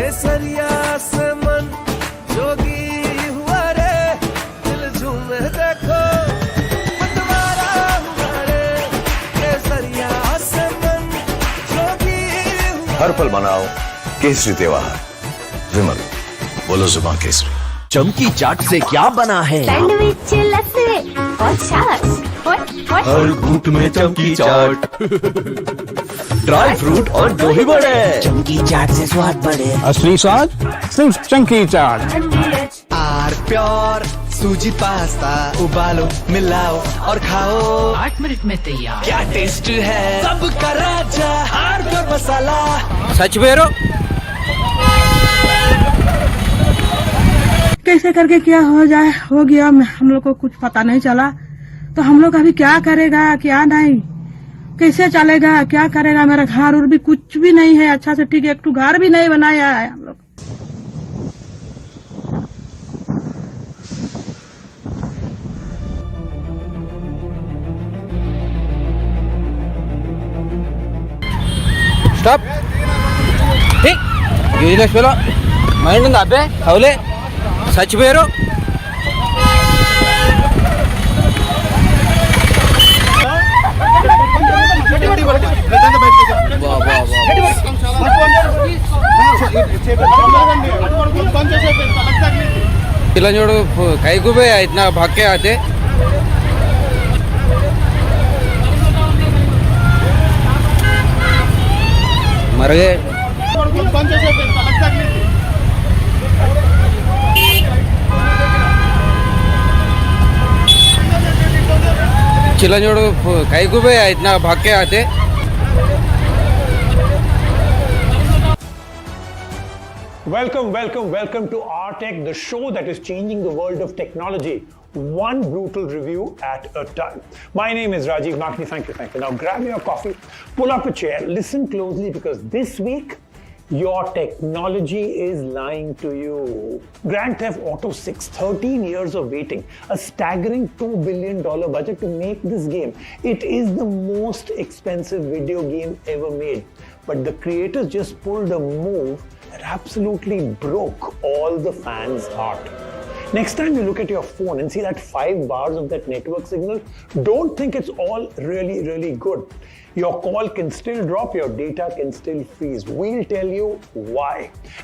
केसरिया से मन जोगी हुआ रे, दिल झूमे देखो मतवारा हुआ रे, केसरिया से मन जोगी हुआ। हर पल मनाओ केसरी त्योहार। विमल, बोलो जुबान केसरी। चमकी चाट से क्या बना है? सैंडविच लस्सी और छाछ। हर घूंट में चमकी चाट। ड्राई फ्रूट और दही बड़े। चमकी चाट से स्वाद बढ़े। असली स्वाद सिर्फ चमकी चाट। आर प्योर सूजी पास्ता, उबालो मिलाओ और खाओ, 8 मिनट में तैयार। क्या टेस्ट है सबका राजा, आर प्योर मसाला। सच बेरो। कैसे करके क्या हो जाए हो गया, हम लोग को कुछ पता नहीं चला। तो हम लोग अभी क्या करेगा क्या नहीं, कैसे चलेगा क्या करेगा। मेरा घर और भी कुछ भी नहीं है अच्छा से, ठीक है, एक तो घर भी नहीं बनाया है हम लोग। స్టాప్ యూజ్లెస్ ఫెలో మైండ్ ఉందా అబ్బే అవులే చచ్చిపోయారు. पिला जोड़ कई को भी इतना भाग के आते मर गए. चिला जोड़ कई को भी इतना भाग के आते. Welcome to Our Tech, the show that is changing the world of technology, one brutal review at a time. My name is Rajiv Makni. Thank you. Now grab your coffee, pull up a chair, listen closely, because this week your technology is lying to you. Grand Theft Auto 6, 13 years of waiting, a staggering $2 billion budget to make this game. It is the most expensive video game ever made. But the creators just pulled a move that absolutely broke all the fans' heart. Next time you look at your phone and see that 5 bars of that network signal, don't think it's all really good. Your call can still drop, your data can still freeze. We'll tell you why.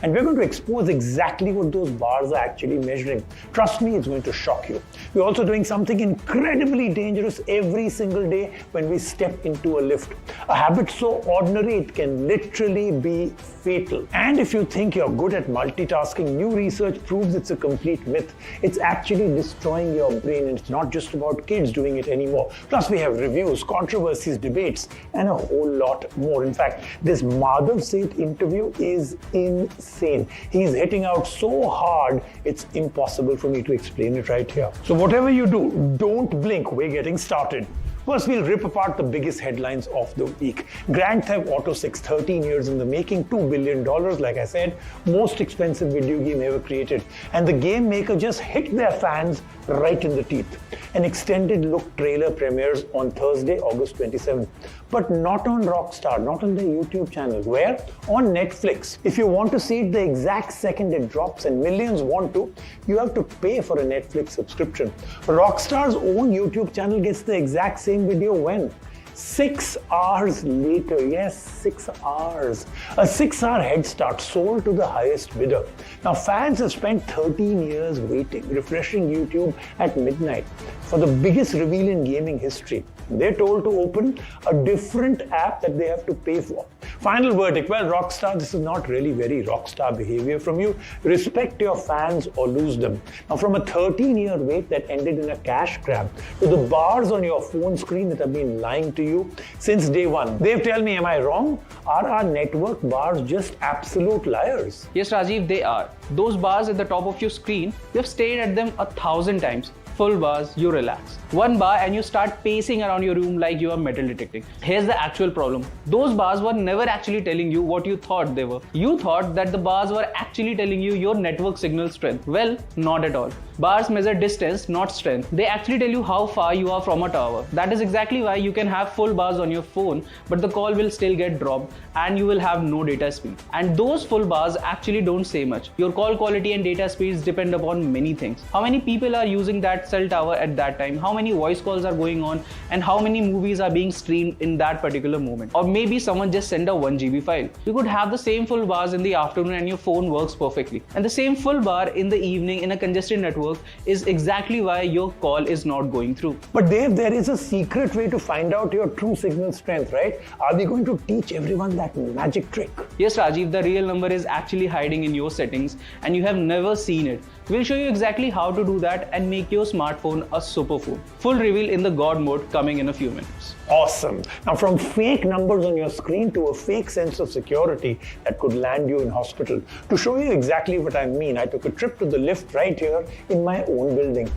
And we're going to expose exactly what those bars are actually measuring. Trust me, it's going to shock you. We're also doing something incredibly dangerous every single day when we step into a lift. A habit so ordinary it can literally be fatal. And if you think you're good at multitasking, new research proves it's a complete myth. It's actually destroying your brain, and it's not just about kids doing it anymore. Plus we have reviews, controversies, debates, and a whole lot more. In fact, this Madhav Seth interview is insane. He's hitting out so hard, it's impossible for me to explain it right here. So whatever you do, don't blink. We're getting started. First, we'll rip apart the biggest headlines of the week. Grand Theft Auto 6, 13 years in the making, $2 billion, like I said, most expensive video game ever created. And the game maker just hit their fans right in the teeth. An extended look trailer premieres on Thursday, August 27th. But not on Rockstar, not on their YouTube channel. Where? On Netflix. If you want to see it the exact second it drops, and millions want to, you have to pay for a Netflix subscription. Rockstar's own YouTube channel gets the exact same video when? 6 hours later. Yes, 6 hours. A 6-hour head start, sold to the highest bidder. Now fans have spent 13 years waiting, refreshing YouTube at midnight for the biggest reveal in gaming history. They're told to open a different app that they have to pay for. Final verdict, well, Rockstar, this is not really very Rockstar behavior from you. Respect your fans or lose them. Now, from a 13-year wait that ended in a cash grab to the bars on your phone screen that have been lying to you since day one. Dev, tell me, am I wrong? Are our network bars just absolute liars? Yes, Rajiv, they are. Those bars at the top of your screen, you've stayed at them 1,000 times. Full bars, you relax. One bar and you start pacing around your room like you are metal detecting. Here's the actual problem. Those bars were never actually telling you what you thought they were. You thought that the bars were actually telling you your network signal strength. Well, not at all. Bars measure distance, not strength. They actually tell you how far you are from a tower. That is exactly why you can have full bars on your phone, but the call will still get dropped and you will have no data speed. And those full bars actually don't say much. Your call quality and data speeds depend upon many things. How many people are using that cell tower at that time, how many voice calls are going on, and how many movies are being streamed in that particular moment. Or maybe someone just sent a 1 GB file. You could have the same full bars in the afternoon and your phone works perfectly. And the same full bar in the evening in a congested network is exactly why your call is not going through. But Dave, there is a secret way to find out your true signal strength, right? Are we going to teach everyone that magic trick? Yes, Rajiv, the real number is actually hiding in your settings and you have never seen it. We'll show you exactly how to do that and make your smartphone a superphone. Full reveal in the God mode coming in a few minutes. Awesome. Now, from fake numbers on your screen to a fake sense of security that could land you in hospital. To show you exactly what I mean, I took a trip to the lift right here in my own building.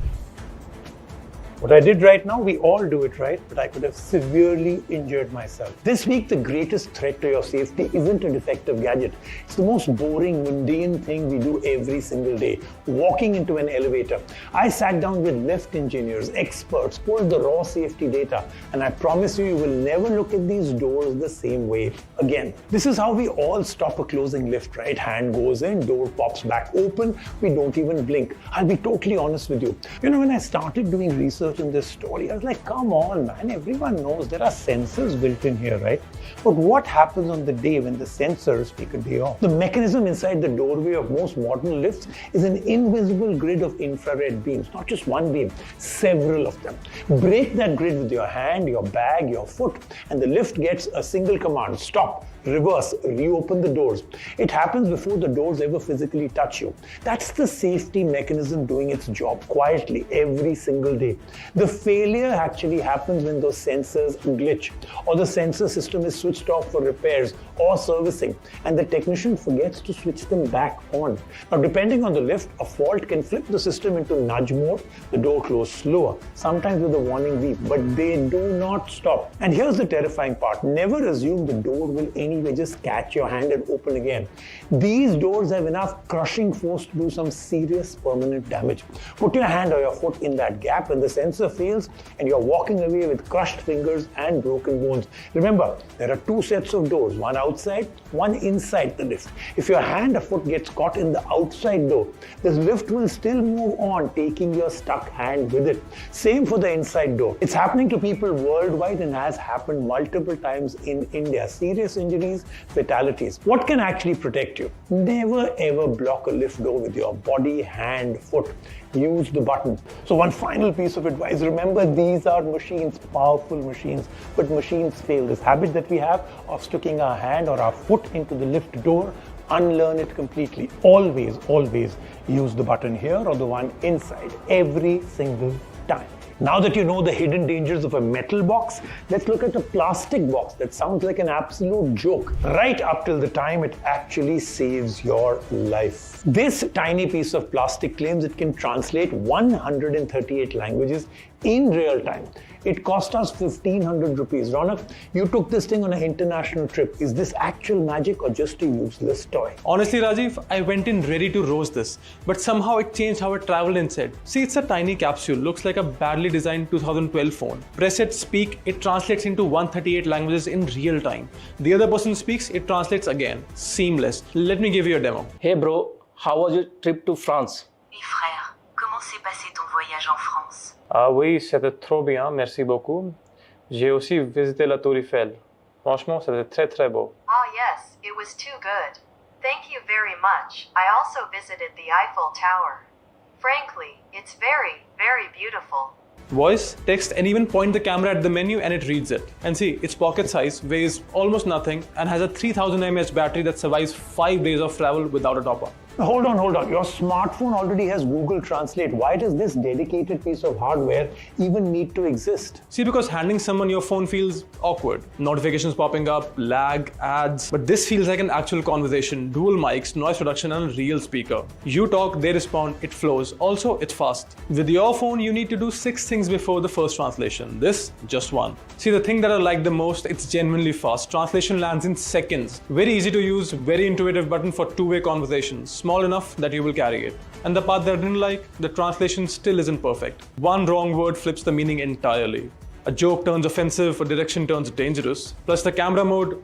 What I did right now, we all do it, right? But I could have severely injured myself. This week, the greatest threat to your safety isn't a defective gadget. It's the most boring, mundane thing we do every single day. Walking into an elevator. I sat down with lift engineers, experts, pulled the raw safety data, and I promise you, you will never look at these doors the same way again. This is how we all stop a closing lift, right? Hand goes in, door pops back open, we don't even blink. I'll be totally honest with you. You know, when I started doing research in this story, I was like, come on, man, everyone knows there are sensors built in here, right? But what happens on the day when the sensors take a day off? The mechanism inside the doorway of most modern lifts is an invisible grid of infrared beams, not just one beam, several of them. Break that grid with your hand, your bag, your foot, and the lift gets a single command: stop, reverse, reopen the doors. It happens before the doors ever physically touch you. That's the safety mechanism doing its job quietly every single day. The failure actually happens when those sensors glitch, or the sensor system is switched off for repairs or servicing, and the technician forgets to switch them back on. Now, depending on the lift, a fault can flip the system into nudge mode, the door closes slower, sometimes with a warning beep, but they do not stop. And here's the terrifying part: never assume the door will anyway just catch your hand and open again. These doors have enough crushing force to do some serious permanent damage. Put your hand or your foot in that gap and the sensor fails and you're walking away with crushed fingers and broken bones. Remember, there are two sets of doors, one outside, one inside the lift. If your hand or foot gets caught in the outside door, this lift will still move on, taking your stuck hand with it. Same for the inside door. It's happening to people worldwide and has happened multiple times in India. Serious injuries, fatalities. What can actually protect you? Never ever block a lift door with your body, hand, foot. Use the button. So one final piece of advice: remember, these are machines, powerful machines, but machines fail. This habit that we have of sticking our hand or our foot into the lift door, unlearn it completely. Always, always use the button here or the one inside, every single time. Now that you know the hidden dangers of a metal box, let's look at a plastic box that sounds like an absolute joke, right up till the time it actually saves your life. This tiny piece of plastic claims it can translate 138 languages in real time. It cost us 1,500 rupees. Ronak, you took this thing on an international trip. Is this actual magic or just a useless toy? Honestly, Rajiv, I went in ready to roast this, but somehow it changed how I traveled instead. See, it's a tiny capsule, looks like a badly designed 2012 phone. Press it, speak, it translates into 138 languages in real time. The other person speaks, it translates again. Seamless. Let me give you a demo. Hey bro, how was your trip to France? Et frère, comment s'est passé ton voyage en France? Ah oui, c'était trop bien, merci beaucoup. J'ai aussi visité la Tour Eiffel. Franchement, c'était très très beau. Oh yes, it was too good. Thank you very much. I also visited the Eiffel Tower. Frankly, it's very, very beautiful. Voice, text, and even point the camera at the menu and it reads it. And see, it's pocket size, weighs almost nothing, and has a 3000 mAh battery that survives 5 days of travel without a top-up. Hold on. Your smartphone already has Google Translate. Why does this dedicated piece of hardware even need to exist? See, because handing someone your phone feels awkward. Notifications popping up, lag, ads. But this feels like an actual conversation. Dual mics, noise reduction, and a real speaker. You talk, they respond, it flows. Also, it's fast. With your phone, you need to do 6 things before the first translation. This, just 1. See, the thing that I like the most, it's genuinely fast. Translation lands in seconds. Very easy to use, very intuitive button for two-way conversations. small enough that you will carry it. And the part that I didn't like, the translation still isn't perfect. One wrong word flips the meaning entirely. A joke turns offensive, a direction turns dangerous. Plus the camera mode,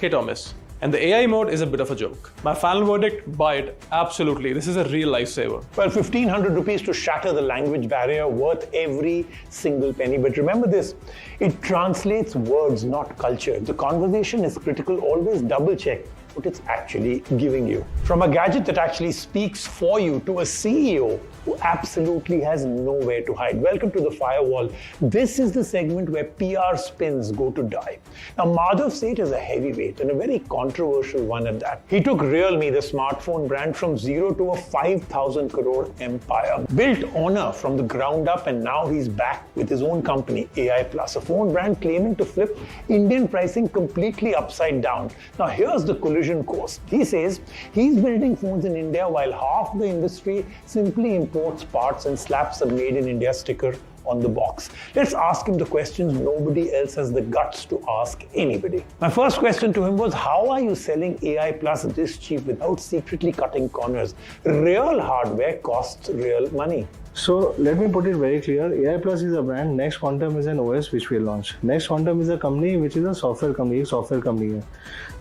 hit or miss. And the AI mode is a bit of a joke. My final verdict, buy it. Absolutely, this is a real lifesaver. Well, 1,500 rupees to shatter the language barrier, worth every single penny. But remember this, it translates words, not culture. If the conversation is critical, always double check what it's actually giving you. From a gadget that actually speaks for you to a CEO who absolutely has nowhere to hide. Welcome to the firewall. This is the segment where PR spins go to die. Now, Madhav Seth is a heavyweight and a very controversial one at that. He took Realme, the smartphone brand, from zero to a 5,000 crore empire. Built Honor from the ground up, and now he's back with his own company, AI Plus, a phone brand claiming to flip Indian pricing completely upside down. Now, here's the collision course. He says he's building phones in India while half the industry simply imports parts and slaps a Made in India sticker on the box. Let's ask him the questions nobody else has the guts to ask anybody. My first question to him was, how are you selling AI Plus this cheap without secretly cutting corners? Real hardware costs real money. So let me put it very clear. AI Plus is a brand. Next Quantum is an OS which we launch. Next Quantum is a company which is a software company. एक software company है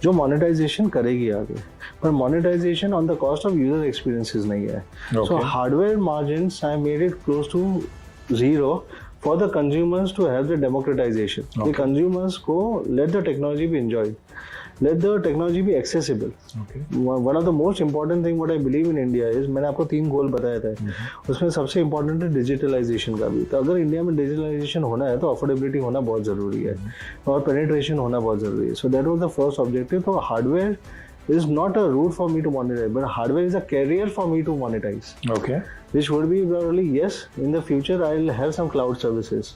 जो monetization करेगी आगे. पर monetization on the cost of user experiences नहीं है. Okay. So hardware margins I made it close to zero for the consumers to have the democratization. Okay. The consumers go let the technology be enjoyed. Let the technology be accessible. Okay. One of the most important thing what I believe in India is, मैंने आपको 3 गोल बताया था, उसमें सबसे important है digitalization का भी. तो अगर इंडिया में digitalization होना है तो affordability होना बहुत ज़रूरी है और penetration होना बहुत ज़रूरी है. So that was the first objective. तो hardware is not a route for me to monetize, but hardware is a carrier for me to monetize. Okay. Which would be probably, yes, in the future I'll have some cloud services.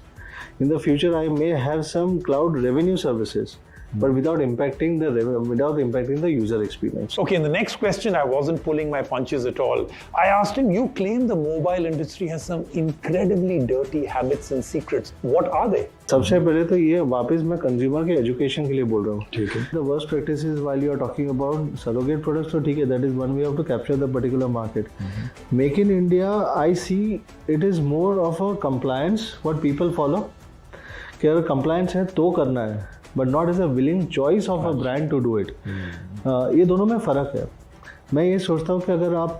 In the future I may have some cloud revenue services. But without impacting the user experience. Okay, in the next question, I wasn't pulling my punches at all. I asked him, you claim the mobile industry has some incredibly dirty habits and secrets. What are they? सबसे पहले तो ये वापस मैं consumer के education के लिए बोल रहा हूँ. ठीक है. The worst practices while you are talking about surrogate products, तो ठीक है, that is one way of to capture the particular market. Make in India, I see it is more of a compliance what people follow. कि अगर compliance है तो करना है. But not as a willing choice of a brand to do it. ये दोनों में फ़र्क है. मैं ये सोचता हूँ कि अगर आप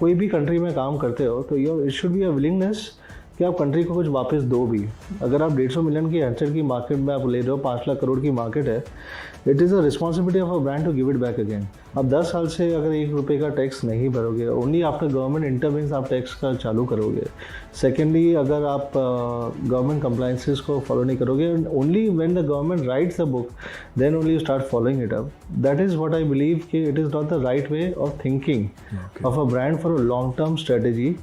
कोई भी कंट्री में काम करते हो तो it should be a willingness कि आप कंट्री को कुछ वापस दो भी. अगर आप 150 मिलियन की हैंडसेट की मार्केट में आप ले रहे हो, 5 लाख करोड़ की मार्केट है, it is a responsibility of a brand to give it back again. आप 10 साल से अगर 1 रुपये का टैक्स नहीं भरोगे, ओनली आफ्टर गवर्नमेंट इंटरवेंस आप टैक्स का चालू करोगे. सेकेंडली, अगर आप गवर्नमेंट कंप्लाइंसेस को फॉलो नहीं करोगे, only when the government writes the book then only you start following it up. That is what I believe कि it is not the right way of thinking of a brand for a long term strategy.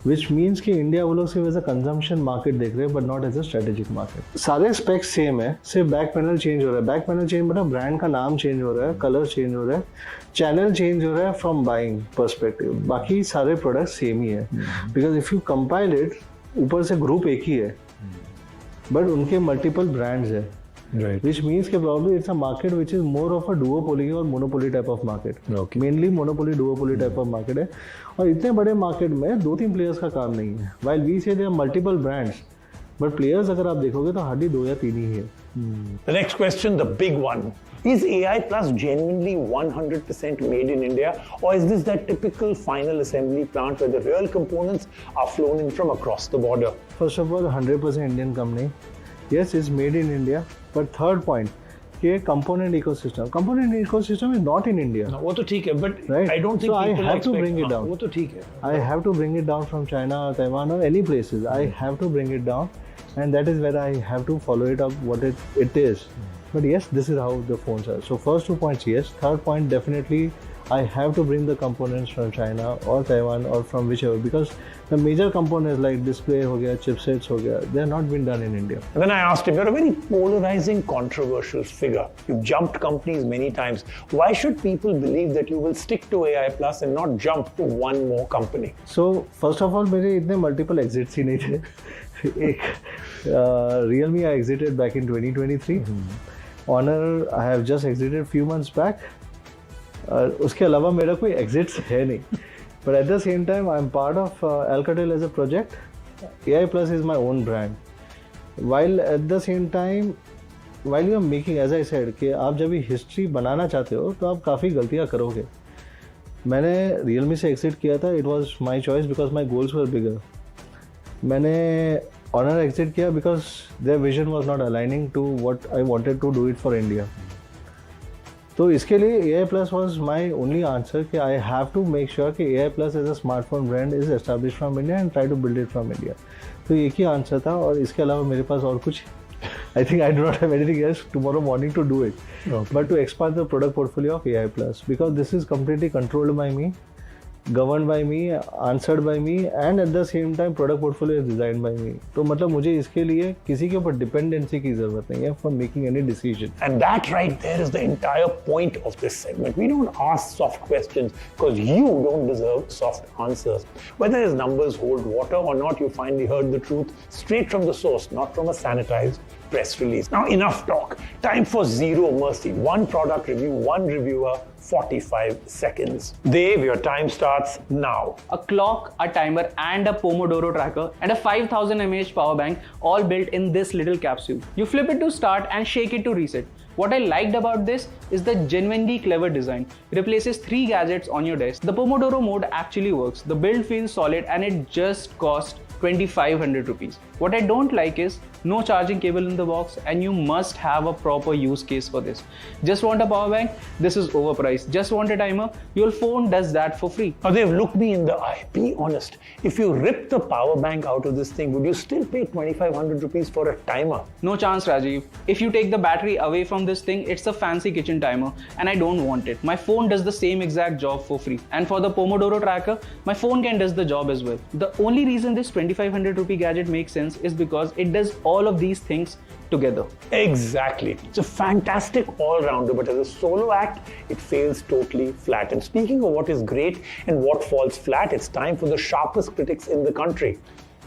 Which means कि India वो लोग सिर्फ as a consumption market देख रहे हैं but not as a strategic market. सारे specs same है, सिर्फ बैक पैनल चेंज हो रहा है. बैक पैनल चेंज मतलब ब्रांड का नाम चेंज हो रहा है, कलर चेंज हो रहा है, चैनल चेंज हो रहा है फ्रॉम बाइंग पर्सपेक्टिव. बाकी सारे प्रोडक्ट सेम ही है. Because if you compile it, ऊपर से ग्रुप एक ही है बट उनके मल्टीपल ब्रांड्स है. Right. Which means कि probably it's a market which is more of a duopoly or monopoly type of market. Okay. Mainly monopoly, duopoly type of market है. और इतने बड़े मार्केट में 2-3 प्लेयर्स का काम नहीं है. While we say there are multiple brands, but players अगर आप देखोगे तो hardly 2 या 3 ही है. The next question, the big one. Is AI Plus genuinely 100% made in India, or is this that typical final assembly plant where the real components are flown in from across the border? First of all, 100% Indian company. Yes, it's made in India. But third point, कि component ecosystem is not in India. No, वो तो ठीक है, but right? I don't think so people I have to bring it down. वो तो ठीक है. I have to bring it down from China or Taiwan or any places. I have to bring it down, and that is where I have to follow it up what it is. But yes, this is how the phones are. So first 2 points, yes. Third point, definitely I have to bring the components from China or Taiwan or from whichever, because the major components like display ho gaya, chipsets ho gaya, they are not been done in India. And then I asked him, you're a very polarizing, controversial figure. You've jumped companies many times. Why should people believe that you will stick to AI Plus and not jump to one more company? So first of all, मेरे इतने multiple exits ही नहीं थे. Realme I exited back in 2023. Honor I have just exited few months back. और उसके अलावा मेरा कोई exits है नहीं. But at the same time, I'm part of Alcatel as a project. AI Plus is my own brand. While at the same time, while you are making, as I said, कि आप जब भी history बनाना चाहते हो तो आप काफ़ी गलतियाँ करोगे. मैंने Realme से एग्जिट किया था. It was my choice because my goals were bigger. मैंने Honor एग्जिट किया because their vision was not aligning to what I wanted to do it for India. तो इसके लिए AI Plus was my only answer कि I have to make sure कि AI Plus as a smartphone brand is established from India and try to build it from India. तो एक ही answer था और इसके अलावा मेरे पास और कुछ I think I do not have anything else tomorrow morning to do it. Okay. But to expand the product portfolio of AI Plus because this is completely controlled by me, governed by me, answered by me and at the same time product portfolio is designed by me. तो मतलब मुझे इसके लिए किसी के ऊपर dependency की जरूरत नहीं है for making any decision. And that right there is the entire point of this segment. We don't ask soft questions because you don't deserve soft answers. Whether his numbers hold water or not, you finally heard the truth straight from the source, not from a sanitized press release. Now enough talk. Time for zero mercy. One product review, one reviewer, 45 seconds. Dave, your time starts now. A clock, a timer and a Pomodoro tracker and a 5000 mAh power bank all built in this little capsule. You flip it to start and shake it to reset. What I liked about this is the genuinely clever design. It replaces 3 gadgets on your desk. The Pomodoro mode actually works. The build feels solid and it just cost 2500 rupees. What I don't like is no charging cable in the box and you must have a proper use case for this. Just want a power bank? This is overpriced. Just want a timer? Your phone does that for free. Now they've looked me in the eye. Be honest. If you rip the power bank out of this thing, would you still pay 2500 rupees for a timer? No chance, Rajiv. If you take the battery away from this thing, it's a fancy kitchen timer and I don't want it. My phone does the same exact job for free. And for the Pomodoro tracker, my phone can does the job as well. The only reason this 2500 rupee gadget makes sense is because it does all of these things together. Exactly. It's a fantastic all-rounder, but as a solo act, it fails totally flat. And speaking of what is great and what falls flat, it's time for the sharpest critics in the country.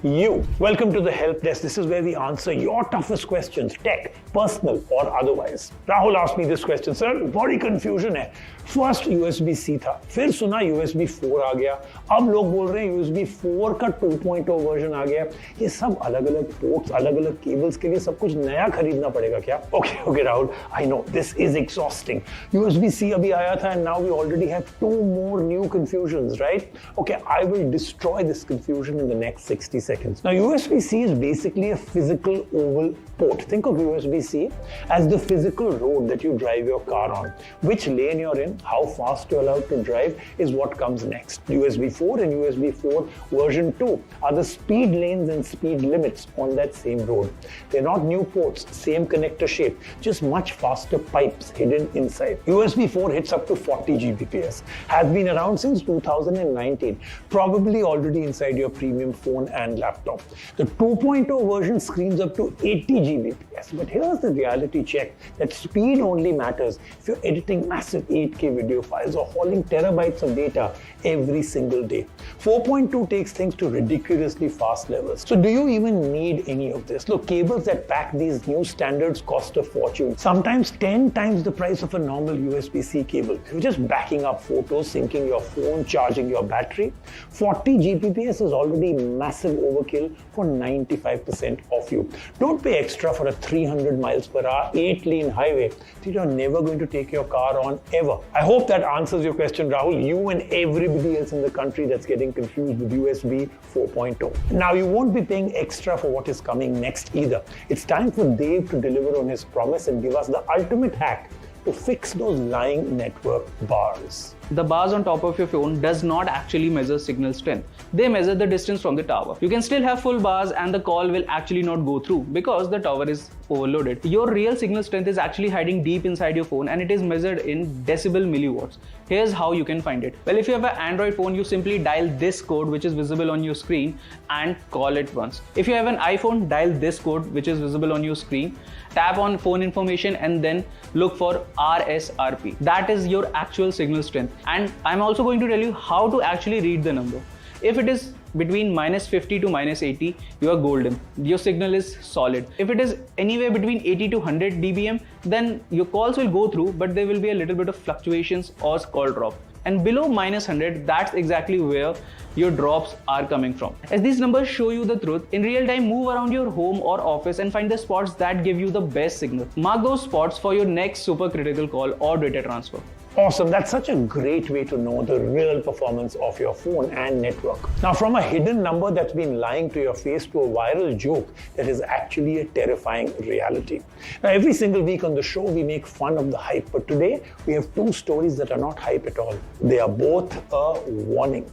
You. Welcome to the help desk. This is where we answer your toughest questions, tech, personal or otherwise. Rahul asked me this question, sir, बड़ी confusion है. First USB-C था, फिर सुना USB 4 आ गया, अब लोग बोल रहे हैं USB 4 का 2.0 वर्जन आ गया. ये सब अलग-अलग पोर्ट्स, अलग-अलग केबल्स के लिए सब कुछ नया खरीदना पड़ेगा क्या? Okay, Rahul, I know this is exhausting. USB-C अभी आया था and now we already have 2 more new confusions, right? Okay, I will destroy this confusion in the next 60 seconds. Now USB-C is basically a physical oval port. Think of USB-C as the physical road that you drive your car on. Which lane you're in, how fast you're allowed to drive is what comes next. USB 4 and USB 4 version 2 are the speed lanes and speed limits on that same road. They're not new ports, same connector shape, just much faster pipes hidden inside. USB 4 hits up to 40 Gbps, has been around since 2019, probably already inside your premium phone and laptop. The 2.0 version screens up to 80 Gbps, but here's the reality check that speed only matters if you're editing massive 8K video files or hauling terabytes of data every single day. 4.2 takes things to ridiculously fast levels. So do you even need any of this? Look, cables that pack these new standards cost a fortune, sometimes 10 times the price of a normal USB-C cable. You're just backing up photos, syncing your phone, charging your battery. 40 Gbps is already massive overkill for 95% of you. Don't pay extra for a 300 miles per hour 8-lane highway that you're never going to take your car on ever. I hope that answers your question, Rahul. You and everybody else in the country that's getting confused with USB 4.0. Now, you won't be paying extra for what is coming next either. It's time for Dave to deliver on his promise and give us the ultimate hack to fix those lying network bars. The bars on top of your phone does not actually measure signal strength. They measure the distance from the tower. You can still have full bars and the call will actually not go through because the tower is overloaded. Your real signal strength is actually hiding deep inside your phone and it is measured in decibel milliwatts. Here's how you can find it. Well, if you have an Android phone, you simply dial this code which is visible on your screen and call it once. If you have an iPhone, dial this code which is visible on your screen, tap on phone information and then look for RSRP. That is your actual signal strength. And I'm also going to tell you how to actually read the number. If it is between -50 to -80, you are golden. Your signal is solid. If it is anywhere between 80 to 100 dBm, then your calls will go through, but there will be a little bit of fluctuations or call drop. And below -100, that's exactly where your drops are coming from. As these numbers show you the truth, in real time, move around your home or office and find the spots that give you the best signal. Mark those spots for your next supercritical call or data transfer. Awesome. That's such a great way to know the real performance of your phone and network. Now, from a hidden number that's been lying to your face to a viral joke that is actually a terrifying reality. Now, every single week on the show, we make fun of the hype. But today, we have two stories that are not hype at all. They are both a warning.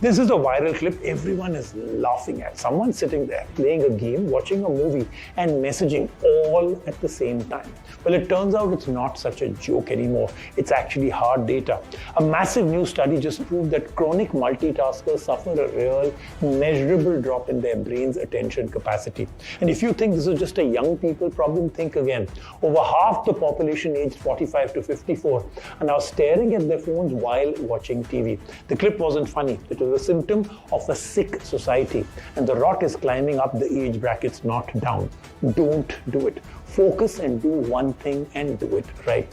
This is a viral clip everyone is laughing at. Someone sitting there playing a game, watching a movie, and messaging all at the same time. Well, it turns out it's not such a joke anymore. It's actually hard data. A massive new study just proved that chronic multitaskers suffer a real, measurable drop in their brain's attention capacity. And if you think this is just a young people problem, think again. Over half the population aged 45 to 54 are now staring at their phones while watching TV. The clip wasn't funny. It was a symptom of a sick society. And the rot is climbing up the age brackets, not down. Don't do it. Focus and do one thing and do it right.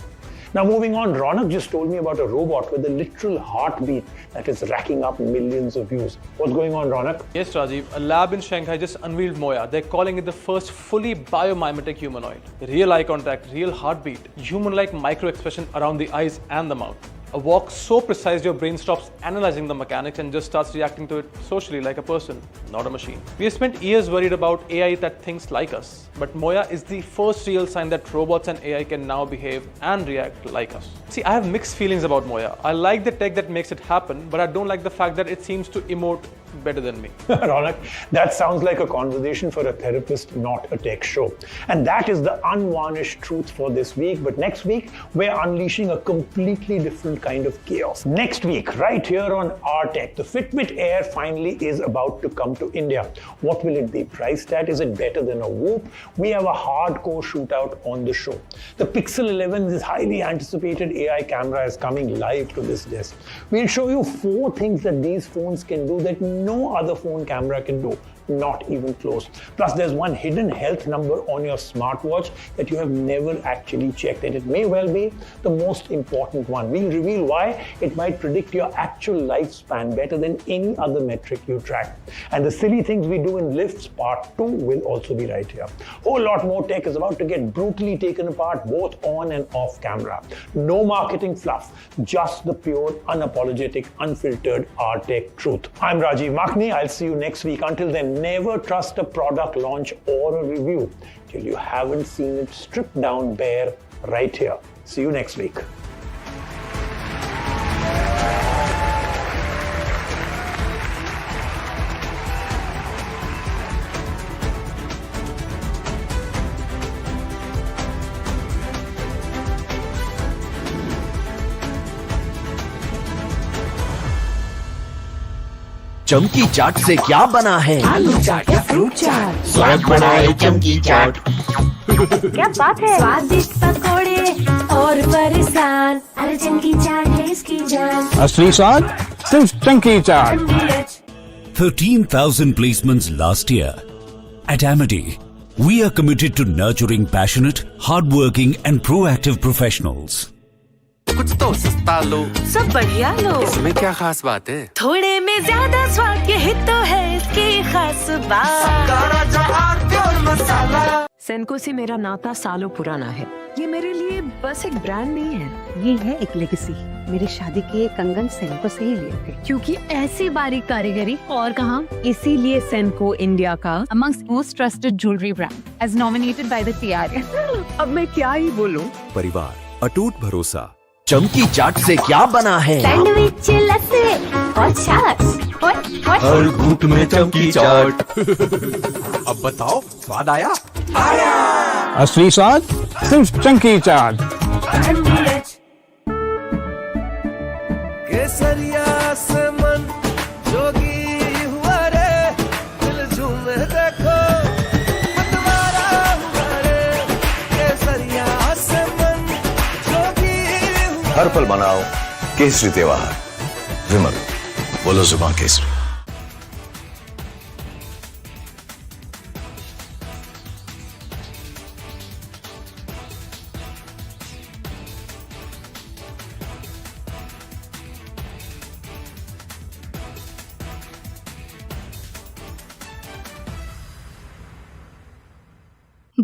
Now, moving on, Ronak just told me about a robot with a literal heartbeat that is racking up millions of views. What's going on, Ronak? Yes, Rajiv. A lab in Shanghai just unveiled Moya. They're calling it the first fully biomimetic humanoid. Real eye contact, real heartbeat, human-like micro-expression around the eyes and the mouth. A walk so precise your brain stops analyzing the mechanics and just starts reacting to it socially like a person, not a machine. We have spent years worried about AI that thinks like us, but Moya is the first real sign that robots and AI can now behave and react like us. See, I have mixed feelings about Moya. I like the tech that makes it happen, but I don't like the fact that it seems to emote better than me. Ronak, that sounds like a conversation for a therapist, not a tech show. And that is the unvarnished truth for this week. But next week, we're unleashing a completely different kind of chaos. Next week, right here on Our Tech, the Fitbit Air finally is about to come to India. What will it be priced at? Is it better than a Whoop? We have a hardcore shootout on the show. The Pixel 11, this highly anticipated AI camera, is coming live to this desk. We'll show you 4 things that these phones can do that no other phone camera can do. Not even close. Plus, there's one hidden health number on your smartwatch that you have never actually checked, and it may well be the most important one. We'll reveal why it might predict your actual lifespan better than any other metric you track. And the silly things we do in lifts part 2 will also be right here. Whole lot more tech is about to get brutally taken apart both on and off camera. No marketing fluff, just the pure, unapologetic, unfiltered Our Tech truth. I'm Rajiv Makhni. I'll see you next week. Until then, never trust a product launch or a review till you haven't seen it stripped down bare right here. See you next week. चमकी चाट से क्या बना है? आलू चाट या fruit चाट? स्वाद बनाए चमकी चाट। क्या बात है? स्वादिष्ट पकोड़े और परेशान, अरे चमकी चाट है इसकी जान। असली स्वाद सिर्फ चमकी चाट। 13,000 placements last year. At Amity, we are committed to nurturing passionate, hardworking and proactive professionals. कुछ तो सस्ता लो, सब बढ़िया लो। इसमें क्या खास बात है? थोड़े में ज्यादा स्वाद, यही तो है इसकी खास बात। मसाला। सेनको से मेरा नाता सालों पुराना है। ये मेरे लिए बस एक ब्रांड नहीं है, ये है एक लेगेसी। मेरी शादी के कंगन सेनको से ही लिए थे, क्योंकि ऐसी बारीक कारीगरी और कहाँ। इसीलिए सेनको इंडिया का amongst most trusted jewelry brand as nominated by the TRA। अब मैं क्या ही बोलूं? परिवार, अटूट भरोसा। चमकी चाट से क्या बना है? सैंडविच, लस्सी और छाछ। हर घूंट में चमकी चाट। अब बताओ, स्वाद आया? असली स्वाद सिर्फ चमकी चाट। केसरिया से मन जोगी हुआ रे, दिल झूमे देखो मतवारा हुआ रे। केसरिया से मन जोगी हुआ। हर पल मनाओ केसरी त्योहार। विमल, बोलो जुबान Kesari.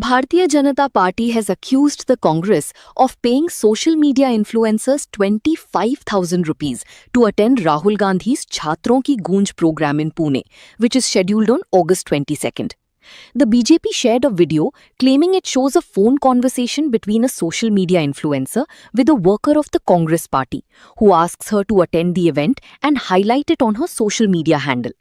Bharatiya Janata Party has accused the Congress of paying social media influencers 25,000 rupees to attend Rahul Gandhi's Chhatron Ki Goonj program in Pune, which is scheduled on August 22nd. The BJP shared a video claiming it shows a phone conversation between a social media influencer with a worker of the Congress party, who asks her to attend the event and highlight it on her social media handle.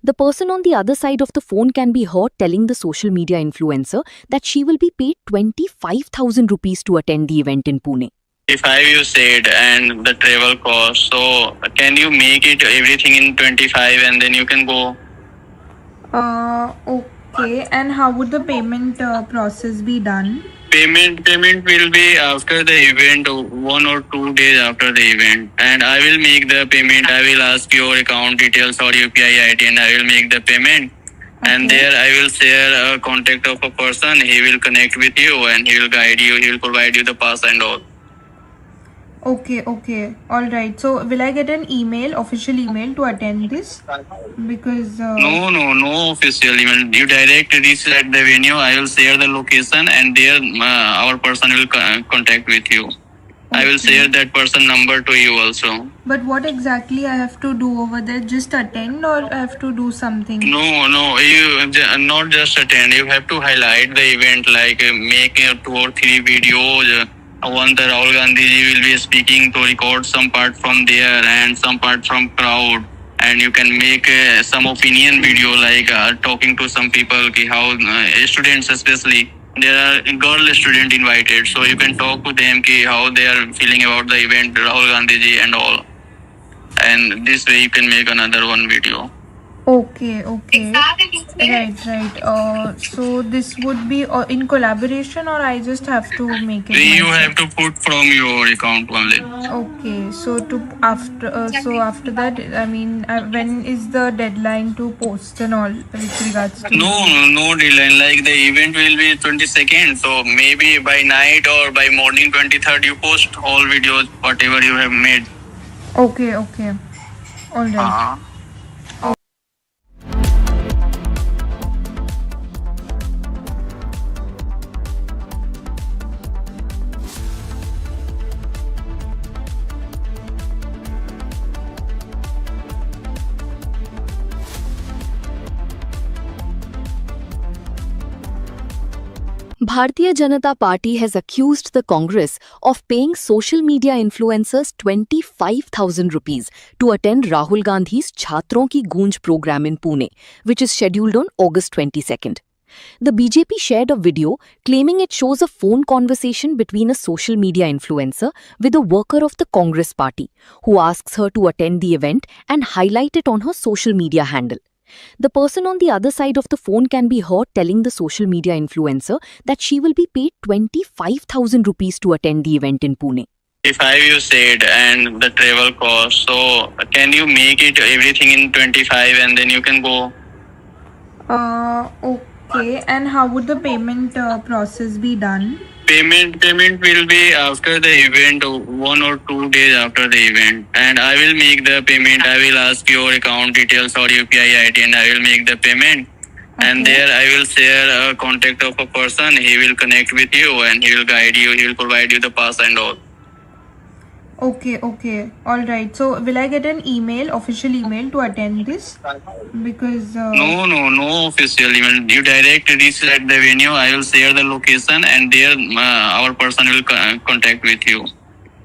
The person on the other side of the phone can be heard telling the social media influencer that she will be paid 25,000 rupees to attend the event in Pune. 25 you said, and the travel cost. So can you make it everything in 25 and then you can go? Okay. And how would the payment process be done? Payment will be after the event, 1 or 2 days after the event, and I will make the payment. I will ask your account details or UPI ID, and I will make the payment. And there I will share a contact of a person. He will connect with you and he will guide you. He will provide you the pass and all. Okay. All right. So will I get an email, official email to attend this? Because No official email. You direct reach at the venue. I will share the location, and there our person will contact with you. I will share that person number to you also. But what exactly I have to do over there? Just attend, or I have to do something? No. You not just attend. You have to highlight the event, like make 2 or 3 videos. One, the Rahul Gandhi ji will be speaking, to record some part from there and some part from crowd. And you can make some opinion video, like talking to some people, ki how students especially, there are girl student invited, so you can talk to them ki how they are feeling about the event, Rahul Gandhi ji and all. And this way you can make another one video. Okay. Right. So this would be in collaboration, or I just have to make it You myself? have to put from your account only. Okay. So after that, I mean, when is the deadline to post and all with regards to? No deadline. Like the event will be 22nd, so maybe by night or by morning 23rd you post all videos, whatever you have made. Okay. All right. Bharatiya Janata Party has accused the Congress of paying social media influencers 25,000 rupees to attend Rahul Gandhi's Chhatron Ki Goonj program in Pune, which is scheduled on August 22nd. The BJP shared a video claiming it shows a phone conversation between a social media influencer with a worker of the Congress party, who asks her to attend the event and highlight it on her social media handle. The person on the other side of the phone can be heard telling the social media influencer that she will be paid 25,000 rupees to attend the event in Pune. 25 you said, and the travel cost. So can you make it everything in 25 and then you can go? Okay. And how would the payment process be done? Payment will be after the event, 1 or 2 days after the event, and I will make the payment. I will ask your account details or UPI ID, and I will make the payment. And there I will share a contact of a person. He will connect with you and he will guide you. He will provide you the pass and all. Okay. All right. So will I get an email, official email to attend this? Because No official email. You direct reach at the venue. I will share the location, and there our person will contact with you.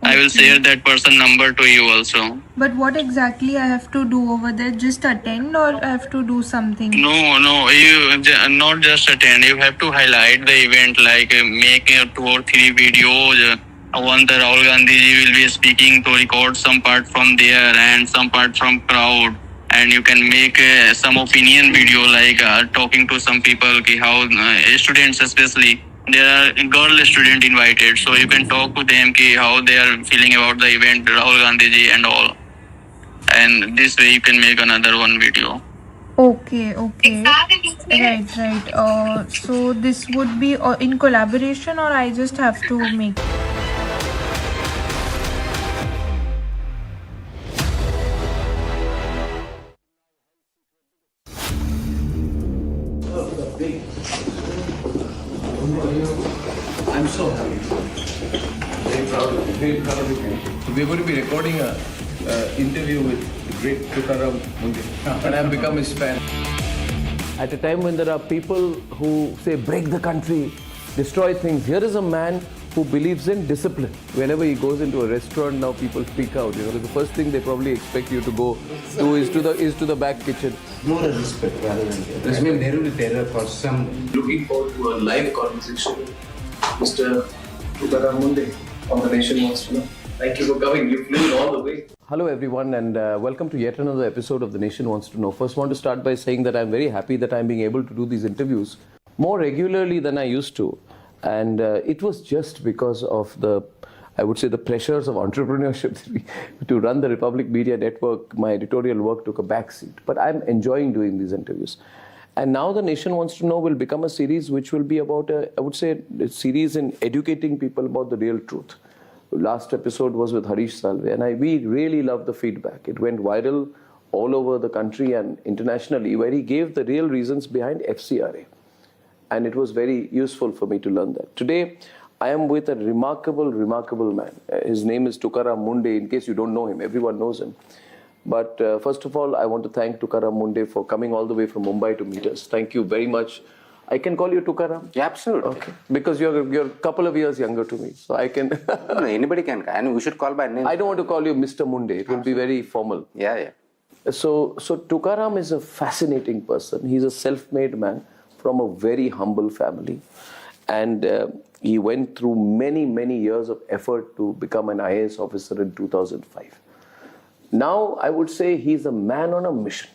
I will share that person number to you also. But what exactly I have to do over there? Just attend, or I have to do something? No. You not just attend. You have to highlight the event, like make 2 or 3 videos. One, the Rahul Gandhi ji will be speaking, to record some part from there and some part from crowd. And you can make some opinion video, like talking to some people, ki how students especially, there are girl student invited, so you can talk to them ki how they are feeling about the event, Rahul Gandhi ji and all. And this way you can make another one video. Okay. Right. So this would be in collaboration, or I just have to make? I'm so happy. Very proud of you. We're going to be recording a interview with the great Tukaram Munde, and I've become his fan. At a time when there are people who say break the country, destroy things, here is a man who believes in discipline. Whenever he goes into a restaurant now, people speak out. The first thing they probably expect you to go to is to the back kitchen. More respect rather than fear. There's been there for some. Looking forward to a live conversation, Mr. Tukaram Munde on The Nation Wants to Know. Thank you for coming. You flew all the way. Hello everyone, and welcome to yet another episode of The Nation Wants to Know. First, want to start by saying that I'm very happy that I'm being able to do these interviews more regularly than I used to. And it was just because of the pressures of entrepreneurship. To run the Republic Media Network, my editorial work took a backseat. But I'm enjoying doing these interviews. And now The Nation Wants to Know will become a series which will be about, a series in educating people about the real truth. Last episode was with Harish Salve, and we really loved the feedback. It went viral all over the country and internationally, where he gave the real reasons behind FCRA. And it was very useful for me to learn that. Today, I am with a remarkable man. His name is Tukaram Munde. In case you don't know him, everyone knows him. But first of all, I want to thank Tukaram Munde for coming all the way from Mumbai to meet us. Thank you very much. I can call you Tukaram? Yeah, absolutely. Okay. Because you're a couple of years younger to me. So I can... No, anybody can. And we should call by name. I don't want to call you Mr. Munde. It will be very formal. Yeah. So Tukaram is a fascinating person. He's a self-made man from a very humble family. And he went through many years of effort to become an IAS officer in 2005. Now, I would say he's a man on a mission.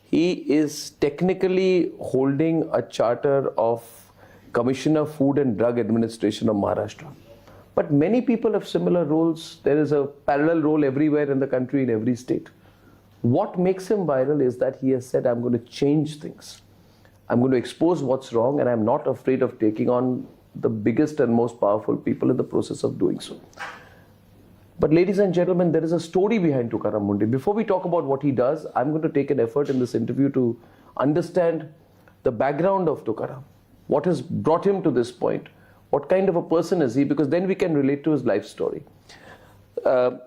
He is technically holding a charter of Commissioner Food and Drug Administration of Maharashtra. But many people have similar roles. There is a parallel role everywhere in the country, in every state. What makes him viral is that he has said, I'm going to change things. I'm going to expose what's wrong, and I'm not afraid of taking on the biggest and most powerful people in the process of doing so. But ladies and gentlemen, there is a story behind Tukaram Munde. Before we talk about what he does, I'm going to take an effort in this interview to understand the background of Tukaram. What has brought him to this point? What kind of a person is he? Because then we can relate to his life story. Tukaram,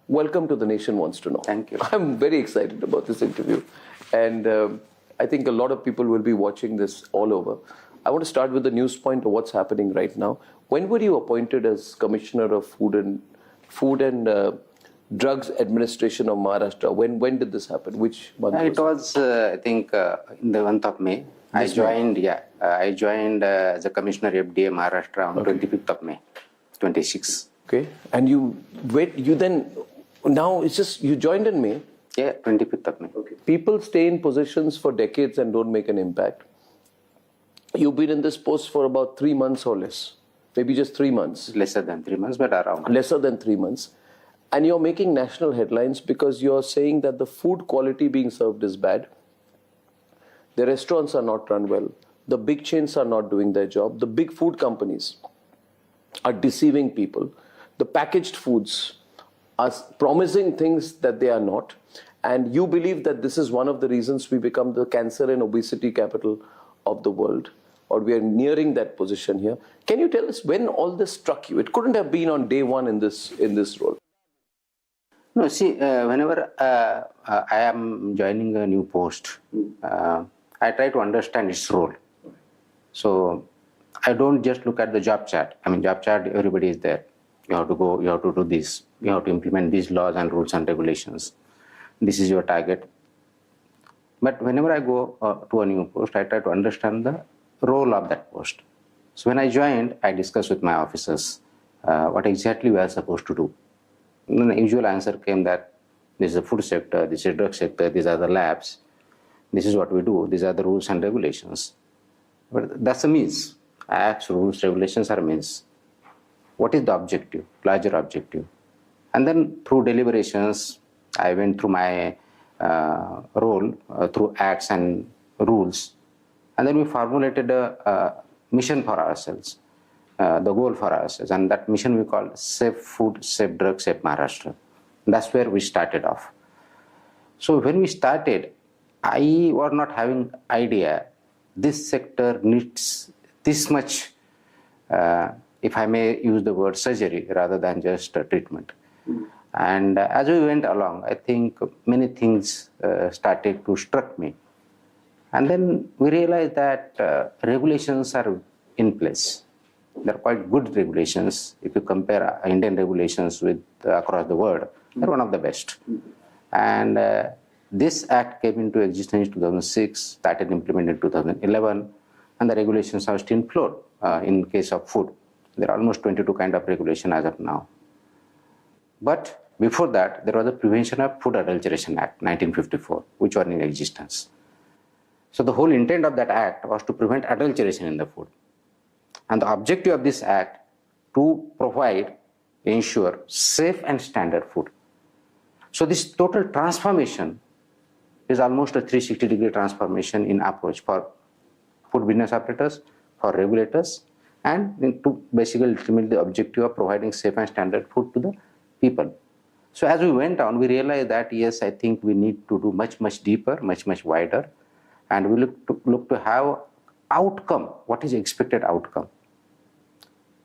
welcome to The Nation Wants to Know. Thank you. I'm very excited about this interview. And I think a lot of people will be watching this all over. I want to start with the news point of what's happening right now. When were you appointed as Commissioner of Food and Drugs Administration of Maharashtra? When did this happen? Which month? It was, I think, in the month of May. I joined as a Commissioner FDA Maharashtra on 25th of May, 26. Okay. And you joined in May? Yeah, 25th of May. Okay. People stay in positions for decades and don't make an impact. You've been in this post for about 3 months or less. Maybe just 3 months. Lesser than 3 months, but around. Lesser than 3 months. And you're making national headlines because you're saying that the food quality being served is bad. The restaurants are not run well. The big chains are not doing their job. The big food companies are deceiving people. The packaged foods are promising things that they are not. And you believe that this is one of the reasons we become the cancer and obesity capital of the world. Or we are nearing that position here. Can you tell us when all this struck you? It couldn't have been on day one in this role. No, see, whenever I am joining a new post, I try to understand its role. So I don't just look at the job chart. I mean, job chart, everybody is there. You have to go, you have to do this. You have to implement these laws and rules and regulations. This is your target. But whenever I go to a new post, I try to understand the role of that post. So when I joined, I discussed with my officers what exactly we are supposed to do. And the usual answer came that this is the food sector, this is the drug sector, these are the labs, this is what we do, these are the rules and regulations. But that's a means. Acts, rules, regulations are means. What is the objective, larger objective? And then through deliberations, I went through my role through acts and rules. And then we formulated a mission for ourselves, the goal for ourselves. And that mission we called Safe Food, Safe Drugs, Safe Maharashtra. That's where we started off. So when we started, I was not having idea this sector needs this much, if I may use the word surgery rather than just treatment. And as we went along, I think many things started to struck me. And then we realized that regulations are in place. They're quite good regulations. If you compare Indian regulations with across the world, they're one of the best. And this act came into existence in 2006, started implemented in 2011, and the regulations are still in float in case of food. There are almost 22 kind of regulation as of now. But before that, there was the Prevention of Food Adulteration Act, 1954, which was in existence. So the whole intent of that act was to prevent adulteration in the food. And the objective of this act to provide, ensure safe and standard food. So this total transformation is almost a 360-degree transformation in approach for food business operators, for regulators, and to basically ultimately the objective of providing safe and standard food to the people. So as we went on, we realized that yes, I think we need to do much, much deeper, much, much wider, and we look to have outcome, what is expected outcome.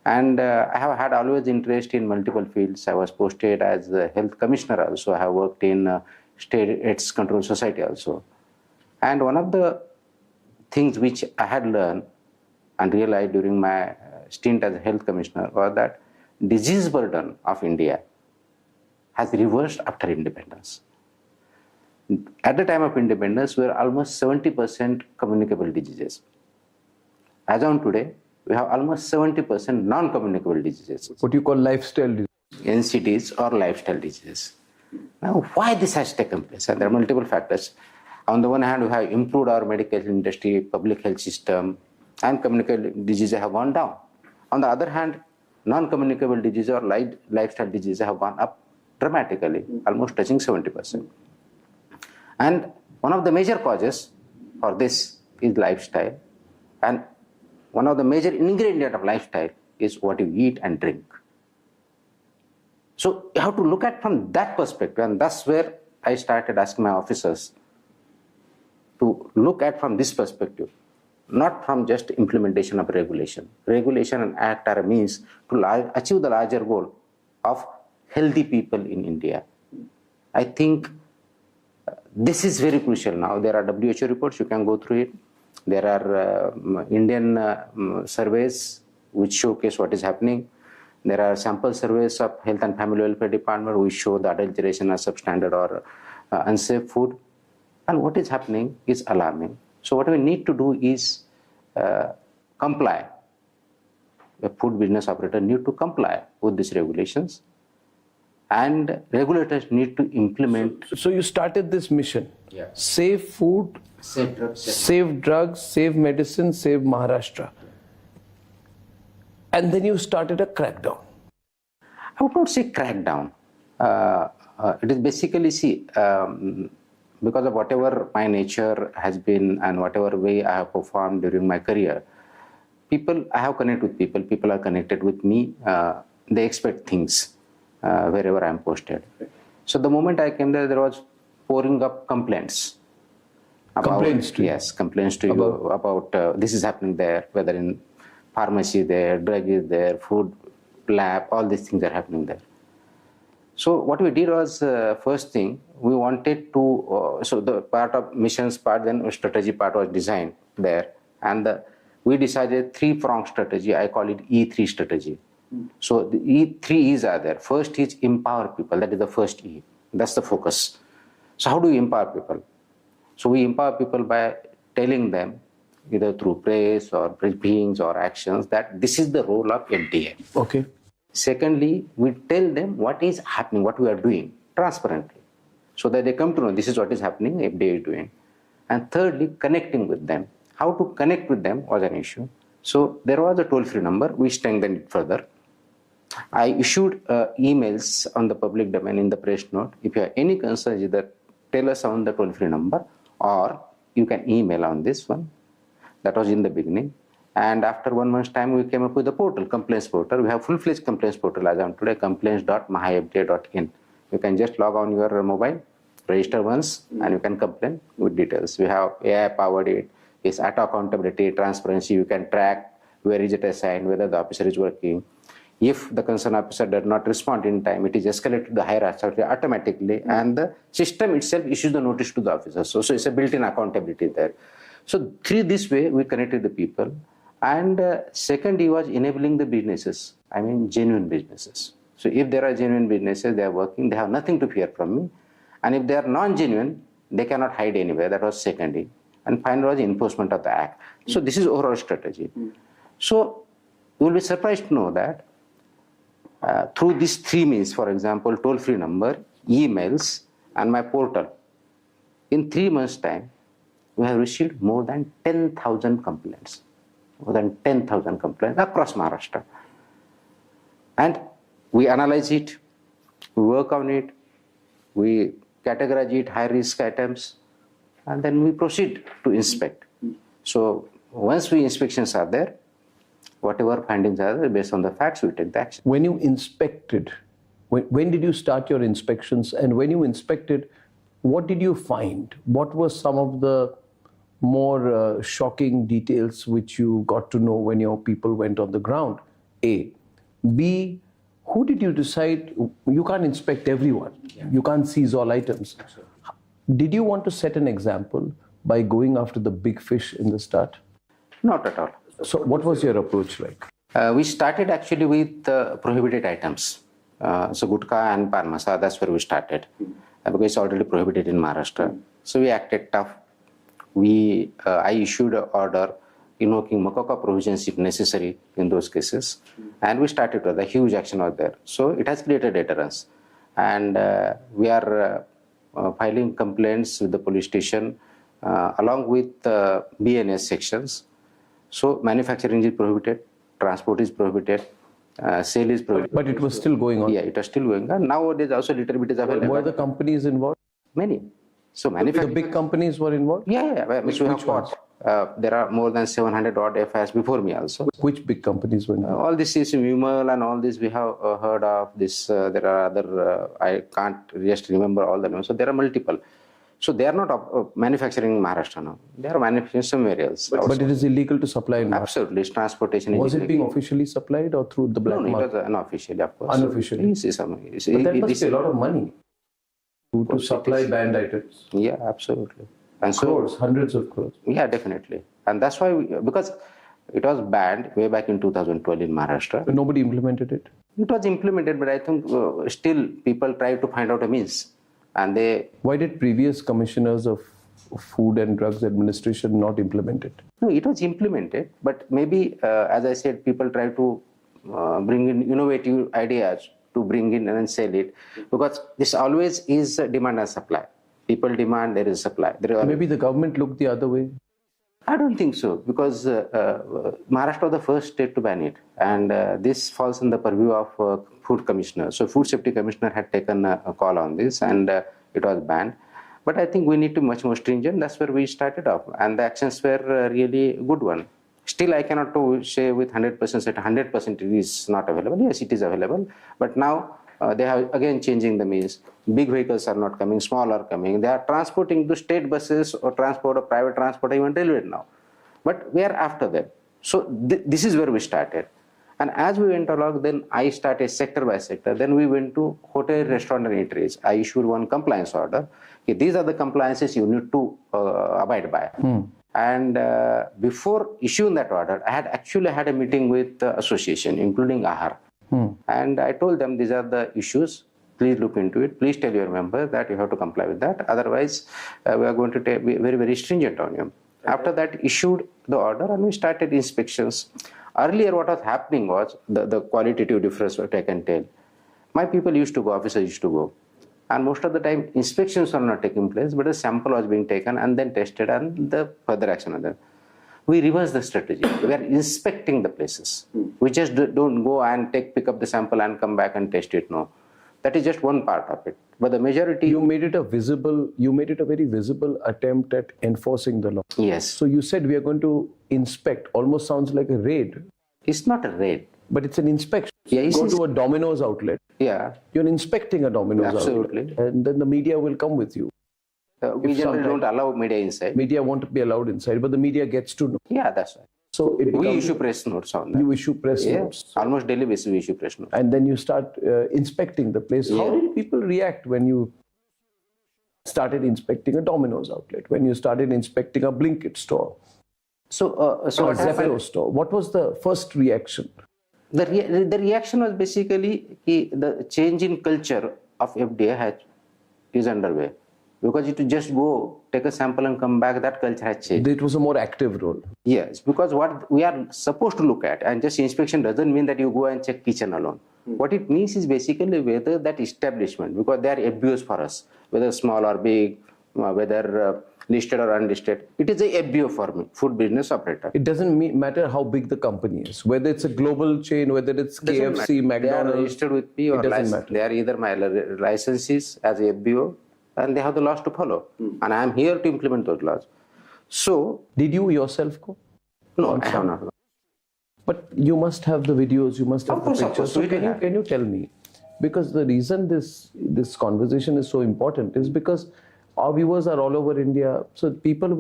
And I have had always interest in multiple fields. I was posted as the health commissioner also. I have worked in State AIDS Control Society also. And one of the things which I had learned and realized during my stint as a health commissioner was that disease burden of India has reversed after independence. At the time of independence, we were almost 70% communicable diseases. As on today, we have almost 70% non-communicable diseases. What you call lifestyle disease? NCDs or lifestyle diseases. Now, why this has taken place? And there are multiple factors. On the one hand, we have improved our medical industry, public health system, and communicable diseases have gone down. On the other hand, non-communicable diseases or lifestyle diseases have gone up dramatically, almost touching 70%. And one of the major causes for this is lifestyle. And one of the major ingredients of lifestyle is what you eat and drink. So you have to look at from that perspective, and that's where I started asking my officers to look at from this perspective, not from just implementation of regulation. Regulation and act are a means to achieve the larger goal of healthy people in India. I think this is very crucial now. There are WHO reports, you can go through it. There are Indian surveys which showcase what is happening. There are sample surveys of Health and Family Welfare Department which show the adulteration as substandard or unsafe food. And what is happening is alarming. So what we need to do is comply. The food business operator need to comply with these regulations. And regulators need to implement. So you started this mission. Yeah. Save food, save drugs, save medicine, save Maharashtra. And then you started a crackdown. I would not say crackdown. It is basically, because of whatever my nature has been and whatever way I have performed during my career, I have connected with people. People are connected with me. They expect things wherever I am posted. So the moment I came there was pouring up complaints. Complaints to you about this is happening there, whether in pharmacy there, drug is there, food lab, all these things are happening there. So what we did was, first thing, we wanted to, so the part of missions part, then strategy part was designed there. And we decided 3-pronged strategy. I call it E3 strategy. So the three E's are there. First is empower people. That is the first E. That's the focus. So how do we empower people? So we empower people by telling them, either through praise or briefings or actions, that this is the role of FDA. Okay. Secondly, we tell them what is happening, what we are doing, transparently, so that they come to know this is what is happening, FDA is doing. And thirdly, connecting with them. How to connect with them was an issue. So there was a toll-free number. We strengthened it further. I issued emails on the public domain in the press note. If you have any concerns, either tell us on the toll-free number or you can email on this one. That was in the beginning. And after 1 month's time, we came up with a portal, complaints portal. We have full-fledged complaints portal as on today, complaints.myfda.in. You can just log on your mobile, register once, and you can complain with details. We have AI-powered it. It's auto accountability, transparency. You can track where is it assigned, whether the officer is working. If the concerned officer does not respond in time, it is escalated to the higher authority automatically, and the system itself issues the notice to the officer. So it's a built-in accountability there. So through this way, we connected the people. And second, he was enabling the businesses, I mean genuine businesses. So if there are genuine businesses, they are working, they have nothing to fear from me. And if they are non-genuine, they cannot hide anywhere. That was second. And final was enforcement of the act. So this is overall strategy. So you will be surprised to know that through these three means, for example, toll-free number, emails, and my portal, in 3 months' time, we have received more than 10,000 complaints. More than 10,000 complaints across Maharashtra. And we analyze it, we work on it, we categorize it, high-risk items, and then we proceed to inspect. So once inspections are there, whatever findings are there, based on the facts, we take the action. When you inspected, when did you start your inspections? And when you inspected, what did you find? What were some of the more shocking details which you got to know when your people went on the ground? A. B. Who did you decide? You can't inspect everyone. You can't seize all items. Did you want to set an example by going after the big fish in the start? Not at all. So what was your approach like? We started actually with prohibited items. So gutka and pan masala, that's where we started. Because it's already prohibited in Maharashtra. So we acted tough. I issued an order invoking Makaka provisions if necessary in those cases. And we started with a huge action out there. So it has created deterrence. And we are filing complaints with the police station along with BNS sections. So manufacturing is prohibited, transport is prohibited, sale is prohibited. But it was still going on? Yeah, it was still going on. Nowadays also little bit is available. Were the companies involved? Many. So the big companies were involved? Yeah. Which ones? There are more than 700 odd FIRs before me also. Which big companies were involved? All this is Vimal and all this we have heard of. This there are other, I can't just remember all the names. So there are multiple. So they are not manufacturing in Maharashtra now. They are manufacturing somewhere else. But it is illegal to supply in Maharashtra? Absolutely. It's transportation. Was it being officially supplied or through the black market? No, it was unofficially, of course. Unofficially? But that must be a lot of money to supply banned items. Yeah, absolutely. And crores, hundreds of crores. Yeah, definitely. And that's why, because it was banned way back in 2012 in Maharashtra. But nobody implemented it? It was implemented, but I think still people try to find out a means. And they... Why did previous commissioners of Food and Drugs Administration not implement it? No, it was implemented, but maybe, as I said, people try to bring in innovative ideas to bring in and sell it, because this always is demand and supply. People demand, there is supply. Maybe the government looked the other way? I don't think so, because Maharashtra was the first state to ban it, and this falls in the purview of Food Commissioner. So Food Safety Commissioner had taken a call on this, and it was banned. But I think we need to be much more stringent. That's where we started off, and the actions were really good one. Still, I cannot say with 100% that 100% it is not available. Yes, it is available, but now they have again changing the means. Big vehicles are not coming, small are coming. They are transporting the state buses or transport or private transport, even railway now. But we are after them. So this is where we started. And as we went along, then I started sector by sector. Then we went to hotel, restaurant and eateries. I issued one compliance order. Okay, these are the compliances you need to abide by. And before issuing that order, I had actually had a meeting with the association, including AHAR. And I told them these are the issues. Please look into it. Please tell your members that you have to comply with that. Otherwise, we are going to be very, very stringent on you. After that, issued the order and we started inspections. Earlier, what was happening was the qualitative difference, what I can tell. My people used to go, officers used to go. And most of the time, inspections are not taking place, but a sample was being taken and then tested and the further action on that. We reverse the strategy. We are inspecting the places. We just don't go and pick up the sample and come back and test it. No. That is just one part of it. But the majority... You made it a very visible attempt at enforcing the law. Yes. So you said we are going to inspect. Almost sounds like a raid. It's not a raid. But it's an inspection. Yeah, you go to a Domino's outlet. Yeah. You're inspecting a Domino's Absolutely. outlet. And then the media will come with you. We generally don't allow media inside. Media won't be allowed inside, but the media gets to know. Yeah, that's right. So we issue press notes on that. You issue press notes. Almost daily basis we issue press notes. And then you start inspecting the place. How did people react when you started inspecting a Domino's outlet, when you started inspecting a Blinkit store? So a Zephyro store. What was the first reaction? The reaction was basically the change in culture of FDA is underway. Because if you just go, take a sample and come back, that culture has changed. It was a more active role. Yes, because what we are supposed to look at, and just inspection doesn't mean that you go and check kitchen alone. What it means is basically whether that establishment, because they are FBOs for us, whether small or big, whether listed or unlisted, it is a FBO for me, food business operator. It doesn't matter how big the company is, whether it's a global chain, whether it's KFC, McDonald's. They are registered with me or they are either my licenses as a FBO, and they have the laws to follow. And I am here to implement those laws. So, did you yourself go? No, I have not. But you must have the videos, you must have the pictures. So can you tell me? Because the reason this conversation is so important is because our viewers are all over India. So people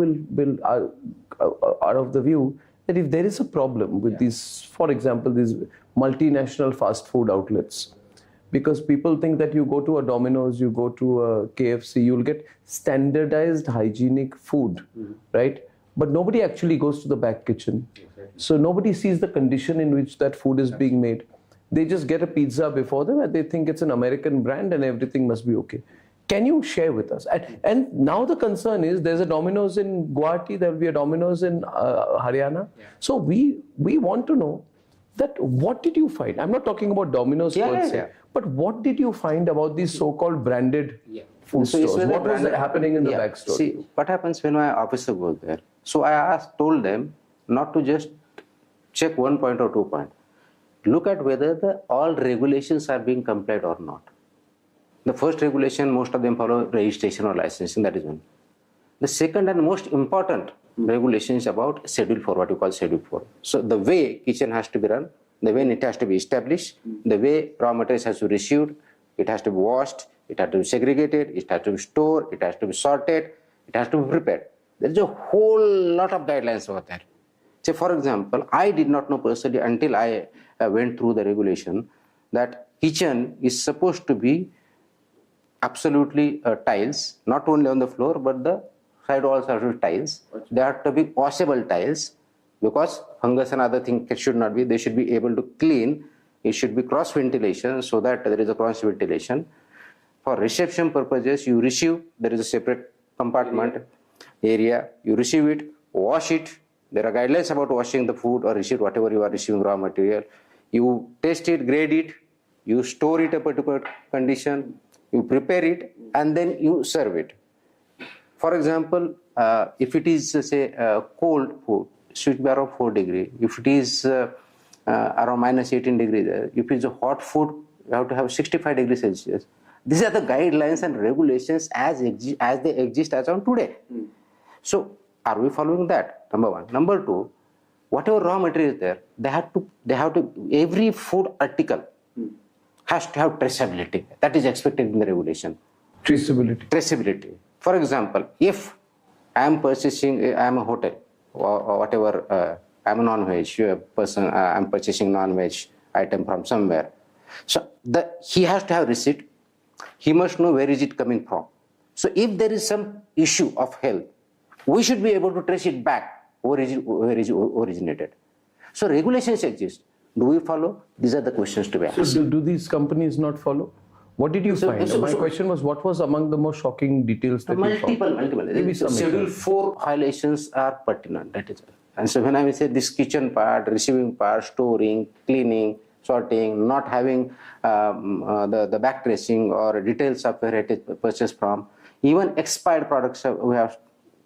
are of the view that if there is a problem with these, for example, these multinational fast food outlets, because people think that you go to a Domino's, you go to a KFC, you'll get standardized hygienic food, right? But nobody actually goes to the back kitchen. So nobody sees the condition in which that food is being made. They just get a pizza before them and they think it's an American brand and everything must be okay. Can you share with us? And now the concern is there's a Domino's in Guwahati, there will be a Domino's in Haryana. So we want to know that what did you find? I'm not talking about Domino's per se, but what did you find about these so-called branded food stores? What was happening in the backstory? See, what happens when my officer goes there? So I told them not to just check 1 point or 2 points. Look at whether all regulations are being complied or not. The first regulation, most of them follow registration or licensing, that is one. The second and most important regulation is about Schedule 4, what you call Schedule 4. So the way kitchen has to be run, the way it has to be established, the way raw materials has to be received, it has to be washed, it has to be segregated, it has to be stored, it has to be sorted, it has to be prepared. There is a whole lot of guidelines over there. Say, for example, I did not know personally until I went through the regulation that kitchen is supposed to be absolutely tiles, not only on the floor, but the side walls are tiles. They have to be washable tiles because fungus and other things should not be. They should be able to clean. It should be cross ventilation so that there is a cross ventilation. For reception purposes, you receive, there is a separate compartment area. You receive it, wash it. There are guidelines about washing the food or receive whatever you are receiving raw material. You test it, grade it, you store it a particular condition, you prepare it, and then you serve it. For example, if it is, say, cold food, it should be around 4 degrees. If it is around minus 18 degrees, if it is a hot food, you have to have 65 degrees Celsius. These are the guidelines and regulations as they exist as on today. So, are we following that? Number one. Number two, whatever raw material is there, they have to, every food article has to have traceability. That is expected in the regulation. Traceability. For example, if I am purchasing, I am a hotel or whatever, I am a non-veg person, I am purchasing non-veg item from somewhere. So he has to have receipt. He must know where is it coming from. So if there is some issue of health, we should be able to trace it back where is it originated. So regulations exist. Do we follow? These are the questions to be asked. So do these companies not follow? What did you find? My question was, what was among the most shocking details that you found? Multiple. Schedule 4 violations are pertinent. That is. And so when I say this kitchen part, receiving part, storing, cleaning, sorting, not having the back tracing or details of where it is purchased from, even expired products we have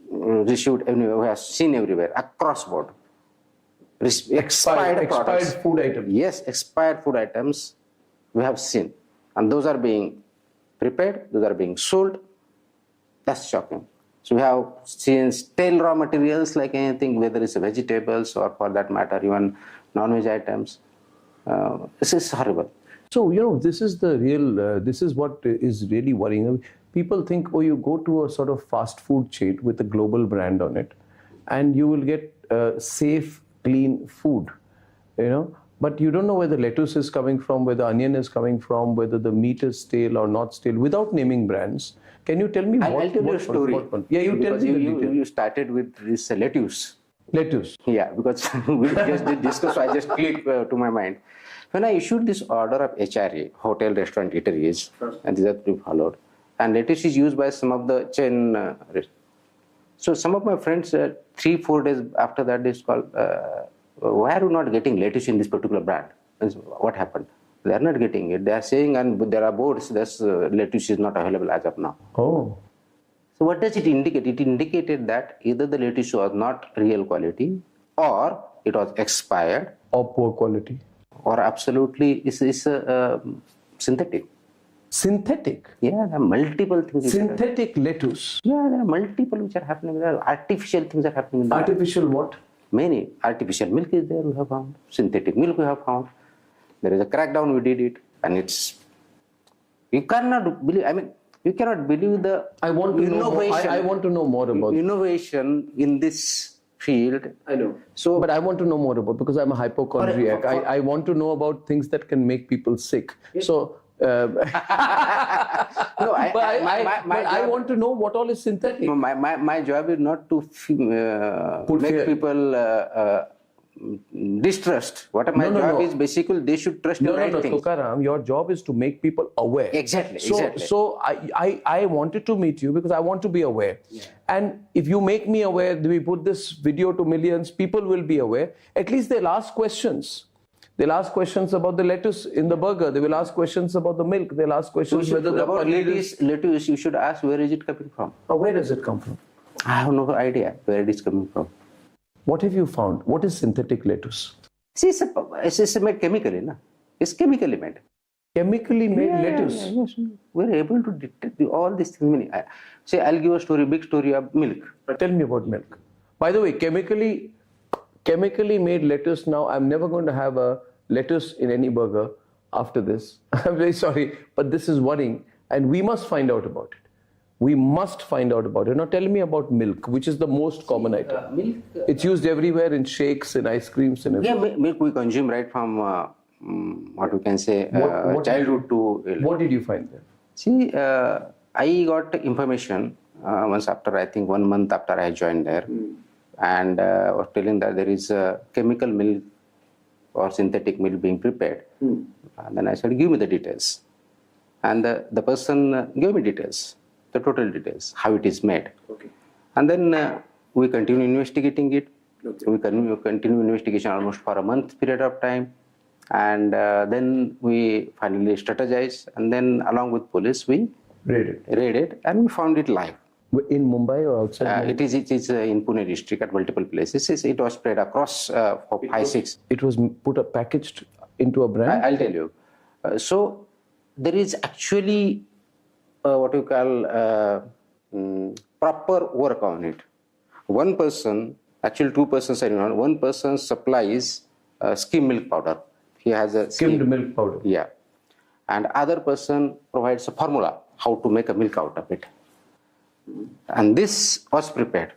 received everywhere, we have seen everywhere, across board. Expired food items. Yes, expired food items we have seen. And those are being prepared, those are being sold. That's shocking. So we have seen stale raw materials like anything, whether it's vegetables or for that matter, even non-veg items. This is horrible. So, this is the real, this is what is really worrying. People think, oh, you go to a sort of fast food chain with a global brand on it and you will get safe, clean food, but you don't know where the lettuce is coming from, where the onion is coming from, whether the meat is stale or not stale, without naming brands. Can you tell me I'll tell you a story. Yeah, you tell me the detail. You started with this lettuce. Lettuce. Yeah, because we just did discuss, so I just clicked to my mind. When I issued this order of HRA, hotel, restaurant, eateries, and these are to be followed, and lettuce is used by some of the chain. So some of my friends, 3-4 days after that, they called, why are you not getting lettuce in this particular brand? What happened? They are not getting it. They are saying, and there are boards, this lettuce is not available as of now. Oh. So what does it indicate? It indicated that either the lettuce was not real quality, or it was expired, or poor quality, or absolutely is synthetic. Synthetic? Yeah, there are multiple things. Synthetic lettuce? Yeah, there are multiple which are happening. There are artificial things are happening. Artificial what? Many. Artificial milk is there, we have found. Synthetic milk we have found. There is a crackdown, we did it. And it's... You cannot believe... you cannot believe the innovation. I want to know more about innovation in this field. I know. So, but I want to know more about, because I'm a hypochondriac. I want to know about things that can make people sick. Yes. So... I want to know what all is synthetic. My job is not to make people distrust. My job is basically they should trust the right things. Tukaram, your job is to make people aware. Exactly. So I wanted to meet you because I want to be aware. Yeah. And if you make me aware, we put this video to millions, people will be aware. At least they'll ask questions. They'll ask questions about the lettuce in the burger. They will ask questions about the milk. They'll ask questions whether the lettuce, you should ask where is it coming from. Where does it come from? I have no idea where it is coming from. What have you found? What is synthetic lettuce? See, it's made chemically. Na? It's chemically made. Chemically made lettuce? Yes. We're able to detect all these things. Say, I'll give a story, big story of milk. Tell me about milk. By the way, chemically made lettuce now, I'm never going to have a lettuce in any burger after this. I'm very sorry, but this is worrying and we must find out about it. We must find out about it. Now tell me about milk, which is the most common item. Milk. It's used everywhere in shakes, in ice creams and everything. Yeah, milk we consume right from, what we can say, childhood to... What did you find there? See, I got information once after, I think 1 month after I joined there. And I was telling that there is a chemical milk or synthetic milk being prepared. And then I said, give me the details. And the person gave me details, the total details, how it is made. Okay. And then we continue investigating it. Okay. We continue investigation almost for a month period of time. And then we finally strategized. And then along with police, we raided and we found it live. In Mumbai or outside? It is in Pune district at multiple places. It was spread across 5-6. It was packaged into a brand? I'll tell you. So there is actually what you call proper work on it. One person, actually 2 persons are involved. One person supplies skim milk powder. He has a skimmed milk powder. Yeah. And other person provides a formula how to make a milk out of it. And this was prepared.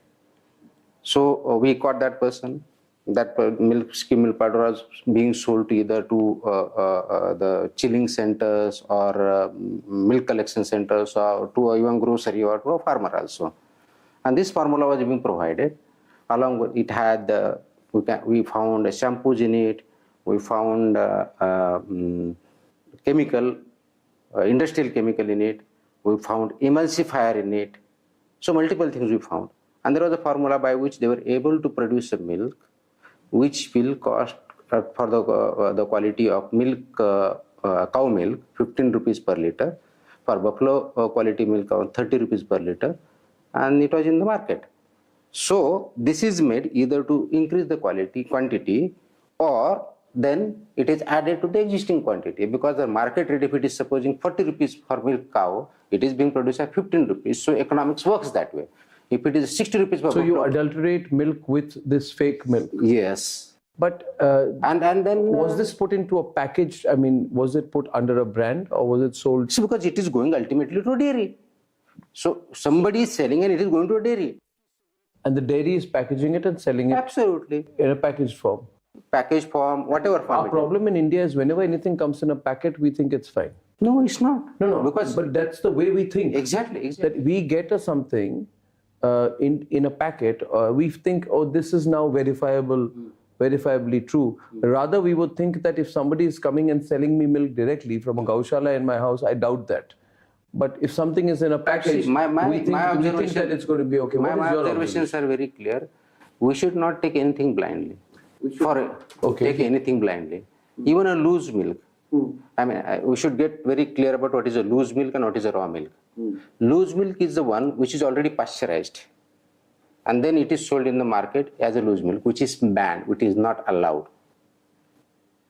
So we caught that person. That skim milk powder was being sold to either to the chilling centers or milk collection centers or to even grocery or to a farmer also. And this formula was being provided. Along with it had, we found shampoos in it. We found chemical, industrial chemical in it. We found emulsifier in it. So multiple things we found. And there was a formula by which they were able to produce a milk which will cost for the quality of milk, cow milk, 15 rupees per liter. For buffalo quality milk, 30 rupees per liter. And it was in the market. So this is made either to increase the quantity or then it is added to the existing quantity, because the market rate, if it is supposing 40 rupees for milk cow, it is being produced at 15 rupees. So economics works that way. If it is 60 rupees per So you adulterate milk with this fake milk? Yes. But and then was this put into a package? I mean, was it put under a brand or was it sold? See, because it is going ultimately to a dairy. So somebody is selling and it is going to a dairy. And the dairy is packaging it and selling it. Absolutely. In a packaged form. Packaged form, whatever form. Our problem in India is whenever anything comes in a packet, we think it's fine. No, it's not. No, but that's the way we think. Exactly. That we get something in a packet, we think, oh, this is now verifiably true. Rather, we would think that if somebody is coming and selling me milk directly from a gaushala in my house, I doubt that. But if something is in a package, we think that it's going to be okay. My observations are very clear. We should not take anything blindly. Take anything blindly. Even a loose milk. I mean, we should get very clear about what is a loose milk and what is a raw milk. Loose milk is the one which is already pasteurized. And then it is sold in the market as a loose milk, which is banned, which is not allowed.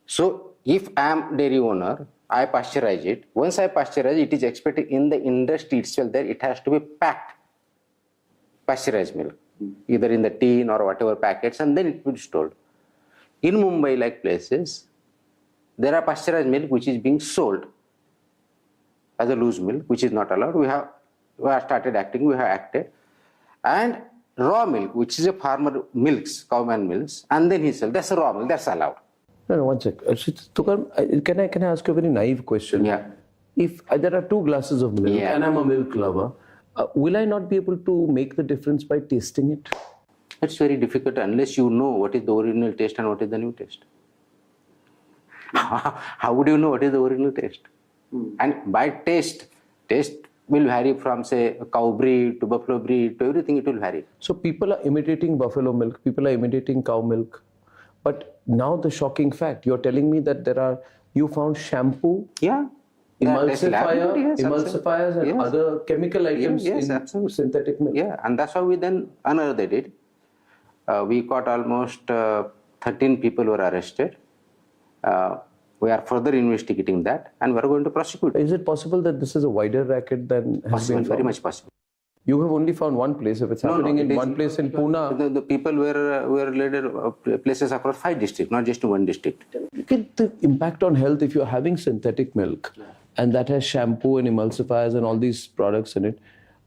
So, if I am dairy owner, I pasteurize it. Once I pasteurize it, is expected in the industry itself that it has to be packed pasteurized milk, either in the tin or whatever packets, and then it will be stored. In Mumbai, like places, there are pasteurized milk which is being sold as a loose milk, which is not allowed. We have started acting, we have acted. And raw milk, which is a farmer milks, cowman milks, and then he sells, that's a raw milk, that's allowed. No, one sec. Tukar, can I ask you a very naive question? Yeah. If there are 2 glasses of milk and I'm a milk lover, will I not be able to make the difference by tasting it? It's very difficult unless you know what is the original taste and what is the new taste. How would you know what is the original taste? And by taste will vary from, say, cow breed to buffalo breed to everything, it will vary. So people are imitating buffalo milk, people are imitating cow milk. But now the shocking fact, you're telling me that you found shampoo, emulsifiers and other chemical items in synthetic milk. Yeah, and that's how we then unearthed it. We caught almost 13 people were arrested. We are further investigating that and we are going to prosecute. Is it possible that this is a wider racket than has been found? Very much possible. You have only found one place. If it's happening in one place in Pune... The people were later places across 5 districts, not just one district. Look at the impact on health if you're having synthetic milk and that has shampoo and emulsifiers and all these products in it.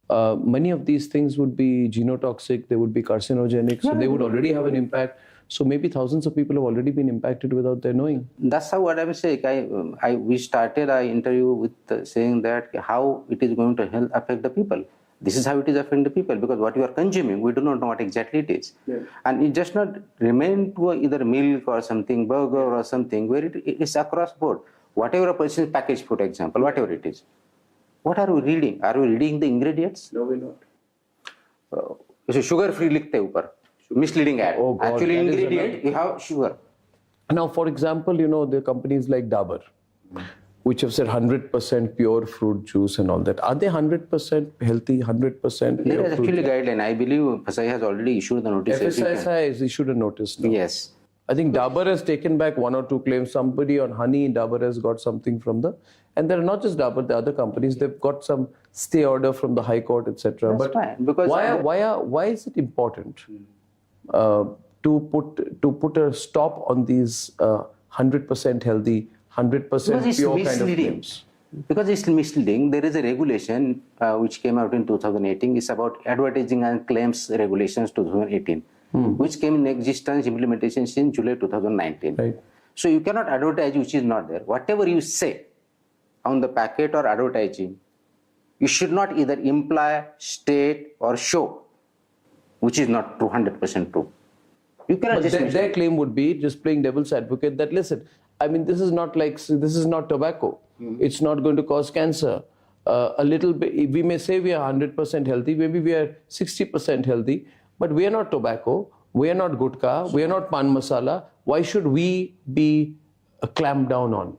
Many of these things would be genotoxic, they would be carcinogenic, so they would already have an impact. So maybe thousands of people have already been impacted without their knowing. That's how what I'm saying. We started our interview with saying that how it is going to affect the people. This is how it is affecting the people, because what you are consuming, we do not know what exactly it is. Yeah. And it just not remain to either milk or something, burger or something, where it is across board. Whatever a person's packaged food, example, whatever it is. What are we reading? Are we reading the ingredients? No, we're not. So sugar-free likhte upar. Misleading ad. Oh God, actually, ingredient, you have sugar. Now, for example, there are companies like Dabur, which have said 100% pure fruit juice and all that. Are they 100% healthy, 100% There is actually a guideline. I believe FSI has already issued the notice. FSI has issued a notice now. Yes. I think Dabur has taken back 1 or 2 claims. Somebody on honey, Dabur has got something from and there are not just Dabur, the other companies, they've got some stay order from the High Court, etc. That's fine. Because why is it important to put a stop on these 100% healthy, 100% pure kind of claims? Because it's misleading. There is a regulation which came out in 2018. It's about advertising and claims regulations 2018, which came in existence, implementation in July 2019. Right. So you cannot advertise which is not there. Whatever you say on the packet or advertising, you should not either imply, state or show, which is not true, 100% true. You cannot their claim would be, just playing devil's advocate, that listen, I mean, this is not tobacco. It's not going to cause cancer. A little bit, we may say we are 100% healthy, maybe we are 60% healthy, but we are not tobacco, we are not gutka, we are not pan masala. Why should we be clamped down on?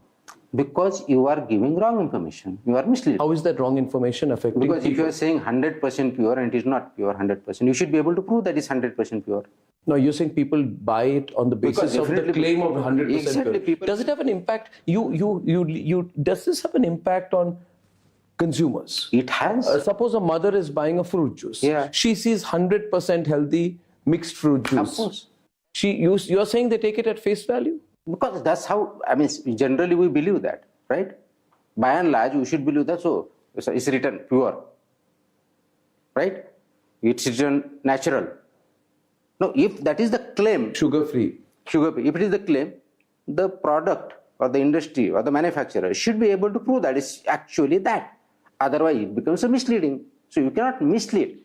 Because you are giving wrong information. You are misleading. How is that wrong information affecting Because people? if you are saying 100% pure and it is not pure 100%, you should be able to prove that it's 100% pure. No, you're saying people buy it on the basis of the claim of 100% exactly, pure. Does it have an impact? Does this have an impact on consumers? It has. Suppose a mother is buying a fruit juice. Yeah. She sees 100% healthy mixed fruit juice. Of course. You're saying they take it at face value? Because that's how, I mean, generally we believe that, right? By and large, we should believe that. So, it's written pure, right? It's written natural. No, if that is the claim, sugar free. If it is the claim, the product or the industry or the manufacturer should be able to prove that it's actually that. Otherwise, it becomes a misleading. So you cannot mislead.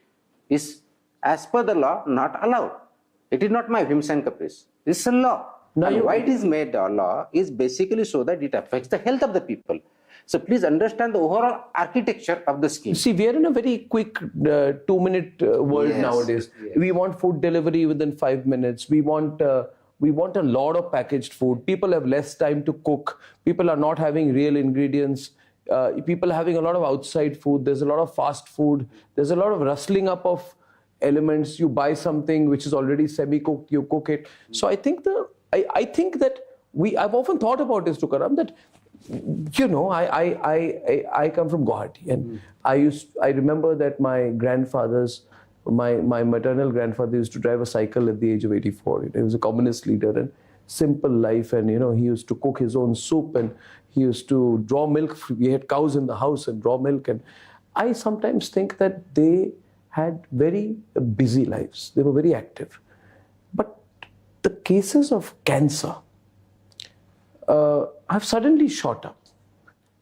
It's as per the law not allowed. It is not my whims and caprice. It's a law. And why it is made a law is basically so that it affects the health of the people. So please understand the overall architecture of the scheme. See, we are in a very quick 2-minute world nowadays. Yes. We want food delivery within 5 minutes. We want a lot of packaged food. People have less time to cook. People are not having real ingredients. People are having a lot of outside food. There's a lot of fast food. There's a lot of rustling up of elements. You buy something which is already semi-cooked, you cook it. So I think that I've often thought about this, Tukaram, that I come from Guwahati, and I remember that my maternal grandfather used to drive a cycle at the age of 84. He was a communist leader and simple life, and he used to cook his own soup, and he used to draw milk. We had cows in the house and draw milk, and I sometimes think that they had very busy lives. They were very active. But the cases of cancer have suddenly shot up.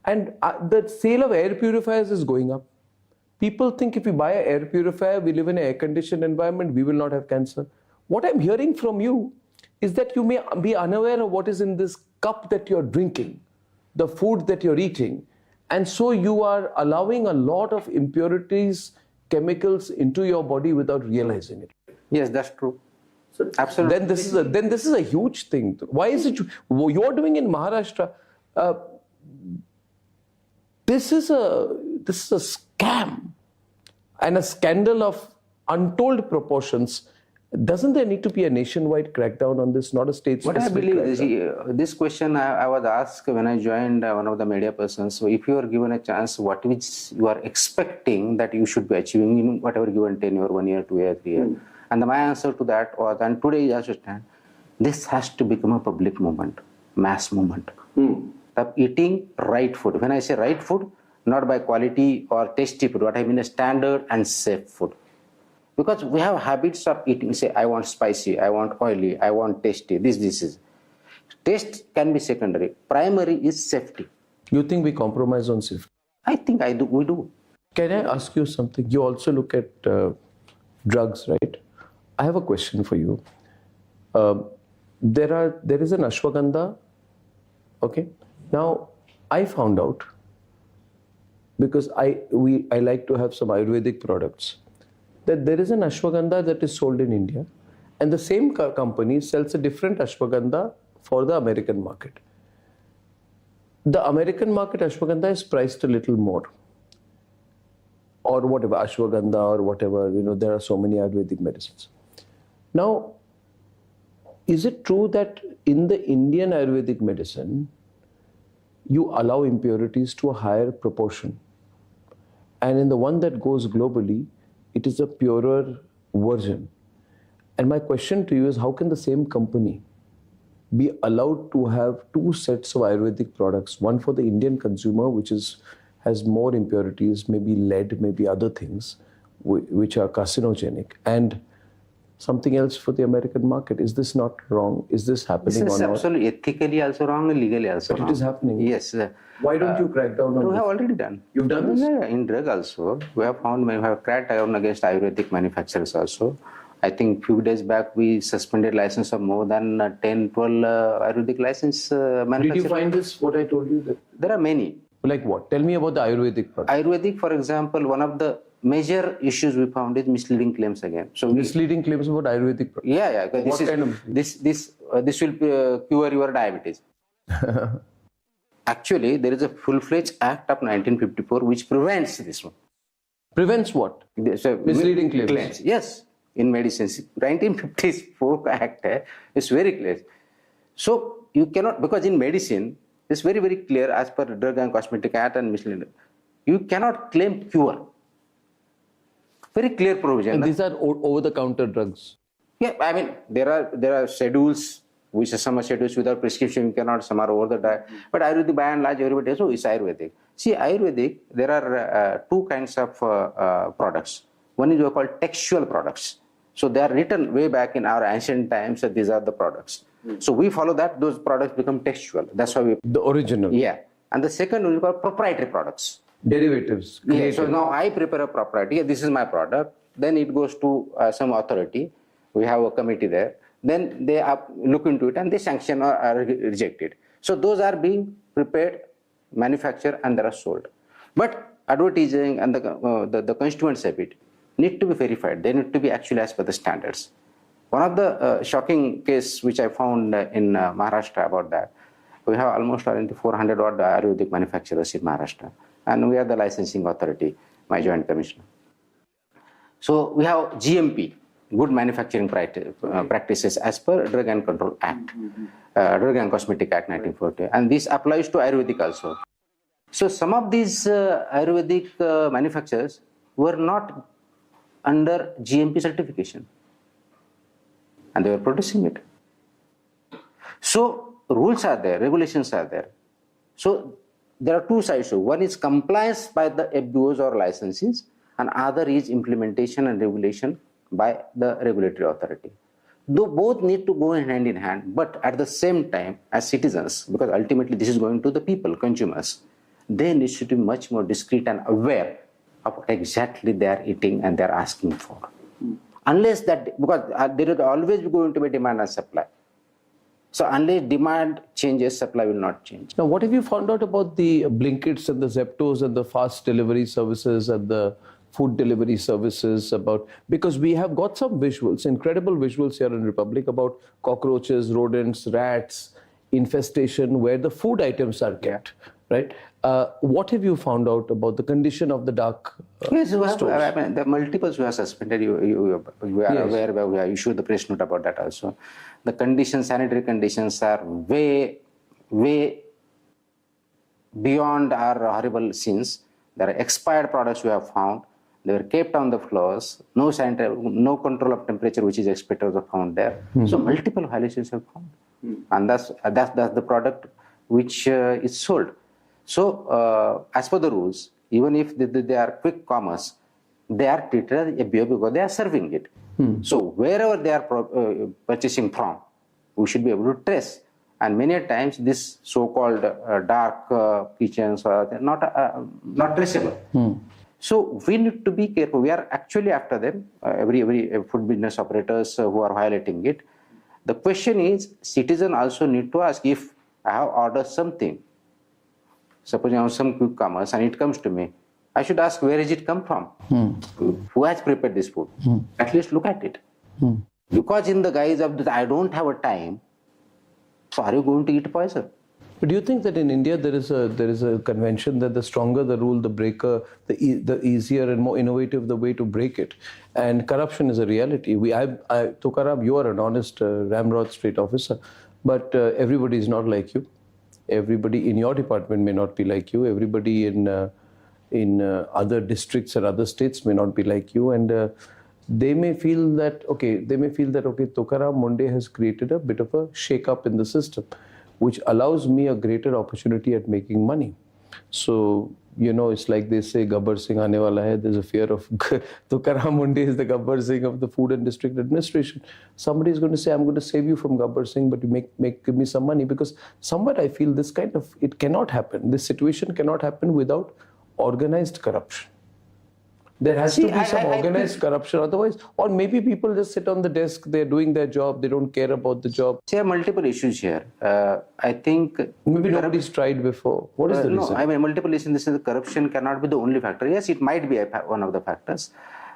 And the sale of air purifiers is going up. People think if we buy an air purifier, we live in an air-conditioned environment, we will not have cancer. What I'm hearing from you is that you may be unaware of what is in this cup that you're drinking, the food that you're eating. And so you are allowing a lot of impurities, chemicals into your body without realizing it. Yes, that's true. So absolutely. Then this is a huge thing. Why is it you're doing in Maharashtra? This is a scam and a scandal of untold proportions. Doesn't there need to be a nationwide crackdown on this, not a state-specific What I believe crackdown? This question I was asked when I joined one of the media persons. So if you are given a chance, what which you are expecting that you should be achieving in whatever given tenure, 1 year, 2 year, 3 year. And my answer to that was, and today you understand, this has to become a public movement, mass movement. Of eating right food. When I say right food, not by quality or tasty food, what I mean is standard and safe food. Because we have habits of eating, say, I want spicy, I want oily, I want tasty, this is. Taste can be secondary. Primary is safety. You think we compromise on safety? I think we do. Can I ask you something? You also look at drugs, right? I have a question for you. There is an ashwagandha, okay? Now, I found out, because I like to have some Ayurvedic products, that there is an ashwagandha that is sold in India, and the same company sells a different ashwagandha for the American market. The American market ashwagandha is priced a little more, or whatever, ashwagandha or whatever, there are so many Ayurvedic medicines. Now, is it true that in the Indian Ayurvedic medicine, you allow impurities to a higher proportion? And in the one that goes globally, it is a purer version. And my question to you is, how can the same company be allowed to have two sets of Ayurvedic products, one for the Indian consumer, which has more impurities, maybe lead, maybe other things, which are carcinogenic, and something else for the American market? Is this not wrong? Is this happening or not? This is absolutely ethically also wrong and legally also wrong. But it is happening. Yes. Why don't you crack down on this? We have already done. You've done this? Yeah, in drug also. We have cracked down against Ayurvedic manufacturers also. I think few days back we suspended license of more than 10, 12 Ayurvedic license manufacturers. Did you find this, what I told you? There are many. Like what? Tell me about the Ayurvedic product. Ayurvedic, for example, one of the major issues we found is misleading claims again. So misleading claims about Ayurvedic products? Yeah. This will cure your diabetes. Actually, there is a full-fledged act of 1954 which prevents this one. Prevents what? Misleading claims. Yes, in medicine. 1954 act is very clear. So you cannot, because in medicine, it's very, very clear as per Drug and Cosmetic Act and misleading. You cannot claim cure. Very clear provision. And these are over-the-counter drugs? Yeah, I mean, there are schedules, which are some are schedules without prescription, you cannot, some are over the diet. But Ayurvedic, by and large, everybody says, oh, it's Ayurvedic. See, Ayurvedic, there are two kinds of products. One is what called textual products. So they are written way back in our ancient times that these are the products. So we follow that, those products become textual. That's why we... The original. Yeah. And the second one is called proprietary products. Derivatives. Yeah, so now I prepare a proprietary, this is my product, then it goes to some authority, we have a committee there, then they look into it and they sanction or reject it. So those are being prepared, manufactured and they are sold. But advertising and the constituents of it need to be verified, they need to be actually as per the standards. One of the shocking case which I found in Maharashtra about that, we have almost around 400 odd Ayurvedic manufacturers in Maharashtra, and we are the licensing authority, my joint commissioner. So we have GMP, Good Manufacturing Practices, as per Drug and Control Act, Drug and Cosmetic Act 1940, and this applies to Ayurvedic also. So some of these Ayurvedic manufacturers were not under GMP certification, and they were producing it. So rules are there, regulations are there. So there are two sides. One is compliance by the FBOs or licenses, and other is implementation and regulation by the regulatory authority. Though both need to go hand in hand, but at the same time, as citizens, because ultimately this is going to the people, consumers, they need to be much more discreet and aware of what exactly they are eating and they are asking for. Unless that, because there is always going to be demand and supply. So unless demand changes, supply will not change. Now, what have you found out about the Blinkits and the Zeptos and the fast delivery services and the food delivery services because we have got some visuals, incredible visuals here in Republic about cockroaches, rodents, rats, infestation where the food items are kept, right? What have you found out about the condition of the dark Yes, stores? I mean, the multiples who are suspended, you are aware, we have issued the press note about that also. The conditions, sanitary conditions are way beyond our horrible sins. There are expired products we have found. They were kept on the floors. No sanitary, no control of temperature, which is expected, was found there. So multiple violations have found, and that's the product which is sold. So as per the rules, even if they are quick commerce, they are treated as a BO because they are serving it. So wherever they are purchasing from, we should be able to trace. And many times this so-called dark kitchens are not traceable. So we need to be careful. We are actually after them, every food business operators who are violating it. The question is, citizen also need to ask, if I have ordered something, suppose I have some quick commerce and it comes to me, I should ask, where is it come from? Who has prepared this food? At least look at it. Because in the guise of this, I don't have a time, so are you going to eat poison? But do you think that in India there is a convention that the stronger the rule, the breaker, the easier and more innovative the way to break it, and corruption is a reality. Tukaram, you are an honest ramrod straight officer, but everybody is not like you. Everybody in your department may not be like you. Everybody in other districts or other states may not be like you, and they may feel that Tukaram Munde has created a bit of a shake-up in the system, which allows me a greater opportunity at making money. So, it's like they say, Gabbar Singh aane wala hai. There's a fear of Tukaram Munde is the Gabbar Singh of the Food and District Administration. Somebody is going to say, I'm going to save you from Gabbar Singh, but you give me some money. Because somewhat I feel it cannot happen. This situation cannot happen without organized corruption. There has to be some organized corruption, otherwise, or maybe people just sit on the desk, they're doing their job, they don't care about the job. There are multiple issues here. I think... Maybe nobody's tried before. What is the reason? No, I mean, multiple issues in this sense, corruption cannot be the only factor. Yes, it might be one of the factors.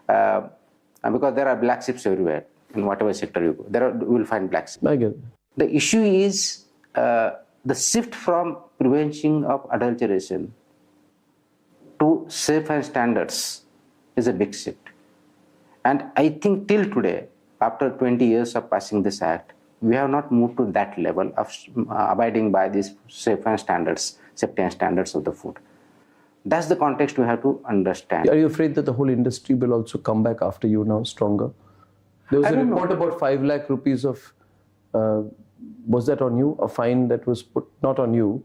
Because there are black sheeps everywhere. In whatever sector you go, you will find black sheep. I get it. The issue is the shift from prevention of adulteration to safe and standards is a big shift. And I think till today, after 20 years of passing this act, we have not moved to that level of abiding by these safety and standards of the food. That's the context we have to understand. Are you afraid that the whole industry will also come back after you now stronger? There was a report about 5 lakh rupees of, was that on you? A fine that was put, not on you,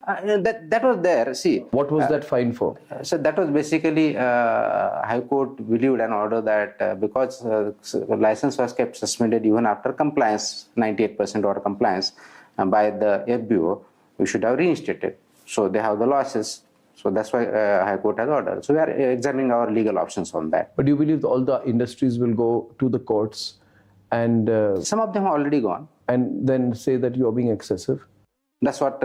That was there. See, what was that fine for? So that was basically High Court believed an order that because the license was kept suspended even after compliance, 98% order compliance by the FBO, we should have reinstated. So they have the losses. So that's why High Court has ordered. So we are examining our legal options on that. But do you believe all the industries will go to the courts and... some of them have already gone. And then say that you are being excessive? That's what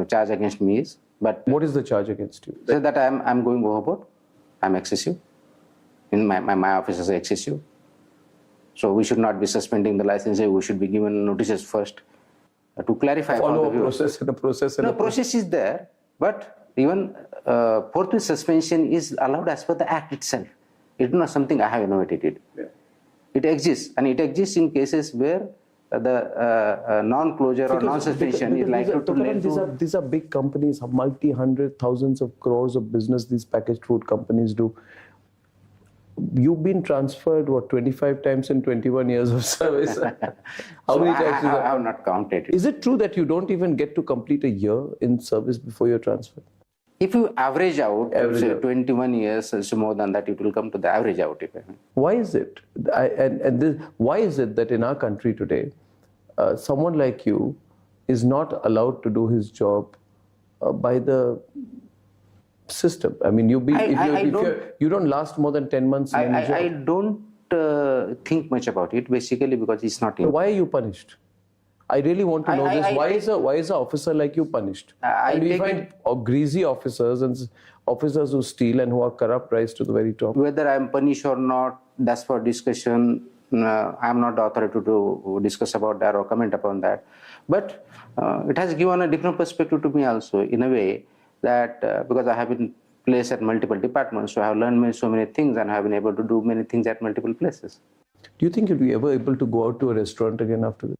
charge against me is. But what is the charge against you? So that I'm going overboard. I'm excessive. In my office is excessive. So we should not be suspending the license. We should be given notices first to clarify. Follow a process and a process. No, process is there, but even forthwith suspension is allowed as per the Act itself. It's not something I have innovated. It exists, and it exists in cases where the non-closure or non-suspension is likely to lead to... These are big companies, multi-hundred thousands of crores of business these packaged food companies do. You've been transferred, 25 times in 21 years of service? How many times? I have not counted it. Is it true that you don't even get to complete a year in service before you're transferred? If you average out, say 21 years, so more than that, it will come to the average out. Why is it? Why is it that in our country today, someone like you is not allowed to do his job by the system? I mean, you don't last more than 10 months in any job. I don't think much about it, basically because it's not... Why are you punished? I really want to know this. Why is an officer like you punished? And we find greasy officers and officers who steal and who are corrupt rise to the very top. Whether I am punished or not, that's for discussion. I am not the authority to discuss about that or comment upon that. But it has given a different perspective to me also, in a way that because I have been placed at multiple departments, so I have learned so many things and I have been able to do many things at multiple places. Do you think you'll be ever able to go out to a restaurant again after this?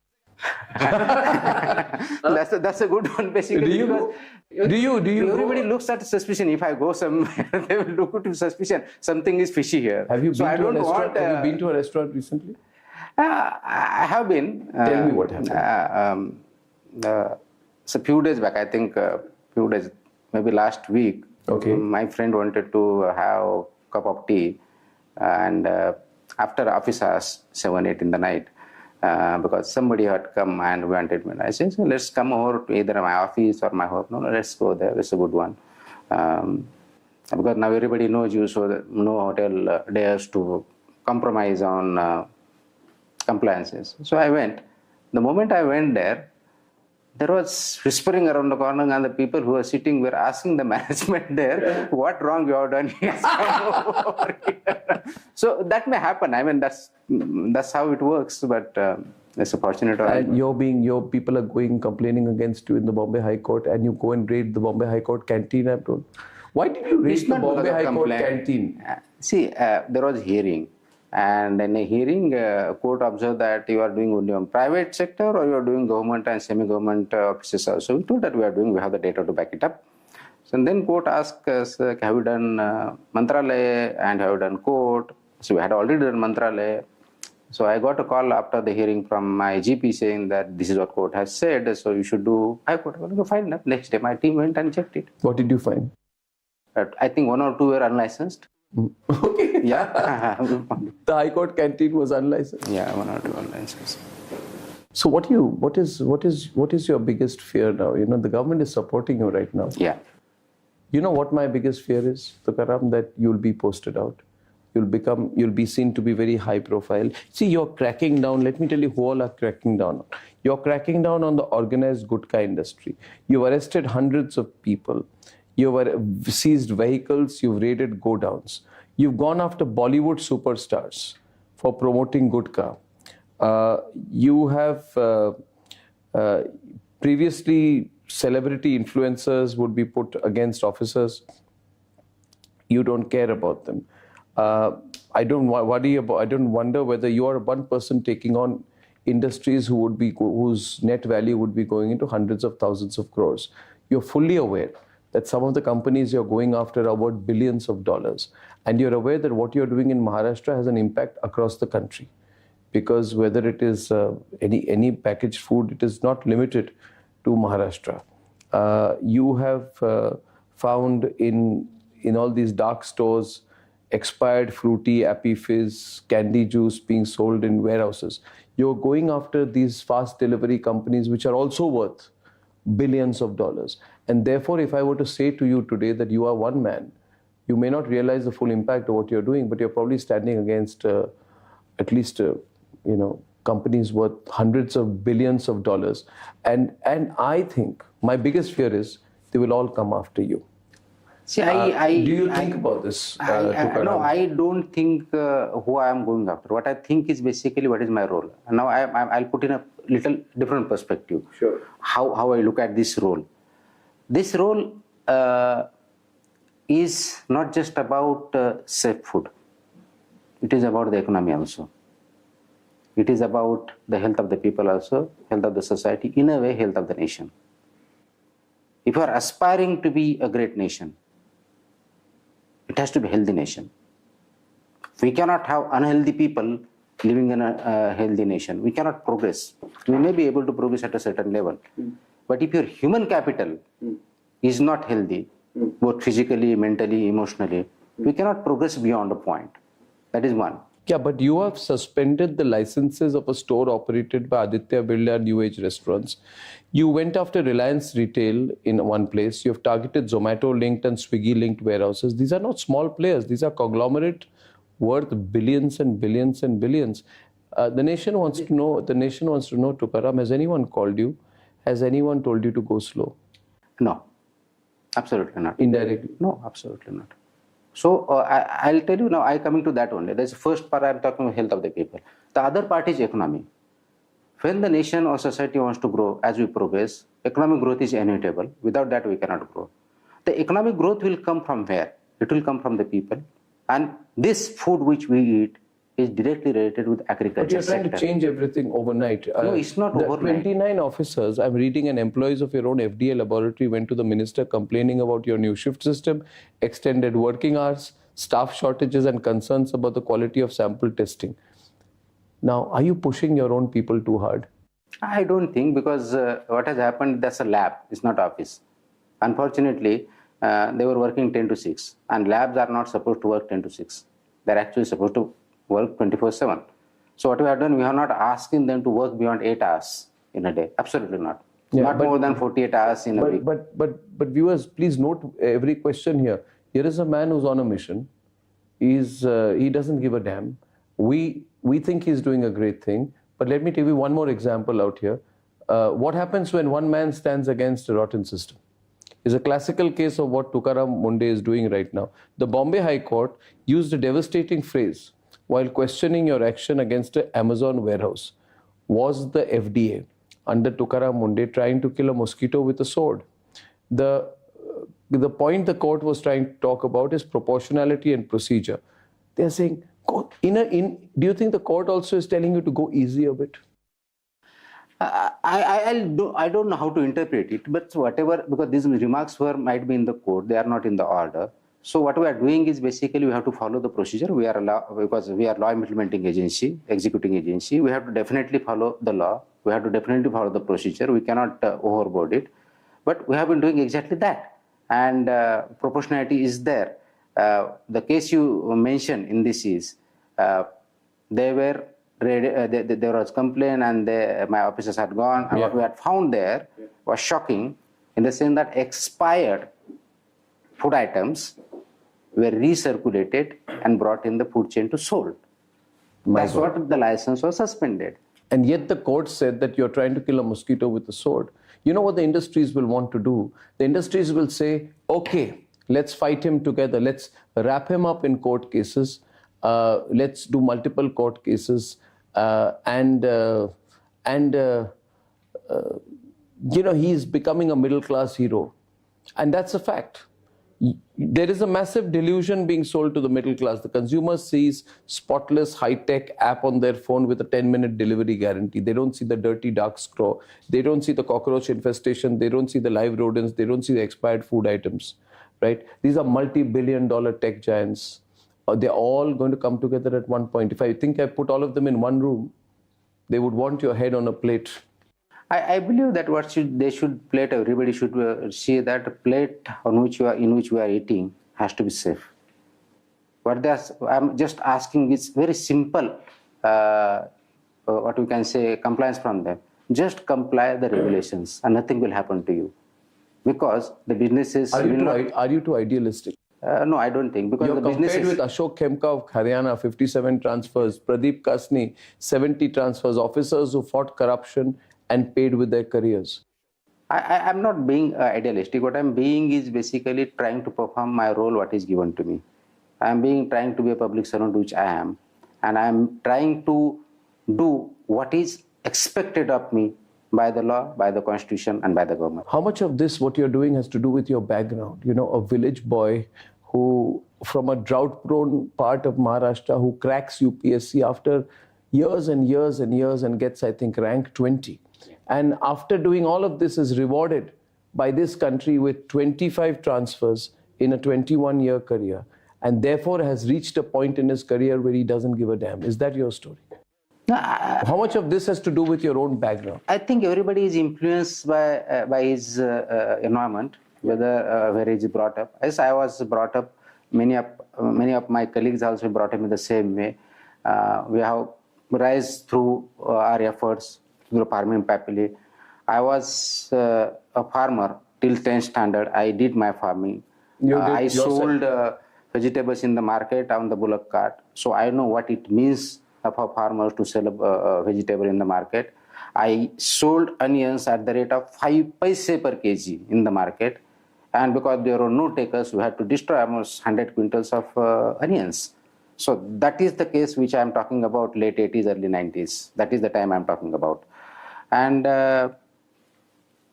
That's a good one, basically. Do you? Everybody looks at suspicion. If I go somewhere, they will look at suspicion. Something is fishy here. Have you been to a restaurant? Have you been to a restaurant recently? I have been. Tell me what happened. So a few days back, I think, maybe last week. Okay. My friend wanted to have a cup of tea, and after office hours, 7, 8 in the night. Because somebody had come and wanted me. I said, so let's come over to either my office or my home. No, let's go there. It's a good one. Because now everybody knows you, so no hotel dares to compromise on compliances. So I went. The moment I went there was whispering around the corner, and the people who were sitting were asking the management there, what wrong you have done here? So that may happen. I mean, that's how it works, but it's a fortunate. And your people are complaining against you in the Bombay High Court, and you go and raid the Bombay High Court canteen. I've told. Why did you raid the Bombay High Court canteen? See, there was hearing. And in a hearing, court observed that you are doing only on private sector or you are doing government and semi-government offices also. We told that we have the data to back it up. So then court asked us, have you done Mantralaya and have you done court? So we had already done Mantralaya. So I got a call after the hearing from my GP saying that this is what court has said, so you should do High Court. Well, fine enough. Next day my team went and checked it. What did you find? I think 1 or 2 were unlicensed. Okay. Yeah. The High Court canteen was unlicensed. Yeah, 1 or 2 unlicensed. So what is your biggest fear now? You know, the government is supporting you right now. Yeah. You know what my biggest fear is, Tukaram, that you'll be posted out. You'll be seen to be very high profile. See, you're cracking down. Let me tell you who all are cracking down. You're cracking down on the organized gutka industry. You've arrested hundreds of people. You've seized vehicles. You've raided godowns. You've gone after Bollywood superstars for promoting gutka. You have previously celebrity influencers would be put against officers. You don't care about them. I don't wonder whether you are one person taking on industries whose net value would be going into hundreds of thousands of crores. You're fully aware that some of the companies you're going after are worth billions of dollars. And you're aware that what you're doing in Maharashtra has an impact across the country. Because whether it is any packaged food, it is not limited to Maharashtra. you have found in all these dark stores expired fruity, appy fizz, candy juice being sold in warehouses. You're going after these fast delivery companies which are also worth billions of dollars. And therefore, if I were to say to you today that you are one man, you may not realize the full impact of what you're doing, but you're probably standing against at least, companies worth hundreds of billions of dollars. And I think my biggest fear is they will all come after you. See, do you think about this? No, I don't think who I am going after. What I think is basically what is my role. And now I'll put in a little different perspective. Sure. How I look at this role. This role is not just about safe food. It is about the economy also. It is about the health of the people also, health of the society, in a way, health of the nation. If you are aspiring to be a great nation, it has to be a healthy nation. We cannot have unhealthy people living in a healthy nation. We cannot progress. We may be able to progress at a certain level. But if your human capital is not healthy, both physically, mentally, emotionally, we cannot progress beyond a point. That is one. Yeah, but you have suspended the licenses of a store operated by Aditya Birla New Age Restaurants. You went after Reliance Retail in one place. You have targeted Zomato-linked and Swiggy-linked warehouses. These are not small players. These are conglomerate worth billions and billions and billions. The nation wants to know, Tukaram, has anyone called you? Has anyone told you to go slow? No, absolutely not. Indirectly? No, absolutely not. So I'll tell you now, I coming to that only. That's the first part. I'm talking about health of the people. The other part is economy. When the nation or society wants to grow, as we progress, economic growth is inevitable. Without that, we cannot grow. The economic growth will come from where? It will come from the people. And this food which we eat is directly related with agriculture. But you're trying to change everything overnight. No, it's not overnight. 29 officers, I'm reading, and employees of your own FDA laboratory went to the minister complaining about your new shift system, extended working hours, staff shortages, and concerns about the quality of sample testing. Now, are you pushing your own people too hard? I don't think, because what has happened, that's a lab, it's not office. Unfortunately, they were working 10 to 6, and labs are not supposed to work 10 to 6. They're actually supposed to work 24/7. So what we have done, we are not asking them to work beyond 8 hours in a day. Absolutely not. Yeah, not more than 48 hours in a week. But viewers, please note every question here. Here is a man who's on a mission. He doesn't give a damn. We think he's doing a great thing. But let me give you one more example out here. What happens when one man stands against a rotten system? Is a classical case of what Tukaram Munde is doing right now. The Bombay High Court used a devastating phrase while questioning your action against an Amazon warehouse. Was the FDA under Tukaram Munde trying to kill a mosquito with a sword? The point the court was trying to talk about is proportionality and procedure. They are saying, do you think the court also is telling you to go easy a bit? I don't know how to interpret it, but whatever, because these remarks might be in the court, they are not in the order. So what we are doing is basically we have to follow the procedure. Because we are law implementing agency, executing agency, we have to definitely follow the law. We have to definitely follow the procedure. We cannot overboard it. But we have been doing exactly that. And proportionality is there. The case you mentioned in this is, there was complaint and my officers had gone. And what we had found there was shocking, in the sense that expired food items were recirculated and brought in the food chain to sold. That's what the license was suspended. And yet the court said that you're trying to kill a mosquito with a sword. You know what the industries will want to do? The industries will say, okay, let's fight him together. Let's wrap him up in court cases. Let's do multiple court cases. He's becoming a middle-class hero. And that's a fact. There is a massive delusion being sold to the middle class. The consumer sees spotless high-tech app on their phone with a 10-minute delivery guarantee. They don't see the dirty dark straw. They don't see the cockroach infestation. They don't see the live rodents. They don't see the expired food items, right? These are multi-billion-dollar tech giants. They're all going to come together at one point. If I think I put all of them in one room, they would want your head on a plate. I believe that they should plate, everybody should see that plate in which we are eating has to be safe. What I'm just asking is very simple, what we can say, compliance from them. Just comply the regulations and nothing will happen to you. Because the businesses Are you too idealistic? No, I don't think. Because you're the compared businesses... with Ashok Khemka of Haryana, 57 transfers, Pradeep Kasni, 70 transfers, officers who fought corruption and paid with their careers. I'm not being idealistic. What I'm being is basically trying to perform my role, what is given to me. Trying to be a public servant, which I am. And I'm trying to do what is expected of me by the law, by the constitution, and by the government. How much of this, what you're doing, has to do with your background? You know, a village boy who, from a drought-prone part of Maharashtra, who cracks UPSC after years and years and years and gets, I think, rank 20. And after doing all of this is rewarded by this country with 25 transfers in a 21-year career, and therefore has reached a point in his career where he doesn't give a damn. Is that your story? How much of this has to do with your own background? I think everybody is influenced by his environment, whether where he is brought up. As I was brought up, many of my colleagues also brought up in the same way. We have rise through our efforts through farming happily. I was a farmer till 10th standard. I did my farming. I sold vegetables in the market on the bullock cart. So I know what it means for farmers to sell a vegetable in the market. I sold onions at the rate of 5 paise per kg in the market. And because there were no takers, we had to destroy almost 100 quintals of onions. So that is the case which I am talking about, late 80s, early 90s. That is the time I am talking about. And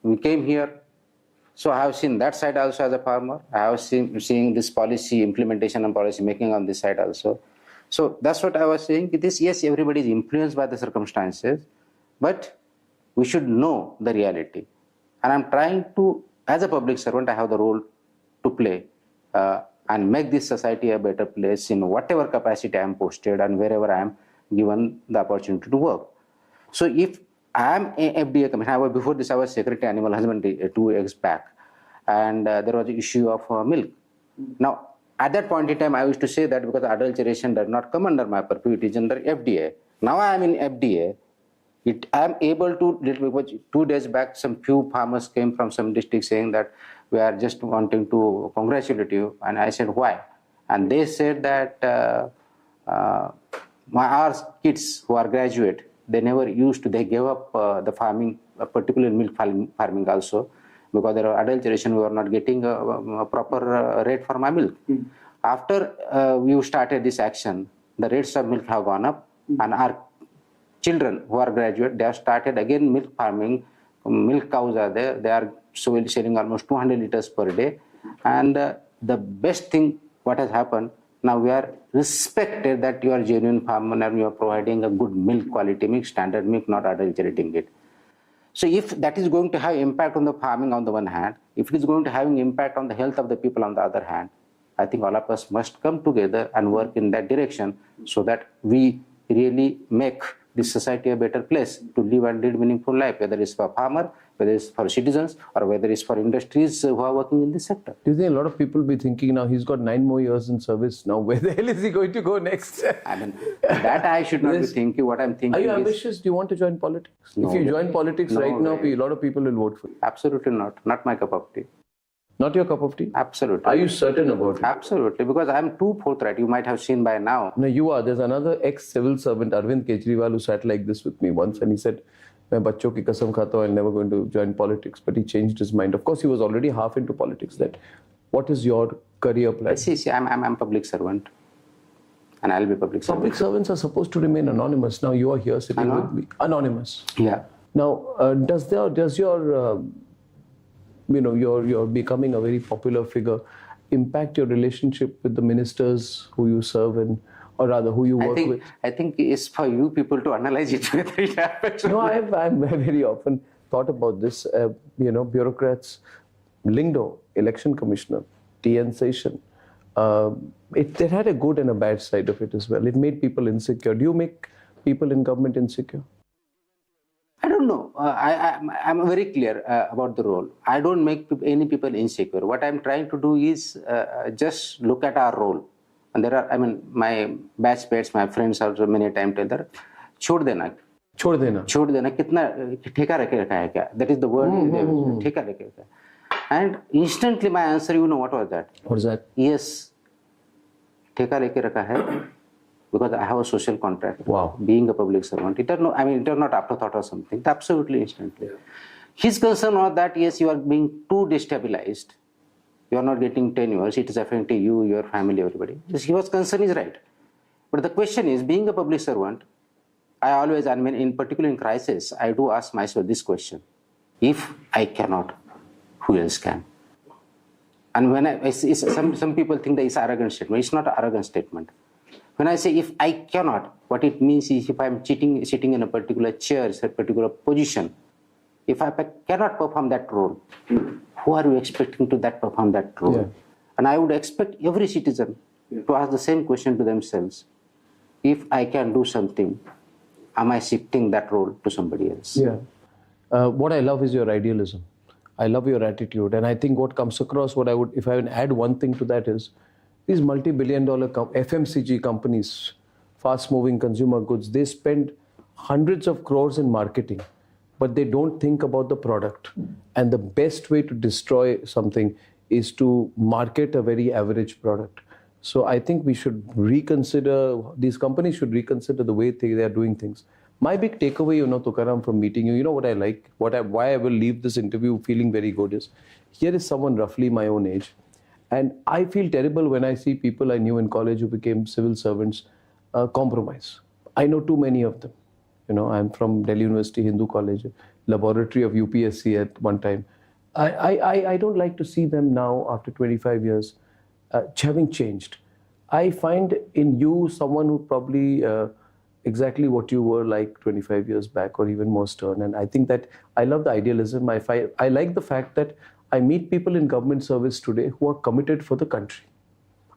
we came here. So I have seen that side also as a farmer. I have seen this policy implementation and policy making on this side also. So that's what I was saying. Yes, everybody is influenced by the circumstances, but we should know the reality. And I'm trying to, as a public servant, I have the role to play and make this society a better place in whatever capacity I am posted and wherever I am given the opportunity to work. So if I am a FDA commissioner, before this I was Secretary Animal Husbandry 2 years back, and there was the issue of milk. Now, at that point in time, I used to say that because adulteration does not come under my purview, it is under FDA. Now I am in FDA. I am able to, 2 days back, some few farmers came from some districts saying that we are just wanting to congratulate you. And I said, why? And they said that our kids who are graduate, they never used to, they gave up the farming, particularly milk farming also, because there are adulteration, we were not getting a proper rate for my milk. After we started this action, the rates of milk have gone up, and our children who are graduate, they have started again milk farming. Milk cows are there, they are selling almost 200 liters per day. And the best thing what has happened, now we are respected that you are genuine farmer and you are providing a good milk quality milk, standard milk, not adulterating it. So if that is going to have impact on the farming on the one hand, if it is going to have an impact on the health of the people on the other hand, I think all of us must come together and work in that direction so that we really make this society a better place to live and lead meaningful life, whether it's for farmer, whether it's for citizens, or whether it's for industries who are working in this sector. Do you think a lot of people will be thinking now, he's got 9 more years in service now, where the hell is he going to go next? I mean, that I should not be thinking. What I'm thinking is... Are you is, ambitious? Do you want to join politics? No, if you join politics right now, a lot of people will vote for you. Absolutely not. Not my cup of tea. Not your cup of tea? Absolutely. Are you certain about it? Absolutely, because I'm too forthright. You might have seen by now. No, you are. There's another ex-civil servant, Arvind Kejriwal, who sat like this with me once and he said, "Main bachcho ki kasam khata hu, I'm never going to join politics." But he changed his mind. Of course, he was already half into politics. What is your career plan? See, I'm public servant. And I'll be public servant. Public servants are supposed to remain anonymous. Now you are here sitting with me. Anonymous. Yeah. Now, does your you're becoming a very popular figure impact your relationship with the ministers who you serve in, or rather who you work with? I think it's for you people to analyze it whether it happens. No, I've very often thought about this. Bureaucrats, Lingdo, election commissioner, TN Session, it had a good and a bad side of it as well. It made people insecure. Do you make people in government insecure? I don't know. I'm very clear about the role. I don't make any people insecure. What I'm trying to do is just look at our role. And there are, I mean, my batchmates, my friends also many times tell that, छोड़ देना कितना ठेका रखे रखा है क्या? That is the word. ठेका रखे रखा है. And instantly my answer, you know what was that? What is that? Yes, ठेका लेके रखा है. Because I have a social contract. Wow. Being a public servant. It was not afterthought or something. Absolutely instantly. His concern was that, yes, you are being too destabilized. You are not getting tenures. It is affecting you, your family, everybody. His concern is right. But the question is, being a public servant, I always, I mean, in particular in crisis, I do ask myself this question. If I cannot, who else can? And when some people think that it's an arrogant statement. It's not an arrogant statement. When I say if I cannot, what it means is if I'm sitting in a particular chair, a particular position, if I cannot perform that role, who are you expecting to perform that role? Yeah. And I would expect every citizen to ask the same question to themselves. If I can do something, am I shifting that role to somebody else? Yeah. What I love is your idealism. I love your attitude. And I think what comes across, if I would add one thing to that is, these multi-billion-dollar FMCG companies, fast-moving consumer goods, they spend hundreds of crores in marketing, but they don't think about the product. And the best way to destroy something is to market a very average product. So I think we should reconsider, these companies should reconsider the way they are doing things. My big takeaway, Tukaram, from meeting you, what I like, why I will leave this interview feeling very good is, here is someone roughly my own age. And I feel terrible when I see people I knew in college who became civil servants compromise. I know too many of them. I'm from Delhi University Hindu College, laboratory of UPSC at one time. I don't like to see them now after 25 years having changed. I find in you someone who probably exactly what you were like 25 years back or even more stern. And I think that I love the idealism. I like the fact that I meet people in government service today who are committed for the country.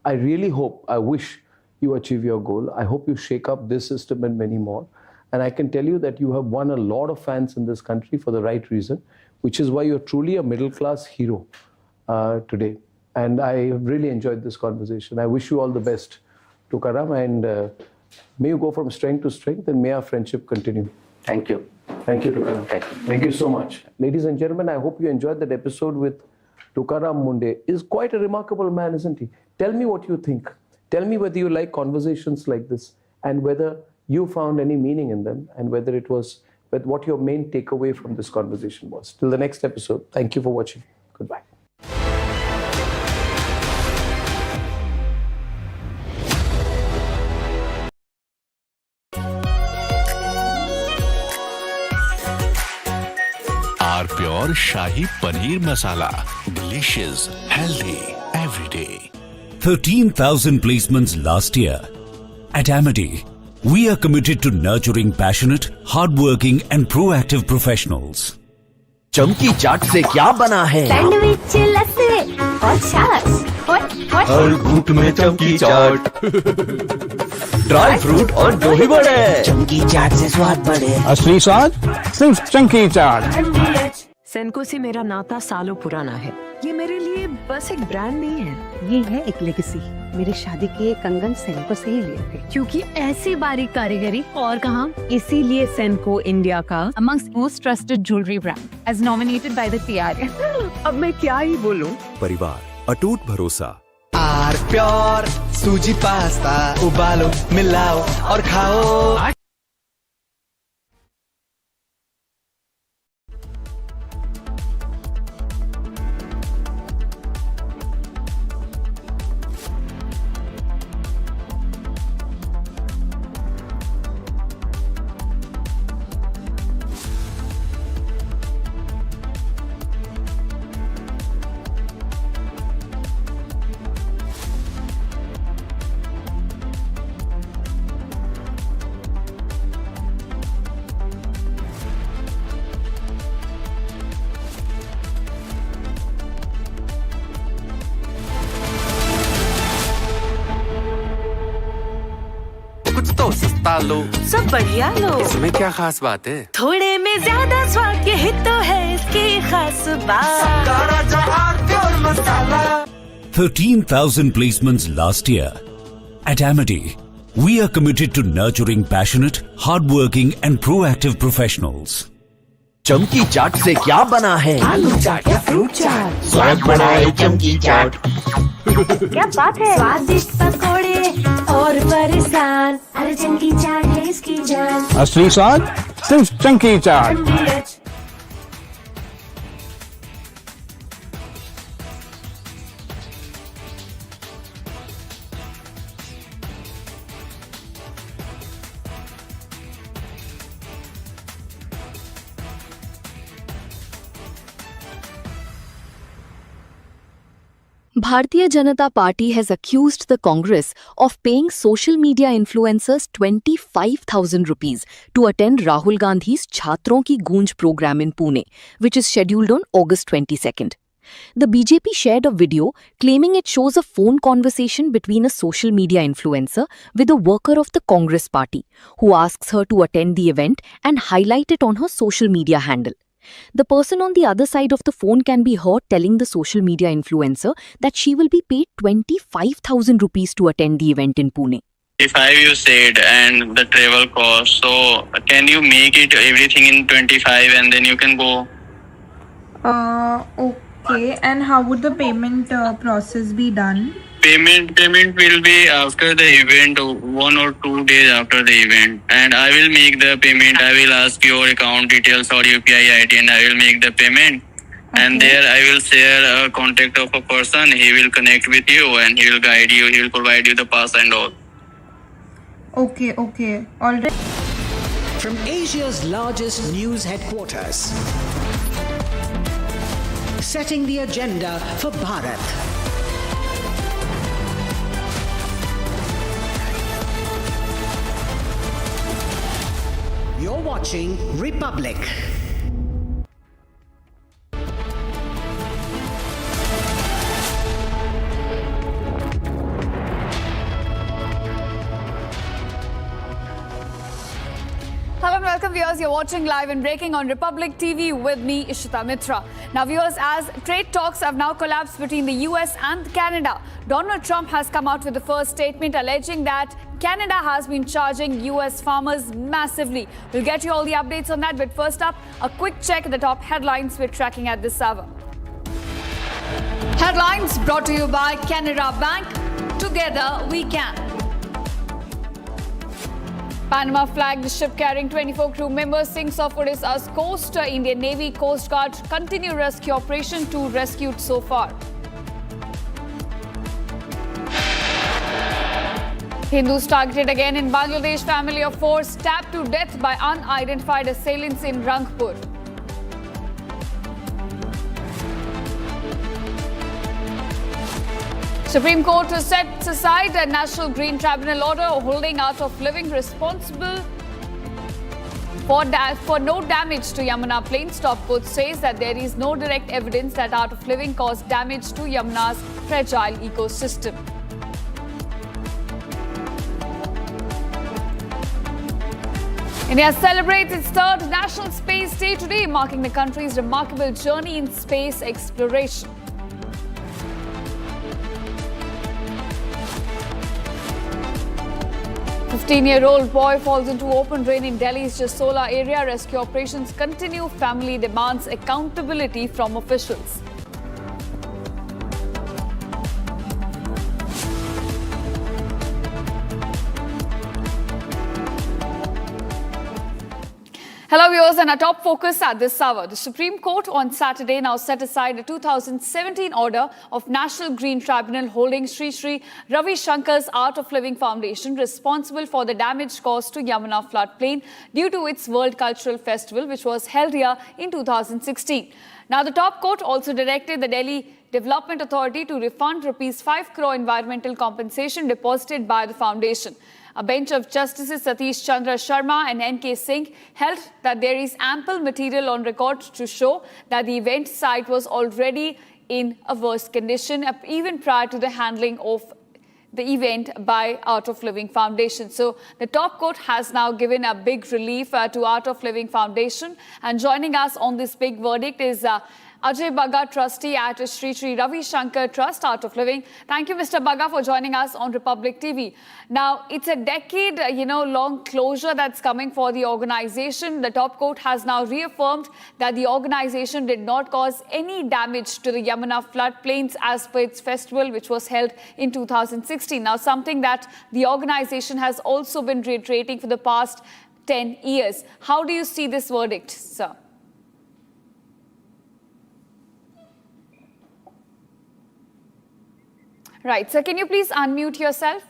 I really hope, I wish you achieve your goal. I hope you shake up this system and many more. And I can tell you that you have won a lot of fans in this country for the right reason, which is why you're truly a middle-class hero today. And I have really enjoyed this conversation. I wish you all the best, Tukaram, and may you go from strength to strength and may our friendship continue. Thank you. Thank you, Tukaram. Thank you so much. Ladies and gentlemen, I hope you enjoyed that episode with Tukaram Munde. He's quite a remarkable man, isn't he? Tell me what you think. Tell me whether you like conversations like this and whether you found any meaning in them and whether it was what your main takeaway from this conversation was. Till the next episode, thank you for watching. Goodbye. Pure Shahi Paneer Masala. Delicious, healthy, every day. 13,000 placements last year. At Amity, we are committed to nurturing passionate, hardworking and proactive professionals. चमकी चाट से क्या बना है? Sandwich लस्सी और छाछ हर घूंट में चमकी चाट ड्राई फ्रूट और दही बड़े चमकी चाट से स्वाद बढ़े असली स्वाद सिर्फ चमकी चाट सेनको से मेरा नाता सालों पुराना है ये मेरे लिए बस एक ब्रांड नहीं है ये है एक लेगेसी मेरी शादी के कंगन सेनको से ही लिए थे क्योंकि ऐसी बारीक कारीगरी और कहाँ इसीलिए सेनको इंडिया का amongst most trusted jewellery brand as nominated by the TRA अब मैं क्या ही बोलूं परिवार अटूट भरोसा आर प्योर सूजी पास्ता उबालो मिलाओ और खाओ सस्ता लो। सब बढ़िया लो। इसमें क्या खास बात है? थोड़े में ज्यादा स्वाद, यही तो है इसकी खास बात। 13,000 placements last year. At Amity, we are committed to nurturing passionate, hardworking and proactive professionals. चमकी चाट से क्या बना है? आलू चाट या फ्रूट चाट, स्वाद बनाए चमकी चाट। क्या बात है? स्वादिष्ट पकोड़े और परेशान, अरे चमकी चाट है इसकी जान। असली स्वाद सिर्फ chunky chaat. Bharatiya Janata Party has accused the Congress of paying social media influencers 25,000 rupees to attend Rahul Gandhi's Chhatron Ki Goonj program in Pune, which is scheduled on August 22nd. The BJP shared a video claiming it shows a phone conversation between a social media influencer with a worker of the Congress party, who asks her to attend the event and highlight it on her social media handle. The person on the other side of the phone can be heard telling the social media influencer that she will be paid 25,000 rupees to attend the event in Pune. 25 you said, and the travel cost. So can you make it everything in 25 and then you can go? Okay. And how would the payment process be done? Payment will be after the event, 1 or 2 days after the event, and I will make the payment. I will ask your account details or UPI ID, and I will make the payment. Okay. And there I will share a contact of a person. He will connect with you and he will guide you. He will provide you the pass and all. Okay. All right. From Asia's largest news headquarters, setting the agenda for Bharat. You're watching Republic. Hello and welcome viewers, you're watching live and breaking on Republic TV with me, Ishita Mitra. Now viewers, as trade talks have now collapsed between the US and Canada, Donald Trump has come out with the first statement alleging that Canada has been charging US farmers massively. We'll get you all the updates on that, but first up, a quick check at the top headlines we're tracking at this hour. Headlines brought to you by Canada Bank. Together we can. Panama flagged ship carrying 24 crew members sinks off Odisha's coast. Indian Navy Coast Guard continue rescue operation, 2 rescued so far. Hindus targeted again in Bangladesh. Family of 4 stabbed to death by unidentified assailants in Rangpur. Supreme Court has set aside a National Green Tribunal order holding Art of Living responsible for no damage to Yamuna Plains. Top court says that there is no direct evidence that Art of Living caused damage to Yamuna's fragile ecosystem. India celebrates its 3rd National Space Day today, marking the country's remarkable journey in space exploration. A 15-year-old boy falls into open drain in Delhi's Jasola area. Rescue operations continue. Family demands accountability from officials. Hello viewers, and our top focus at this hour. The Supreme Court on Saturday now set aside a 2017 order of National Green Tribunal holding Sri Sri Ravi Shankar's Art of Living Foundation responsible for the damage caused to Yamuna floodplain due to its World Cultural Festival, which was held here in 2016. Now, the top court also directed the Delhi Development Authority to refund Rs 5 crore environmental compensation deposited by the foundation. A bench of Justices Satish Chandra Sharma and N.K. Singh held that there is ample material on record to show that the event site was already in a worse condition even prior to the handling of the event by Art of Living Foundation. So the top court has now given a big relief to Art of Living Foundation, and joining us on this big verdict is Ajay Bagga, trustee at Sri Sri Ravi Shankar Trust, Art of Living. Thank you, Mr. Bagga, for joining us on Republic TV. Now, it's a decade, long closure that's coming for the organization. The top court has now reaffirmed that the organization did not cause any damage to the Yamuna floodplains as per its festival, which was held in 2016. Now, something that the organization has also been reiterating for the past 10 years. How do you see this verdict, sir? Right. So can you please unmute yourself?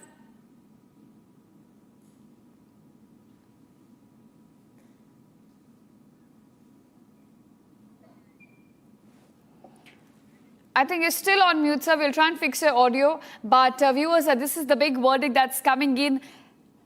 I think you're still on mute, sir. We'll try and fix your audio. But viewers, this is the big verdict that's coming in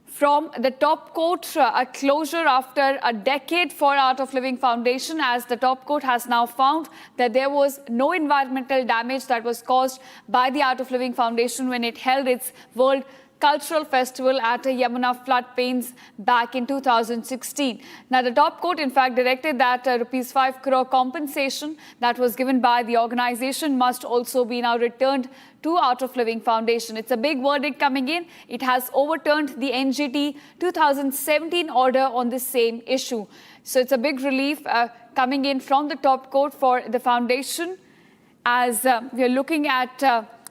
from the top court, a closure after a decade for Art of Living Foundation, as the top court has now found that there was no environmental damage that was caused by the Art of Living Foundation when it held its World Cultural Festival at Yamuna floodplains back in 2016. Now, the top court, in fact, directed that rupees 5 crore compensation that was given by the organization must also be now returned to Art of Living Foundation. It's a big verdict coming in. It has overturned the NGT 2017 order on the same issue. So it's a big relief coming in from the top court for the foundation, as we are looking at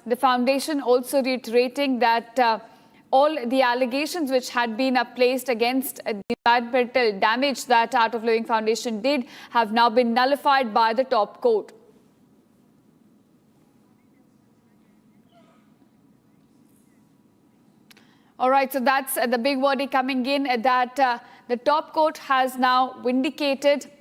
the foundation also reiterating that all the allegations which had been placed against the environmental damage that Art of Living Foundation did have now been nullified by the top court. All right, so that's the big verdict coming in, that the top court has now vindicated,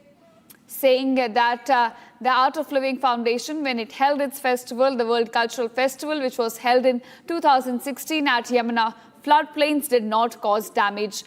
saying that the Art of Living Foundation, when it held its festival, the World Cultural Festival, which was held in 2016 at Yamuna floodplains, did not cause damage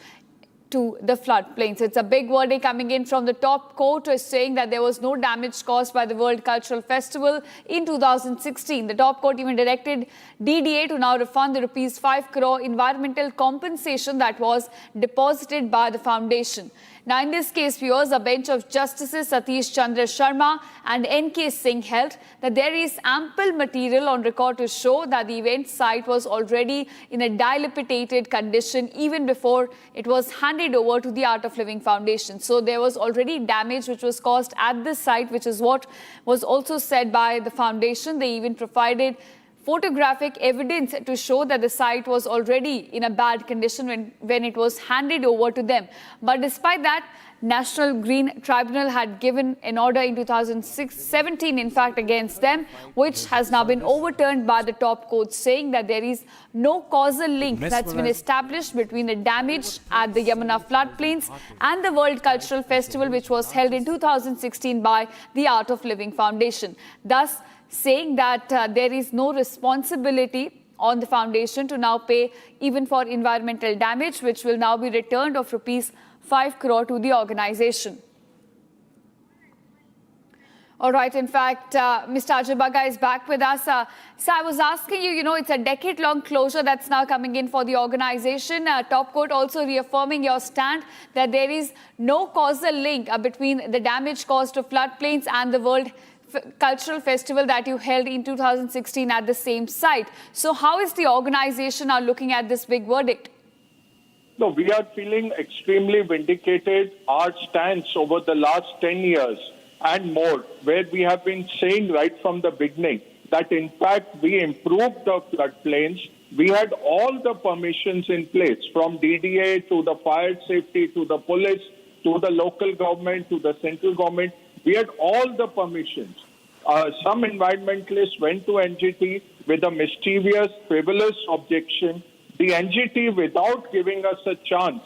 to the floodplains. It's a big verdict coming in from the top court, saying that there was no damage caused by the World Cultural Festival in 2016. The top court even directed DDA to now refund the rupees 5 crore environmental compensation that was deposited by the foundation. Now, in this case, viewers, a bench of Justices Satish Chandra Sharma and N.K. Singh held that there is ample material on record to show that the event site was already in a dilapidated condition even before it was handed over to the Art of Living Foundation. So there was already damage which was caused at this site, which is what was also said by the foundation. They even provided photographic evidence to show that the site was already in a bad condition when it was handed over to them. But despite that, National Green Tribunal had given an order in 2017, in fact, against them, which has now been overturned by the top court, saying that there is no causal link that's been established between the damage at the Yamuna floodplains and the World Cultural Festival, which was held in 2016 by the Art of Living Foundation. Thus, saying that there is no responsibility on the foundation to now pay even for environmental damage, which will now be returned of rupees 5 crore to the organization. All right, in fact, Mr. Ajay Bagga is back with us. So I was asking you, it's a decade-long closure that's now coming in for the organization. Top court also reaffirming your stand that there is no causal link between the damage caused to floodplains and the World Cultural Festival that you held in 2016 at the same site. So how is the organization now looking at this big verdict? No, we are feeling extremely vindicated. Our stance over the last 10 years and more, where we have been saying right from the beginning that in fact we improved the floodplains. We had all the permissions in place, from DDA to the fire safety to the police to the local government to the central government. We had all the permissions. Some environmentalists went to NGT with a mischievous, frivolous objection. The NGT, without giving us a chance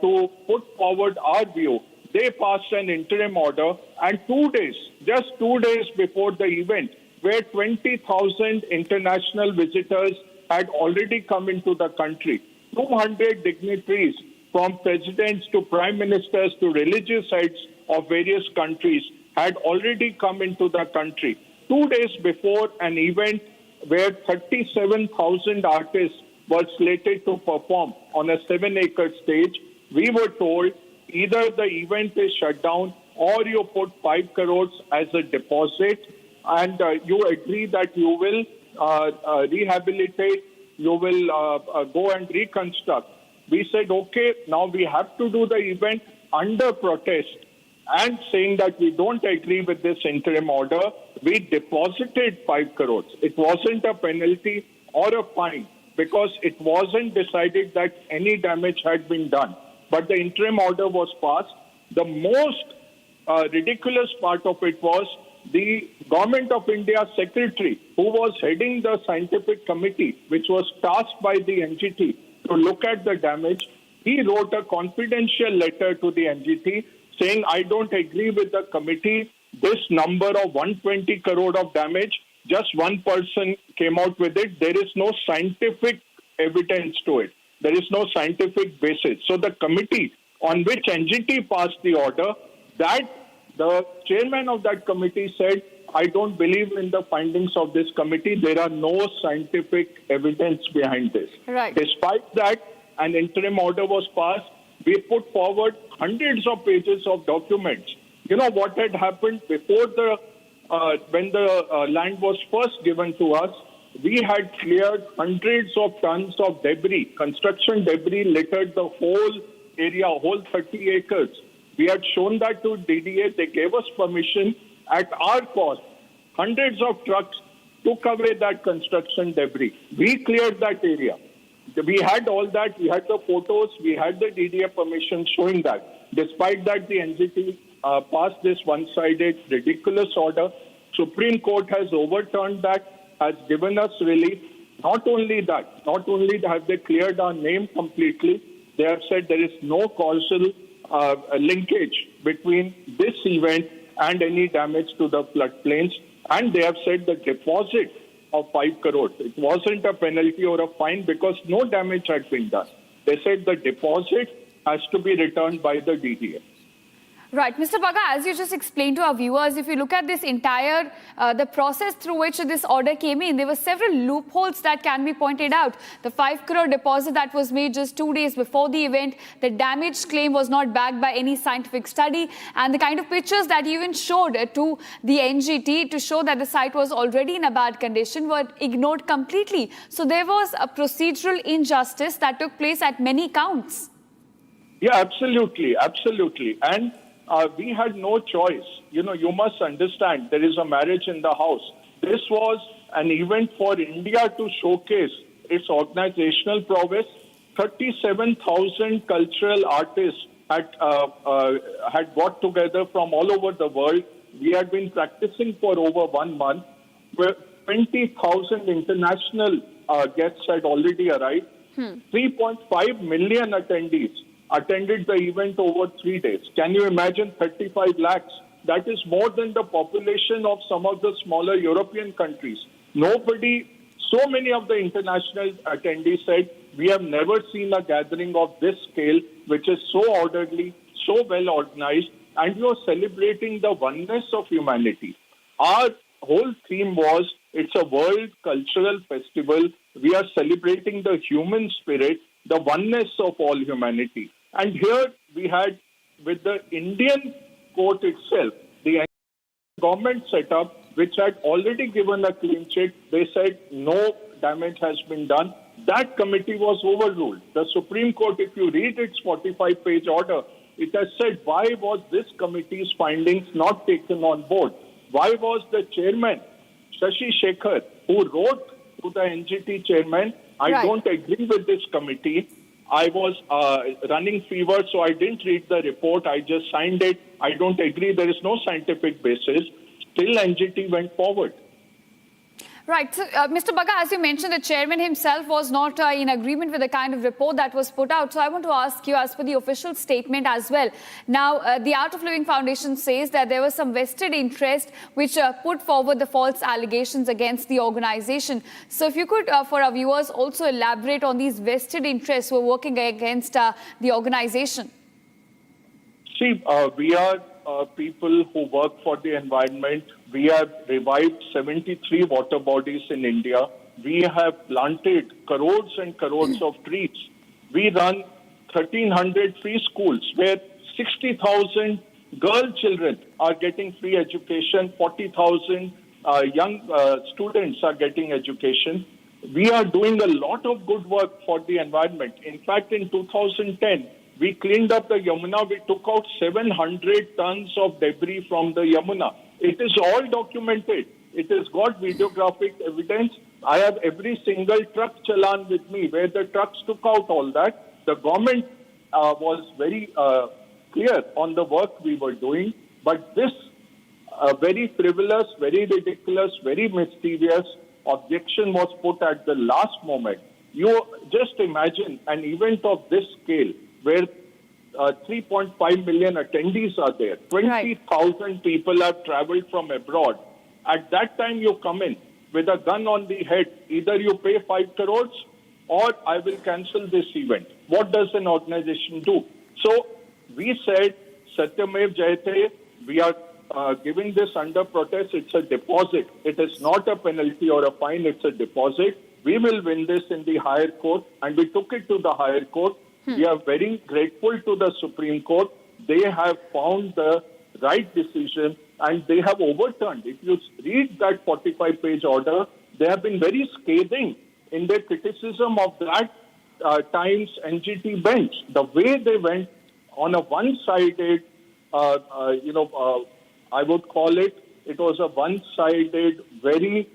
to put forward our view, they passed an interim order, and 2 days, just 2 days before the event, where 20,000 international visitors had already come into the country, 200 dignitaries from presidents to prime ministers to religious heads of various countries had already come into the country. 2 days before an event where 37,000 artists were slated to perform on a 7-acre stage, we were told either the event is shut down or you put 5 crores as a deposit and you agree that you will rehabilitate, you will go and reconstruct. We said, okay, now we have to do the event under protest and saying that we don't agree with this interim order. We deposited 5 crores. It wasn't a penalty or a fine because it wasn't decided that any damage had been done. But the interim order was passed. The most ridiculous part of it was the Government of India secretary, who was heading the scientific committee, which was tasked by the NGT to look at the damage. He wrote a confidential letter to the NGT saying, I don't agree with the committee. This number of 120 crore of damage, just one person came out with it. There is no scientific evidence to it. There is no scientific basis. So the committee on which NGT passed the order, that the chairman of that committee said, I don't believe in the findings of this committee. There are no scientific evidence behind this. Right. Despite that, an interim order was passed. We put forward hundreds of pages of documents. You know what had happened before when the land was first given to us? We had cleared hundreds of tons of debris. Construction debris littered the whole area, whole 30 acres. We had shown that to DDA. They gave us permission at our cost. Hundreds of trucks took away that construction debris. We cleared that area. We had all that. We had the photos. We had the DDA permission showing that. Despite that, the NGT passed this one-sided, ridiculous order. Supreme Court has overturned that, has given us relief. Not only that, not only have they cleared our name completely, they have said there is no causal linkage between this event and any damage to the floodplains. And they have said the deposit of 5 crores. It wasn't a penalty or a fine because no damage had been done. They said the deposit has to be returned by the DDA. Right. Mr. Baga, as you just explained to our viewers, if you look at this entire, the process through which this order came in, there were several loopholes that can be pointed out. The 5 crore deposit that was made just 2 days before the event, the damage claim was not backed by any scientific study, and the kind of pictures that you even showed to the NGT to show that the site was already in a bad condition were ignored completely. So there was a procedural injustice that took place at many counts. Yeah, absolutely. Absolutely. And we had no choice. You know, you must understand there is a marriage in the house. This was an event for India to showcase its organizational prowess. 37,000 cultural artists had got together from all over the world. We had been practicing for over 1 month. Where 20,000 international guests had already arrived. 3.5 million attendees attended the event over 3 days. Can you imagine 35 lakhs? That is more than the population of some of the smaller European countries. So many of the international attendees said, we have never seen a gathering of this scale, which is so orderly, so well organized, and you are celebrating the oneness of humanity. Our whole theme was, it's a world cultural festival. We are celebrating the human spirit, the oneness of all humanity. And here we had, with the Indian court itself, the government set up, which had already given a clean sheet. They said no damage has been done. That committee was overruled. The Supreme Court, if you read its 45-page order, it has said, why was this committee's findings not taken on board? Why was the chairman, Shashi Shekhar, who wrote to the NGT chairman, I don't agree with this committee. I was running fever, so I didn't read the report. I just signed it. I don't agree. There is no scientific basis. Still, NGT went forward. Right. So, Mr. Baga, as you mentioned, the chairman himself was not in agreement with the kind of report that was put out. So I want to ask you, as per the official statement as well. Now, the Art of Living Foundation says that there was some vested interest which put forward the false allegations against the organization. So if you could, for our viewers, also elaborate on these vested interests who are working against the organization. See, we are people who work for the environment. We have revived 73 water bodies in India. We have planted crores and crores of trees. We run 1,300 free schools where 60,000 girl children are getting free education, 40,000 young students are getting education. We are doing a lot of good work for the environment. In fact, in 2010, we cleaned up the Yamuna. We took out 700 tons of debris from the Yamuna. It is all documented. It has got videographic evidence. I have every single truck challan with me where the trucks took out all that. The government was very clear on the work we were doing. But this very frivolous, very ridiculous, very mischievous objection was put at the last moment. You just imagine an event of this scale where 3.5 million attendees are there. 20,000 people have traveled from abroad. At that time, you come in with a gun on the head. Either you pay 5 crores or I will cancel this event. What does an organization do? So we said, Satyamev Jayate, we are giving this under protest. It's a deposit. It is not a penalty or a fine. It's a deposit. We will win this in the higher court, and we took it to the higher court. We are very grateful to the Supreme Court. They have found the right decision and they have overturned. If you read that 45-page order, they have been very scathing in their criticism of that time's NGT bench. The way they went on a one-sided, I would call it, it was a one-sided, very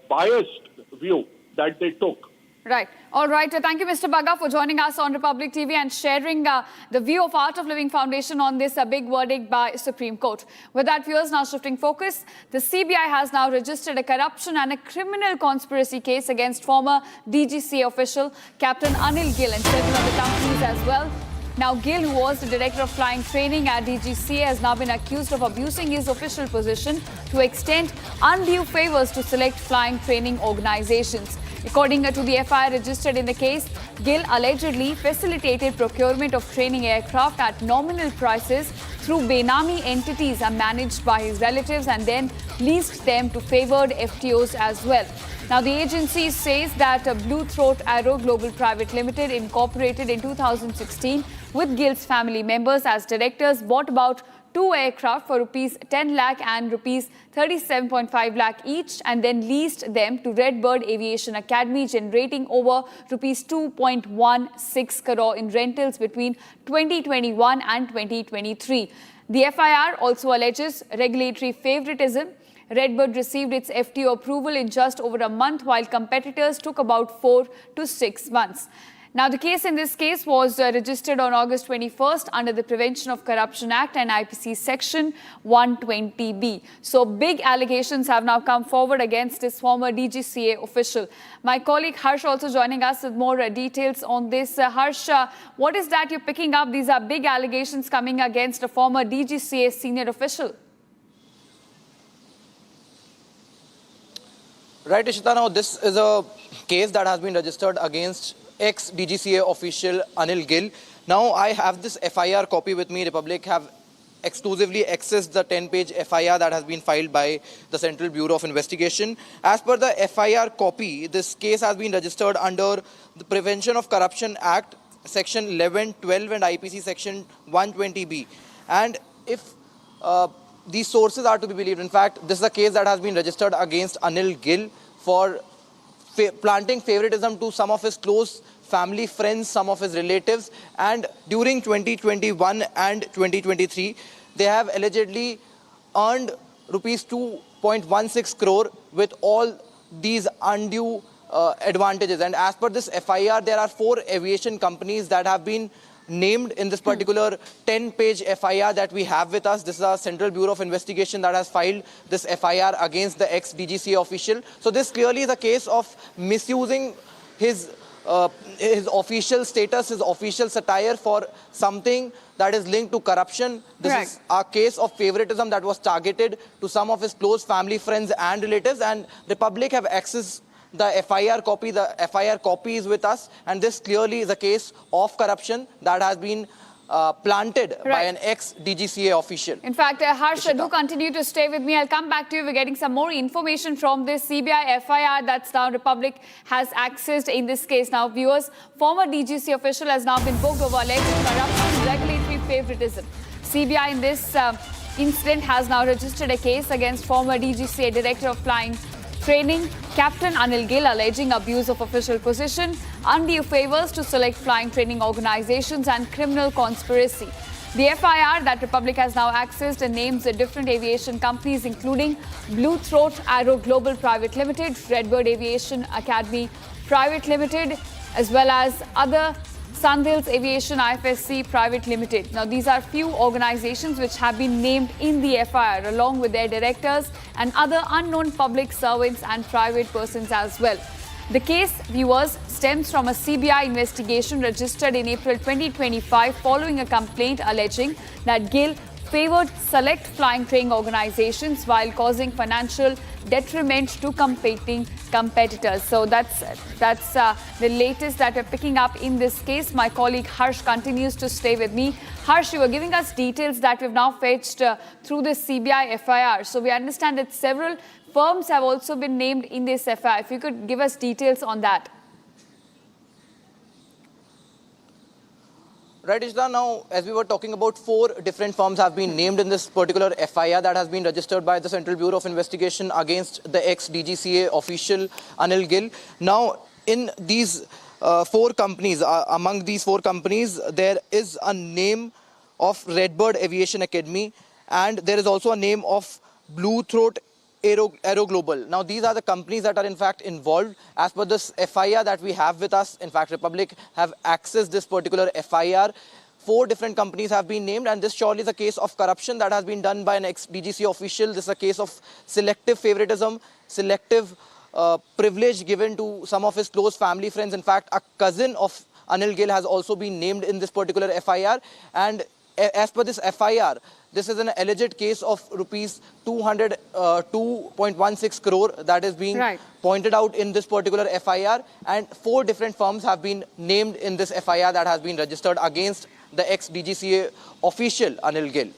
biased view that they took. Right. All right. Thank you, Mr. Bagga, for joining us on Republic TV and sharing the view of Art of Living Foundation on this big verdict by Supreme Court. With that, viewers, now shifting focus, the CBI has now registered a corruption and a criminal conspiracy case against former DGCA official Captain Anil Gill and several other companies as well. Now, Gill, who was the Director of Flying Training at DGCA, has now been accused of abusing his official position to extend undue favors to select flying training organizations. According to the FIR registered in the case, Gill allegedly facilitated procurement of training aircraft at nominal prices through Benami entities managed by his relatives and then leased them to favored FTOs as well. Now, the agency says that Blue Throat Aero Global Private Limited, incorporated in 2016 with Gill's family members as directors, bought about 2 aircraft for rupees 10 lakh and rupees 37.5 lakh each and then leased them to Redbird Aviation Academy, generating over rupees 2.16 crore in rentals between 2021 and 2023. The FIR also alleges regulatory favoritism. Redbird received its FTO approval in just over a month, while competitors took about 4 to 6 months. Now, the case in this case was registered on August 21st under the Prevention of Corruption Act and IPC Section 120B. So, big allegations have now come forward against this former DGCA official. My colleague Harsh also joining us with more details on this. Harsh, what is that you're picking up? These are big allegations coming against a former DGCA senior official. Right, Ishita. Now, this is a case that has been registered against ex-DGCA official Anil Gill. Now, I have this FIR copy with me. Republic have exclusively accessed the 10-page FIR that has been filed by the Central Bureau of Investigation. As per the FIR copy, this case has been registered under the Prevention of Corruption Act, Section 11, 12 and IPC Section 120B. And if these sources are to be believed, in fact, this is a case that has been registered against Anil Gill for planting favoritism to some of his close family friends, some of his relatives, and during 2021 and 2023, they have allegedly earned rupees 2.16 crore with all these undue advantages. And as per this FIR, there are 4 aviation companies that have been named in this particular 10-page FIR that we have with us. This is our Central Bureau of Investigation that has filed this FIR against the ex-DGCA official. So this clearly is a case of misusing his official status, his official satire for something that is linked to corruption. This is a case of favoritism that was targeted to some of his close family, friends and relatives, and Republic have accessed the FIR copy. The FIR copy is with us, and this clearly is a case of corruption that has been planted by an ex-DGCA official. In fact, Harsh, do continue to stay with me. I'll come back to you. We're getting some more information from this CBI FIR that's now Republic has accessed in this case. Now, viewers, former DGC official has now been booked over alleged corruption, regulatory favoritism. CBI in this incident has now registered a case against former DGCA Director of Flying Training, Captain Anil Gill, alleging abuse of official position, undue favors to select flying training organizations and criminal conspiracy. The FIR that Republic has now accessed and names the different aviation companies including Blue Throat Aero Global Private Limited, Redbird Aviation Academy Private Limited, as well as other Sandhills Aviation IFSC Private Limited. Now, these are few organizations which have been named in the FIR along with their directors and other unknown public servants and private persons as well. The case, viewers, stems from a CBI investigation registered in April 2025 following a complaint alleging that Gill favored select flying training organizations while causing financial detriment to competing competitors. So that's the latest that we're picking up in this case. My colleague Harsh continues to stay with me. Harsh, you were giving us details that we've now fetched through this CBI FIR. So we understand that several firms have also been named in this FIR. If you could give us details on that. Right, Ishda, now as we were talking about, 4 different firms have been named in this particular FIR that has been registered by the Central Bureau of Investigation against the ex-DGCA official Anil Gill. Now, in these 4 companies, among these 4 companies, there is a name of Redbird Aviation Academy and there is also a name of Blue Throat Aero Global. Now, these are the companies that are in fact involved. As per this FIR that we have with us, in fact, Republic have accessed this particular FIR. 4 different companies have been named, and this surely is a case of corruption that has been done by an ex-DGC official. This is a case of selective favoritism, selective privilege given to some of his close family friends. In fact, a cousin of Anil Gill has also been named in this particular FIR, and as per this FIR, this is an alleged case of rupees 202.16 crore that is being pointed out in this particular FIR, and 4 different firms have been named in this FIR that has been registered against the ex-DGCA official Anil Gill.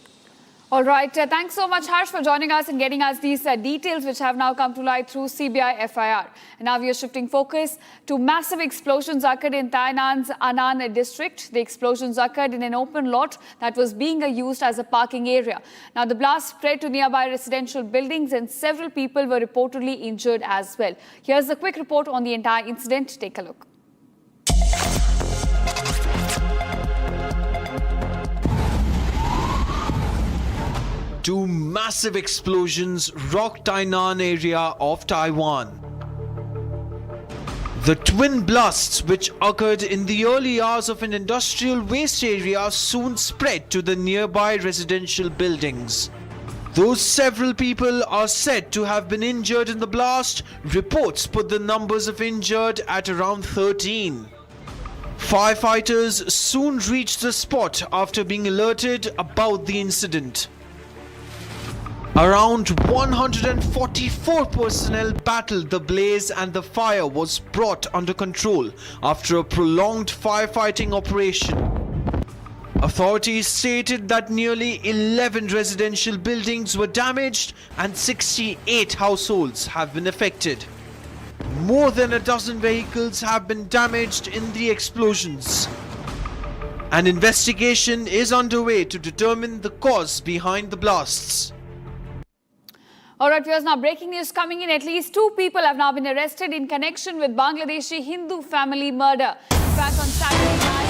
All right. Thanks so much, Harsh, for joining us and getting us these details which have now come to light through CBI FIR. And now we are shifting focus to massive explosions occurred in Taiwan's Anan district. The explosions occurred in an open lot that was being used as a parking area. Now, the blast spread to nearby residential buildings and several people were reportedly injured as well. Here's a quick report on the entire incident. Take a look. 2 massive explosions rocked Tainan area of Taiwan. The twin blasts, which occurred in the early hours of an industrial waste area, soon spread to the nearby residential buildings. Though several people are said to have been injured in the blast, reports put the numbers of injured at around 13. Firefighters soon reached the spot after being alerted about the incident. Around 144 personnel battled the blaze and the fire was brought under control after a prolonged firefighting operation. Authorities stated that nearly 11 residential buildings were damaged and 68 households have been affected. More than a dozen vehicles have been damaged in the explosions. An investigation is underway to determine the cause behind the blasts. All right, viewers, now breaking news coming in. At least 2 people have now been arrested in connection with Bangladeshi Hindu family murder. In fact, on Saturday night,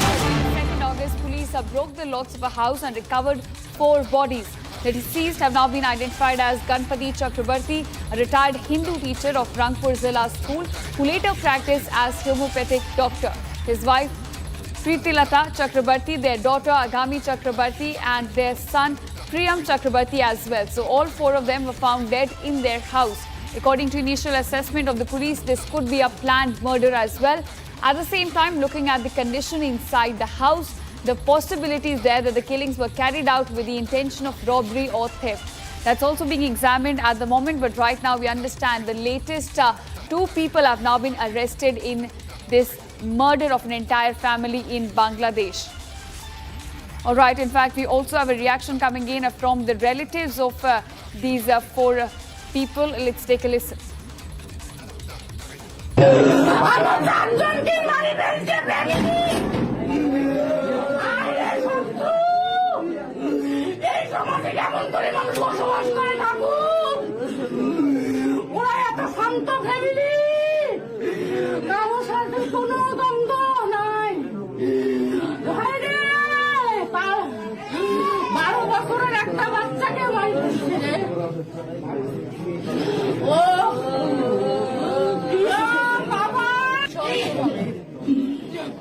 22nd August, police have broke the locks of a house and recovered 4 bodies. The deceased have now been identified as Ganapati Chakraborty, a retired Hindu teacher of Rangpur Zilla School, who later practiced as homeopathic doctor. His wife, Pritilata Chakraborty, their daughter Agami Chakraborty, and their son Priyam Chakraborty as well. So all 4 of them were found dead in their house. According to initial assessment of the police, this could be a planned murder as well. At the same time, looking at the condition inside the house, the possibility is there that the killings were carried out with the intention of robbery or theft. That's also being examined at the moment, but right now we understand the latest 2 people have now been arrested in this murder of an entire family in Bangladesh. All right, in fact, we also have a reaction coming in from the relatives of these four people. Let's take a listen.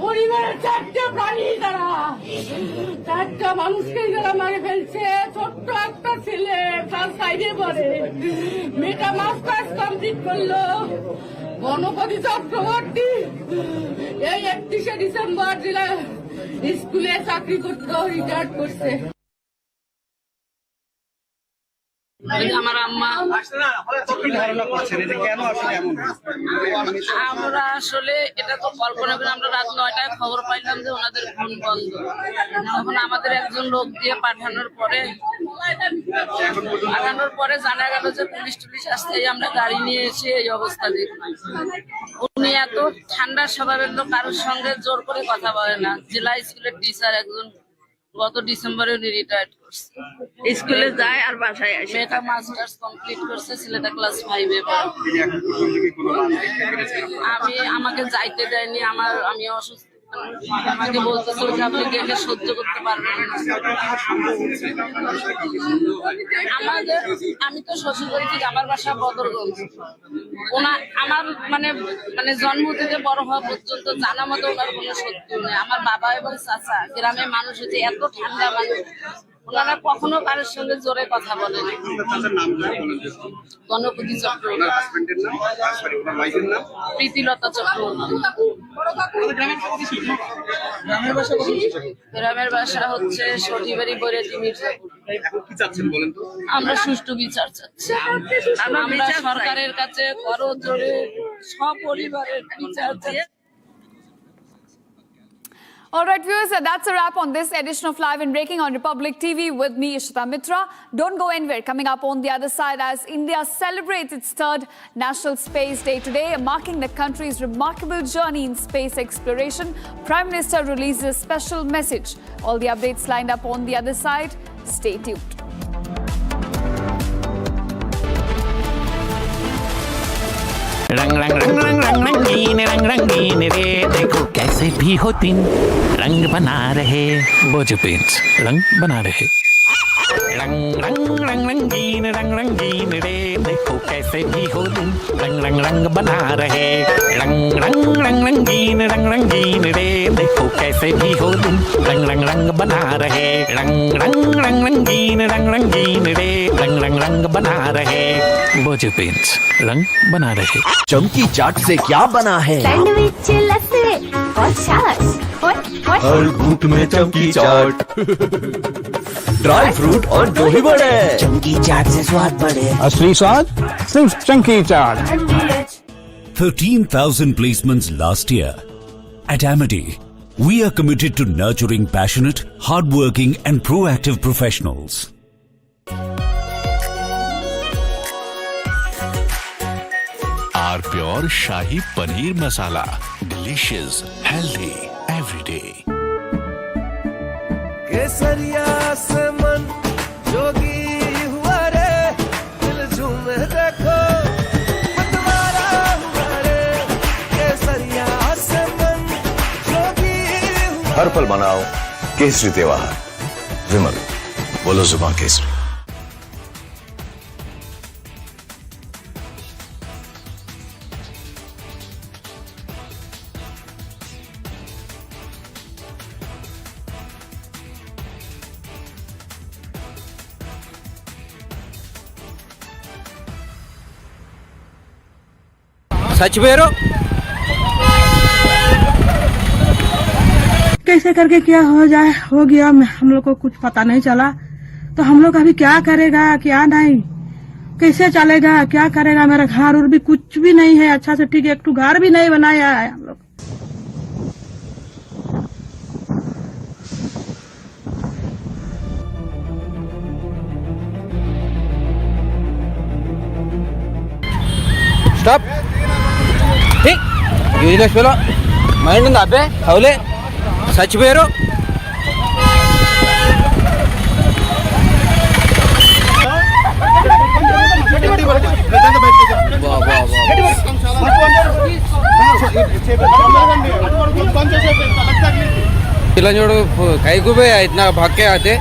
পরিবারের চারটে প্রাণী তারা, চারটা মানুষকে যারা মারে ফেলছে। ছোট্ট একটা ছেলে ক্লাস 5-এ পড়ে, মেয়েটা মাস্টার্স কমপ্লিট করলো। গণপতি চক্রবর্তী এই 31শে ডিসেম্বর জেলা স্কুলে চাকরি করতো, রিটায়ার্ড করছে। আমার আম্মা আমরা আসলে এটা তো কল্পনা করে আমরা রাত 9টায় খবর পাইলাম যে ওনাদের ফোন বন্ধ। তখন আমাদের একজন লোক দিয়ে পাঠানোর পরে জানা গেল যে পুলিশ টুলিশ আসতে, আমরা গাড়ি নিয়ে এসে এই অবস্থা দেখলাম। উনি এত ঠান্ডা স্বভাবের লোক, কারোর সঙ্গে জোর করে কথা বলে না। জেলা স্কুলের টিচার একজন, গত ডিসেম্বরে উনি রিটায়ার্ড করছে। স্কুলে যায় আর বাসায় আসে। মেয়েটা মাস্টার্স কমপ্লিট করছে, ছেলেটা ক্লাস 5-এ পড়ে। আমাকে যাইতে দেয়নি, আমি অসুস্থ। আমাকে বলতেছিল যে আপনি দেখে সহ্য করতে পারবেন না। আমি তো শ্বশুরবাড়ি থেকে, আমার বাসা বদরগঞ্জ। আমার মানে জন্ম থেকে বড় হওয়া পর্যন্ত জানা মতো ওনার কোনো শত্রু নেই। আমার বাবা এবং চাচা গ্রামের মানুষ হচ্ছে এত ঠান্ডা মানুষ, ওনারা কখনো কারোর সঙ্গে জোরে কথা বলেন। গণপতি চক্রবর্তী, প্রীতিলতা চক্রবর্তী। গ্রামের বাসা হচ্ছে সঠিবাড়ি বৈরাটি মির্জাপুর। আমরা সুষ্ঠু বিচার চাচ্ছি। আমরা সরকারের কাছে করজোড়ে সপরিবারের বিচার চাচ্ছি। All right, viewers, that's a wrap on this edition of Live and Breaking on Republic TV with me, Ishita Mitra. Don't go anywhere. Coming up on the other side, as India celebrates its 3rd National Space Day today, marking the country's remarkable journey in space exploration, Prime Minister releases a special message. All the updates lined up on the other side. Stay tuned. रंग रंग रंग रंग रंग रंगीन रे, देखो कैसे भी हो दिन रंग बना रहे। वो जो पेंट्स रंग बना रहे। रंग रंग रंग रंगीन रे, देखो कैसे भी हो दिन रंग रंग रंग बना रहे। रंग रंग रंग रंगीन रे, देखो कैसे भी हो दिन रंग रंग रंग बना रहे। रंग रंग रंग रंगीन रे, रंग रंग रंग बना रहे। वो जो पेंट्स रंग बना रहे। चमकी चाट से क्या बना है? सैंडविच, लस्सी और छाछ। हर घूंट में चमकी चाट, ड्राई फ्रूट और दही बड़े। चमकी चाट से स्वाद बढ़े। असली स्वाद सिर्फ chunky chaat. 13,000 placements last year. At Amity, we are committed to nurturing passionate, hardworking and proactive professionals. Our pure Shahi Paneer Masala. Delicious, healthy, every day. केसरिया से मन जोगी हुआ रे, दिल झूमे देखो मतवारा हुआ रे। केसरिया से मन जोगी हुआ। हर पल मनाओ केसरी त्योहार। विमल, बोलो जुबान केसरी। सच बेरो कैसे करके क्या हो जाए हो गया, हम लोग को कुछ पता नहीं चला। तो हम लोग अभी क्या करेगा क्या नहीं, कैसे चलेगा क्या करेगा। मेरा घर और भी कुछ भी नहीं है अच्छा से, ठीक है, एक घर भी नहीं बनाया है हम लोग। స్టాప్ యూనివర్సిటీలో మైండ్ ఉంది అబ్బే అవులే చచ్చిపోయారు ఇలా చూడు కైకు ఇतना भाग के आते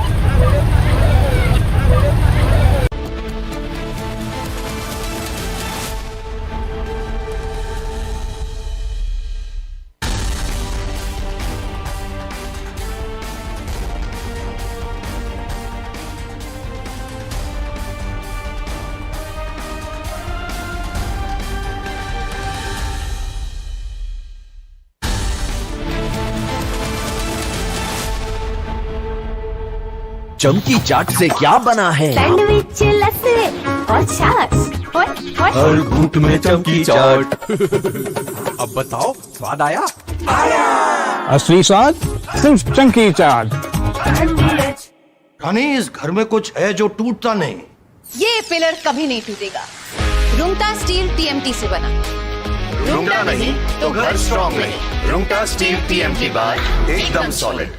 चमकी चाट से क्या बना है? सैंडविच लस्सी और छाछ हर घूंट में चमकी चाट अब बताओ स्वाद आया? असली स्वाद सिर्फ चंकी चाट। रानी इस घर में कुछ है जो टूटता नहीं। ये पिलर कभी नहीं टूटेगा। रुंगटा स्टील TMT से बना। रुंगटा नहीं तो घर स्ट्रॉन्ग नहीं। रुंगटा स्टील TMT बार एकदम सॉलिड।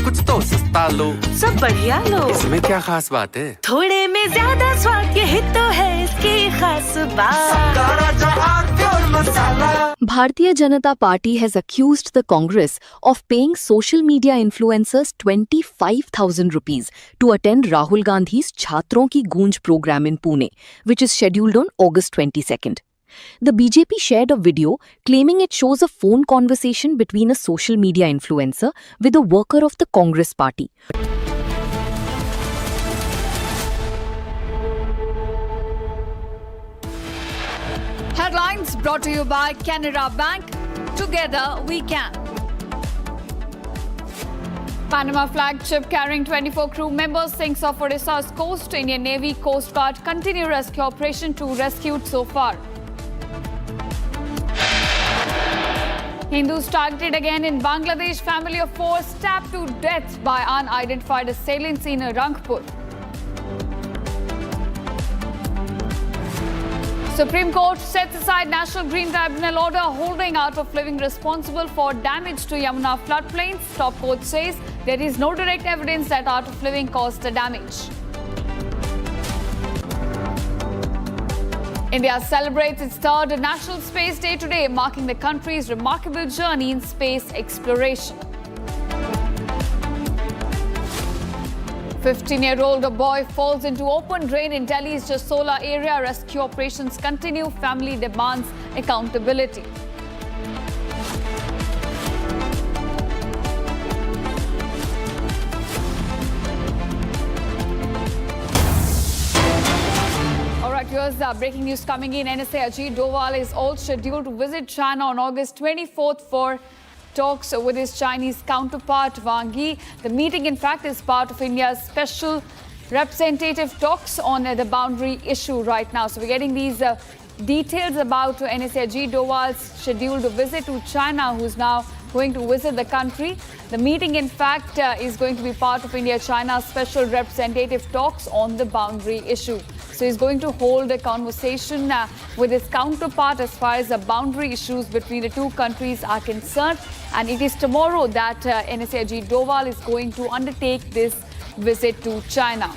कुछ तो सस्ता लो, सब बढ़िया लो। इसमें क्या खास बात है? थोड़े में ज्यादा स्वाद, यही तो है इसकी खास बात। Bharatiya Janata Party has accused the Congress of paying social media influencers 25,000 rupees to attend Rahul Gandhi's Chhatron Ki Goonj program in Pune, which is scheduled on August 22nd. The BJP shared a video claiming it shows a phone conversation between a social media influencer with a worker of the Congress party. Headlines brought to you by Canara Bank. Together we can. Panama flagship carrying 24 crew members sinks off Odisha's coast. Indian Navy Coast Guard continue rescue operation. 2 rescued so far. Hindus targeted again in Bangladesh. Family of 4 stabbed to death by unidentified assailants in Rangpur. Supreme Court sets aside National Green Tribunal order holding Art of Living responsible for damage to Yamuna floodplains. Top court says there is no direct evidence that Art of Living caused the damage. India celebrates its 3rd National Space Day today, marking the country's remarkable journey in space exploration. 15-year-old boy falls into open drain in Delhi's Jasola area. Rescue operations continue. Family demands accountability. Here's the breaking news coming in. NSA Ajit Doval is all scheduled to visit China on August 24th for talks with his Chinese counterpart Wang Yi. The meeting, in fact, is part of India's special representative talks on the boundary issue right now. So we're getting these details about NSA Ajit Doval's scheduled visit to China, who's now going to visit the country. The meeting, in fact, is going to be part of India-China's special representative talks on the boundary issue. So he's going to hold a conversation with his counterpart as far as the boundary issues between the two countries are concerned. And it is tomorrow that NSA Ajit Doval is going to undertake this visit to China.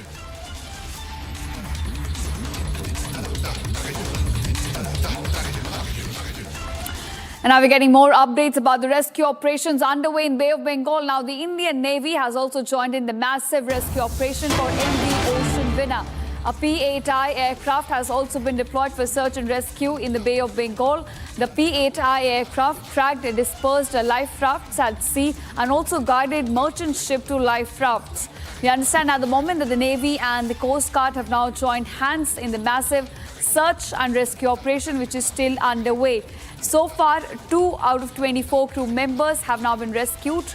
And now we're getting more updates about the rescue operations underway in Bay of Bengal. Now, the Indian Navy has also joined in the massive rescue operation for MV Ocean Winner. A P-8I aircraft has also been deployed for search and rescue in the Bay of Bengal. The P-8I aircraft tracked dispersed life rafts at sea and also guided merchant ship to life rafts. We understand at the moment that the Navy and the Coast Guard have now joined hands in the massive search and rescue operation, which is still underway. So far, 2 out of 24 crew members have now been rescued.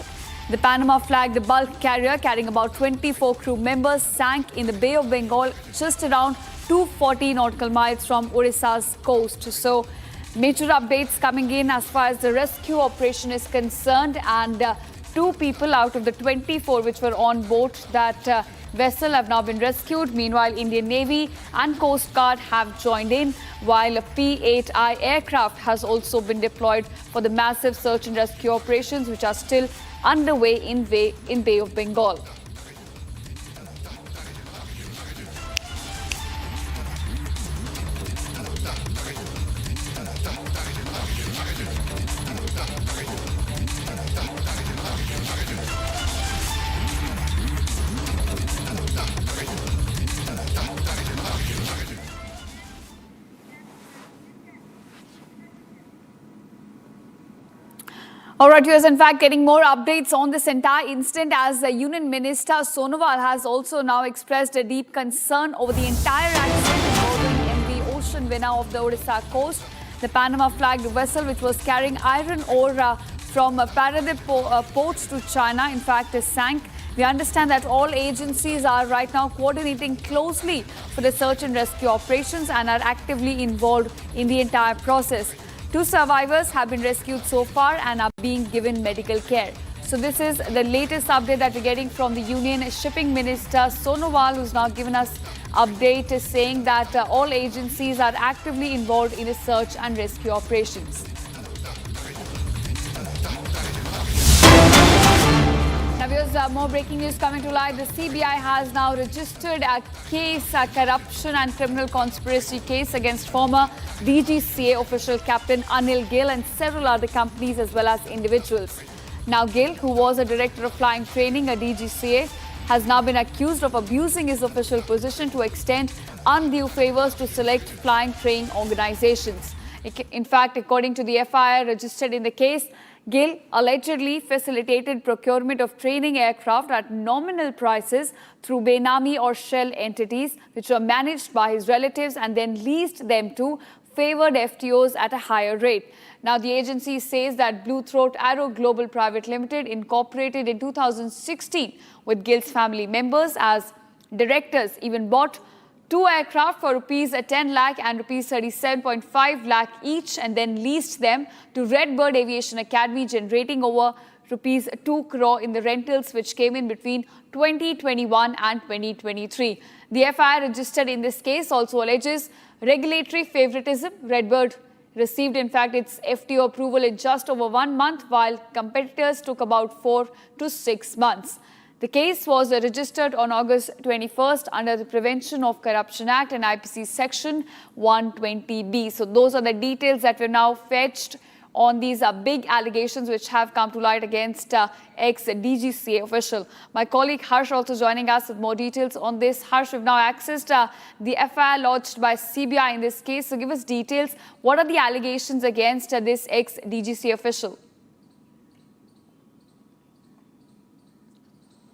The Panama-flagged bulk carrier carrying about 24 crew members sank in the Bay of Bengal just around 240 nautical miles from Odisha's coast. So, major updates coming in as far as the rescue operation is concerned, and 2 people out of the 24 which were on board that vessel have now been rescued. Meanwhile, Indian Navy and Coast Guard have joined in, while a P-8I aircraft has also been deployed for the massive search and rescue operations which are still underway in Bay of Bengal. All right, viewers, in fact, getting more updates on this entire incident as the Union Minister Sonowal has also now expressed a deep concern over the entire accident involving MV Ocean winner of the Odisha coast. The Panama-flagged vessel, which was carrying iron ore from Paradip port to China, in fact, sank. We understand that all agencies are right now coordinating closely for the search and rescue operations and are actively involved in the entire process. 2 survivors have been rescued so far and are being given medical care. So this is the latest update that we're getting from the Union Shipping Minister Sonowal, who's now given us update saying that all agencies are actively involved in the search and rescue operations. Now, viewers, more breaking news coming to light. The CBI has now registered a case, a corruption and criminal conspiracy case against former DGCA official Captain Anil Gill and several other companies as well as individuals. Now, Gill, who was a director of flying training at DGCA, has now been accused of abusing his official position to extend undue favors to select flying training organizations. In fact, according to the FIR registered in the case, Gill allegedly facilitated procurement of training aircraft at nominal prices through Benami or shell entities which were managed by his relatives and then leased them to favored FTOs at a higher rate. Now, the agency says that Blue Throat Aero Global Private Limited, incorporated in 2016 with Gill's family members as directors, even bought 2 aircraft for rupees 10 lakh and rupees 37.5 lakh each and then leased them to Redbird Aviation Academy, generating over rupees 2 crore in the rentals which came in between 2021 and 2023. The FIR registered in this case also alleges regulatory favoritism. Redbird received, in fact, its FTO approval in just over 1 month, while competitors took about 4 to 6 months. The case was registered on August 21st under the Prevention of Corruption Act and IPC Section 120B. So those are the details that were now fetched on these big allegations which have come to light against ex-DGCA official. My colleague Harsh also joining us with more details on this. Harsh, we've now accessed the FIR lodged by CBI in this case. So give us details. What are the allegations against this ex-DGCA official?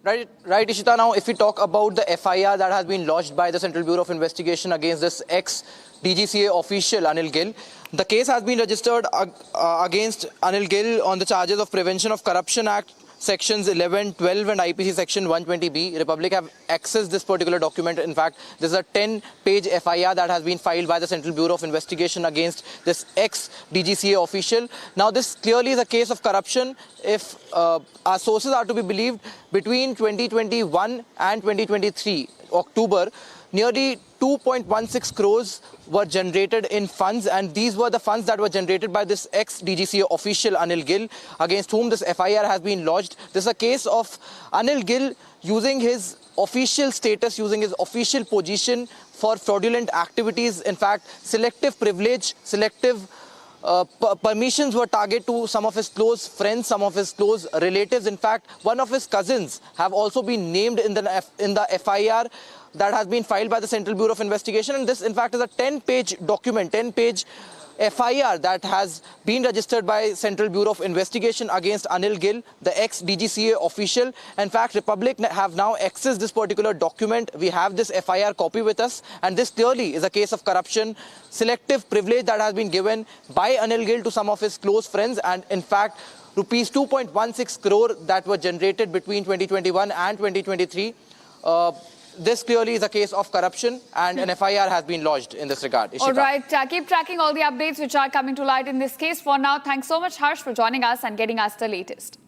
Right, Ishita. Now, if we talk about the FIR that has been lodged by the Central Bureau of Investigation against this ex-DGCA official, Anil Gill, the case has been registered against Anil Gill on the charges of Prevention of Corruption Act, Sections 11, 12 and IPC Section 120B. Republic have accessed this particular document. In fact, this is a 10-page FIR that has been filed by the Central Bureau of Investigation against this ex-DGCA official. Now, this clearly is a case of corruption. If our sources are to be believed, between 2021 and 2023, October, nearly 2.16 crores were generated in funds, and these were the funds that were generated by this ex-DGCA official Anil Gill, against whom this FIR has been lodged. This is a case of Anil Gill using his official status, using his official position for fraudulent activities. In fact, selective privilege, selective permissions were targeted to some of his close friends, some of his close relatives. In fact, one of his cousins have also been named in the FIR that has been filed by the Central Bureau of Investigation. And this, in fact, is a 10-page document, 10-page FIR that has been registered by Central Bureau of Investigation against Anil Gill, the ex-DGCA official. In fact, Republic have now accessed this particular document. We have this FIR copy with us, and this clearly is a case of corruption, selective privilege that has been given by Anil Gill to some of his close friends, and in fact, rupees 2.16 crore that were generated between 2021 and 2023. This clearly is a case of corruption, and an FIR has been lodged in this regard. Ishita. All right, keep tracking all the updates which are coming to light in this case. For now, thanks so much, Harsh, for joining us and getting us the latest.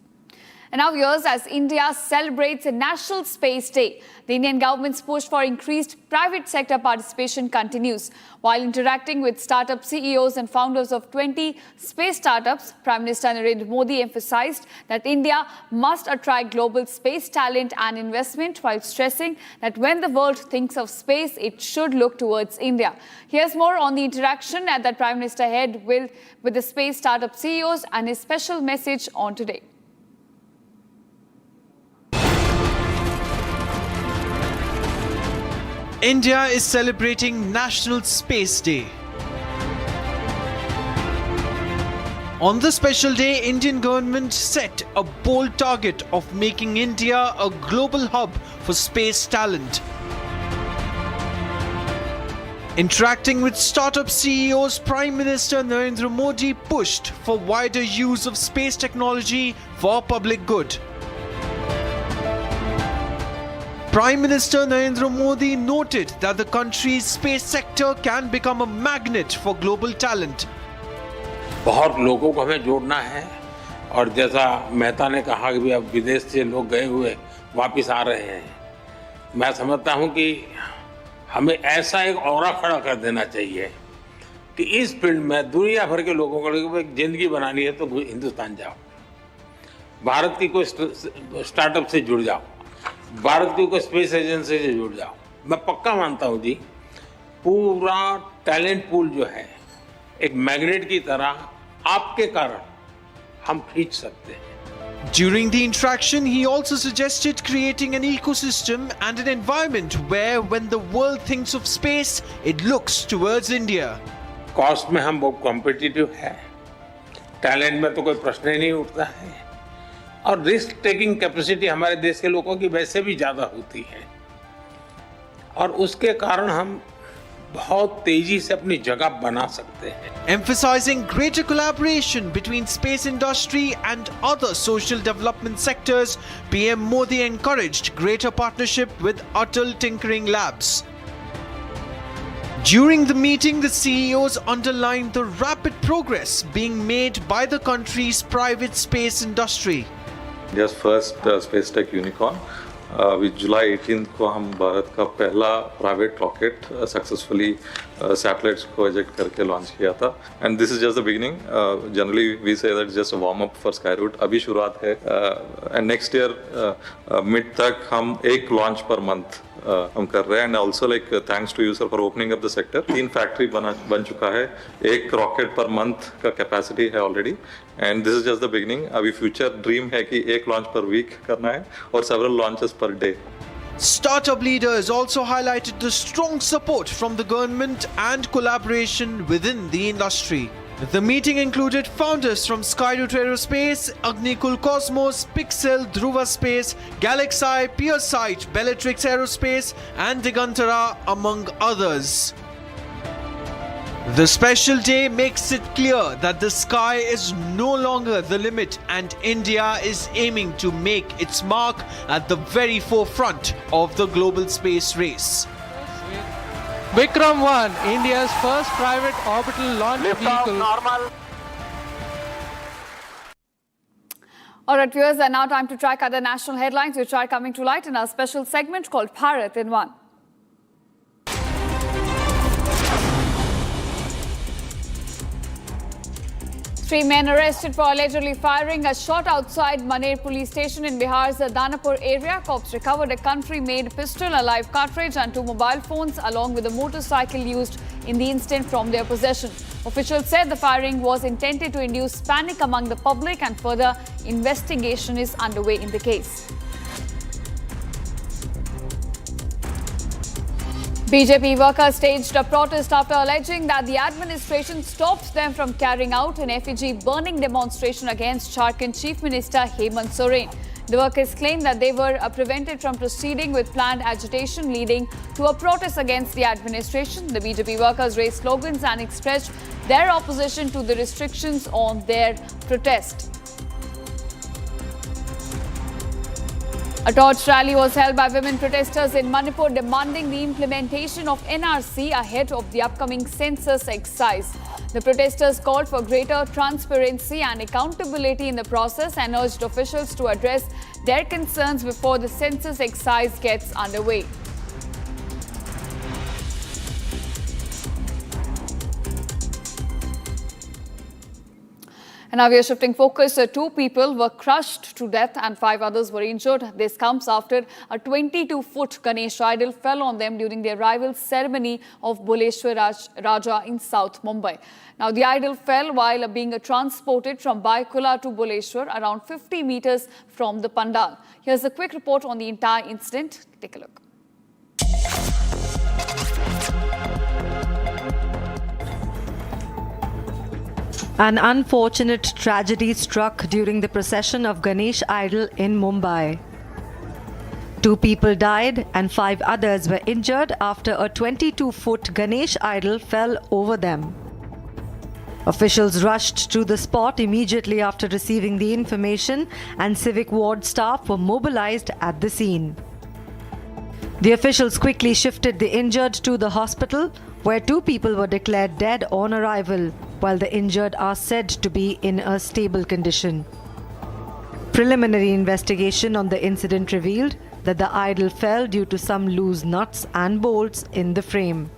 And now, viewers, as India celebrates a National Space Day, the Indian government's push for increased private sector participation continues. While interacting with startup CEOs and founders of 20 space startups, Prime Minister Narendra Modi emphasized that India must attract global space talent and investment, while stressing that when the world thinks of space, it should look towards India. Here's more on the interaction that Prime Minister had with the space startup CEOs and his special message on today. India is celebrating National Space Day. On the special day, Indian government set a bold target of making India a global hub for space talent. Interacting with startup CEOs, Prime Minister Narendra Modi pushed for wider use of space technology for public good. Prime Minister Narendra Modi noted that the country's space sector can become a magnet for global talent. बहुत लोगों को हमें जोड़ना है और जैसा मेहता ने कहा कि अब विदेश से लोग गए हुए वापस आ रहे हैं, मैं समझता हूं कि हमें ऐसा एक ऑरा खड़ा कर देना चाहिए कि इस फील्ड में दुनिया भर के लोगों को एक जिंदगी बनानी है तो हिंदुस्तान जाओ, भारत की कोई स्टार्टअप से जुड़ जाओ, भारत की कोई स्पेस एजेंसी से जुड़ जाओ। मैं पक्का मानता हूं जी, पूरा टैलेंट पूल जो है एक मैग्नेट की तरह आपके कारण हम खींच सकते हैं। During the interaction, he also suggested creating an ecosystem and an environment where when the world thinks of space, it looks towards India. Cost में हम बहुत कॉम्पिटिटिव है, टैलेंट में तो कोई प्रश्न ही नहीं उठता है और रिस्क टेकिंग कैपेसिटी हमारे देश के लोगों की वैसे भी ज्यादा होती है और उसके कारण हम बहुत तेजी से अपनी जगह बना सकते हैं। Emphasizing greater collaboration between space industry and other social development sectors, PM Modi encouraged greater partnership with Atal Tinkering Labs. During the meeting, the CEOs underlined the rapid progress being made by the country's private space industry. India's first space tech unicorn. With July 18th को हम भारत का पहला private rocket successfully satellites को eject करके launch किया था and this is just the beginning. Generally we say that just warm up for Skyroot, अभी शुरुआत है एंड नेक्स्ट ईयर मिड तक हम एक लॉन्च पर मंथ हम कर रहे हैं and also like thanks to you sir for opening up the sector. 3 factory बन चुका है, एक रॉकेट पर मंथ का कैपेसिटी है already and this is just the beginning. अभी फ्यूचर ड्रीम है कि एक लॉन्च पर वीक करना है और several launches per day. Startup leaders also highlighted the strong support from the government and collaboration within the industry. The meeting included founders from Skyroot Aerospace, Agnikul Cosmos, Pixel, Dhruva Space, Galaxy, PureSight, Bellatrix Aerospace and Digantara among others. The special day makes it clear that the sky is no longer the limit and India is aiming to make its mark at the very forefront of the global space race. Vikram 1, India's first private orbital launch vehicle. Normal. All right, viewers, and now time to track other national headlines which are coming to light in our special segment called Bharat in One. 3 men arrested for allegedly firing a shot outside Maner police station in Bihar's Ganapur area. Cops recovered a country-made pistol, a live cartridge and 2 mobile phones along with a motorcycle used in the incident from their possession. Officials said the firing was intended to induce panic among the public and further investigation is underway in the case. BJP workers staged a protest after alleging that the administration stopped them from carrying out an effigy burning demonstration against Jharkhand Chief Minister Hemant Soren. The workers claimed that they were prevented from proceeding with planned agitation leading to a protest against the administration. The BJP workers raised slogans and expressed their opposition to the restrictions on their protest. A torch rally was held by women protesters in Manipur demanding the implementation of NRC ahead of the upcoming census exercise. The protesters called for greater transparency and accountability in the process and urged officials to address their concerns before the census exercise gets underway. And now we are shifting focus. 2 people were crushed to death and 5 others were injured. This comes after a 22-foot Ganesh idol fell on them during the arrival ceremony of Buleshwar Raja in South Mumbai. Now the idol fell while being transported from Baikula to Buleshwar, around 50 meters from the pandal. Here's a quick report on the entire incident. Take a look. An unfortunate tragedy struck during the procession of Ganesh idol in Mumbai. 2 people died and 5 others were injured after a 22-foot Ganesh idol fell over them. Officials rushed to the spot immediately after receiving the information, and civic ward staff were mobilized at the scene. The officials quickly shifted the injured to the hospital, where 2 people were declared dead on arrival, while the injured are said to be in a stable condition. Preliminary investigation on the incident revealed that the idol fell due to some loose nuts and bolts in the frame.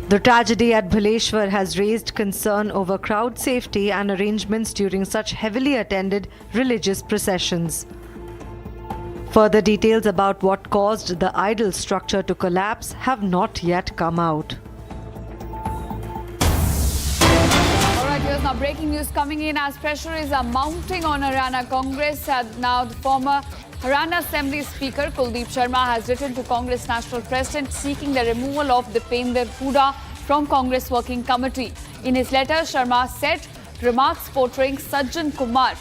The tragedy at Buleshwar has raised concern over crowd safety and arrangements during such heavily attended religious processions. Further details about what caused the idol structure to collapse have not yet come out. Here's now breaking news coming in as pressure is mounting on Haryana Congress. Now the former Haryana Assembly Speaker Kuldeep Sharma has written to Congress National President seeking the removal of Dipender Hooda from Congress Working Committee. In his letter, Sharma said remarks portraying Sajjan Kumar,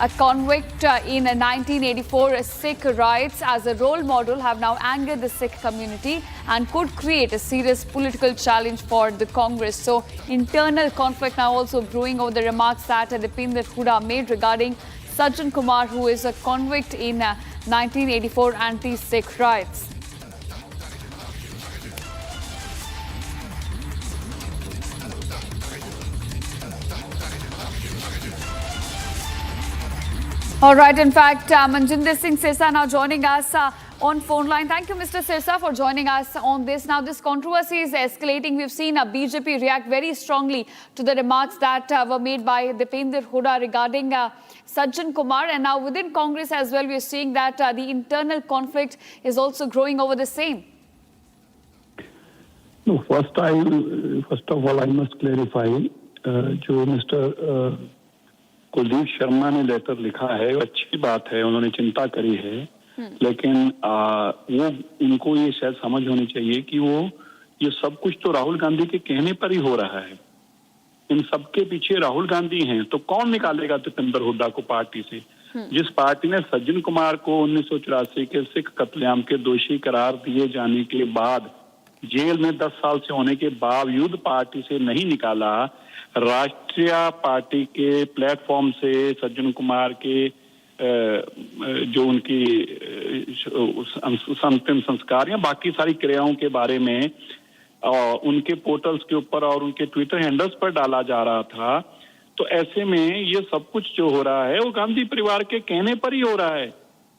a convict in 1984 Sikh riots, as a role model have now angered the Sikh community and could create a serious political challenge for the Congress. So internal conflict now also brewing over the remarks that Dipender Hooda made regarding Sajjan Kumar, who is a convict in 1984 anti-Sikh riots. All right, in fact, Manjinder Singh Sirsa now joining us on phone line. Thank you, Mr. Sirsa, for joining us on this. Now, this controversy is escalating. We've seen BJP react very strongly to the remarks that were made by Dipender Hooda regarding Sajjan Kumar. And now within Congress as well, we're seeing that the internal conflict is also growing over the same. No, first of all, I must clarify, जो Mr. Kuldeep Sharma ने letter लिखा है, अच्छी बात है, उन्होंने चिंता करी है, लेकिन वो उनको ये शायद समझ होनी चाहिए कि वो ये सब कुछ तो राहुल गांधी के कहने पर ही हो रहा है। इन सबके पीछे राहुल गांधी हैं, तो कौन निकालेगा दीपेंद्र हुड्डा को पार्टी से? जिस पार्टी ने सज्जन कुमार को 1984 के सिख कत्लेआम के दोषी करार दिए जाने के बाद जेल में 10 साल से होने के बावजूद पार्टी से नहीं निकाला, राष्ट्रीय पार्टी के प्लेटफॉर्म से सज्जन कुमार के जो उनकी अंतिम संस्कार या बाकी सारी क्रियाओं के बारे में उनके पोर्टल्स के ऊपर और उनके ट्विटर हैंडल्स पर डाला जा रहा था, तो ऐसे में ये सब कुछ जो हो रहा है वो गांधी परिवार के कहने पर ही हो रहा है।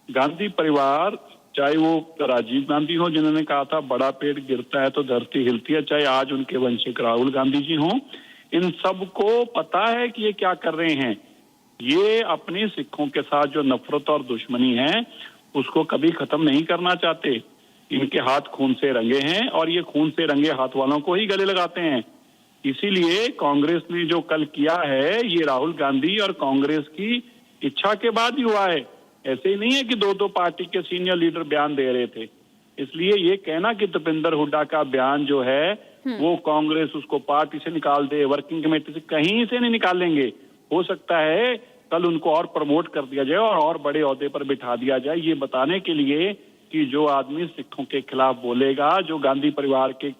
गांधी परिवार, चाहे वो राजीव गांधी हो जिन्होंने कहा था बड़ा पेड़ गिरता है तो धरती हिलती है, चाहे आज उनके वंशज राहुल गांधी जी हों, इन सबको पता है कि ये क्या कर रहे हैं। ये अपने सिखों के साथ जो नफरत और दुश्मनी है उसको कभी खत्म नहीं करना चाहते। इनके हाथ खून से रंगे हैं और ये खून से रंगे हाथ वालों को ही गले लगाते हैं। इसीलिए कांग्रेस ने जो कल किया है ये राहुल गांधी और कांग्रेस की इच्छा के बाद ही हुआ है। ऐसे ही नहीं है कि दो पार्टी के सीनियर लीडर बयान दे रहे थे। इसलिए ये कहना कि दीपेंद्र हुड्डा का बयान जो है वो कांग्रेस उसको पार्टी से निकाल दे, वर्किंग कमेटी से, कहीं से नहीं निकालेंगे। हो सकता है कल उनको और प्रमोट कर दिया जाए और बड़े ओहदे पर बिठा दिया जाए, ये बताने के लिए कि जो आदमी सिखों के खिलाफ बोलेगा, जो गांधी परिवार के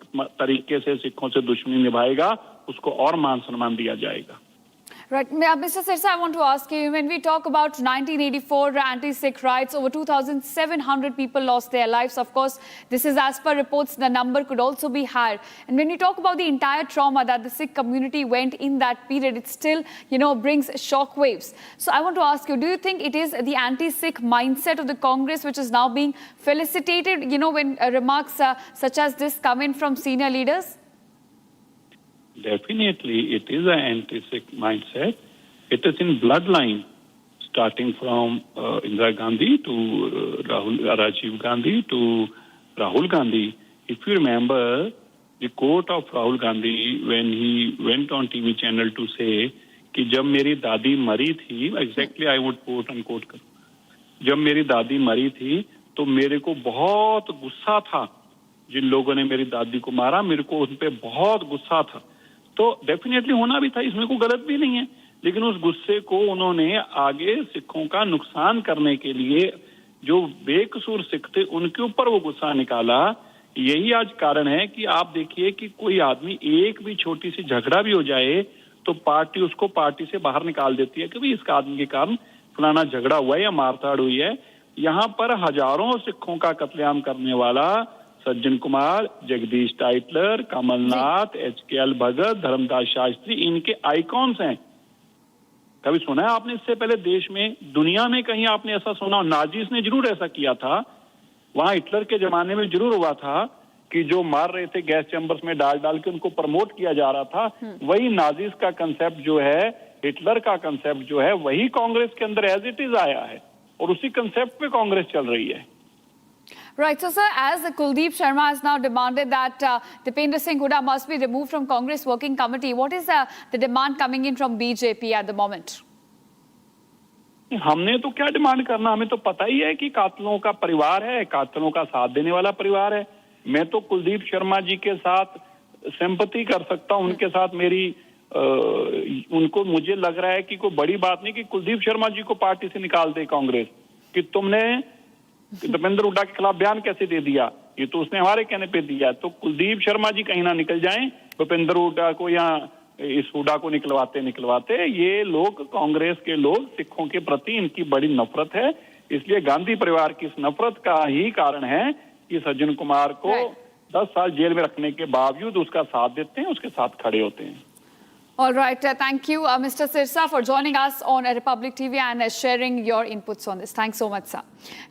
तरीके से सिखों से दुश्मनी निभाएगा, उसको और मान सम्मान दिया जाएगा। Right. Mr. Sirsa, I want to ask you, when we talk about 1984 anti-Sikh riots, over 2,700 people lost their lives. Of course, this is as per reports, the number could also be higher. And when you talk about the entire trauma that the Sikh community went in that period, it still, brings shock waves. So I want to ask you, do you think it is the anti-Sikh mindset of the Congress which is now being felicitated, when remarks such as this come in from senior leaders? Definitely, it is an anti-Sikh mindset. It is in bloodline, starting from Indira Gandhi to Rajiv Gandhi to Rahul Gandhi. If you remember the quote of Rahul Gandhi when he went on TV channel to say कि जब मेरी दादी मरी थी, exactly I would quote unquote कर, जब मेरी दादी मरी थी तो मेरे को बहुत गुस्सा था जिन लोगों ने मेरी दादी को मारा, मेरे को उन पे बहुत गुस्सा था. तो डेफिनेटली होना भी था, इसमें कोई गलत भी नहीं है, लेकिन उस गुस्से को उन्होंने आगे सिखों का नुकसान करने के लिए जो बेकसूर सिख थे उनके ऊपर वो गुस्सा निकाला. यही आज कारण है कि आप देखिए कि कोई आदमी एक भी छोटी सी झगड़ा भी हो जाए तो पार्टी उसको पार्टी से बाहर निकाल देती है कि भाई इसका आदमी के कारण फलाना झगड़ा हुआ है या मारताड़ हुई है. यहाँ पर हजारों सिखों का कत्लेआम करने वाला सज्जन कुमार, जगदीश टाइटलर, कमलनाथ, HKL भगत, धर्मदास शास्त्री, इनके आइकॉन्स हैं. कभी सुना है आपने इससे पहले देश में, दुनिया में कहीं आपने ऐसा सुना? नाजीज ने जरूर ऐसा किया था, वहां हिटलर के जमाने में जरूर हुआ था कि जो मार रहे थे गैस चैम्बर्स में डाल डाल के उनको प्रमोट किया जा रहा था. वही नाजीज का कंसेप्ट जो है, हिटलर का कंसेप्ट जो है, वही कांग्रेस के अंदर एज इट इज आया है और उसी कंसेप्ट पे कांग्रेस चल रही है. Right. So, sir, as Kuldeep Sharma has now demanded that Dipender Singh Hooda must be removed from Congress Working Committee, what is the demand coming in from BJP at the moment? हमने तो क्या demand करना, हमें तो पता ही है कि कातिलों का परिवार है, कातिलों का साथ देने वाला परिवार है. मैं तो कुलदीप शर्मा जी के साथ सिंपैथी कर सकता हूं, उनके साथ मेरी उनको मुझे लग रहा है कि कोई बड़ी बात नहीं कि कुलदीप शर्मा जी को पार्टी से निकाल दे कांग्रेस, कि तुमने दीपेंद्र हुड्डा के खिलाफ बयान कैसे दे दिया, ये तो उसने हमारे कहने पे दिया. तो कुलदीप शर्मा जी कहीं ना निकल जाएं दीपेंद्र हुड्डा को या इस हुड्डा को निकलवाते ये लोग, कांग्रेस के लोग, सिखों के प्रति इनकी बड़ी नफरत है. इसलिए गांधी परिवार की इस नफरत का ही कारण है कि सज्जन कुमार को 10 साल जेल में रखने के बावजूद उसका साथ देते हैं, उसके साथ खड़े होते हैं. All right. Thank you, Mr. Sirsa, for joining us on Republic TV and sharing your inputs on this. Thanks so much, sir.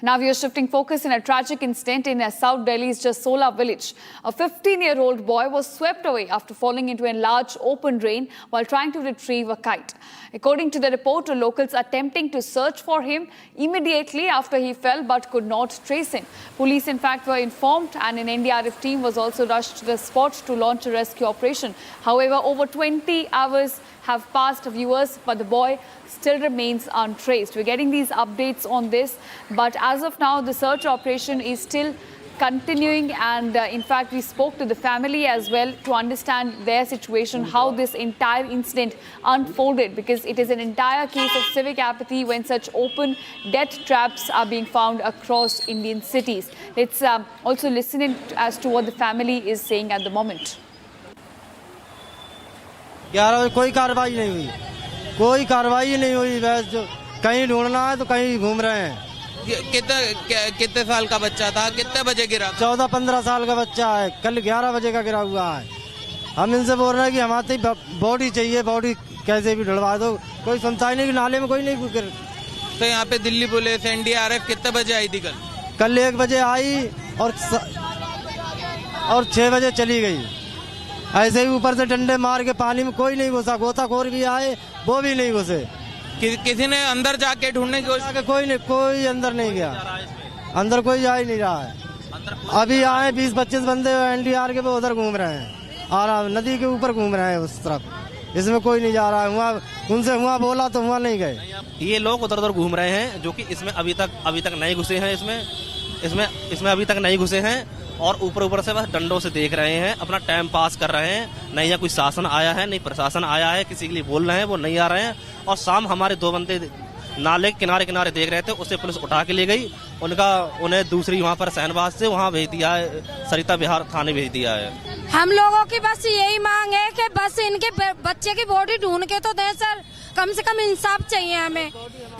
Now we are shifting focus in a tragic incident in South Delhi's Jasola village. A 15-year-old boy was swept away after falling into a large open drain while trying to retrieve a kite. According to the report, locals attempting to search for him immediately after he fell but could not trace him. Police, in fact, were informed and an NDRF team was also rushed to the spot to launch a rescue operation. However, over 20 hours have passed, viewers, but the boy still remains untraced. We're getting these updates on this, but as of now, the search operation is still continuing, and in fact, we spoke to the family as well to understand their situation, how this entire incident unfolded, because it is an entire case of civic apathy when such open death traps are being found across Indian cities. Let's also listen in as to what the family is saying at the moment. 11 बजे कोई कार्रवाई नहीं हुई, कोई कार्रवाई नहीं हुई. बस जो कहीं ढूंढना है तो कहीं घूम रहे हैं. कितने साल का बच्चा था, कितने बजे गिरा? 14-15 साल का बच्चा है, कल 11 बजे का गिरा हुआ है. हम इनसे बोल रहे हैं कि हमारी बॉडी चाहिए, बॉडी कैसे भी ढुलवा दो. कोई सुनता ही नहीं कि नाले में कोई नहीं गिर. तो यहाँ पे दिल्ली पुलिस, NDRF कितने बजे आई थी? कल 1 बजे आई और 6 बजे चली गई. ऐसे ही ऊपर से डंडे मार के पानी में कोई नहीं घुसा. गोताखोर भी आए, वो भी नहीं घुसे. किसी ने अंदर जाके ढूंढने की कोशिश? कोई नहीं, कोई अंदर नहीं गया. अंदर कोई जा ही नहीं रहा है. अभी आए 20-25 बंदे NDR के वो उधर घूम रहे हैं, और नदी के ऊपर घूम रहे हैं उस तरफ. इसमें कोई नहीं जा रहा है. वहाँ उनसे हुआ बोला तो वहाँ नहीं गए. ये लोग उधर उधर घूम रहे हैं, जो कि इसमें अभी तक नहीं घुसे हैं. इसमें अभी तक नहीं घुसे हैं और ऊपर से बस डंडों से देख रहे हैं, अपना टाइम पास कर रहे हैं. नहीं यहाँ कोई शासन आया है, नहीं प्रशासन आया है, किसी के लिए बोल रहे हैं, वो नहीं आ रहे हैं. और शाम हमारे 2 बंदे नाले किनारे देख रहे थे, उससे पुलिस उठा के ले गई. उन्हें दूसरी वहाँ पर सहनवाज से वहाँ भेज दिया है, सरिता बिहार थाने भेज दिया है. हम लोगों की बस यही मांग है कि बस इनके बच्चे की बॉडी ढूंढ के तो दें सर. कम से कम इंसाफ चाहिए हमें।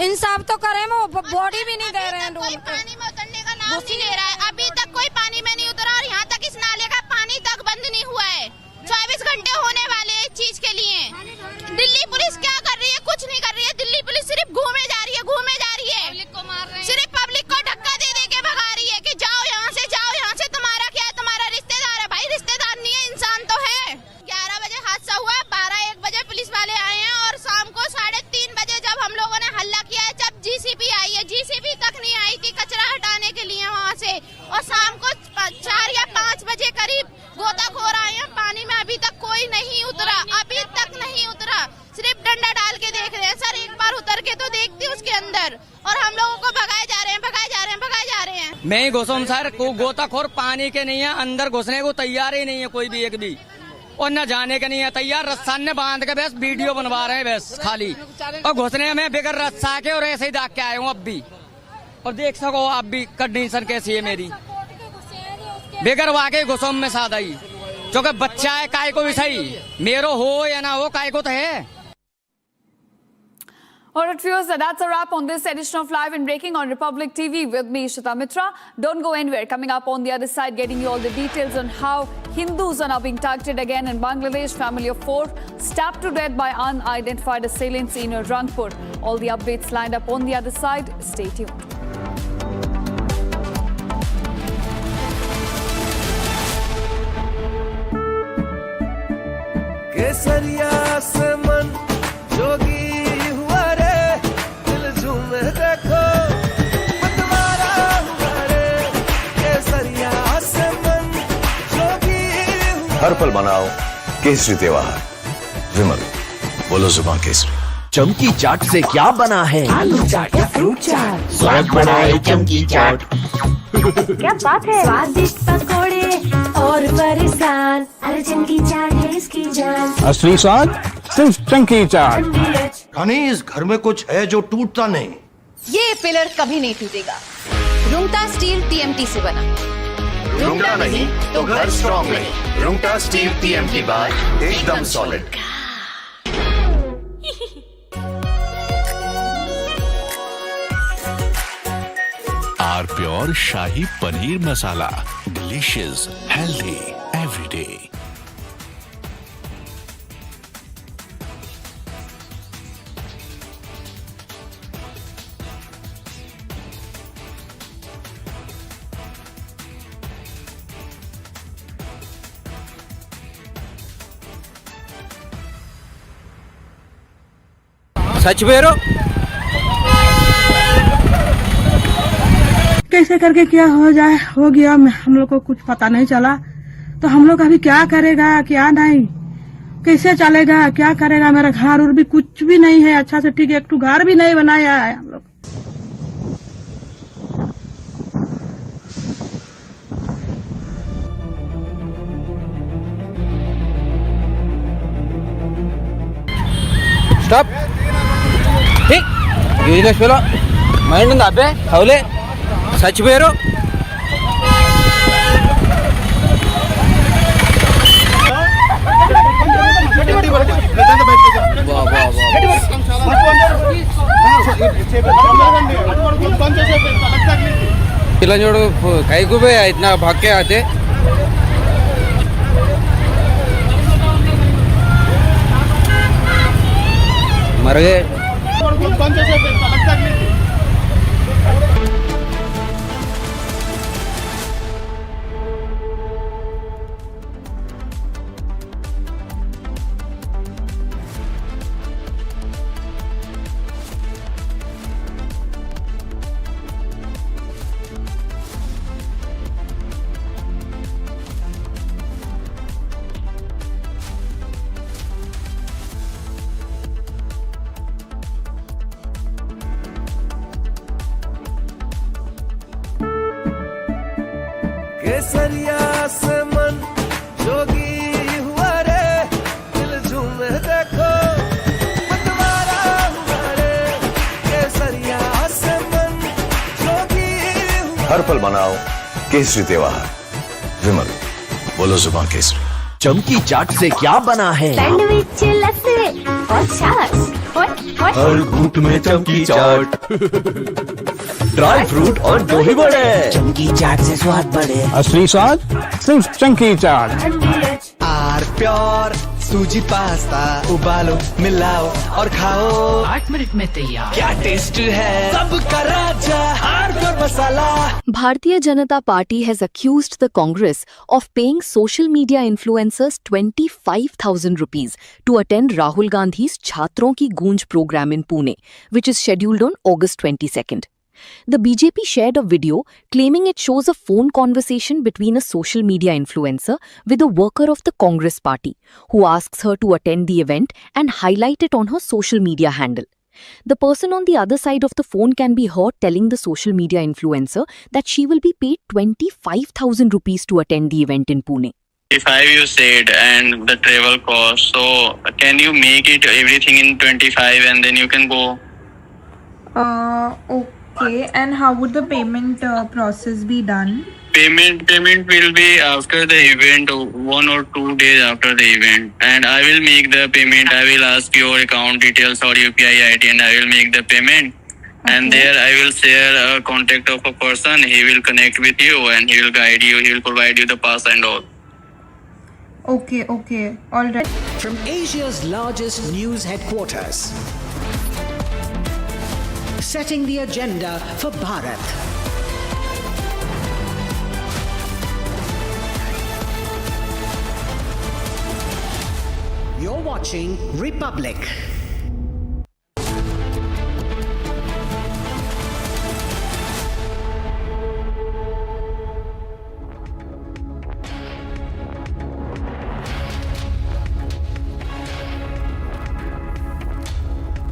इंसाफ तो करें, वो बॉडी भी नहीं दे रहे हैं। कोई पानी में उतरने का नाम नहीं ले रहा है। अभी तक कोई पानी में नहीं उतरा और यहाँ तक इस नाले का पानी तक बंद नहीं हुआ है। 24 घंटे होने वाले इस चीज के लिए। दिल्ली पुलिस क्या कर रही है? कुछ नहीं कर रही है। दिल्ली पुलिस सिर्फ घूमे जा रही है, सिर्फ पब्लिक को धक्का दे दे के भगा रही है कि जाओ यहाँ से, जाओ यहाँ से। तुम्हारा क्या है? तुम्हारा रिश्तेदार है। भाई रिश्तेदार नहीं है, इंसान तो है। 11 बजे हादसा हुआ, 12-1 बजे पुलिस वाले आए हैं और शाम को 3:30 बजे जब हम लोगों ने हल्ला किया है, जब जीसीबी आई है, जीसीबी तक नहीं आई थी कचरा हटाने के लिए वहाँ से। और शाम को 4 या 5 बजे करीब गोताखोर आए हैं, पानी में अभी तक कोई नहीं उतरा, अभी तक नहीं उतरा। सिर्फ डंडा डाल के देख रहे हैं। सर एक बार उतर के तो देखती उसके अंदर, और हम लोगों को भगाए जा रहे हैं, भगाए जा रहे हैं, भगाए जा रहे हैं। मैं ही घुसूं सर, को गोताखोर पानी के नहीं है, अंदर घुसने को तैयार ही नहीं है कोई भी, एक भी, और न जाने के नहीं है तैयार। रस्सा ने बांध के बस वीडियो बनवा रहे हैं बस खाली, और घुसने में बिगर रस्सा के और ऐसे ही दाग के आए हूँ अब भी। और देख सको आप भी कंडीशन कैसी है मेरी, बेगर वाकई घुसों में सादा ही, क्योंकि बच्चा है, काय को भी सही, मेरो हो या ना हो, काय को तो है। Alright viewers, that's a wrap on this edition of Live and Breaking on Republic TV with me, Ishita Mitra. Don't go anywhere. Coming up on the other side, getting you all the details on how Hindus are now being targeted again in Bangladesh. Family of 4 stabbed to death by unidentified assailants in Rangpur. All the updates lined up on the other side. Stay tuned. केसरिया से मन जोगी हुआ रे, दिल झूमे देखो मतवारा हुआ रे। केसरिया से मन जोगी हुआ। हर पल मनाओ केसरी त्योहार। विमल, बोलो जुबान केसरी। चमकी चाट से क्या बना है? आलू चाट या फ्रूट चाट, स्वाद बनाए चमकी चाट। क्या बात है? स्वादिष्ट पकोड़े और परेशान, अरे चमकी चाट है इसकी जान। असली स्वाद सिर्फ चमकी चाट। रानी, इस घर में कुछ है जो टूटता नहीं। ये पिलर कभी नहीं टूटेगा। रुंगटा स्टील TMT से बना। रुंगटा नहीं तो घर स्ट्रॉन्ग नहीं। रुंगटा स्टील TMT बार एकदम solid. R pure shahi paneer masala, delicious, healthy everyday. सच बेरो कैसे करके क्या हो जाए हो गया, हम लोग को कुछ पता नहीं चला। तो हम लोग अभी क्या करेगा क्या नहीं, कैसे चलेगा क्या करेगा। मेरा घर और भी कुछ भी नहीं है अच्छा से, ठीक है, एक घर भी नहीं बनाया है हम लोग। स्टॉप ठीक यूनिवर्स पेलो మైండ్ అబ్బే హౌలే చచ్చిపోయారు पिला जोड़ कई को भी इतना भाग के आते मर गए। केसरिया से मन जोगी हुआ रे, दिल झूमे देखो मतवारा हुआ रे। केसरिया से मन जोगी हुआ। हर पल मनाओ केसरी त्योहार। विमल, बोलो जुबान केसरी। चमकी चाट से क्या बना है? सैंडविच लस्सी और छाछ और हर घूंट में चमकी चाट, ड्राई फ्रूट और दही बड़े, चंकी चाट से स्वाद बढ़े। असली स्वाद सिर्फ चंकी चाट। आर प्योर सूजी पास्ता उबालो मिलाओ और खाओ, 8 मिनट में तैयार। क्या टेस्ट है सबका राजा R pure masala. Bharatiya Janata Party has accused the Congress of paying social media influencers 25,000 rupees to attend Rahul Gandhi's Chhatron Ki Goonj program in Pune, which is scheduled on August 22nd. The BJP shared a video claiming it shows a phone conversation between a social media influencer with a worker of the Congress party, who asks her to attend the event and highlight it on her social media handle. The person on the other side of the phone can be heard telling the social media influencer that she will be paid 25,000 rupees to attend the event in Pune. 25 you said, and the travel cost. So can you make it everything in 25 and then you can go? Okay. And how would the payment process be done? Payment will be after the event, 1 or 2 days after the event, and I will make the payment. I will ask your account details or UPI ID, and I will make the payment. And there I will share a contact of a person. He will connect with you and he will guide you. He will provide you the pass and all. Okay. All right. From Asia's largest news headquarters, setting the agenda for Bharat. You're watching Republic.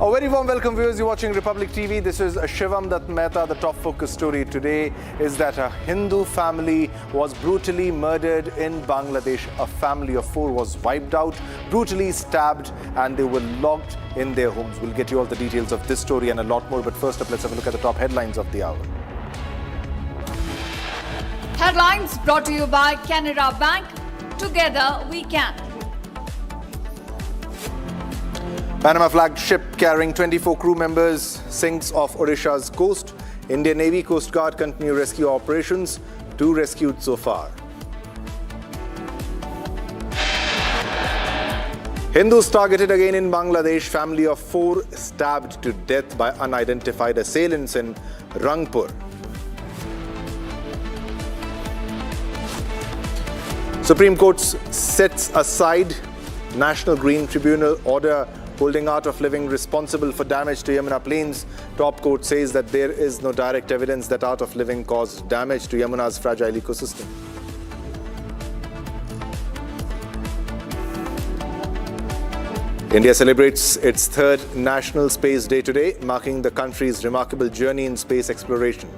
A very warm welcome, viewers. You're watching Republic TV. This is Shivam Dutt Mehta. The top focus story today is that a Hindu family was brutally murdered in Bangladesh. A family of 4 was wiped out, brutally stabbed, and they were locked in their homes. We'll get you all the details of this story and a lot more. But first up, let's have a look at the top headlines of the hour. Headlines brought to you by Canara Bank. Together we can. Panama flagged ship carrying 24 crew members sinks off Odisha's coast. Indian Navy Coast Guard continue rescue operations. 2 rescued so far. Hindus targeted again in Bangladesh. Family of 4 stabbed to death by unidentified assailants in Rangpur. Supreme Court sets aside National Green Tribunal order holding Art of Living responsible for damage to Yamuna Plains. Top court says that there is no direct evidence that Art of Living caused damage to Yamuna's fragile ecosystem. India celebrates its 3rd National Space Day today, marking the country's remarkable journey in space exploration.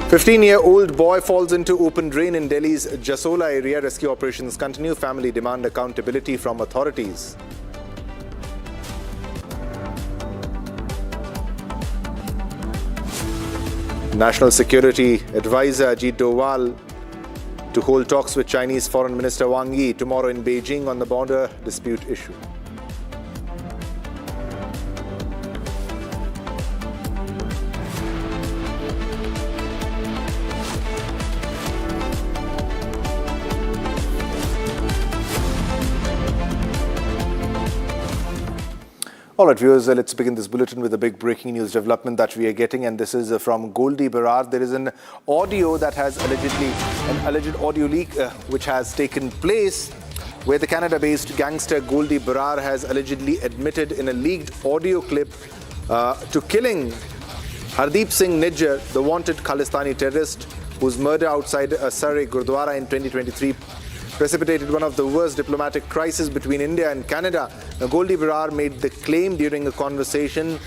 A 15-year-old boy falls into open drain in Delhi's Jasola area. Rescue operations continue. Family demand accountability from authorities. National Security Advisor Ajit Doval to hold talks with Chinese Foreign Minister Wang Yi tomorrow in Beijing on the border dispute issue. All right, viewers, let's begin this bulletin with a big breaking news development that we are getting, and this is from Goldie Berar. There is an audio that has an alleged audio leak which has taken place, where the Canada-based gangster Goldie Berar has allegedly admitted in a leaked audio clip to killing Hardeep Singh Nijjar, the wanted Khalistani terrorist whose murder outside a Surrey Gurdwara in 2023 precipitated one of the worst diplomatic crises between India and Canada. Now, Goldie Berar made the claim during a conversation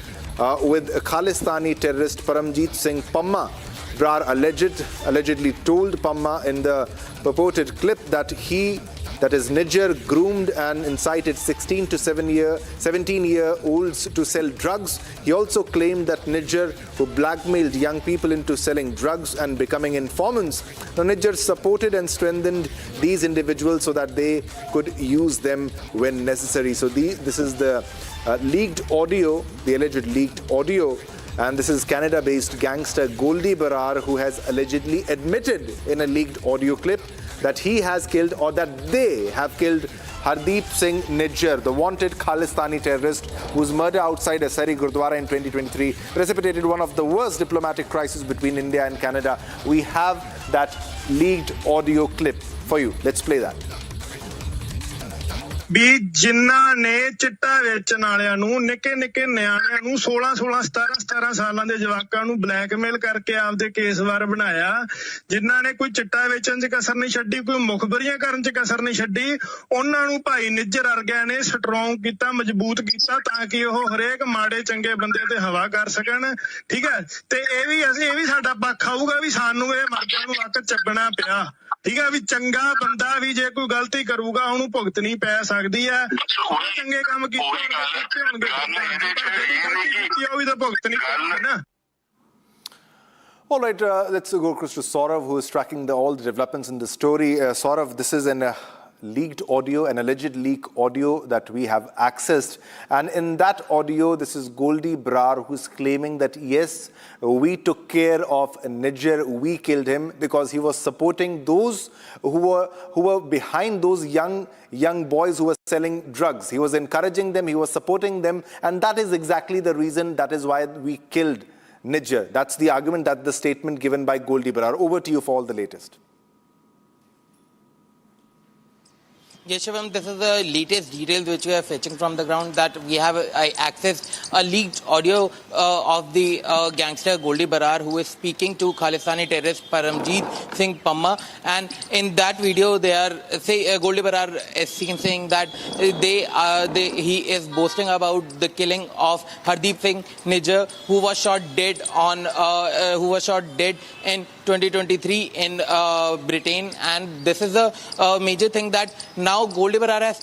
with a Khalistani terrorist Paramjeet Singh Pamma. Berar allegedly told Pamma in the purported clip that that is Niger groomed and incited 16 to 17-year-olds to sell drugs. He also claimed that Niger who blackmailed young people into selling drugs and becoming informants. Now, Niger supported and strengthened these individuals so that they could use them when necessary. So this is the leaked audio, the alleged leaked audio. And this is Canada-based gangster Goldie Barar, who has allegedly admitted in a leaked audio clip that he has killed, or that they have killed, Hardeep Singh Nijjar, the wanted Khalistani terrorist whose murder outside a Sari Gurdwara in 2023 precipitated one of the worst diplomatic crises between India and Canada. We have that leaked audio clip for you. Let's play that. ਵੀ ਜਿਨ੍ਹਾਂ ਨੇ ਚਿੱਟਾ ਵੇਚਣ ਵਾਲਿਆਂ ਨੂੰ ਨਿੱਕੇ ਨਿਆਣਿਆਂ ਨੂੰ 16 17 ਸਾਲਾਂ ਦੇ ਜਵਾਕਾਂ ਨੂੰ ਬਲੈਕਮੇਲ ਕਰਕੇ ਆਪਦੇ ਕੇਸਵਾਰ ਬਣਾਇਆ, ਜਿਨ੍ਹਾਂ ਨੇ ਕੋਈ ਚਿੱਟਾ ਵੇਚਣ 'ਚ ਕਸਰ ਨਹੀਂ ਛੱਡੀ, ਕੋਈ ਮੁਖਬਰੀਆਂ ਕਰਨ 'ਚ ਕਸਰ ਨਹੀਂ ਛੱਡੀ, ਉਹਨਾਂ ਨੂੰ ਭਾਈ ਨਿੱਜਰ ਵਰਗਿਆਂ ਨੇ ਸਟਰੋਂਗ ਕੀਤਾ, ਮਜ਼ਬੂਤ ਕੀਤਾ ਤਾਂ ਕਿ ਉਹ ਹਰੇਕ ਮਾੜੇ ਚੰਗੇ ਬੰਦੇ ਤੇ ਹਵਾ ਕਰ ਸਕਣ। ਠੀਕ ਹੈ, ਤੇ ਇਹ ਵੀ ਸਾਡਾ ਪੱਖ ਆਊਗਾ ਵੀ ਸਾਨੂੰ ਇਹ ਮਰਦਾਂ ਨੂੰ ਵਕਤ ਚੱਕਣਾ ਪਿਆ। ਠੀਕ ਹੈ, ਵੀ ਚੰਗਾ ਬੰਦਾ ਵੀ ਜੇ ਕੋਈ ਗਲਤੀ ਕਰੂਗਾ ਉਹਨੂੰ ਭੁਗਤਣੀ ਪੈ ਸਕਦੀ ਹੈ। ਚੰਗੇ ਕੰਮ ਕੀਤੇ ਹੋਣਗੇ ਉਹ ਵੀ ਤਾਂ ਭੁਗਤਣੀ ਪੈਣੀ ਨਾ। All right, let's go to Saurav, who is tracking all the developments in the story. Saurav, this is an leaked audio, an alleged leak audio that we have accessed. And in that audio, this is Goldie Barar who's claiming that, yes, we took care of Nijjar, we killed him because he was supporting those who were behind those young boys who were selling drugs. He was encouraging them, he was supporting them, and that is exactly the reason, that is why we killed Nijjar. That's the argument, that's the statement given by Goldie Barar. Over to you for all the latest. Yes, Shivam, this is the latest details which we are fetching from the ground, that we have accessed a leaked audio of the gangster Goldie Barar, who is speaking to Khalistani terrorist Paramjeet Singh Pamma. And in that video, Goldie Barar is seen saying that he is boasting about the killing of Hardeep Singh Nijjar, who was shot dead in 2023 in Britain. And this is a major thing, that now Goldie Barar has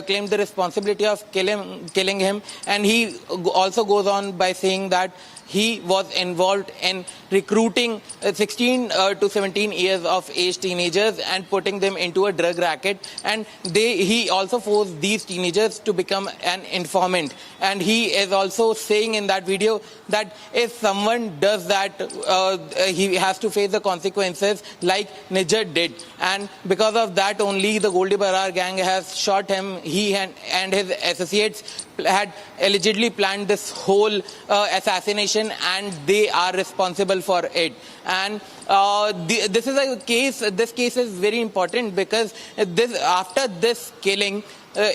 claimed the responsibility of killing him, and he also goes on by saying that he was involved in recruiting 16 to 17 years of age teenagers and putting them into a drug racket, and he also forced these teenagers to become an informant. And he is also saying in that video that if someone does that, he has to face the consequences like Nijjar did. And because of that only, the Goldie Barar gang has shot him. He and his associates had allegedly planned this whole assassination, and they are responsible for it. And this is a case. This case is very important because after this killing,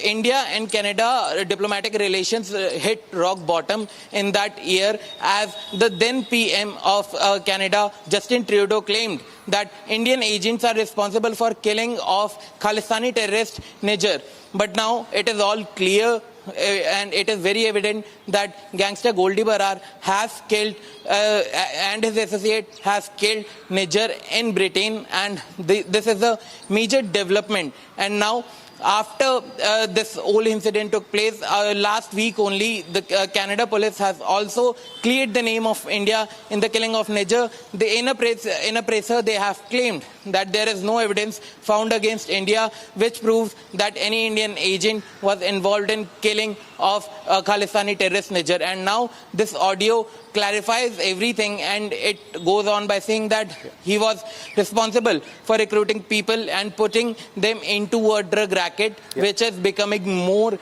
India and Canada diplomatic relations hit rock bottom in that year, as the then PM of Canada, Justin Trudeau, claimed that Indian agents are responsible for killing of Khalistani terrorist Nijjar. But now it is all clear, and it is very evident that gangster Goldie Barar has killed and his associate has killed Nijjar in Britain, and this is a major development. And now, after this whole incident took place, last week only, the Canada police has also cleared the name of India in the killing of Nijjar. In a presser, they have claimed that there is no evidence found against India which proves that any Indian agent was involved in killing of Khalistani terrorist Nijjar. And now this audio clarifies everything, and it goes on by saying that he was responsible for recruiting people and putting them into a drug racket, which is becoming more,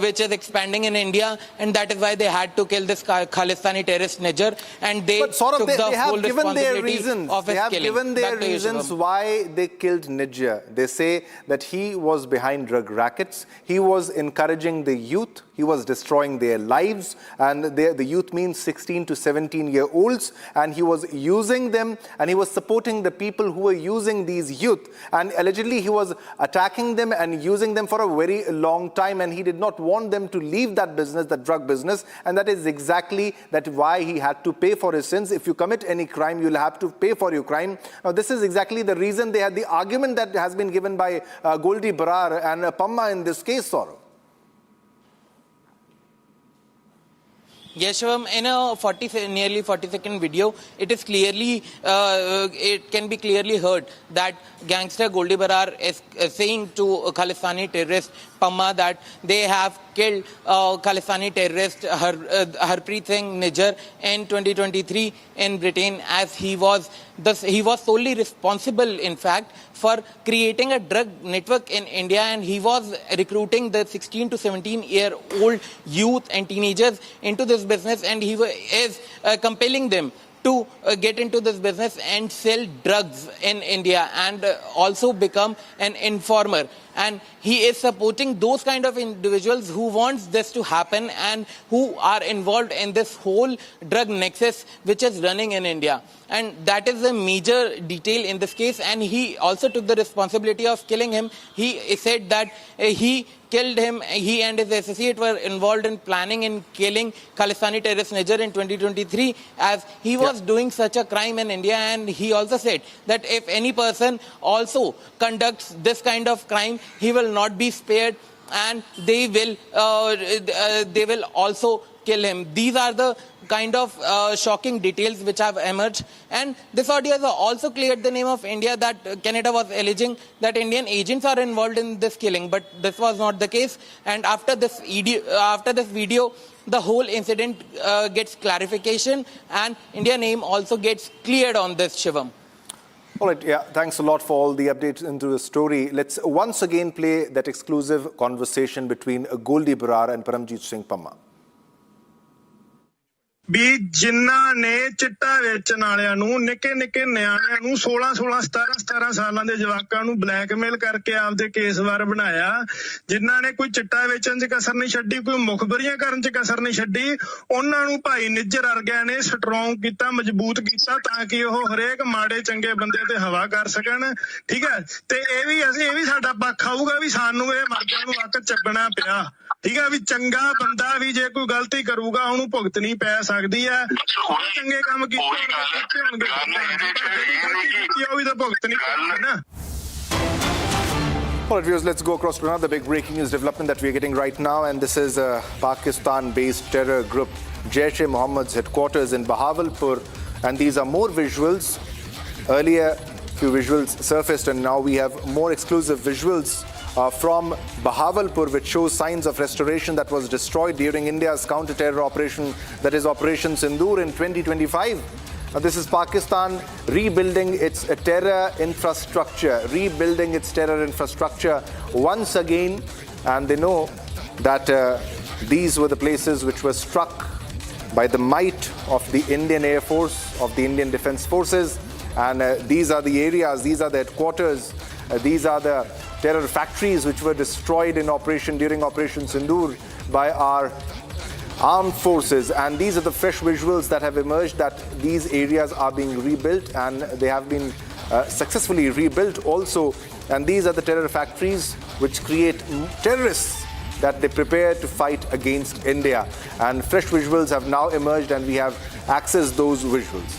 which is expanding in India, and that is why they had to kill this Khalistani terrorist Nijjar, and they took the whole responsibility of his killing. They have given their reasons why they killed Nijjar. They say that he was behind drug rackets, he was encouraging the youth He was destroying their lives, and the youth means 16 to 17-year-olds, and he was using them, and he was supporting the people who were using these youth, and allegedly he was attacking them and using them for a very long time, and he did not want them to leave that business, that drug business, and that is exactly why he had to pay for his sins. If you commit any crime, you'll have to pay for your crime. Now, this is exactly the reason they had the argument that has been given by Goldi Barar and Pamma in this case, Saurav. Yes, Shivam, in a nearly 40-second video, it is clearly, it can be clearly heard that gangster Goldi Barar is saying to Khalistani terrorist Pamma that they have killed Khalistani terrorist Harpreet Singh Nijjar in 2023 in Britain, as he was solely responsible, in fact, for creating a drug network in India, and he was recruiting the 16 to 17-year-old youth and teenagers into this business, and he is compelling them to get into this business and sell drugs in India and also become an informer. And he is supporting those kind of individuals who wants this to happen and who are involved in this whole drug nexus which is running in India. And that is a major detail in this case. And he also took the responsibility of killing him. He said that he killed him. He and his associate were involved in planning and killing Khalistani terrorist Nijjar in 2023, as he was doing such a crime in India. And he also said that if any person also conducts this kind of crime, he will not be spared, and they will also kill him. These are the kind of shocking details which have emerged. And this audio has also cleared the name of India, that Canada was alleging that Indian agents are involved in this killing, but this was not the case. And after this video, the whole incident gets clarification, and Indian name also gets cleared on this, Shivam. All right, yeah, thanks a lot for all the updates into the story. Let's once again play that exclusive conversation between Goldi Barar and Paramjit Singh Pamma. ਵੀ ਜਿਨ੍ਹਾਂ ਨੇ ਚਿੱਟਾ ਵੇਚਣ ਵਾਲਿਆਂ ਨੂੰ ਨਿੱਕੇ ਨਿੱਕੇ ਨਿਆਣਿਆਂ ਨੂੰ 16 17 ਸਾਲਾਂ ਦੇ ਜਵਾਕਾਂ ਨੂੰ ਬਲੈਕਮੇਲ ਕਰਕੇ ਆਪਦੇ ਕੇਸਵਾਰ ਬਣਾਇਆ, ਜਿਨ੍ਹਾਂ ਨੇ ਕੋਈ ਚਿੱਟਾ ਵੇਚਣ 'ਚ ਕਸਰ ਨਹੀਂ ਛੱਡੀ, ਕੋਈ ਮੁਖਬਰੀਆਂ ਕਰਨ 'ਚ ਕਸਰ ਨਹੀਂ ਛੱਡੀ, ਉਹਨਾਂ ਨੂੰ ਭਾਈ ਨਿੱਜਰ ਵਰਗਿਆਂ ਨੇ ਸਟਰੋਂਗ ਕੀਤਾ, ਮਜ਼ਬੂਤ ਕੀਤਾ, ਤਾਂ ਕਿ ਉਹ ਹਰੇਕ ਮਾੜੇ ਚੰਗੇ ਬੰਦੇ ਤੇ ਹਵਾ ਕਰ ਸਕਣ। ਠੀਕ ਹੈ, ਤੇ ਇਹ ਵੀ ਸਾਡਾ ਪੱਖ ਆਊਗਾ ਵੀ ਸਾਨੂੰ ਇਹ ਮਰਦਾਂ ਨੂੰ ਵਕਤ ਚੱਕਣਾ ਪਿਆ। ਠੀਕ ਹੈ, ਵੀ ਚੰਗਾ ਬੰਦਾ ਵੀ ਜੇ ਕੋਈ ਗਲਤੀ ਕਰੂਗਾ ਉਹਨੂੰ ਭੁਗਤਣੀ ਪੈ ਸਕਦੀ ਹੈ। ਚੰਗੇ ਕੰਮ ਕੀਤੇ ਹੋਣਗੇ ਉਹ ਵੀ ਤਾਂ ਭੁਗਤਣੀ ਪੈਣੀ ਨਾ। All right, viewers, let's go across to another big breaking news development that we are getting right now, and this is Pakistan-based terror group Jaish-e-Mohammed's headquarters in Bahawalpur, and these are more visuals. Earlier, few visuals surfaced, and now we have more exclusive visuals from Bahawalpur, which shows signs of restoration that was destroyed during India's counter-terror operation, that is Operation Sindoor in 2025. This is Pakistan rebuilding its terror infrastructure, once again, and they know that these were the places which were struck by the might of the Indian Air Force, of the Indian Defence Forces, and these are the areas, these are the headquarters, these are the terror factories which were destroyed during Operation Sindoor by our armed forces. And these are the fresh visuals that have emerged, that these areas are being rebuilt, and they have been successfully rebuilt also. And these are the terror factories which create terrorists that they prepare to fight against India. And fresh visuals have now emerged, and we have accessed those visuals.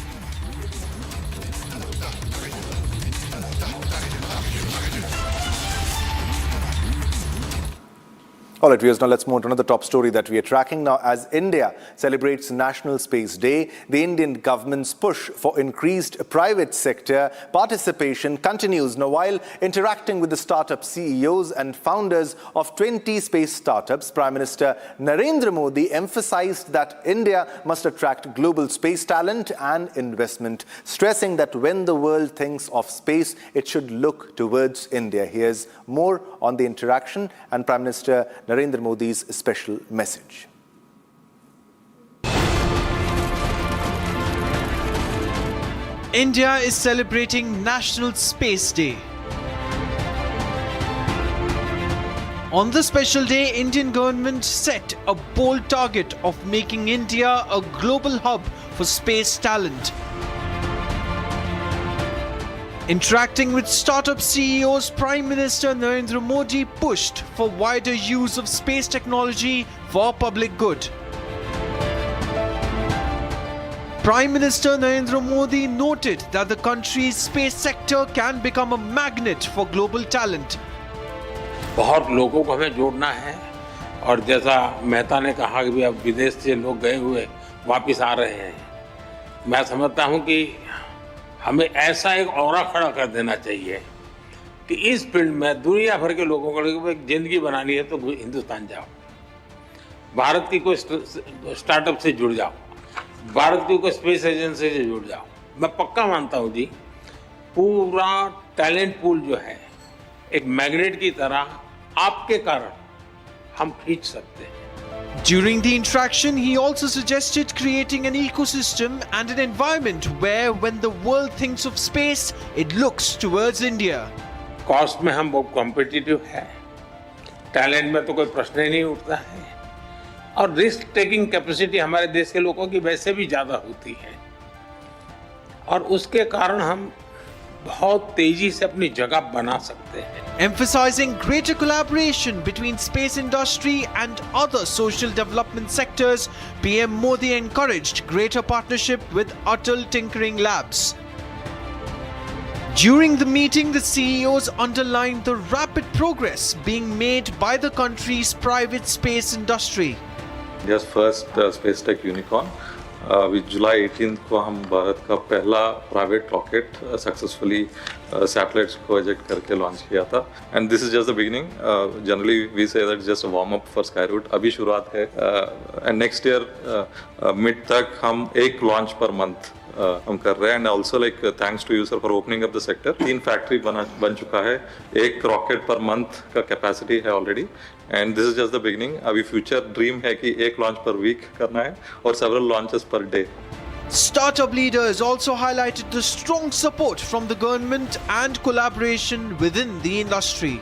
All right, viewers, now let's move on to another top story that we are tracking now. As India celebrates National Space Day, the Indian government's push for increased private sector participation continues. Now, while interacting with the startup CEOs and founders of 20 space startups, Prime Minister Narendra Modi emphasized that India must attract global space talent and investment, stressing that when the world thinks of space, it should look towards India. Here's more on the interaction and Prime Minister Narendra Modi's special message. India is celebrating National Space Day. On this special day, Indian government set a bold target of making India a global hub for space talent. Interacting with startup CEOs, Prime Minister Narendra Modi pushed for wider use of space technology for public good. Prime Minister Narendra Modi noted that the country's space sector can become a magnet for global talent. बहुत लोगों को हमें जोड़ना है और जैसा मेहता ने कहा कि अब विदेश से लोग गए हुए वापस आ रहे हैं, मैं समझता हूं कि हमें ऐसा एक ऑरा खड़ा कर देना चाहिए कि इस फील्ड में दुनिया भर के लोगों को एक जिंदगी बनानी है तो हिंदुस्तान जाओ, भारत की कोई स्टार्टअप से जुड़ जाओ, भारत की कोई स्पेस एजेंसी से जुड़ जाओ। मैं पक्का मानता हूं जी, पूरा टैलेंट पूल जो है एक मैग्नेट की तरह आपके कारण हम खींच सकते हैं। During the interaction, he also suggested creating an ecosystem and an environment where when the world thinks of space, it looks towards India. Cost में हम बहुत कॉम्पिटिटिव है, टैलेंट में तो कोई प्रश्न ही नहीं उठता है और रिस्क टेकिंग कैपेसिटी हमारे देश के लोगों की वैसे भी ज़्यादा होती है और उसके कारण हम बहुत तेजी से अपनी जगह बना सकते हैं। Emphasizing greater collaboration between space industry and other social development sectors, PM Modi encouraged greater partnership with Atal Tinkering Labs. During the meeting, the CEOs underlined the rapid progress being made by the country's private space industry. India's first space tech unicorn. With July 18th को हम भारत का पहला private rocket successfully satellites को eject करके launch किया था and this is just the beginning. Generally we say that just a warm up for Skyroot, अभी शुरुआत है एंड नेक्स्ट ईयर मिड तक हम एक लॉन्च पर मंथ हम कर रहे हैं and also like thanks to you sir for opening up the sector. 3 factory बन चुका है, एक रॉकेट पर मंथ का कैपेसिटी है already and this is just the beginning. अभी फ्यूचर ड्रीम है कि एक लॉन्च पर वीक करना है और several launches per day. Startup leaders also highlighted the strong support from the government and collaboration within the industry.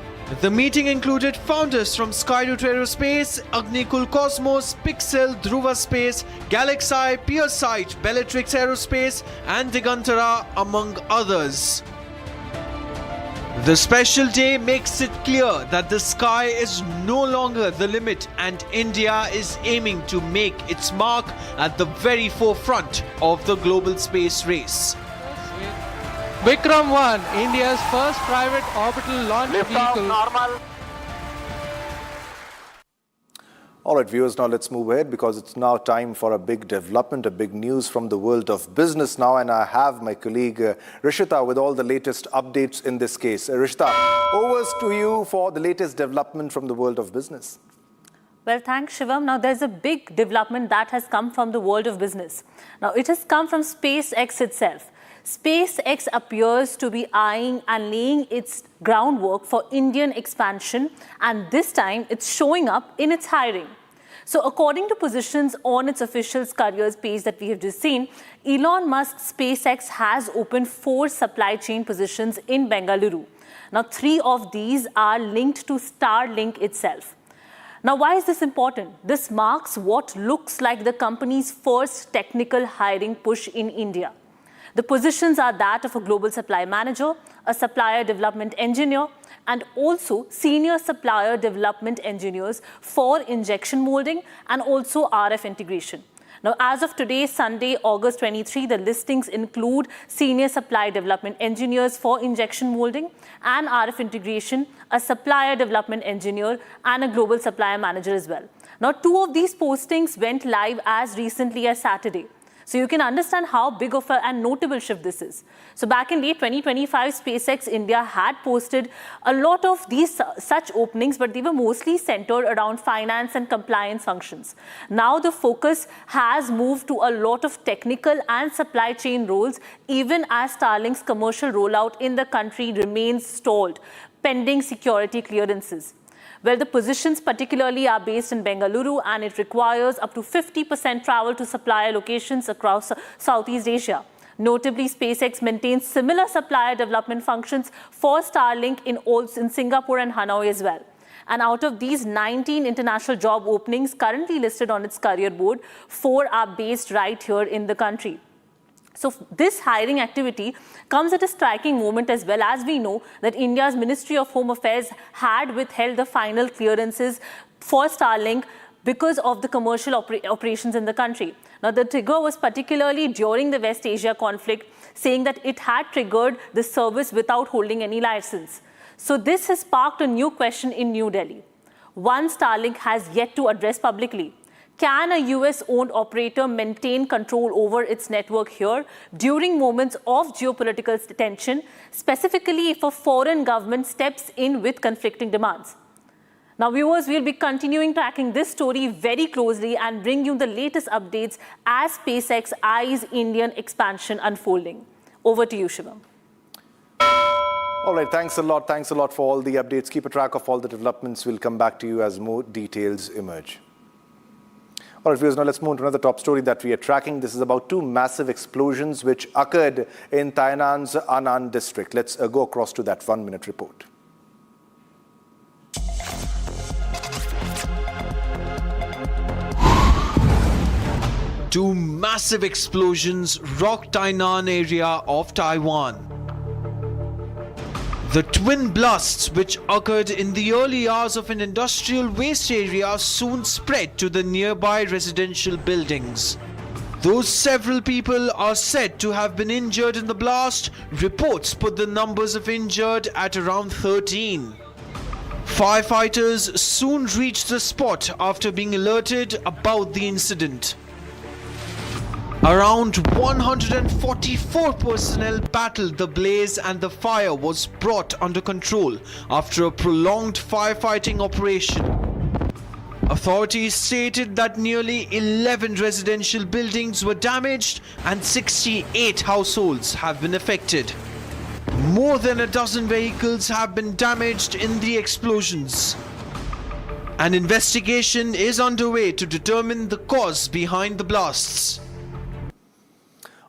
The meeting included founders from Skyroot Aerospace, Agnikul Cosmos, Pixel, Dhruva Space, Galaxy, PeerSight, Bellatrix Aerospace and Digantara among others. The special day makes it clear that the sky is no longer the limit and India is aiming to make its mark at the very forefront of the global space race. Vikram 1, India's first private orbital launch vehicle. Normal. All right, viewers, now let's move ahead because it's now time for a big development, a big news from the world of business now. And I have my colleague Rishita with all the latest updates in this case. Rishita, over to you for the latest development from the world of business. Well, thanks, Shivam. Now, there's a big development that has come from the world of business. Now, it has come from SpaceX itself. SpaceX appears to be eyeing and laying its groundwork for Indian expansion, and this time it's showing up in its hiring. So according to positions on its official careers page that we have just seen, Elon Musk's SpaceX has opened 4 supply chain positions in Bengaluru. Now 3 of these are linked to Starlink itself. Now, why is this important? This marks what looks like the company's first technical hiring push in India. The positions are that of a global supply manager, a supplier development engineer, and also senior supplier development engineers for injection molding and also RF integration. Now, as of today, Sunday, August 23, the listings include senior supply development engineers for injection molding and RF integration, a supplier development engineer, and a global supplier manager as well. Now, 2 of these postings went live as recently as Saturday. So you can understand how big of a notable shift this is. So back in late 2025, SpaceX India had posted a lot of these such openings, but they were mostly centered around finance and compliance functions. Now the focus has moved to a lot of technical and supply chain roles, even as Starlink's commercial rollout in the country remains stalled, pending security clearances. Well, the positions particularly are based in Bengaluru, and it requires up to 50% travel to supplier locations across Southeast Asia. Notably, SpaceX maintains similar supplier development functions for Starlink in Singapore and Hanoi as well. And out of these 19 international job openings currently listed on its career board, 4 are based right here in the country. So this hiring activity comes at a striking moment as well, as we know that India's Ministry of Home Affairs had withheld the final clearances for Starlink because of the commercial operations in the country. Now, the trigger was particularly during the West Asia conflict, saying that it had triggered the service without holding any license. So this has sparked a new question in New Delhi. One Starlink has yet to address publicly. Can a US-owned operator maintain control over its network here during moments of geopolitical tension, specifically if a foreign government steps in with conflicting demands? Now, viewers, we'll be continuing tracking this story very closely and bring you the latest updates as SpaceX eyes Indian expansion unfolding. Over to you, Shivam. All right, thanks a lot. Thanks a lot for all the updates. Keep a track of all the developments. We'll come back to you as more details emerge. All right, viewers, now let's move to another top story that we are tracking. This is about 2 massive explosions which occurred in Tainan's Anand district. Let's go across to that 1-minute report. Two massive explosions rocked Tainan area of Taiwan. The twin blasts, which occurred in the early hours of an industrial waste area, soon spread to the nearby residential buildings. Though several people are said to have been injured in the blast, reports put the numbers of injured at around 13. Firefighters soon reached the spot after being alerted about the incident. Around 144 personnel battled the blaze and the fire was brought under control after a prolonged firefighting operation. Authorities stated that nearly 11 residential buildings were damaged and 68 households have been affected. More than a dozen vehicles have been damaged in the explosions. An investigation is underway to determine the cause behind the blasts.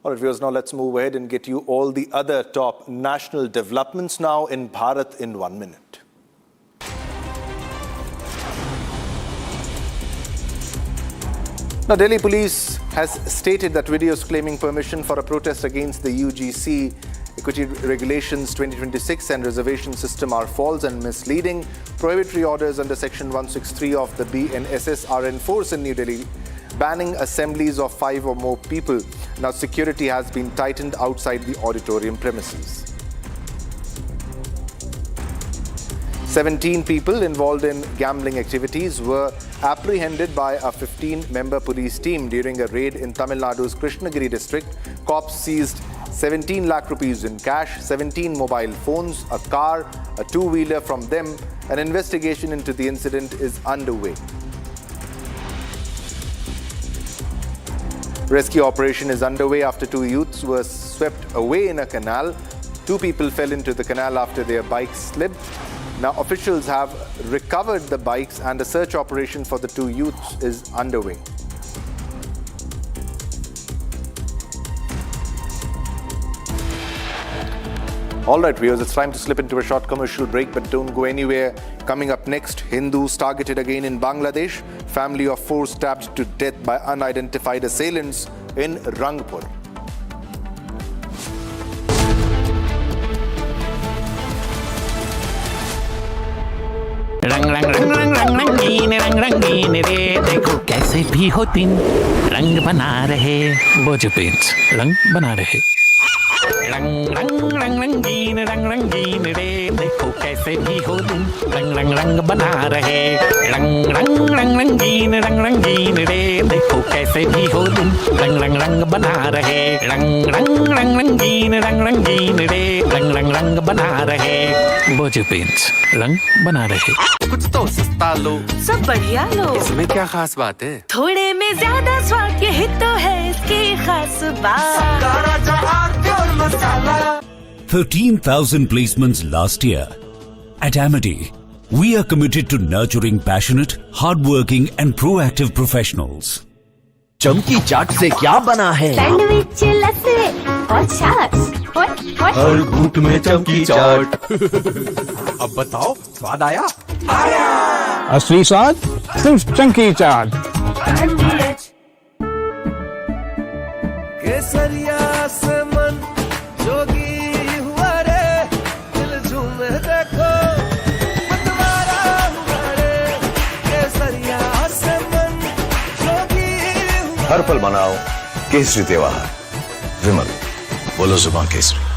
All right, viewers, now let's move ahead and get you all the other top national developments now in Bharat in 1 minute. Now, Delhi police has stated that videos claiming permission for a protest against the UGC Equity Regulations 2026 and reservation system are false and misleading. Prohibitory orders under Section 163 of the BNSS are enforced in New Delhi, banning assemblies of 5 or more people. Now, security has been tightened outside the auditorium premises. 17 people involved in gambling activities were apprehended by a 15-member police team during a raid in Tamil Nadu's Krishnagiri district. Cops seized 17 lakh rupees in cash, 17 mobile phones, a car, a two-wheeler from them. An investigation into the incident is underway. Rescue operation is underway after 2 youths were swept away in a canal. 2 people fell into the canal after their bikes slipped. Now, officials have recovered the bikes and a search operation for the 2 youths is underway. All right, viewers, it's time to slip into a short commercial break, but don't go anywhere. Coming up next, Hindus targeted again in Bangladesh. Family of 4 stabbed to death by unidentified assailants in Rangpur. रंग रंग रंग रंग रंग रंगीन रे देखो कैसे भी हो दिन रंग बना रहे बोझ पेंट्स रंग बना रहे रंग रंग रंग रंगीन रे देखो कैसे भी हो दिन रंग रंग रंग बना रहे रंग रंग रंग रंगीन रे देखो कैसे भी हो दिन रंग रंग रंग बना रहे रंग रंग रंग रंगीन रे रंग रंग रंग बना रहे बोझ पेंट्स रंग बना रहे कुछ तो सस्ता लो सब बढ़िया लो इसमें क्या खास बात है थोड़े में ज्यादा स्वाद यही तो है इसकी खास बात 13,000 placements last year. At Amity, we are committed to nurturing passionate, hardworking and proactive professionals. चमकी चाट से क्या बना है सैंडविच लस्सी और छाछ हर घूंट में चमकी चाट अब बताओ स्वाद आया असली स्वाद सिर्फ चंकी चाट। केसरिया से मन जोगी हुआ रे, दिल झूमे देखो मतवारा हुआ रे। केसरिया से मन जोगी हुआ। हर पल मनाओ केसरी त्योहार। विमल, बोलो जुबान केसरी।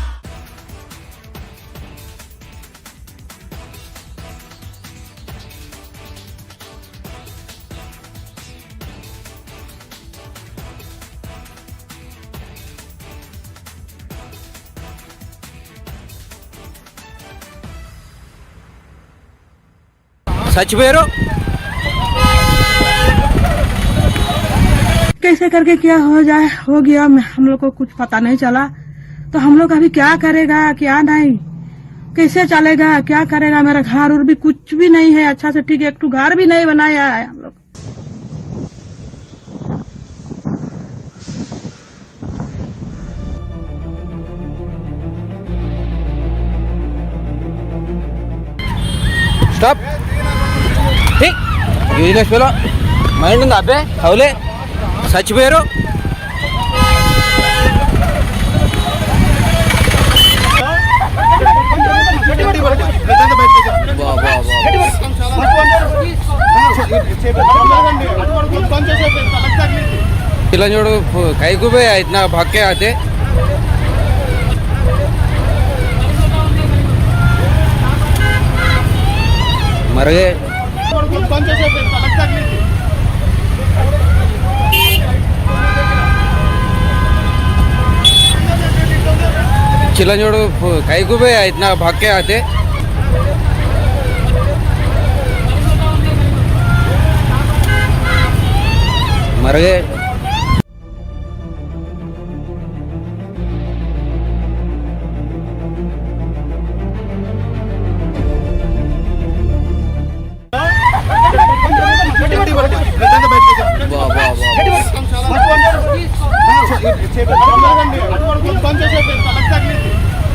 सच बेरो कैसे करके क्या हो गया हम लोग को कुछ पता नहीं चला। तो हम लोग अभी क्या करेगा क्या नहीं, कैसे चलेगा क्या करेगा। मेरा घर और भी कुछ भी नहीं है अच्छा से, ठीक है एक घर भी नहीं बनाया है हम लोग। स्टॉप ठीक यूजलेस फेलो మైండ్ ఉందా అబ్బే అవులే చచ్చిపోయారు ఇలా చూడు కైకు పోయి ఇतना भाग के आते मर गए। चिल्ला जोड़ो कईकू पे इतना भाग के आते मर गए।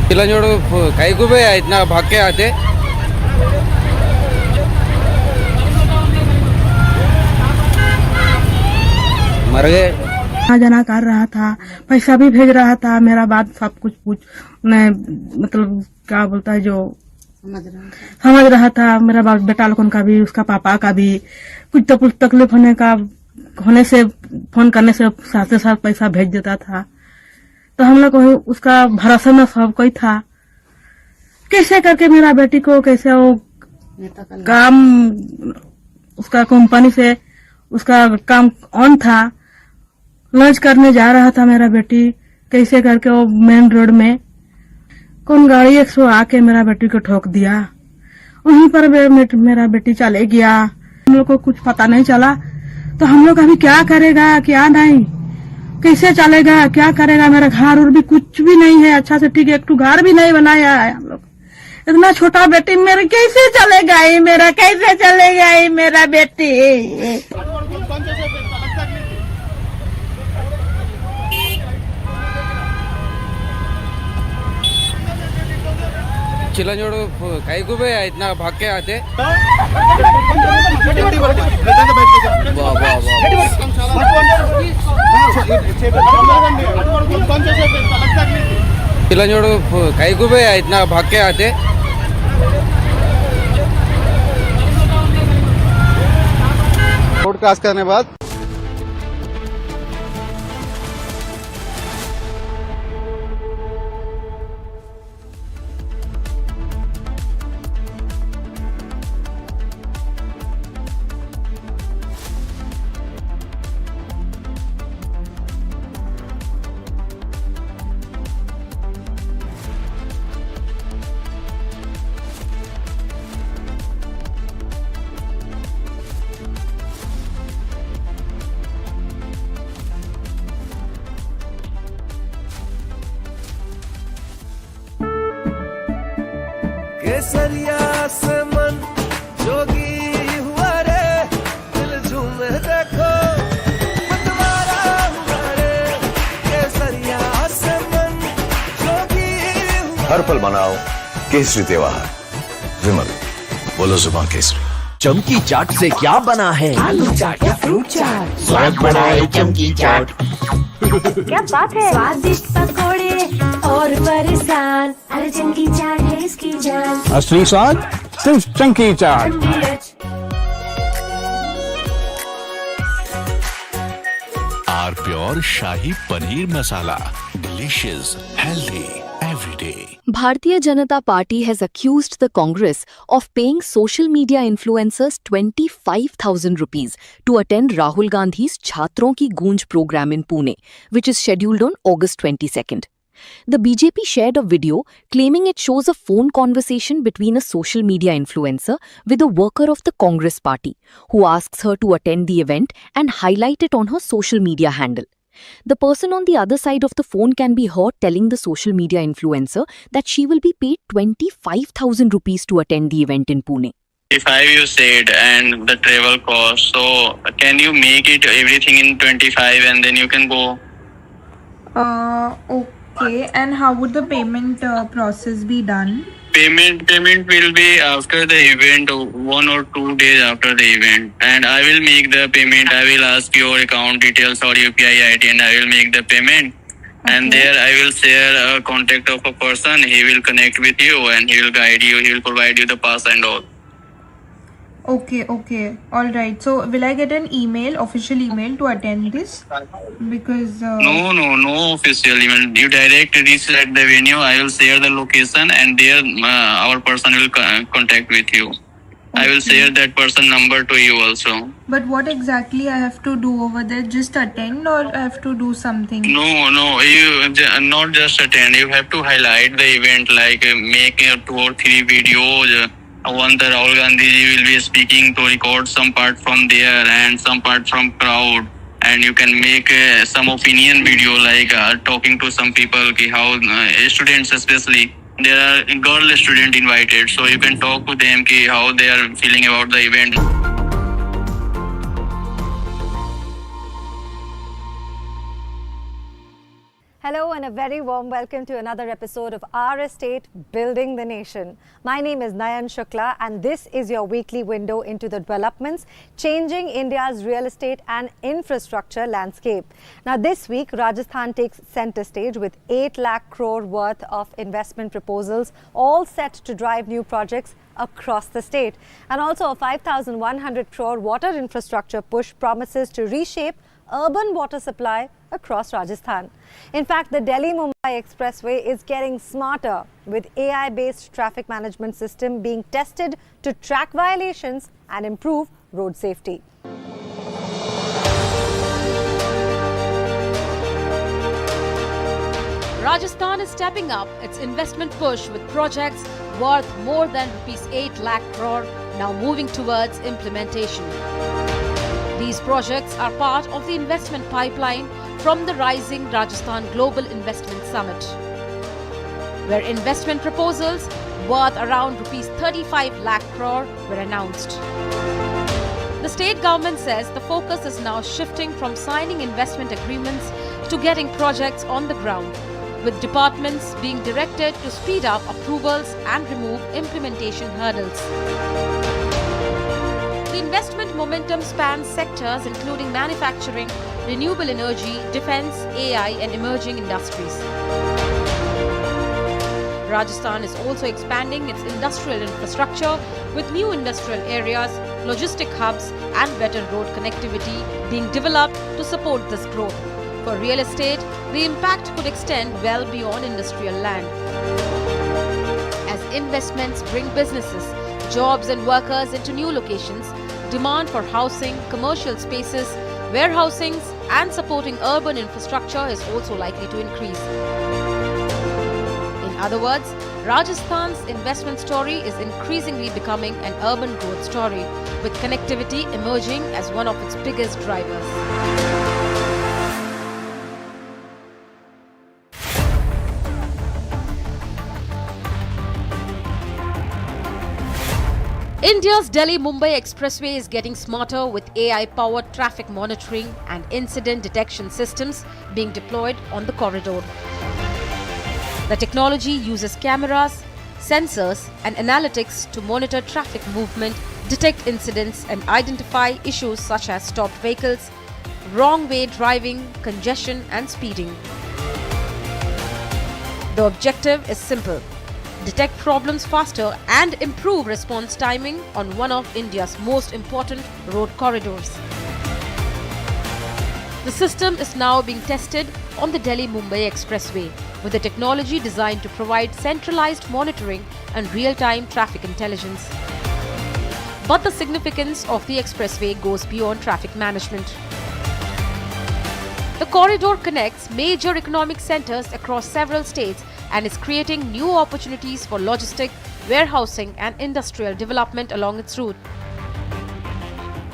चिल्ला जोड़ो कईकू पे इतना भाग के आते मर गए। जाना कर रहा था, पैसा भी भेज रहा था, मेरा बात सब कुछ मतलब क्या बोलता है जो समझ रहा था। मेरा बेटा लोगों का भी उसका पापा का भी कुछ तकलीफ होने से फोन करने से साथ साथ पैसा भेज देता था। तो हम लोग उसका भरोसा में सब कोई था। कैसे करके मेरा बेटी को कैसे वो काम उसका कंपनी से उसका काम ऑन था, लंच करने जा रहा था मेरा बेटी। कैसे करके वो मेन रोड में कौन गाड़ी 100 आके मेरा बेटी को ठोक दिया। वहीं पर मेरा बेटी चले गया। हम लोग को कुछ पता नहीं चला। तो हम लोग अभी क्या करेगा क्या नहीं, कैसे चलेगा क्या करेगा। मेरा घर और भी कुछ भी नहीं है अच्छा से, ठीक है एक घर भी नहीं बनाया है हम लोग। इतना छोटा बेटी मेरा कैसे चलेगा ये, मेरा कैसे चलेगा ये मेरा बेटी। चिल्ला जोड़ो कईकू पे इतना भाग के आते चिल्ला जोड़ो कईकू पे इतना भाग के आते रोड क्रॉस करने के बाद केसरिया से मन जोगी हुआ रे, दिल झूमे देखो मतवारा हुआ रे। केसरिया से मन जोगी हुआ। हर पल मनाओ केसरी त्योहार। विमल, बोलो जुबान केसरी। चमकी चाट से क्या बना है? आलू चाट या फ्रूट चाट, स्वाद बनाए चमकी चाट। क्या बात है, स्वादिष्ट पकोड़े और परेशान, अरे चमकी चाट है इसकी जान। असली स्वाद सिर्फ chunky chaat. Our pure Shahi Paneer Masala. Delicious, healthy, every day. Bharatiya Janata Party has accused the Congress of paying social media influencers 25,000 rupees to attend Rahul Gandhi's Chhatron Ki Goonj program in Pune, which is scheduled on August 22nd. The BJP shared a video claiming it shows a phone conversation between a social media influencer with a worker of the Congress party, who asks her to attend the event and highlight it on her social media handle. The person on the other side of the phone can be heard telling the social media influencer that she will be paid 25,000 rupees to attend the event in Pune. If you said and the travel cost, so can you make it everything in 25 and then you can go? Okay, and how would the payment process be done? Payment will be after the event, 1 or 2 days after the event, and I will make the payment. I will ask your account details or UPI ID and I will make the payment. And there I will share a contact of a person. He will connect with you and he will guide you. He will provide you the pass and all. Okay, all right. So will I get an email, official email to attend this? Because No official email. You direct reach at the venue. I will share the location and there our person will contact with you. I will share that person number to you also. But what exactly I have to do over there? Just attend or I have to do something? No, you not just attend. You have to highlight the event, like make 2 or 3 videos. One, the Rahul Gandhi ji will be speaking, to record some part from there and some part from crowd. And you can make some opinion video, like talking to some people, how students especially, there are girl student invited, so you can talk to them how they are feeling about the event. Hello and a very warm welcome to another episode of Our Estate, Building the Nation. My name is Nayan Shukla and this is your weekly window into the developments changing India's real estate and infrastructure landscape. Now this week, Rajasthan takes center stage with 8 lakh crore worth of investment proposals, all set to drive new projects across the state. And also a 5,100 crore water infrastructure push promises to reshape urban water supply across Rajasthan. In fact, the Delhi-Mumbai Expressway is getting smarter, with AI-based traffic management system being tested to track violations and improve road safety. Rajasthan is stepping up its investment push with projects worth more than Rs 8 lakh crore now moving towards implementation. These projects are part of the investment pipeline from the Rising Rajasthan Global Investment Summit, where investment proposals worth around Rs 35 lakh crore were announced. The state government says the focus is now shifting from signing investment agreements to getting projects on the ground, with departments being directed to speed up approvals and remove implementation hurdles. The investment momentum spans sectors including manufacturing, renewable energy, defense, AI and emerging industries. Rajasthan is also expanding its industrial infrastructure with new industrial areas, logistic hubs and better road connectivity being developed to support this growth. For real estate, the impact could extend well beyond industrial land. As investments bring businesses, jobs and workers into new locations, demand for housing, commercial spaces, warehousings and supporting urban infrastructure is also likely to increase. In other words, Rajasthan's investment story is increasingly becoming an urban growth story, with connectivity emerging as one of its biggest drivers. India's Delhi-Mumbai Expressway is getting smarter with AI-powered traffic monitoring and incident detection systems being deployed on the corridor. The technology uses cameras, sensors and analytics to monitor traffic movement, detect incidents and identify issues such as stopped vehicles, wrong way driving, congestion and speeding. The objective is simple: detect problems faster and improve response timing on one of India's most important road corridors. The system is now being tested on the Delhi-Mumbai Expressway with the technology designed to provide centralized monitoring and real-time traffic intelligence. But the significance of the expressway goes beyond traffic management. The corridor connects major economic centers across several states and is creating new opportunities for logistic, warehousing and industrial development along its route.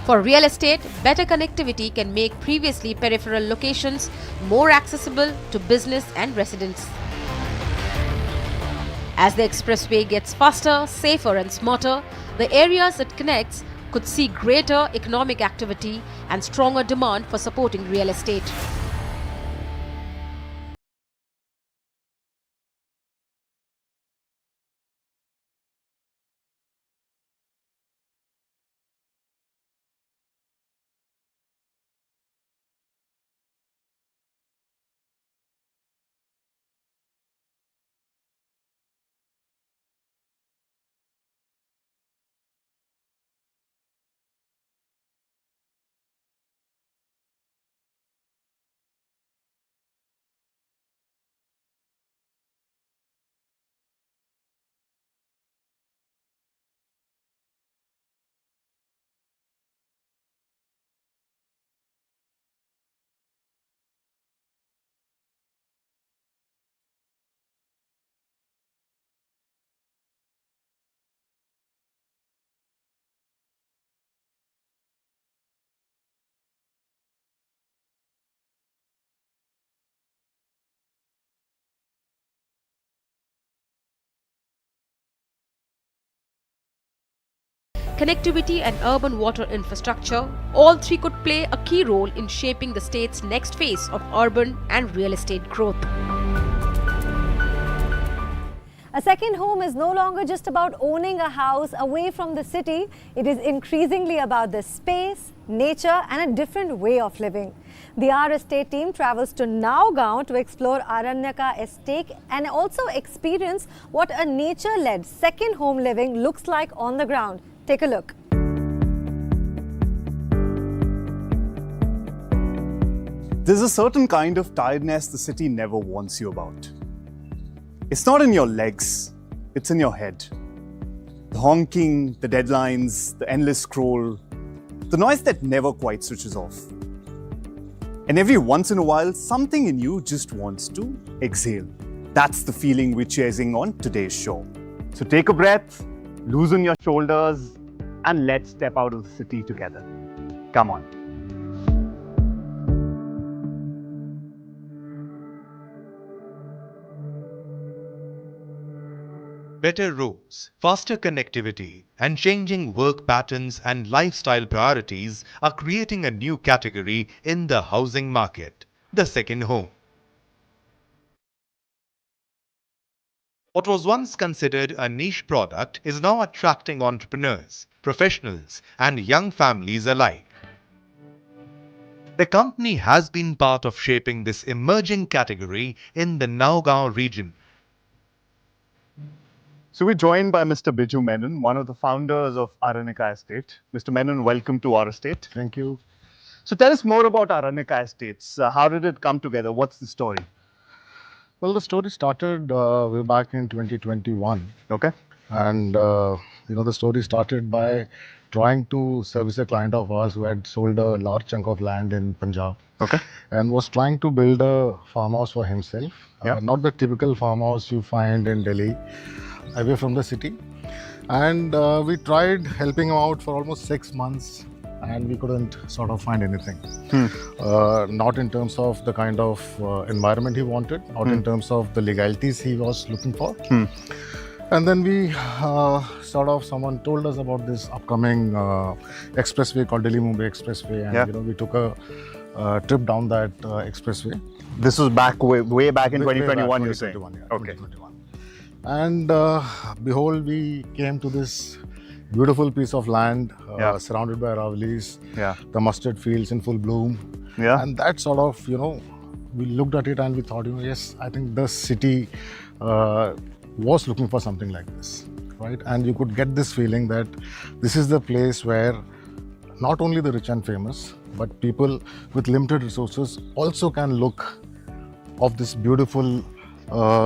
For real estate, better connectivity can make previously peripheral locations more accessible to business and residents. As the expressway gets faster, safer and smarter, the areas it connects could see greater economic activity and stronger demand for supporting real estate. Connectivity and urban water infrastructure, all three could play a key role in shaping the state's next phase of urban and real estate growth. A second home is no longer just about owning a house away from the city. It is increasingly about the space, nature and a different way of living. The Our Estate team travels to Nowgaon to explore Aranyaka Estate and also experience what a nature-led second home living looks like on the ground. Take a look. There's a certain kind of tiredness the city never warns you about. It's not in your legs, it's in your head. The honking, the deadlines, the endless scroll, the noise that never quite switches off. And every once in a while, something in you just wants to exhale. That's the feeling we're chasing on today's show. So take a breath, loosen your shoulders, and let's step out of the city together. Come on. Better roads, faster connectivity, and changing work patterns and lifestyle priorities are creating a new category in the housing market, the second home. What was once considered a niche product is now attracting entrepreneurs, professionals, and young families alike. The company has been part of shaping this emerging category in the Nowgaon region. So we're joined by Mr. Biju Menon, one of the founders of Aranyaka Estate. Mr. Menon, welcome to our estate. Thank you. So tell us more about Aranyaka Estates. How did it come together? What's the story? Well, the story started way back in 2021. Okay. And, the story started by trying to service a client of ours who had sold a large chunk of land in Punjab. Okay. And was trying to build a farmhouse for himself. Yeah. Not the typical farmhouse you find in Delhi, away from the city. And we tried helping him out for almost 6 months. And we couldn't sort of find anything. Not in terms of the kind of environment he wanted, not in terms of the legalities he was looking for. And then we someone told us about this upcoming expressway called Delhi-Mumbai Expressway. And we took a trip down that expressway. This was back way back in 2021, way you're saying? 2021, Okay. 2021. And behold, we came to this beautiful piece of land surrounded by Ravlis, the mustard fields in full bloom. And that sort of, we looked at it and we thought, yes, I think the city was looking for something like this, right? And you could get this feeling that this is the place where not only the rich and famous, but people with limited resources also can look of this beautiful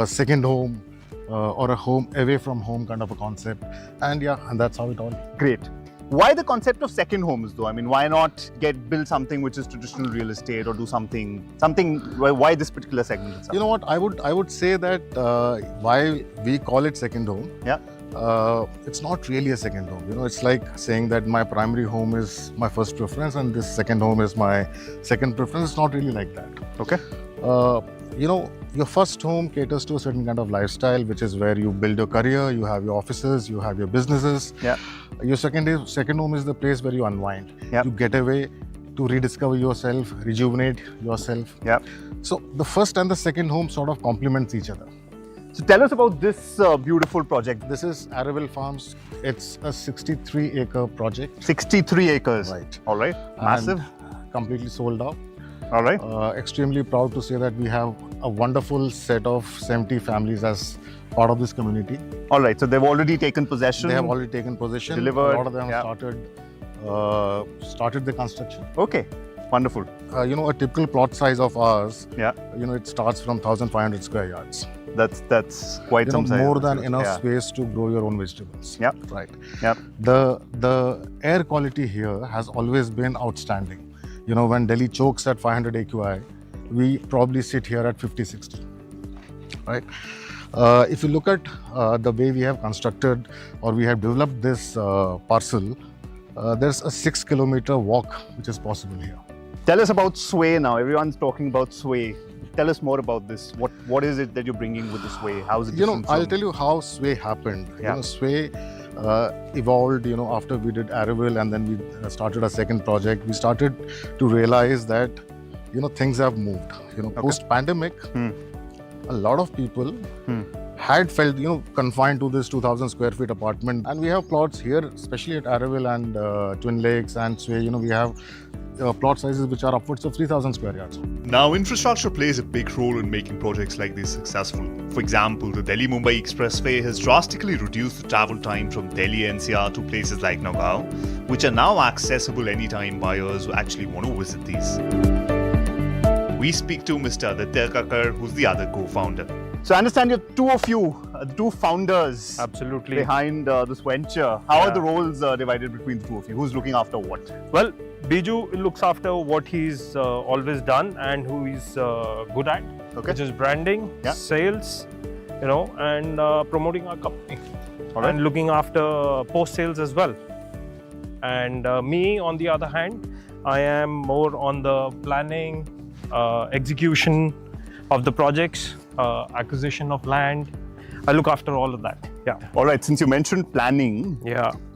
second home or a home away from home kind of a concept. And that's how it all. Great. Why the concept of second homes though? I mean, why not build something which is traditional real estate or do something, why this particular segment itself? You know what, I would say that why we call it second home, it's not really a second home. It's like saying that my primary home is my first preference and this second home is my second preference. It's not really like that. Okay. Your first home caters to a certain kind of lifestyle, which is where you build your career, you have your offices, you have your businesses. Your second home is the place where you unwind. You get away to rediscover yourself, rejuvenate yourself. So the first and the second home sort of complements each other. So tell us about this beautiful project. This is Araval Farms. It's a 63-acre project. 63 acres. Right. All right. Massive. And completely sold out. All right. Extremely proud to say that we have a wonderful set of 70 families as part of this community. All right. So they've already taken possession. They have already taken possession. Delivered. A lot of them started the construction. Okay. Wonderful. A typical plot size of ours, it starts from 1,500 square yards. That's quite some size. More than enough space to grow your own vegetables. Right. Yeah. The air quality here has always been outstanding. When Delhi chokes at 500 AQI, we probably sit here at 50, 60. Right. If you look at the way we have constructed or we have developed this parcel, there's a 6-kilometer walk which is possible here. Tell us about Sway now. Everyone's talking about Sway. Tell us more about this. What is it that you're bringing with the Sway? How is it different? I'll tell you how Sway happened. Sway evolved, after we did Araval and then we started a second project. We started to realize that, things have moved. Post-pandemic, a lot of people had felt, confined to this 2,000 square feet apartment. And we have plots here, especially at Araval and Twin Lakes and Sway, we have plot sizes which are upwards of 3,000 square yards. Now, infrastructure plays a big role in making projects like this successful. For example, the Delhi-Mumbai Expressway has drastically reduced the travel time from Delhi NCR to places like Nagaon, which are now accessible anytime buyers who actually want to visit these. We speak to Mr. Aditya Kakar, who's the other co-founder. So I understand you're two of you, two founders. Absolutely. Behind this venture. How are the roles divided between the two of you? Who's looking after what? Well, Biju looks after what he's always done and who he's good at, which is branding, sales, and promoting our company. And looking after post-sales as well. And me, on the other hand, I am more on the planning, execution of the projects, acquisition of land. I look after all of that. All right, since you mentioned planning,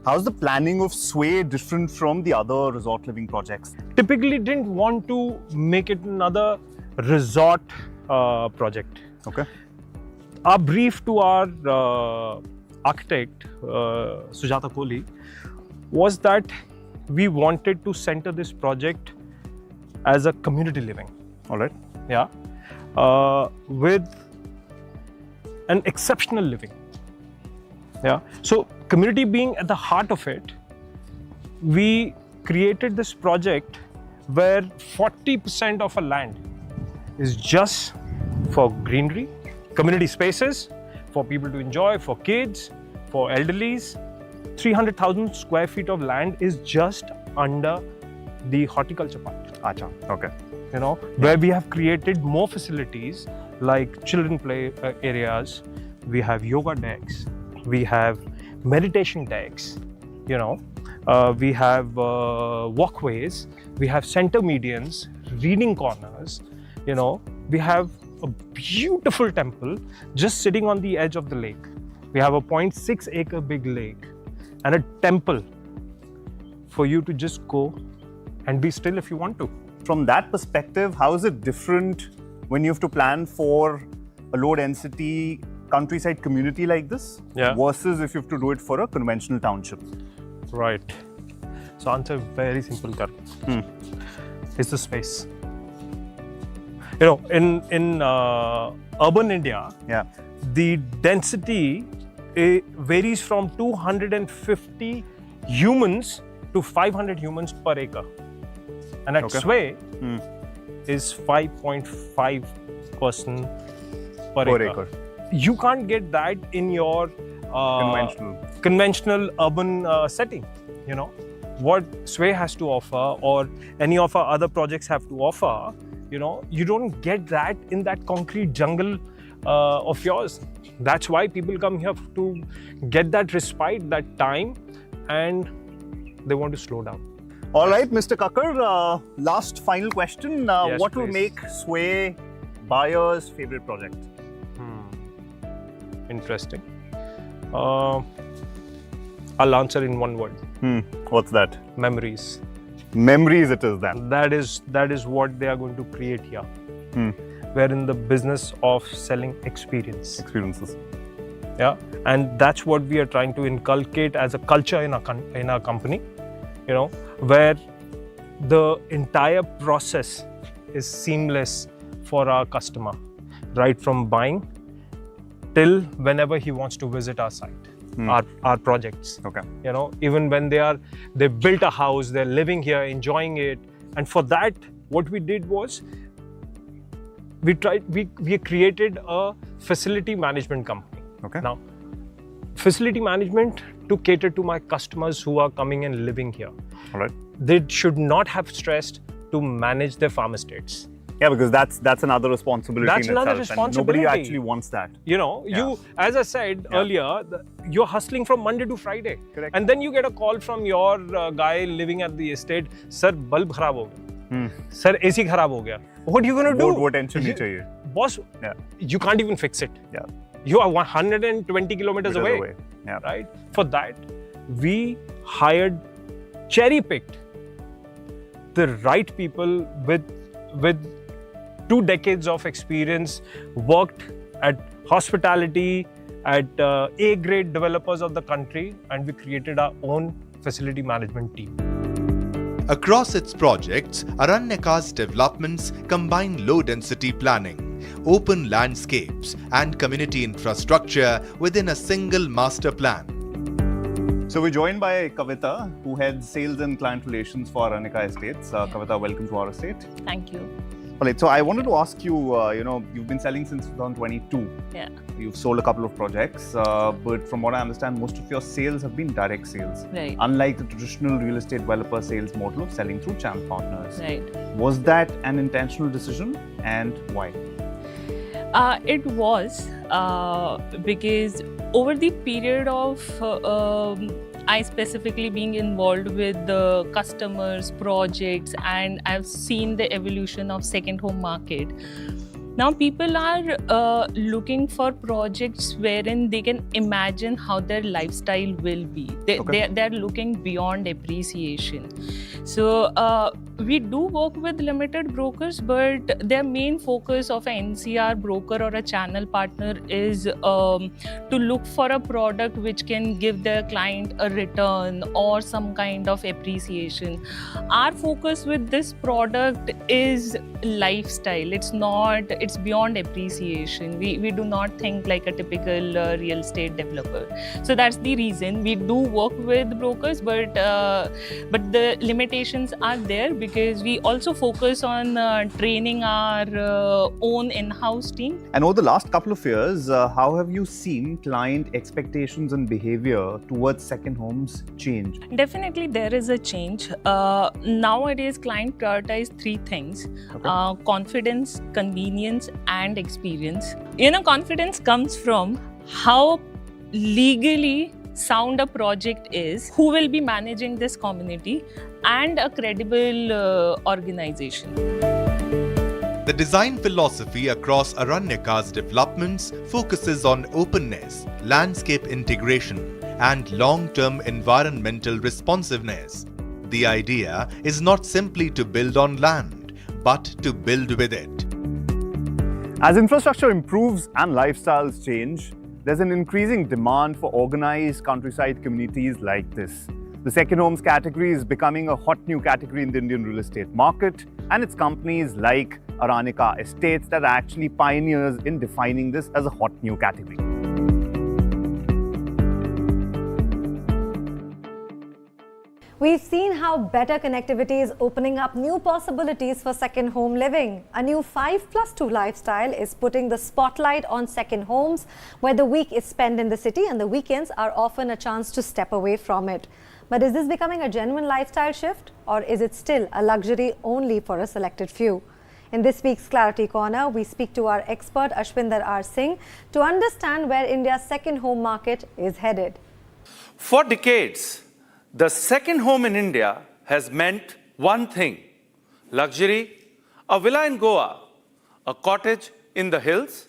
how's the planning of Sway different from the other resort living projects? Typically didn't want to make it another resort project. Okay. Our brief to our architect, Sujata Kohli, was that we wanted to center this project as a community living. All right. With an exceptional living. So community being at the heart of it, we created this project where 40% of our land is just for greenery, community spaces, for people to enjoy, for kids, for elderlies. 300,000 square feet of land is just under the horticulture part. Okay. Where we have created more facilities like children play areas, we have yoga decks, we have meditation decks, we have walkways, we have center medians, reading corners, we have a beautiful temple just sitting on the edge of the lake. We have a 0.6 acre big lake and a temple for you to just go and be still if you want to. From that perspective, how is it different when you have to plan for a low density countryside community like this versus if you have to do it for a conventional township? Right. So answer very simple, Karan. It's the space. You know, in urban India, the density varies from 250 humans to 500 humans per acre. And at Sway is 5.5 person per acre. You can't get that in your conventional urban setting. You know what Sway has to offer, or any of our other projects have to offer. You know, you don't get that in that concrete jungle of yours. That's why people come here to get that respite, that time, and they want to slow down. All right, Mr. Kakkar, last final question. Yes, what will please. make Sway buyers' favorite project? Interesting. I'll answer in one word. What's that? Memories. Memories it is then. That is what they are going to create here. We're in the business of selling experiences. Yeah, and that's what we are trying to inculcate as a culture in our company. You know, where the entire process is seamless for our customer, right from buying till whenever he wants to visit our site. Our projects. You know, even when they built a house, they're living here, enjoying it, and for that, what we did was we created a facility management company. Now, facility management to cater to my customers who are coming and living here. All right. They should not have stressed to manage their farm estates. Yeah, because that's another responsibility. That's in another itself, and responsibility. nobody actually wants that. You know, you, as I said earlier, you're hustling from Monday to Friday. Correct. And then you get a call from your guy living at the estate, Sir, bulb kharab ho gaya. Sir, AC kharab ho gaya. What are you going to do? वो tension नहीं चाहिए. Boss, you can't even fix it. You are 120 kilometers away. Right? For that, we hired, cherry-picked the right people with 2 decades of experience, worked at hospitality, at A-grade developers of the country, and we created our own facility management team. Across its projects, Aranyaka's developments combine low-density planning, open landscapes, and community infrastructure within a single master plan. So we're joined by Kavita, who heads sales and client relations for Aranyaka Estates. Kavita, welcome to our estate. Thank you. All right, so I wanted to ask you, you know, you've been selling since 2022. Yeah. You've sold a couple of projects, but from what I understand, most of your sales have been direct sales. Right. Unlike the traditional real estate developer sales model of selling through channel partners. Right. Was that an intentional decision, and why? It was because over the period of I specifically being involved with the customers, projects, and I've seen the evolution of second home market. Now people are looking for projects wherein they can imagine how their lifestyle will be. They're looking beyond appreciation. So we do work with limited brokers, but their main focus of an NCR broker or a channel partner is to look for a product which can give their client a return or some kind of appreciation. Our focus with this product is lifestyle. It's beyond appreciation. We do not think like a typical real estate developer. So that's the reason we do work with brokers, but the limitations are there because we also focus on training our own in-house team. And over the last couple of years, how have you seen client expectations and behavior towards second homes change? Definitely there is a change. Nowadays, clients prioritize 3 things. Confidence, convenience, and experience. You know, confidence comes from how legally sound a project is, who will be managing this community, and a credible organization. The design philosophy across Aranyaka's developments focuses on openness, landscape integration, and long-term environmental responsiveness. The idea is not simply to build on land, but to build with it. As infrastructure improves and lifestyles change, there's an increasing demand for organized countryside communities like this. The second homes category is becoming a hot new category in the Indian real estate market, and it's companies like Aranika Estates that are actually pioneers in defining this as a hot new category. We've seen how better connectivity is opening up new possibilities for second home living. A new 5+2 lifestyle is putting the spotlight on second homes, where the week is spent in the city and the weekends are often a chance to step away from it. But is this becoming a genuine lifestyle shift, or is it still a luxury only for a selected few? In this week's Clarity Corner, we speak to our expert Ashwinder R. Singh to understand where India's second home market is headed. For decades, the second home in India has meant one thing: luxury, a villa in Goa, a cottage in the hills,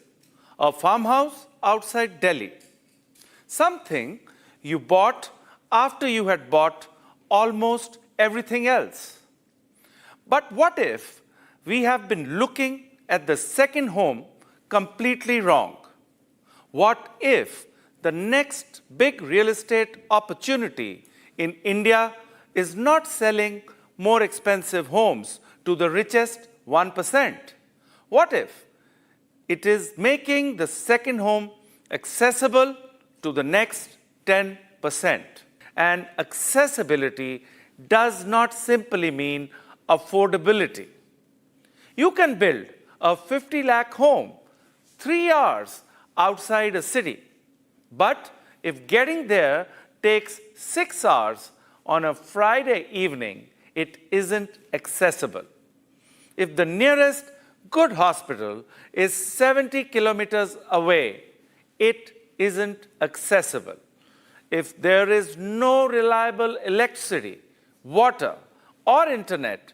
a farmhouse outside Delhi. Something you bought after you had bought almost everything else. But what if we have been looking at the second home completely wrong? What if the next big real estate opportunity in India is not selling more expensive homes to the richest 1%? What if it is making the second home accessible to the next 10%? And accessibility does not simply mean affordability. You can build a 50 lakh home 3 hours outside a city. But if getting there takes 6 hours on a Friday evening, it isn't accessible. If the nearest good hospital is 70 kilometers away, it isn't accessible. If there is no reliable electricity, water, or internet,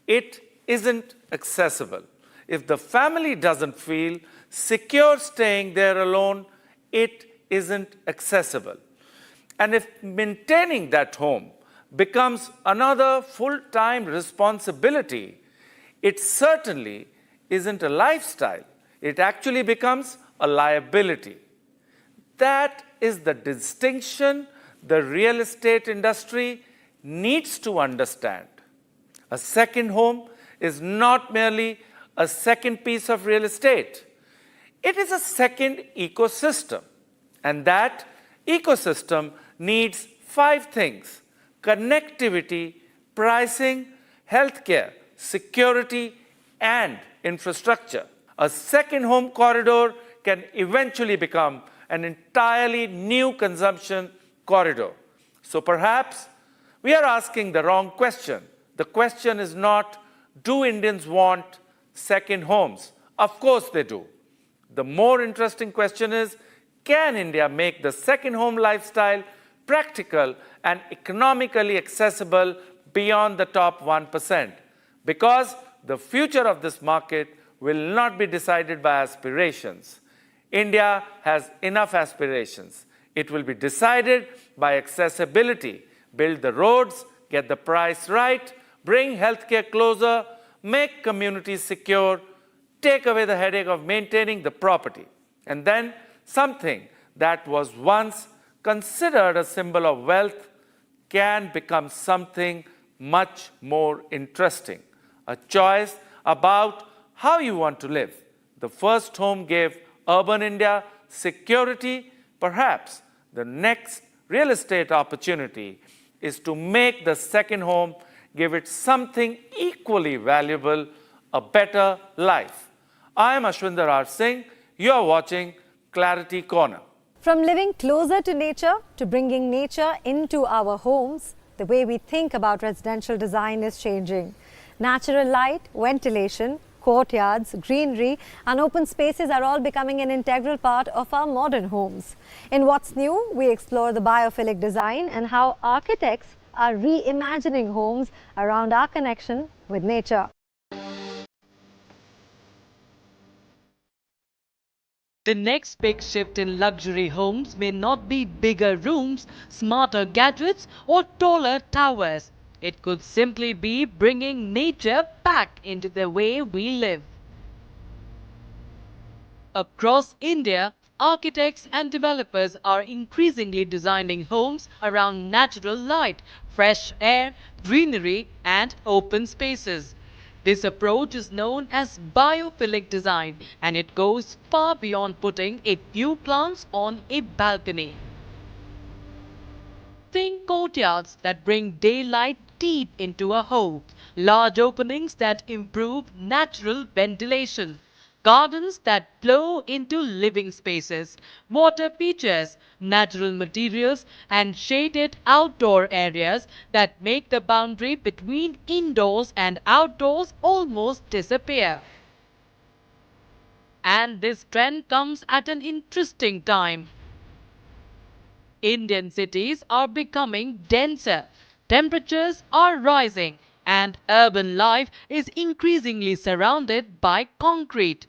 it isn't accessible. If the family doesn't feel secure staying there alone, it isn't accessible. And if maintaining that home becomes another full-time responsibility, it certainly isn't a lifestyle. It actually becomes a liability. That is the distinction the real estate industry needs to understand. A second home is not merely a second piece of real estate. It is a second ecosystem. And that ecosystem needs 5 things: connectivity, pricing, healthcare, security, and infrastructure. A second home corridor can eventually become an entirely new consumption corridor. So perhaps we are asking the wrong question. The question is not, do Indians want second homes? Of course they do. The more interesting question is, can India make the second home lifestyle practical and economically accessible beyond the top 1%? Because the future of this market will not be decided by aspirations. India has enough aspirations. It will be decided by accessibility. Build the roads, get the price right, bring healthcare closer, make communities secure, take away the headache of maintaining the property. And then something that was once considered a symbol of wealth can become something much more interesting. A choice about how you want to live. The first home gave urban India security. Perhaps the next real estate opportunity is to make the second home give it something equally valuable, a better life. I am Ashwinder R. Singh. You are watching Clarity Corner. From living closer to nature to bringing nature into our homes, the way we think about residential design is changing. Natural light, ventilation, courtyards, greenery and open spaces are all becoming an integral part of our modern homes. In What's New, we explore the biophilic design and how architects are reimagining homes around our connection with nature. The next big shift in luxury homes may not be bigger rooms, smarter gadgets or taller towers. It could simply be bringing nature back into the way we live. Across India, architects and developers are increasingly designing homes around natural light, fresh air, greenery, and open spaces. This approach is known as biophilic design, and it goes far beyond putting a few plants on a balcony. Think courtyards that bring daylight deep into a home, large openings that improve natural ventilation, gardens that flow into living spaces, water features, natural materials, and shaded outdoor areas that make the boundary between indoors and outdoors almost disappear. And this trend comes at an interesting time. Indian cities are becoming denser, temperatures are rising, and urban life is increasingly surrounded by concrete.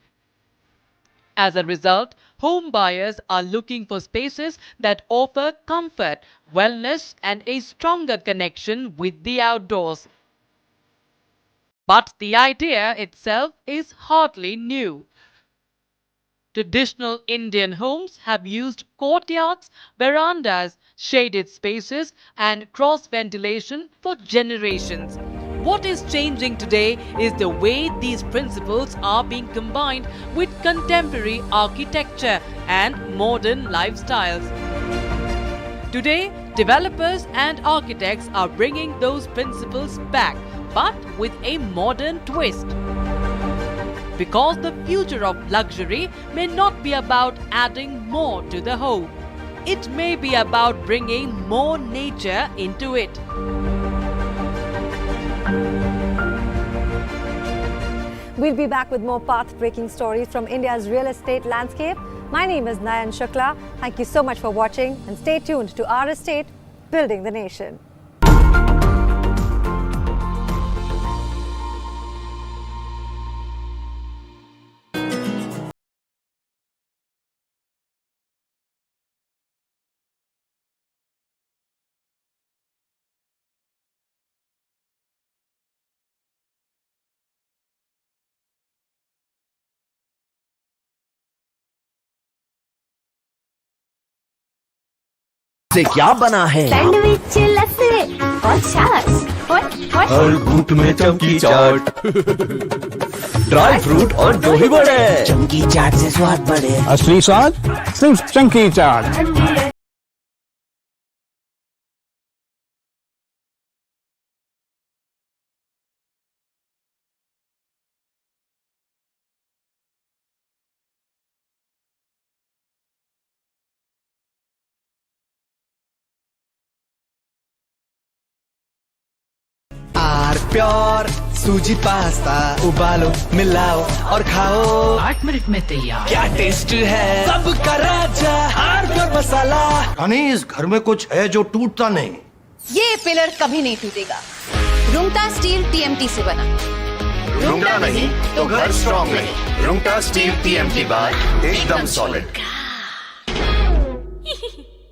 As a result, home buyers are looking for spaces that offer comfort, wellness, and a stronger connection with the outdoors. But the idea itself is hardly new. Traditional Indian homes have used courtyards, verandas, shaded spaces, and cross ventilation for generations. What is changing today is the way these principles are being combined with contemporary architecture and modern lifestyles. Today, developers and architects are bringing those principles back, but with a modern twist. Because the future of luxury may not be about adding more to the home. It may be about bringing more nature into it. We'll be back with more path-breaking stories from India's real estate landscape. My name is Nayan Shukla. Thank you so much for watching and stay tuned to Our Estate, Building the Nation. से क्या बना है sandwich लस्सी और छाछ हर घूंट में चमकी चाट dry fruit और दही बड़े चमकी चाट से स्वाद बढ़े असली स्वाद सिर्फ चंकी चाट। प्योर सूजी पास्ता उबालो मिलाओ और खाओ 8 मिनट में तैयार। क्या टेस्ट है सबका राजा हार्डवेयर मसाला। यानी इस घर में कुछ है जो टूटता नहीं। ये पिलर कभी नहीं टूटेगा। रुंगटा स्टील टीएमटी से बना। रुंगटा नहीं तो घर स्ट्रॉन्ग नहीं। रुंगटा स्टील टीएमटी बार एकदम सॉलिड।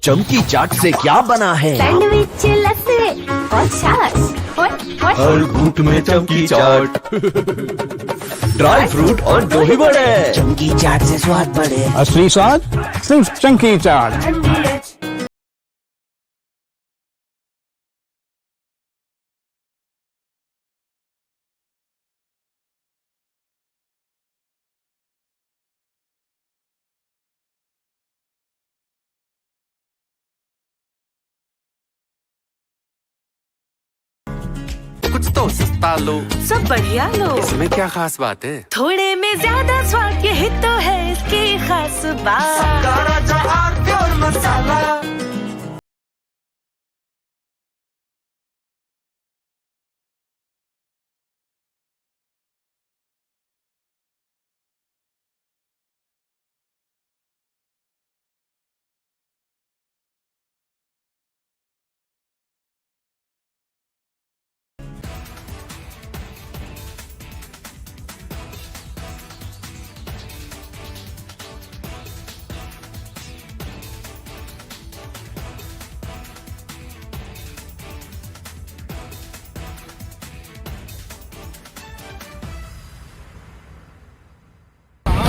चमकी चाट से क्या बना है सैंडविच लस्सी और छाछ हर घूंट में चमकी चाट ड्राई फ्रूट और दही बड़े चमकी चाट से स्वाद बढ़े असली स्वाद सिर्फ चंकी चाट। कुछ तो सस्ता लो, सब बढ़िया लो। इसमें क्या खास बात है? थोड़े में ज्यादा स्वाद, यही तो है इसकी खास बात। मसाला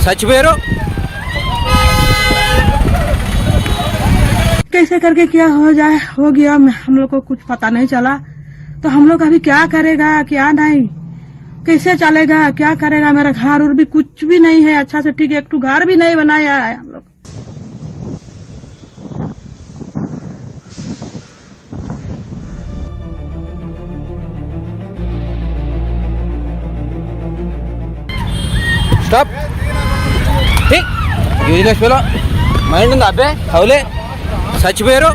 सच बेरो कैसे करके क्या हो गया हम लोग को कुछ पता नहीं चला। तो हम लोग अभी क्या करेगा क्या नहीं, कैसे चलेगा क्या करेगा। मेरा घर और भी कुछ भी नहीं है अच्छा से, ठीक है, एक तो घर भी नहीं बनाया है हम लोग। Stop. Hey, you guys follow. Mind on the Howle. Such vero.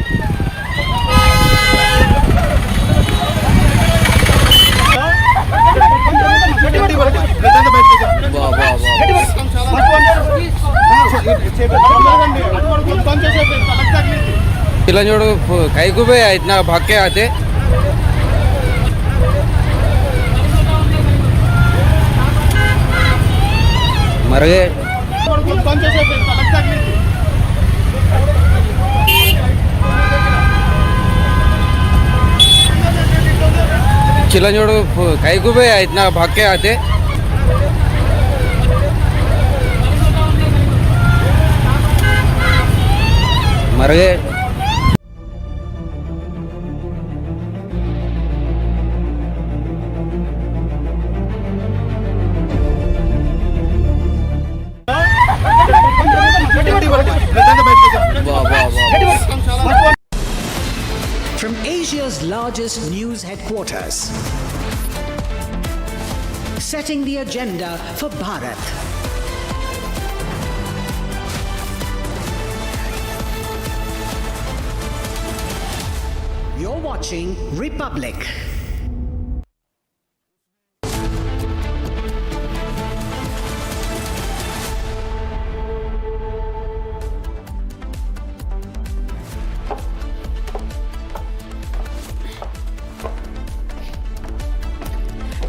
चिल्ला कई को भी इतना भाग के आते मर गए। चिल्ला कई को भी इतना भाग के आते मर गए। From Asia's largest news headquarters, setting the agenda for Bharat. You're watching Republic.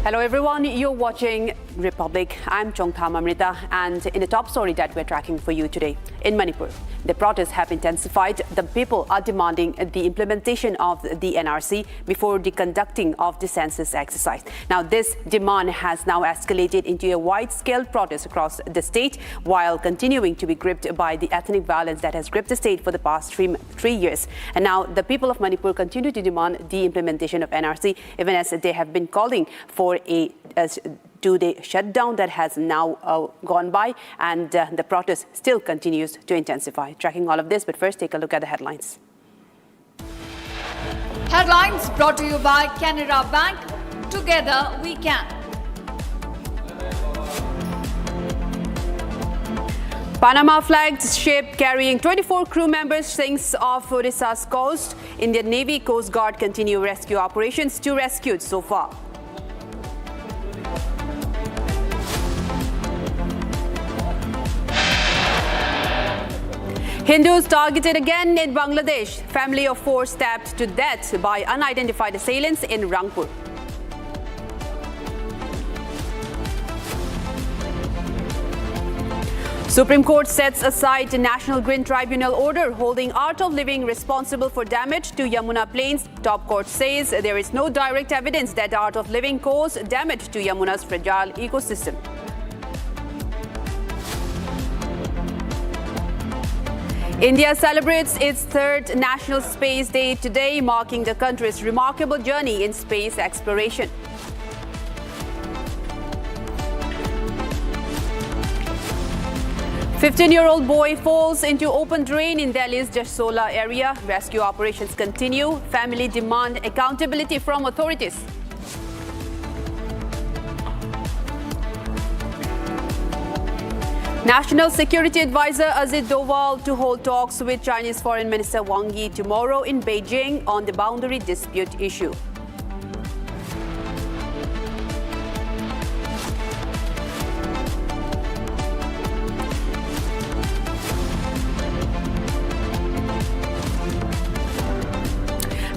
Hello everyone, you're watching Republic. I'm Chongtham Amrita, and in the top story that we're tracking for you today, in Manipur, the protests have intensified. The people are demanding the implementation of the NRC before the conducting of the census exercise. Now, this demand has now escalated into a wide-scale protest across the state, while continuing to be gripped by the ethnic violence that has gripped the state for the past three years. And now, the people of Manipur continue to demand the implementation of NRC, even as they have been calling for a two-day shutdown that has now gone by, and the protest still continues to intensify. Tracking all of this, but first take a look at the headlines. Headlines brought to you by Canara Bank. Together we can. Panama flagged ship carrying 24 crew members sinks off Odisha's coast. Indian Navy Coast Guard continue rescue operations. 2 rescued so far. Hindus targeted again in Bangladesh. Family of 4 stabbed to death by unidentified assailants in Rangpur. Supreme Court sets aside the National Green Tribunal order holding Art of Living responsible for damage to Yamuna Plains. Top court says there is no direct evidence that Art of Living caused damage to Yamuna's fragile ecosystem. India celebrates its 3rd National Space Day today, marking the country's remarkable journey in space exploration. A 15-year-old boy falls into open drain in Delhi's Jasola area. Rescue operations continue. Family demand accountability from authorities. National Security Advisor Ajit Doval to hold talks with Chinese Foreign Minister Wang Yi tomorrow in Beijing on the boundary dispute issue.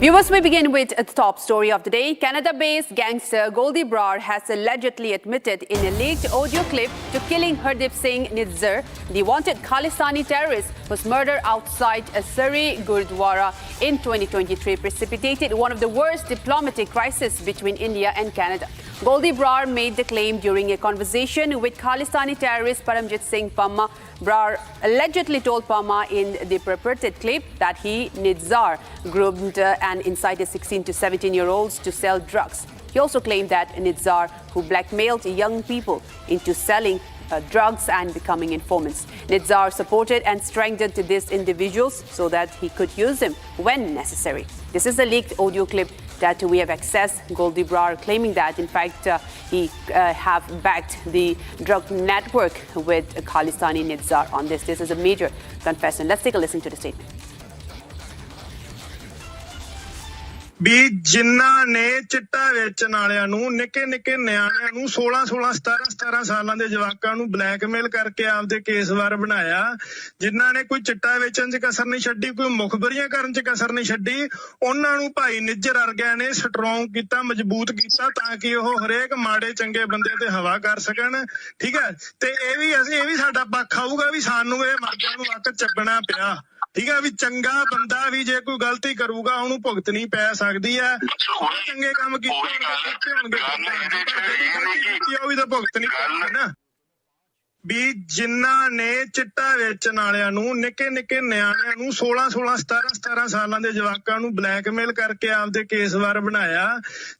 Viewers, we begin with the top story of the day. Canada-based gangster Goldie Brar has allegedly admitted in a leaked audio clip to killing Hardeep Singh Nijjar, the wanted Khalistani terrorist whose murder outside a Surrey Gurdwara in 2023 precipitated one of the worst diplomatic crises between India and Canada. Goldie Brar made the claim during a conversation with Khalistani terrorist Paramjit Singh Pamma. Brar allegedly told Pamma in the purported clip that he, Nijjar, groomed and incited 16 to 17-year-olds to sell drugs. He also claimed that Nijjar, who blackmailed young people into selling drugs and becoming informants. Nijjar supported and strengthened these individuals so that he could use them when necessary. This is a leaked audio clip that we have accessed. Goldie Brar claiming that, in fact, he have backed the drug network with Khalistani Nijjar on this. This is a major confession. Let's take a listen to the statement. ਵੀ ਜਿਨ੍ਹਾਂ ਨੇ ਚਿੱਟਾ ਵੇਚਣ ਵਾਲਿਆਂ ਨੂੰ ਨਿੱਕੇ ਨਿੱਕੇ ਨਿਆਣਿਆਂ ਨੂੰ 16 17 ਸਾਲਾਂ ਦੇ ਜਵਾਕਾਂ ਨੂੰ ਬਲੈਕਮੇਲ ਕਰਕੇ ਆਪਦੇ ਕੇਸਵਾਰ ਬਣਾਇਆ, ਜਿਨ੍ਹਾਂ ਨੇ ਕੋਈ ਚਿੱਟਾ ਵੇਚਣ 'ਚ ਕਸਰ ਨਹੀਂ ਛੱਡੀ, ਕੋਈ ਮੁਖਬਰੀਆਂ ਕਰਨ 'ਚ ਕਸਰ ਨਹੀਂ ਛੱਡੀ, ਉਹਨਾਂ ਨੂੰ ਭਾਈ ਨਿੱਜਰ ਵਰਗਿਆਂ ਨੇ ਸਟਰੋਂਗ ਕੀਤਾ, ਮਜ਼ਬੂਤ ਕੀਤਾ ਤਾਂ ਕਿ ਉਹ ਹਰੇਕ ਮਾੜੇ ਚੰਗੇ ਬੰਦੇ ਤੇ ਹਵਾ ਕਰ ਸਕਣ। ਠੀਕ ਹੈ, ਤੇ ਇਹ ਵੀ ਸਾਡਾ ਪੱਖ ਆਊਗਾ ਵੀ ਸਾਨੂੰ ਇਹ ਮਰਦਾਂ ਨੂੰ ਵਕਤ ਚੱਬਣਾ ਪਿਆ। ਠੀਕ ਹੈ, ਵੀ ਚੰਗਾ ਬੰਦਾ ਵੀ ਜੇ ਕੋਈ ਗਲਤੀ ਕਰੂਗਾ ਉਹਨੂੰ ਭੁਗਤਣੀ ਪੈ ਸਕਦੀ ਹੈ। ਚੰਗੇ ਕੰਮ ਕੀਤੇ ਹੋਣਗੇ ਉਹ ਵੀ ਤਾਂ ਭੁਗਤਣੀ ਪੈਣੀ ਨਾ। ਵੀ ਜਿਨ੍ਹਾਂ ਨੇ ਚਿੱਟਾ ਵੇਚਣ ਵਾਲਿਆਂ ਨੂੰ ਨਿੱਕੇ ਨਿੱਕੇ ਨਿਆਣਿਆਂ ਨੂੰ 16 17 ਸਾਲਾਂ ਦੇ ਜਵਾਕਾਂ ਨੂੰ ਬਲੈਕਮੇਲ ਕਰਕੇ ਆਪਦੇ ਕੇਸਵਾਰ ਬਣਾਇਆ,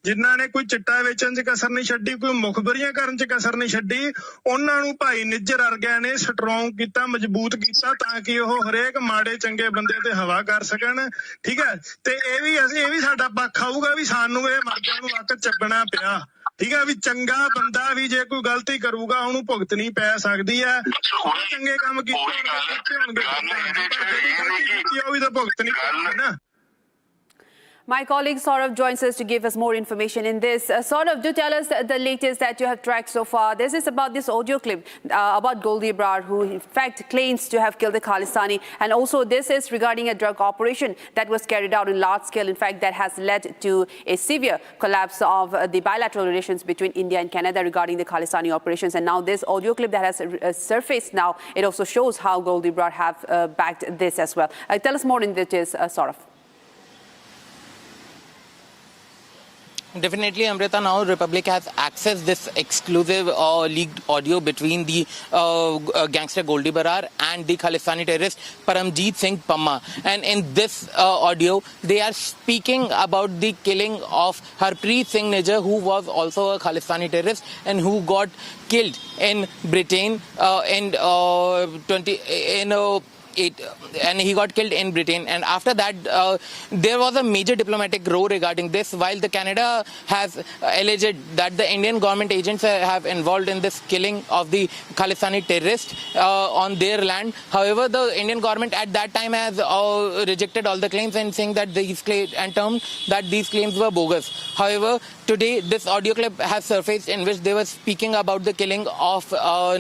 ਜਿਨ੍ਹਾਂ ਨੇ ਕੋਈ ਚਿੱਟਾ ਵੇਚਣ 'ਚ ਕਸਰ ਨਹੀਂ ਛੱਡੀ, ਕੋਈ ਮੁਖਬਰੀਆਂ ਕਰਨ 'ਚ ਕਸਰ ਨਹੀਂ ਛੱਡੀ, ਉਹਨਾਂ ਨੂੰ ਭਾਈ ਨਿੱਜਰ ਵਰਗਿਆਂ ਨੇ ਸਟਰੋਂਗ ਕੀਤਾ, ਮਜ਼ਬੂਤ ਕੀਤਾ ਤਾਂ ਕਿ ਉਹ ਹਰੇਕ ਮਾੜੇ ਚੰਗੇ ਬੰਦੇ ਤੇ ਹਵਾ ਕਰ ਸਕਣ। ਠੀਕ ਹੈ, ਤੇ ਇਹ ਵੀ ਸਾਡਾ ਪੱਖ ਆਊਗਾ ਵੀ ਸਾਨੂੰ ਇਹ ਮਰਦਾਂ ਨੂੰ ਵਕਤ ਚੱਬਣਾ ਪਿਆ। ਠੀਕ ਹੈ, ਵੀ ਚੰਗਾ ਬੰਦਾ ਵੀ ਜੇ ਕੋਈ ਗਲਤੀ ਕਰੂਗਾ ਉਹਨੂੰ ਭੁਗਤਣੀ ਪੈ ਸਕਦੀ ਹੈ। ਚੰਗੇ ਕੰਮ ਕੀਤੇ ਹੋਣਗੇ ਉਹ ਵੀ ਤਾਂ ਭੁਗਤਣੀ ਪੈਣੀ ਨਾ। My colleague Saurav joins us to give us more information in this. Saurav, do tell us the latest that you have tracked so far. This is about this audio clip about Goldie Brar, who in fact claims to have killed the Khalistani. And also this is regarding a drug operation that was carried out in large scale. In fact, that has led to a severe collapse of the bilateral relations between India and Canada regarding the Khalistani operations. And now this audio clip that has surfaced now, it also shows how Goldie Brar have backed this as well. Tell us more in details, Saurav. Definitely, Amrita. Now Republic has accessed this exclusive leaked audio between the gangster Goldie Brar and the Khalistani terrorist Paramjit Singh Pamma. And in this audio, they are speaking about the killing of Harpreet Singh Nijjar, who was also a Khalistani terrorist and who got killed in Britain and he got killed in Britain. And after that, there was a major diplomatic row regarding this, while the Canada has alleged that the Indian government agents have involved in this killing of the Khalistani terrorist on their land. However, the Indian government at that time has rejected all the claims and saying that these claims were bogus. However, today this audio clip has surfaced in which they were speaking about the killing of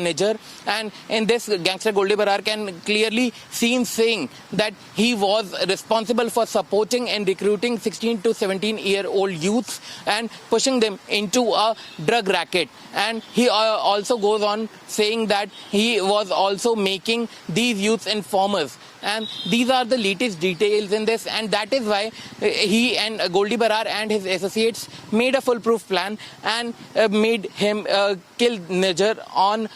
Nijjar, and in this gangster Goldie Brar can clearly seen saying that he was responsible for supporting and recruiting 16 to 17-year-old youths and pushing them into a drug racket. And he also goes on saying that he was also making these youths informers. And these are the latest details in this, and that is why he and Goldie Brar and his associates made a foolproof plan and made him kill Nijjar on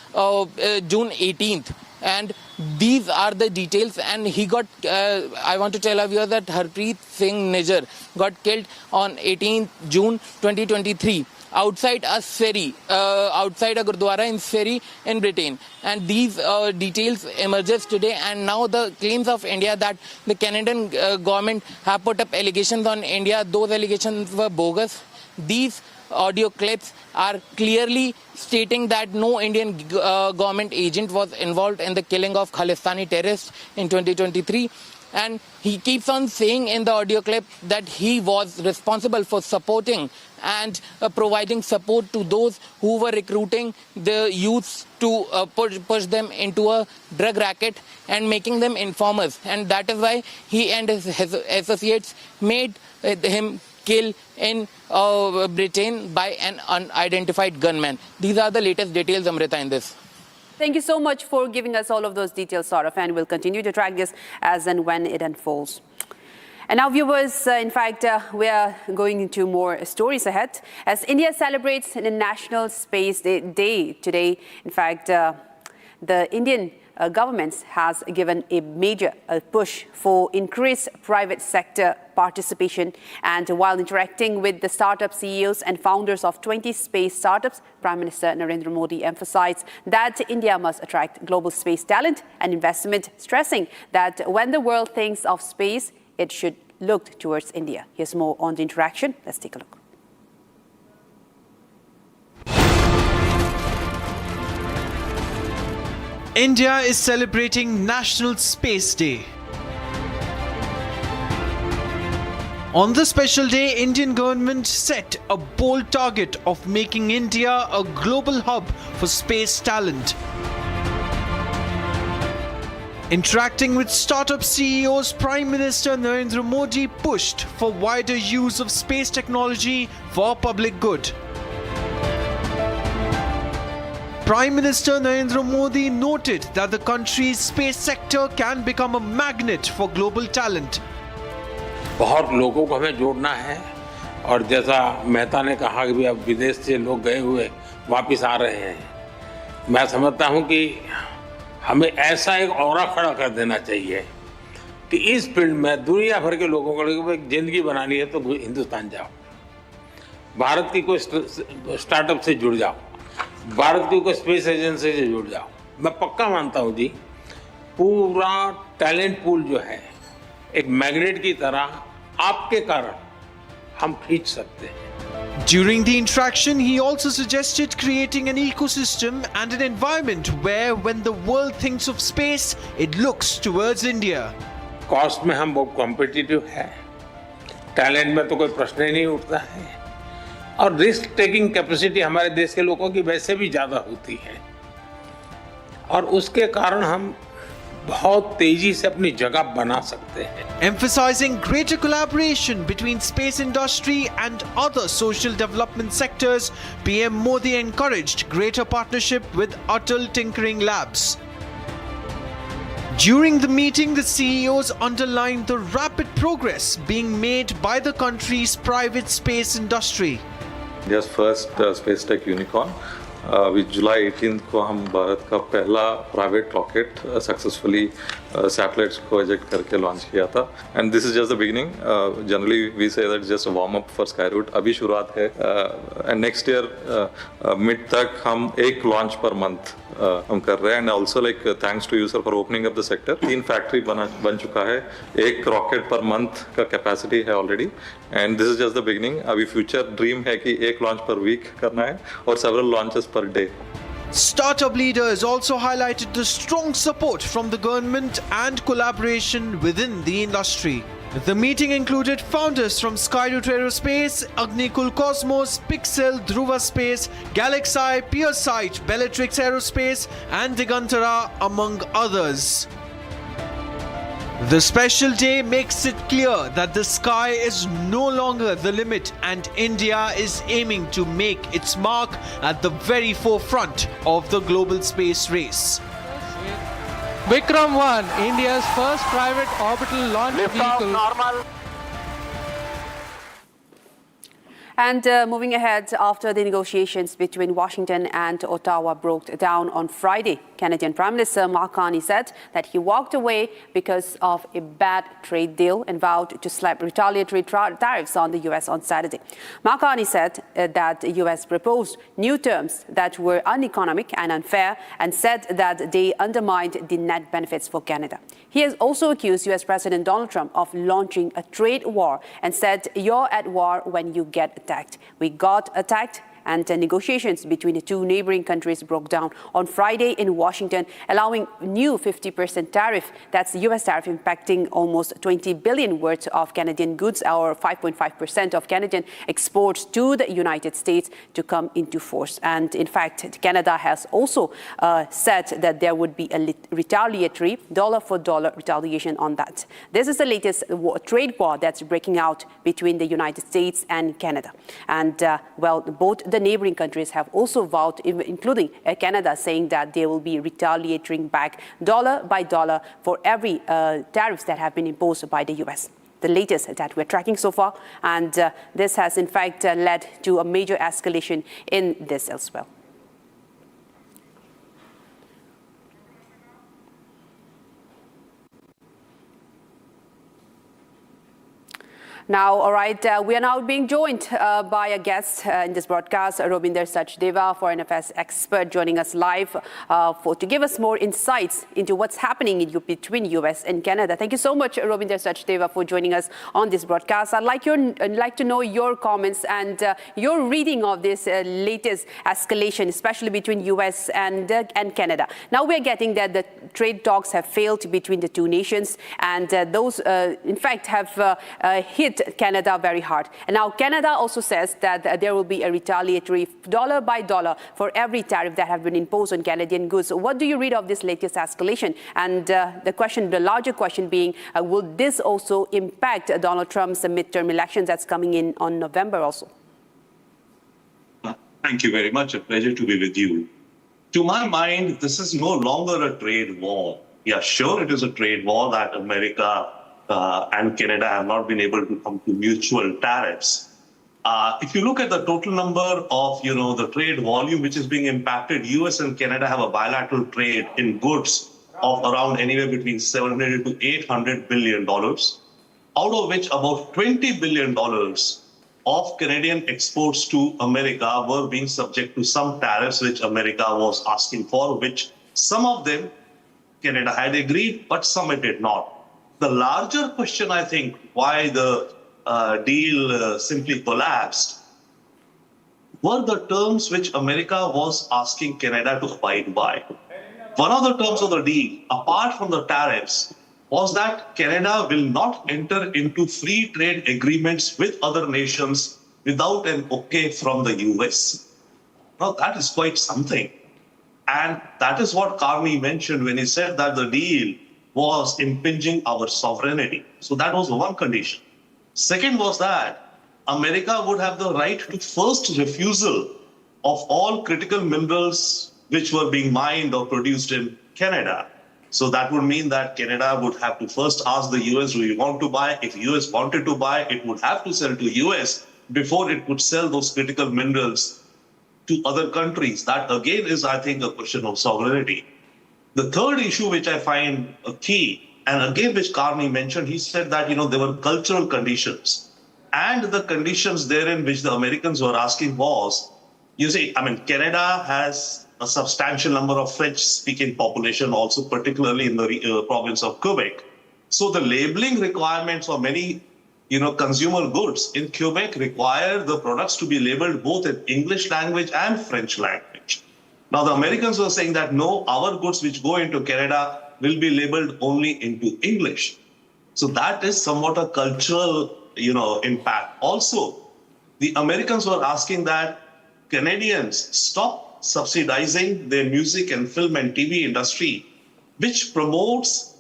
June 18th. And these are the details, and he got, I want to tell our viewers that Harpreet Singh Nijjar got killed on 18th June 2023 outside a Surrey, outside a Gurdwara in Surrey in Britain. And these details emerges today, and now the claims of India that the Canadian government have put up allegations on India, those allegations were bogus. These audio clips are clearly stating that no Indian government agent was involved in the killing of Khalistani terrorists in 2023. And he keeps on saying in the audio clip that he was responsible for supporting and providing support to those who were recruiting the youths to push them into a drug racket and making them informers. And that is why he and his associates made him kill in Britain by an unidentified gunman. These are the latest details, Amrita, in this. Thank you so much for giving us all of those details, Saurav, and we'll continue to track this as and when it unfolds. And now, viewers, in fact, we are going into more stories ahead. As India celebrates the National Space Day today, in fact, the Indian government has given a major push for increased private sector participation. And while interacting with the startup CEOs and founders of 20 space startups, Prime Minister Narendra Modi emphasized that India must attract global space talent and investment, stressing that when the world thinks of space, it should look towards India. Here's more on the interaction. Let's take a look. India is celebrating National Space Day. On this special day, Indian government set a bold target of making India a global hub for space talent. Interacting with startup CEOs, Prime Minister Narendra Modi pushed for wider use of space technology for public good. Prime Minister Narendra Modi noted that the country's space sector can become a magnet for global talent. बहुत लोगों को हमें जोड़ना है और जैसा मेहता ने कहा कि अब विदेश से लोग गए हुए वापस आ रहे हैं, मैं समझता हूं कि हमें ऐसा एक ऑरा खड़ा कर देना चाहिए कि इस फील्ड में दुनिया भर के लोगों को एक जिंदगी बनानी है तो हिंदुस्तान जाओ, भारत की कोई स्टार्टअप से जुड़ जाओ, भारत की कोई स्पेस एजेंसी से जुड़ जाओ। मैं पक्का मानता हूं जी, पूरा टैलेंट पूल जो है एक मैग्नेट की तरह आपके कारण हम खींच सकते हैं। During the interaction, he also suggested creating an ecosystem and an environment where, when the world thinks of space, it looks towards India. Cost में हम बहुत कॉम्पिटिटिव है, टैलेंट में तो कोई प्रश्न ही नहीं उठता है और रिस्क टेकिंग कैपेसिटी हमारे देश के लोगों की वैसे भी ज्यादा होती है और उसके कारण हम बहुत तेजी से अपनी जगह बना सकते हैं। Emphasizing greater collaboration between space industry and other social development sectors, PM Modi encouraged greater partnership with Atal Tinkering Labs. During the meeting, the CEOs underlined the rapid progress being made by the country's private space industry. India's first space tech unicorn. With July 18th को हम भारत का पहला private rocket successfully satellites को eject करके launch किया था and this is just the beginning. Generally we say that just warm up for Skyroot, अभी शुरुआत है एंड नेक्स्ट ईयर मिड तक हम एक लॉन्च पर मंथ हम कर रहे हैं and also like thanks to you sir for opening up the sector. 3 factory बन चुका है, एक रॉकेट पर मंथ का कैपेसिटी है already and this is just the beginning. अभी फ्यूचर ड्रीम है कि एक लॉन्च पर वीक करना है और several launches per day. Startup leaders also highlighted the strong support from the government and collaboration within the industry. The meeting included founders from Skyroot Aerospace, Agnikul Cosmos, Pixel, Dhruva Space, Galaxy, PureSight, Bellatrix Aerospace and Digantara, among others. The special day makes it clear that the sky is no longer the limit and India is aiming to make its mark at the very forefront of the global space race. Vikram 1, India's first private orbital launch vehicle. Normal. And moving ahead, after the negotiations between Washington and Ottawa broke down on Friday, Canadian Prime Minister Mark Carney said that he walked away because of a bad trade deal and vowed to slap retaliatory tariffs on the U.S. on Saturday. Mark Carney said that the U.S. proposed new terms that were uneconomic and unfair and said that they undermined the net benefits for Canada. He has also accused U.S. President Donald Trump of launching a trade war and said, "You're at war when you get attacked. We got attacked and negotiations between the two neighboring countries broke down on Friday in Washington, allowing new 50% tariff. That's the US tariff impacting almost 20 billion worth of Canadian goods, or 5.5% of Canadian exports to the United States, to come into force. And in fact, Canada has also said that there would be a retaliatory dollar-for-dollar retaliation on that. This is the latest trade war that's breaking out between the United States and Canada. And both the neighboring countries have also vowed, including Canada, saying that they will be retaliating back dollar by dollar for every tariffs that have been imposed by the US. The latest that we're tracking so far, and this has in fact led to a major escalation in this elsewhere. Now, all right, we are now being joined by a guest in this broadcast, Robinder Sachdeva, Foreign Affairs expert, joining us live to give us more insights into what's happening between US and Canada. Thank you so much, Robinder Sachdeva, for joining us on this broadcast. I'd like to know your comments and your reading of this latest escalation, especially between US and Canada. Now we're getting that the trade talks have failed between the two nations, and those, in fact, have hit Canada very hard. And now Canada also says that there will be a retaliatory dollar by dollar for every tariff that have been imposed on Canadian goods. So what do you read of this latest escalation? And the larger question being, will this also impact Donald Trump's midterm elections that's coming in on November also? Thank you very much. A pleasure to be with you. To my mind, this is no longer a trade war. Yeah, sure, it is a trade war that America and Canada have not been able to come to mutual tariffs. If you look at the total number of, the trade volume which is being impacted, US and Canada have a bilateral trade in goods of around anywhere between $700 to $800 billion, out of which about $20 billion of Canadian exports to America were being subject to some tariffs which America was asking for, which some of them Canada had agreed, but some it did not. The larger question, I think, why the deal simply collapsed were the terms which America was asking Canada to abide by. One of the terms of the deal, apart from the tariffs, was that Canada will not enter into free trade agreements with other nations without an okay from the US. Now, that is quite something. And that is what Carney mentioned when he said that the deal was impinging our sovereignty. So that was one condition. Second was that America would have the right to first refusal of all critical minerals which were being mined or produced in Canada. So that would mean that Canada would have to first ask the US, do you want to buy? If US wanted to buy, it would have to sell to US before it could sell those critical minerals to other countries. That again is, I think, a question of sovereignty. The third issue, which I find a key, and again, which Carney mentioned, he said that, there were cultural conditions. And the conditions therein which the Americans were asking was, Canada has a substantial number of French-speaking population, also particularly in the province of Quebec. So the labeling requirements for many, consumer goods in Quebec require the products to be labeled both in English language and French language. Now, the Americans were saying that no, our goods which go into Canada will be labeled only into English. So that is somewhat a cultural, impact. Also, the Americans were asking that Canadians stop subsidizing their music and film and TV industry, which promotes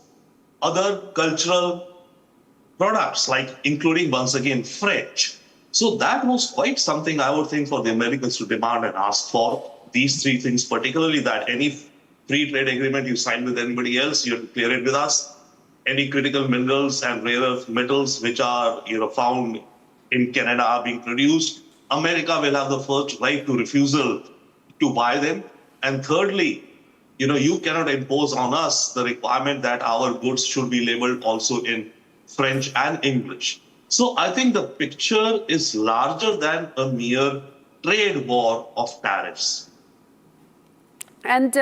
other cultural products, like including, once again, French. So that was quite something, I would think, for the Americans to demand and ask for. These three things, particularly that any free trade agreement you sign with anybody else, you have to clear it with us. Any critical minerals and rare earth metals which are found in Canada are being produced, America will have the first right to refusal to buy them. And thirdly, you cannot impose on us the requirement that our goods should be labeled also in French and English. So I think the picture is larger than a mere trade war of tariffs. And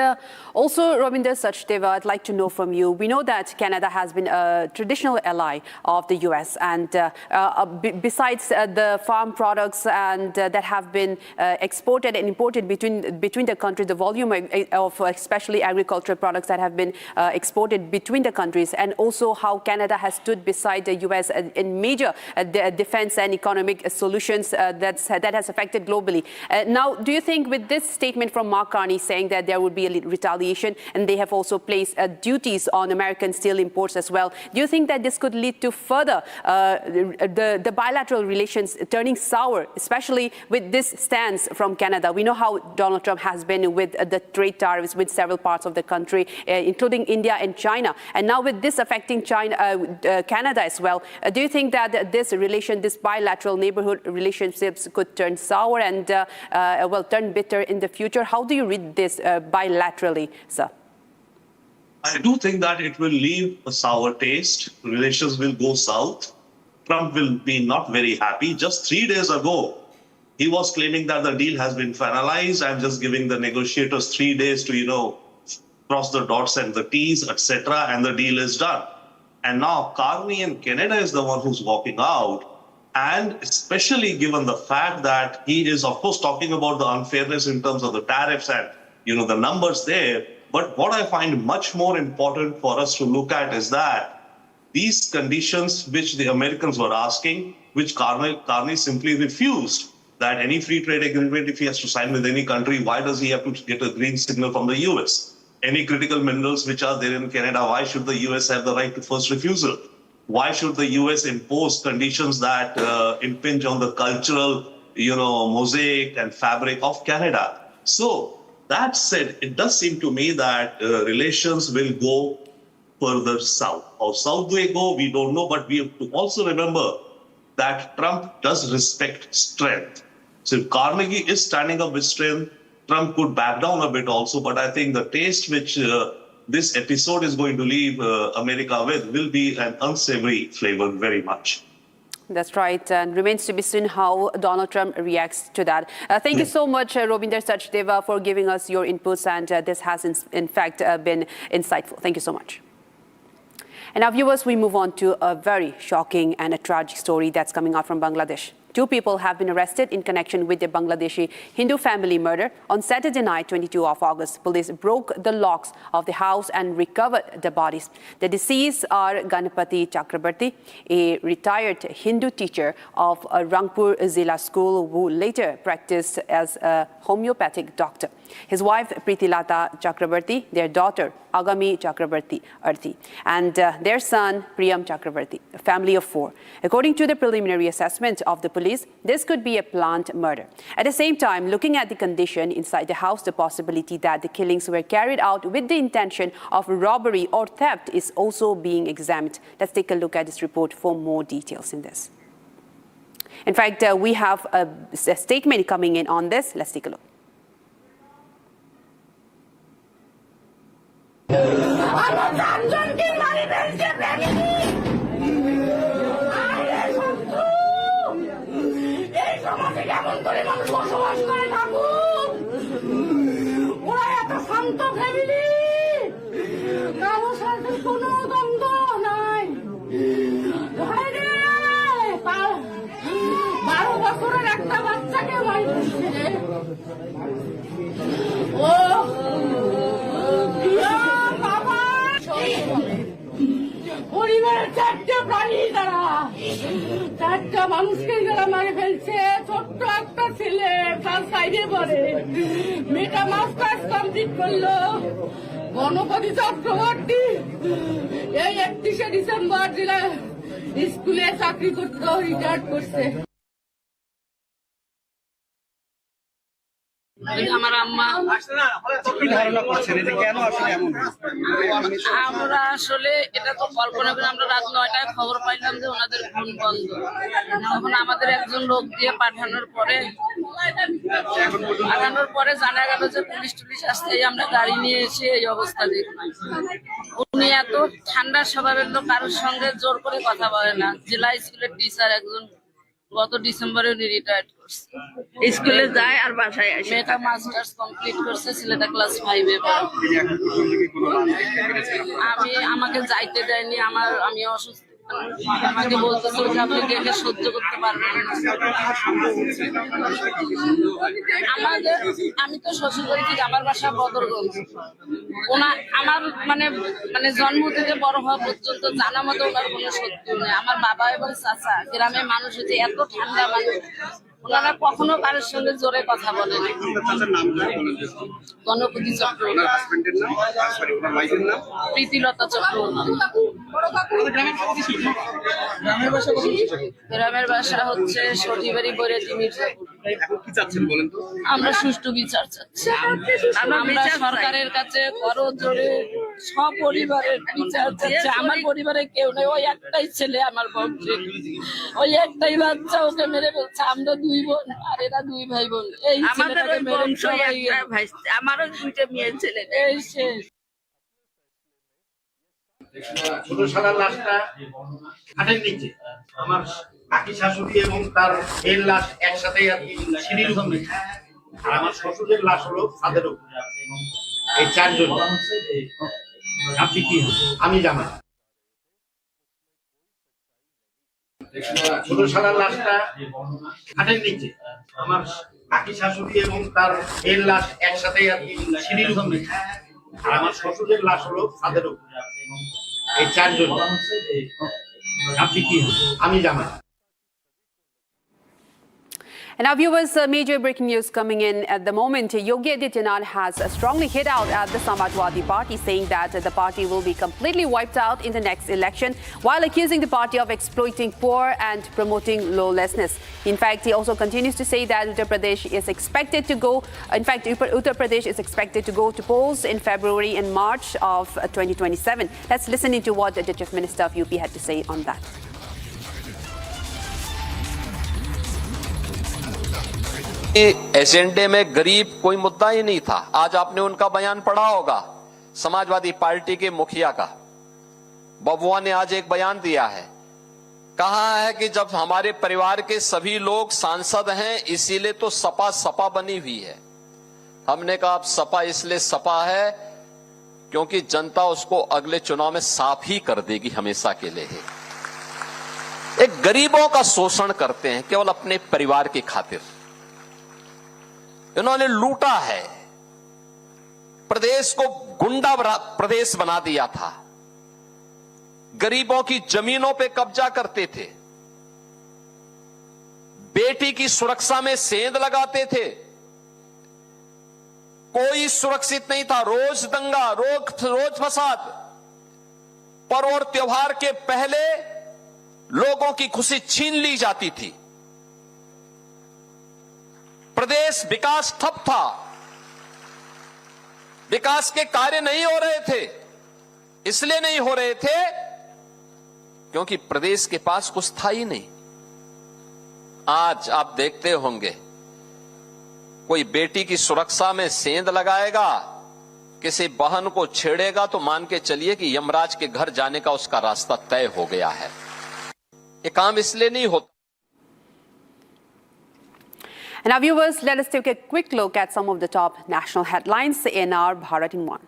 also, Ravinder Sachdeva, I'd like to know from you. We know that Canada has been a traditional ally of the U.S. and besides the farm products and that have been exported and imported between the countries, the volume of especially agricultural products that have been exported between the countries, and also how Canada has stood beside the U.S. in major defense and economic solutions that has affected globally. Now, do you think with this statement from Mark Carney saying that there would be a retaliation, and they have also placed duties on American steel imports as well, do you think that this could lead to further the bilateral relations turning sour, especially with this stance from Canada? We know how Donald Trump has been with the trade tariffs with several parts of the country, including India and China, and now with this affecting Canada as well. Do you think that this bilateral neighborhood relationships could turn sour and turn bitter in the future? How do you read this bilaterally, sir? I do think that it will leave a sour taste. Relations will go south. Trump will be not very happy. Just 3 days ago, he was claiming that the deal has been finalized and just giving the negotiators 3 days to, cross the dots and the T's, etc., and the deal is done. And now Carney in Canada is the one who's walking out. And especially given the fact that he is, of course, talking about the unfairness in terms of the tariffs and the numbers there. But what I find much more important for us to look at is that these conditions which the Americans were asking, which Carney simply refused, that any free trade agreement, if he has to sign with any country, why does he have to get a green signal from the US? Any critical minerals which are there in Canada, why should the US have the right to first refusal? Why should the US impose conditions that impinge on the cultural, mosaic and fabric of Canada? So, that said, it does seem to me that relations will go further south. How south do they go, we don't know, but we have to also remember that Trump does respect strength. So if Carnegie is standing up with strength, Trump could back down a bit also, but I think the taste which this episode is going to leave America with will be an unsavory flavor very much. That's right, and remains to be seen how Donald Trump reacts to that. Thank you so much, Ravinder Sachdeva, for giving us your inputs, and this has in fact been insightful. Thank you so much. And now, viewers, we move on to a very shocking and a tragic story that's coming out from Bangladesh. 2 people have been arrested in connection with the Bangladeshi Hindu family murder. On Saturday night, 22 of August, police broke the locks of the house and recovered the bodies. The deceased are Ganapati Chakraborty, a retired Hindu teacher of Rangpur Zilla School who later practiced as a homeopathic doctor. His wife, Pritilata Chakraborty, their daughter, Agami Chakraborty Prarthi, and their son, Priyam Chakraborty, a family of 4. According to the preliminary assessment of the police, this could be a planned murder. At the same time, looking at the condition inside the house, the possibility that the killings were carried out with the intention of robbery or theft is also being examined. Let's take a look at this report for more details in this. In fact, we have a statement coming in on this. Let's take a look. পরিবারের 4টে প্রাণী তারা 4টা মানুষকে যারা মারে ফেলছে ছোট্ট একটা ছেলে ক্লাস 5-এ পড়ে মেয়েটা মাস্টার্স কমপ্লিট করলো গণপতি চক্রবর্তী এই 31শে ডিসেম্বর জেলা স্কুলে চাকরি করতে রিটায়ার্ড করছে আমার আম্মা আমরা আসলে এটা তো কল্পনা করে আমরা রাত 9টায় খবর পাইলাম যে ওনাদের ফোন বন্ধ তখন আমাদের একজন লোক দিয়ে পাঠানোর পরে জানা গেল যে পুলিশ আসতে আমরা গাড়ি নিয়ে এসে এই অবস্থা দেখলাম উনি এত ঠান্ডা স্বভাবের লোক কারোর সঙ্গে জোর করে কথা বলে না জেলা স্কুলের টিচার একজন গত ডিসেম্বরে উনি রিটায়ার্ড করছে। স্কুলে যায় আর বাসায় আসে। মেয়েটা মাস্টার্স কমপ্লিট করছে, ছেলেটা ক্লাস 5 এ পড়ে। আমাকে যাইতে দেয়নি, আমি অসুস্থ, আমাকে বলতেছিল যে আপনি দেখে সহ্য করতে পারবেন না। আমি তো শ্বশুর বাড়ি থেকে, আমার বাসা বদরগঞ্জ। আমার মানে জন্ম থেকে বড় হওয়া পর্যন্ত জানা মতো ওনার কোনো শত্রু নেই। আমার বাবা এবং চাচা গ্রামের মানুষ হচ্ছে এত ঠান্ডা মানুষ, ওনারা কখনো কারোর সঙ্গে জোরে কথা বলেন। গণপতি চক্রবর্তী, প্রীতিলতা চক্রবর্তী। গ্রামের বাসা হচ্ছে সঠিবাড়ি বৈরাতি মির্জাপুর। আমরা সুষ্ঠু বিচার চাচ্ছি। আমরা সরকারের কাছে করজোড়ে সপরিবারের বিচার চাচ্ছি। আমার পরিবারে কেউ নেই, ওই একটাই ছেলে আমার বংশে, ওই একটাই বাচ্চা, ওকে মেরে ফেলছে। আমরা 2 বোন আর এরা 2 ভাই বোন। এই ছেলেটাকে মেরে সবাই, আমারও 2টা মেয়ে ছেলে, এই শেষ। ছোট শালার লাশটা খাটের নিচে, আমার কাকি শাশুড়ি এবং তার মেয়ের লাশ একসাথে সিঁড়ির উপরে, আর আমার শ্বশুরের লাশ হলো ছাদের উপরে। এই 4 জন। আপনি কি? আমি জামাই। ছোট শালার লাশটা খাটের নিচে, আমার কাকি শাশুড়ি এবং তার মেয়ের লাশ একসাথে সিঁড়ির উপরে, আর আমার শ্বশুরের লাশ হলো ছাদের উপরে। এই 4 জন। আপনি কি? আমি জামাই। And now viewers, major breaking news coming in at the moment. Yogi Adityanath has strongly hit out at the Samajwadi Party, saying that the party will be completely wiped out in the next election, while accusing the party of exploiting poor and promoting lawlessness. In fact, he also continues to say that Uttar Pradesh is expected to go to polls in February and March of 2027. Let's listen into what the Chief Minister of UP had to say on that. एजेंडे में गरीब कोई मुद्दा ही नहीं था। आज आपने उनका बयान पढ़ा होगा, समाजवादी पार्टी के मुखिया का। बबुआ ने आज एक बयान दिया है, कहा है कि जब हमारे परिवार के सभी लोग सांसद हैं इसीलिए तो सपा बनी हुई है। हमने कहा अब सपा इसलिए सपा है क्योंकि जनता उसको अगले चुनाव में साफ ही कर देगी, हमेशा के लिए। एक गरीबों का शोषण करते हैं केवल अपने परिवार की खातिर। इन्होंने लूटा है, प्रदेश को गुंडा प्रदेश बना दिया था, गरीबों की जमीनों पे कब्जा करते थे, बेटी की सुरक्षा में सेंध लगाते थे, कोई सुरक्षित नहीं था, रोज दंगा, रोज फसाद। पर्व और त्योहार के पहले लोगों की खुशी छीन ली जाती थी। प्रदेश विकास ठप था, विकास के कार्य नहीं हो रहे थे। इसलिए नहीं हो रहे थे क्योंकि प्रदेश के पास कुछ था ही नहीं। आज आप देखते होंगे, कोई बेटी की सुरक्षा में सेंध लगाएगा, किसी बहन को छेड़ेगा तो मान के चलिए कि यमराज के घर जाने का उसका रास्ता तय हो गया है। ये काम इसलिए नहीं होता। And now viewers, let us take a quick look at some of the top national headlines in our Bharat in One.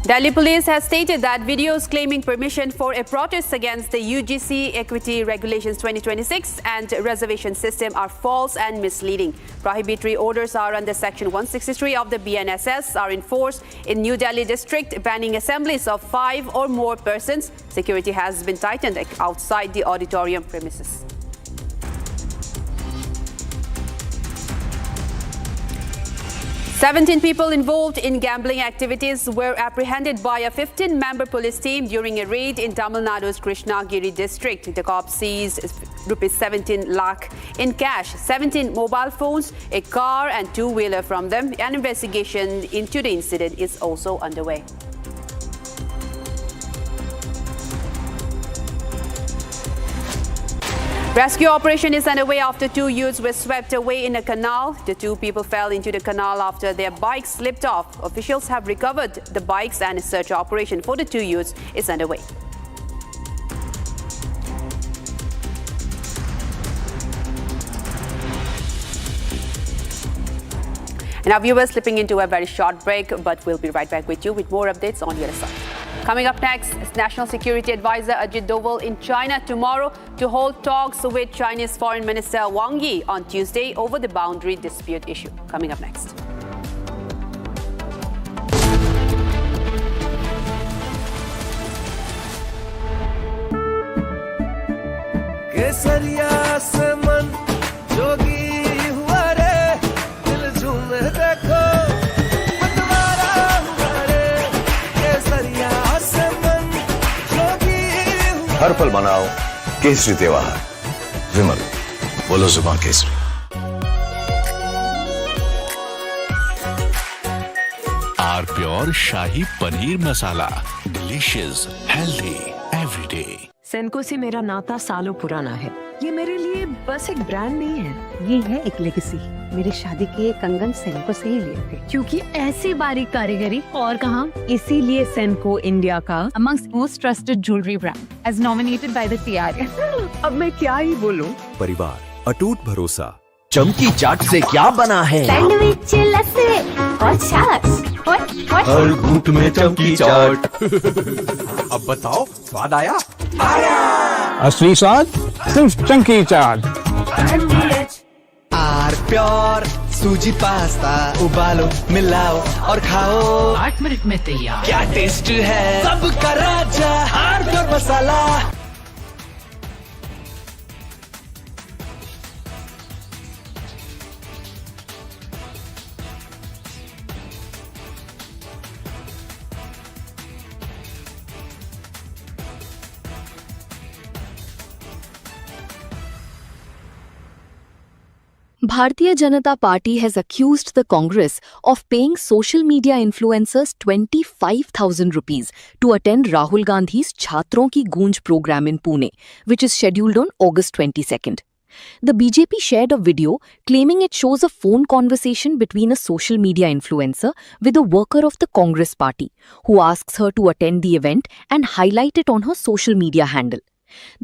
Delhi police has stated that videos claiming permission for a protest against the UGC Equity Regulations 2026 and reservation system are false and misleading. Prohibitory orders are under Section 163 of the BNSS are in force in New Delhi district, banning assemblies of 5 or more persons. Security has been tightened outside the auditorium premises. 17 people involved in gambling activities were apprehended by a 15-member police team during a raid in Tamil Nadu's Krishnagiri district. The cops seized ₹17 lakh in cash, 17 mobile phones, a car and two-wheeler from them. An investigation into the incident is also underway. Rescue operation is underway after two youths were swept away in a canal. The two people fell into the canal after their bikes slipped off. Officials have recovered the bikes and a search operation for the two youths is underway. And our viewers slipping into a very short break, but we'll be right back with you with more updates on the other side. Coming up next is National Security Advisor Ajit Doval in China tomorrow to hold talks with Chinese Foreign Minister Wang Yi on Tuesday over the boundary dispute issue. Coming up next. केसरिया से मन जोगी हुआ रे दिल झूमे देखो पतवारा हुआ रे केसरिया से मन जोगी हुआ हर पल मनाओ केसरी त्योहार विमल बोलो जुबान केसरी R pure shahi paneer masala delicious healthy everyday. Senco से मेरा नाता सालों पुराना है। ये मेरे लिए बस एक ब्रांड नहीं है, ये है एक लेगेसी। मेरी शादी के कंगन सेनको से ही लिए थे, क्योंकि ऐसी बारीक कारीगरी और कहाँ। इसीलिए सेनको इंडिया का amongst most trusted jewelry brand as nominated by the TRA। अब मैं क्या ही बोलूं। परिवार, अटूट भरोसा। चमकी चाट से क्या बना है? सैंडविच, लस्सी और छाछ। हर घूंट में चमकी चाट। अब बताओ स्वाद आया? असली स्वाद सिर्फ चंकी चाट। आर प्योर सूजी पास्ता उबालो मिलाओ और खाओ 8 मिनट में तैयार। क्या टेस्ट है सबका राजा R pure masala. Bharatiya Janata Party has accused the Congress of paying social media influencers 25,000 rupees to attend Rahul Gandhi's Chhatron Ki Goonj program in Pune, which is scheduled on August 22nd. The BJP shared a video claiming it shows a phone conversation between a social media influencer with a worker of the Congress party, who asks her to attend the event and highlight it on her social media handle.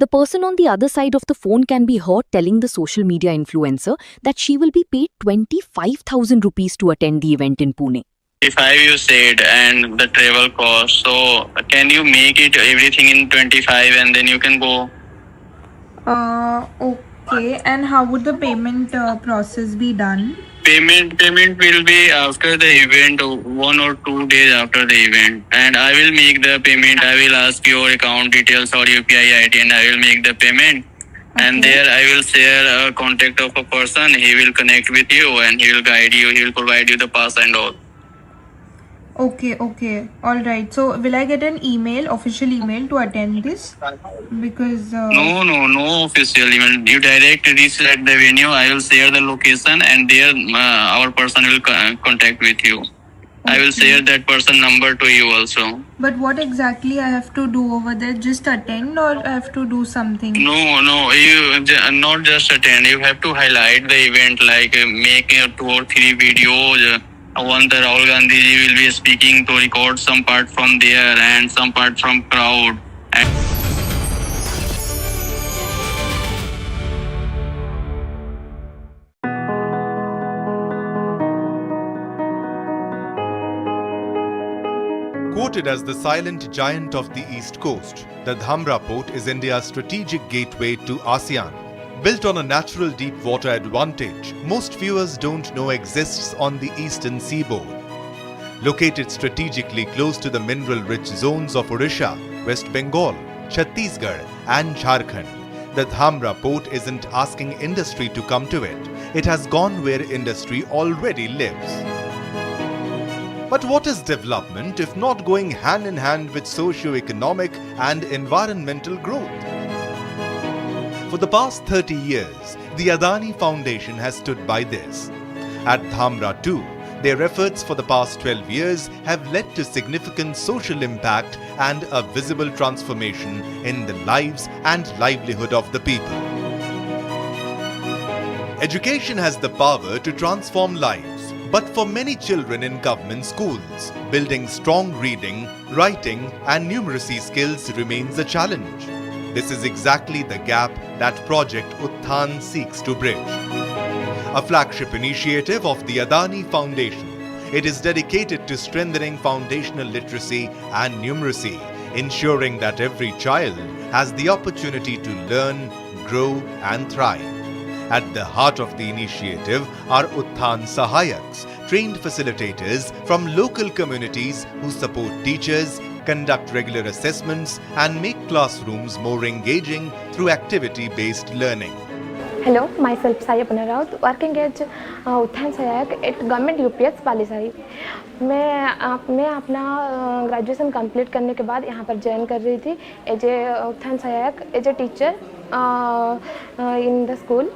The person on the other side of the phone can be heard telling the social media influencer that she will be paid 25,000 rupees to attend the event in Pune. If you said and the travel cost, so can you make it everything in 25 and then you can go? Okay. And how would the payment process be done? Payment will be after the event, 1 or 2 days after the event, and I will make the payment. I will ask your account details or UPI ID and I will make the payment. Okay. And there I will share a contact of a person. He will connect with you and he will guide you. He will provide you the pass and all. Okay. All right. So will I get an official email to attend this? Because No official email. You direct reach at the venue. I will share the location and there our person will contact with you. Okay. I will share that person number to you also. But what exactly I have to do over there? Just attend or I have to do something? No. You not just attend. You have to highlight the event, like make 2 or 3 videos. One, the Rahul Gandhi ji will be speaking, to record some part from there and some part from crowd. Quoted as the silent giant of the East Coast, the Dhamra port is India's strategic gateway to ASEAN. Built on a natural deep water advantage, most viewers don't know exists on the eastern seaboard. Located strategically close to the mineral-rich zones of Odisha, West Bengal, Chhattisgarh and Jharkhand, the Dhamra port isn't asking industry to come to it. It has gone where industry already lives. But what is development if not going hand in hand with socio-economic and environmental growth? For the past 30 years, the Adani Foundation has stood by this. At Dhamra too, their efforts for the past 12 years have led to significant social impact and a visible transformation in the lives and livelihood of the people. Education has the power to transform lives, but for many children in government schools, building strong reading, writing and numeracy skills remains a challenge. This is exactly the gap that Project Utthan seeks to bridge. A flagship initiative of the Adani Foundation, it is dedicated to strengthening foundational literacy and numeracy, ensuring that every child has the opportunity to learn, grow and thrive. At the heart of the initiative are Utthan Sahayaks, trained facilitators from local communities who support teachers, conduct regular assessments and make classrooms more engaging through activity-based learning. Hello, myself Saya Punaraut, working as Utthan Sahayak at Government UPS Palisai. मैं अपना graduation complete करने के बाद यहाँ पर join कर रही थी एज ए उत्थान सहायक as a teacher in the school.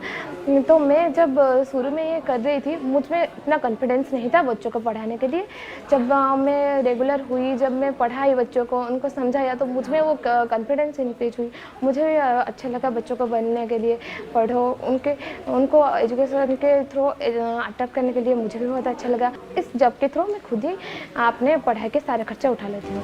तो मैं जब शुरू में ये कर रही थी मुझ में इतना कॉन्फिडेंस नहीं था बच्चों को पढ़ाने के लिए। जब मैं रेगुलर हुई, जब मैं पढ़ाई बच्चों को, उनको समझाया तो मुझ में वो कॉन्फिडेंस इंक्रीज हुई। मुझे भी अच्छा लगा बच्चों को बनने के लिए, पढ़ो, उनको एजुकेशन के थ्रू अट्रैक्ट करने के लिए मुझे भी बहुत अच्छा लगा। इस जॉब के थ्रू मैं खुद ही अपने पढ़ाई के सारे खर्चा उठा लेती हूँ।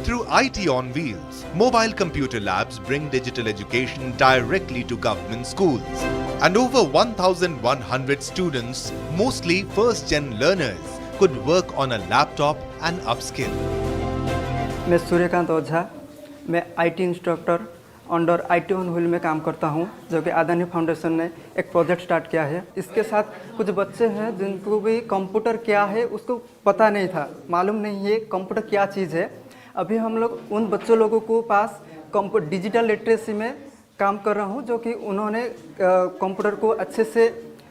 Through IT on Wheels, mobile computer labs bring digital education directly to government schools. And over 1,100 students, mostly first-gen learners, could work on a laptop and upskill. मैं सूर्यकांत ओझा, मैं IT instructor under IT on wheel में काम करता हूं, जो कि Adani foundation ने एक प्रोजेक्ट स्टार्ट किया है। इसके साथ कुछ बच्चे हैं जिनको भी कंप्यूटर क्या है उसको पता नहीं था, मालूम नहीं है कंप्यूटर क्या चीज़ है। अभी हम लोग उन बच्चों लोगों को पास डिजिटल लिटरेसी में काम कर रहा हूं, जो कि उन्होंने कंप्यूटर को अच्छे से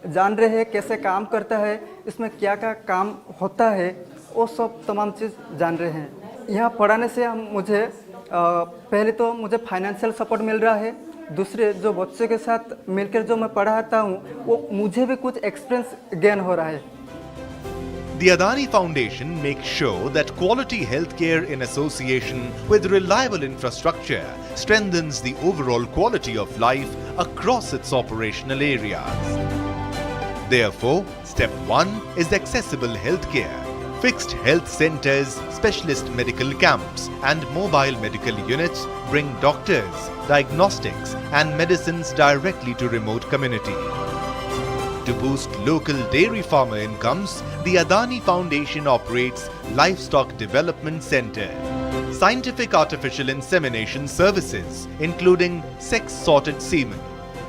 जान रहे हैं, कैसे काम करता है, इसमें क्या क्या काम होता है, वो सब तमाम चीज़ जान रहे हैं। यहाँ पढ़ाने से मुझे पहले तो मुझे फाइनेंशियल सपोर्ट मिल रहा है, दूसरे जो बच्चों के साथ मिलकर जो मैं पढ़ाता हूँ वो मुझे भी कुछ एक्सपीरियंस गेन हो रहा है। The Adani Foundation makes sure that quality healthcare in association with reliable infrastructure strengthens the overall quality of life across its operational areas. Therefore, step 1 is accessible healthcare. Fixed health centers, specialist medical camps and mobile medical units bring doctors, diagnostics and medicines directly to remote communities. To boost local dairy farmer incomes, the Adani Foundation operates Livestock Development Center, scientific artificial insemination services, including sex-sorted semen,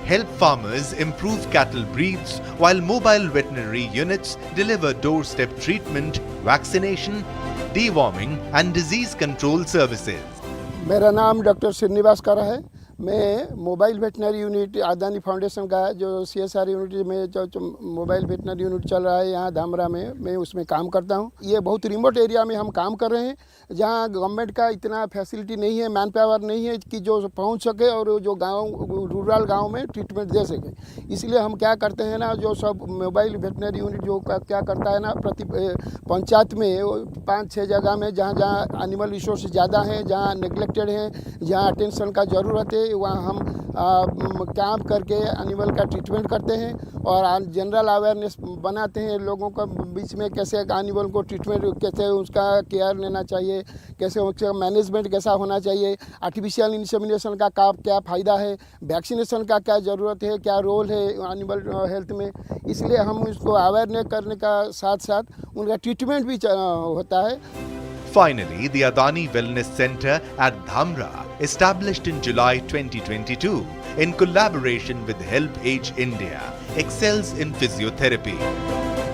help farmers improve cattle breeds, while mobile veterinary units deliver doorstep treatment, vaccination, deworming and disease control services. मेरा नाम doctor Srinivas कारा है। मैं mobile veterinary unit Adani foundation का जो CSR unit में जो mobile veterinary unit चल रहा है यहाँ धामरा में, मैं उसमें काम करता हूँ। ये बहुत रिमोट एरिया में हम काम कर रहे हैं, जहाँ गवर्नमेंट का इतना फैसिलिटी नहीं है, मैन पावर नहीं है कि जो पहुँच सके और जो गांव रूरल गांव में ट्रीटमेंट दे सके। इसलिए हम क्या करते हैं ना, जो सब मोबाइल वेटनरी यूनिट जो क्या करता है ना, प्रति पंचायत में 5-6 जगह में जहाँ जहाँ एनिमल रिसोर्स ज़्यादा हैं, जहाँ नेग्लेक्टेड हैं, जहाँ अटेंशन का ज़रूरत है, वहाँ हम कैंप करके एनिमल का ट्रीटमेंट करते हैं और जनरल अवेयरनेस बनाते हैं लोगों के बीच में, कैसे एनिमल को ट्रीटमेंट, कैसे उसका केयर लेना चाहिए, कैसे उसका मैनेजमेंट कैसा होना चाहिए, आर्टिफिशियल इंसेमिनेशन का क्या फ़ायदा है, वैक्सीनेशन का क्या ज़रूरत है, क्या रोल है एनिमल हेल्थ में। इसलिए हम उसको अवेयरनेस करने का साथ साथ उनका ट्रीटमेंट भी होता है। Finally, the Adani Wellness Center at Dhamra, established in July 2022 in collaboration with Help Age India, excels in physiotherapy.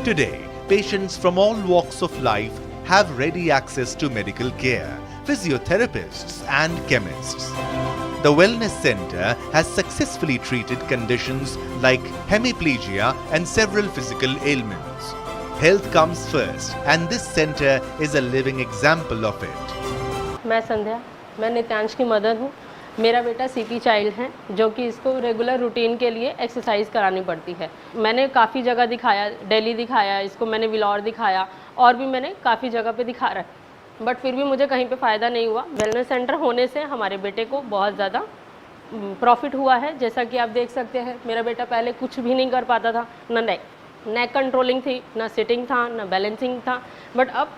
Today, patients from all walks of life have ready access to medical care, physiotherapists and chemists. The Wellness Center has successfully treated conditions like hemiplegia and several physical ailments. Health comes first, and this center is a living example of it. मैं संध्या, मैं नित्यांश की mother हूँ। मेरा बेटा सीकी child है, जो कि इसको रेगुलर रूटीन के लिए एक्सरसाइज करानी पड़ती है। मैंने काफ़ी जगह दिखाया, दिल्ली दिखाया, इसको मैंने विलौर दिखाया और भी मैंने काफ़ी जगह पे दिखा रहा, बट फिर भी मुझे कहीं पे फ़ायदा नहीं हुआ। वेलनेस सेंटर होने से हमारे बेटे को बहुत ज़्यादा प्रॉफिट हुआ है। जैसा कि आप देख सकते हैं, मेरा बेटा पहले कुछ भी नहीं कर पाता था, ना नेक कंट्रोलिंग थी, ना सिटिंग था, ना बैलेंसिंग था, बट अब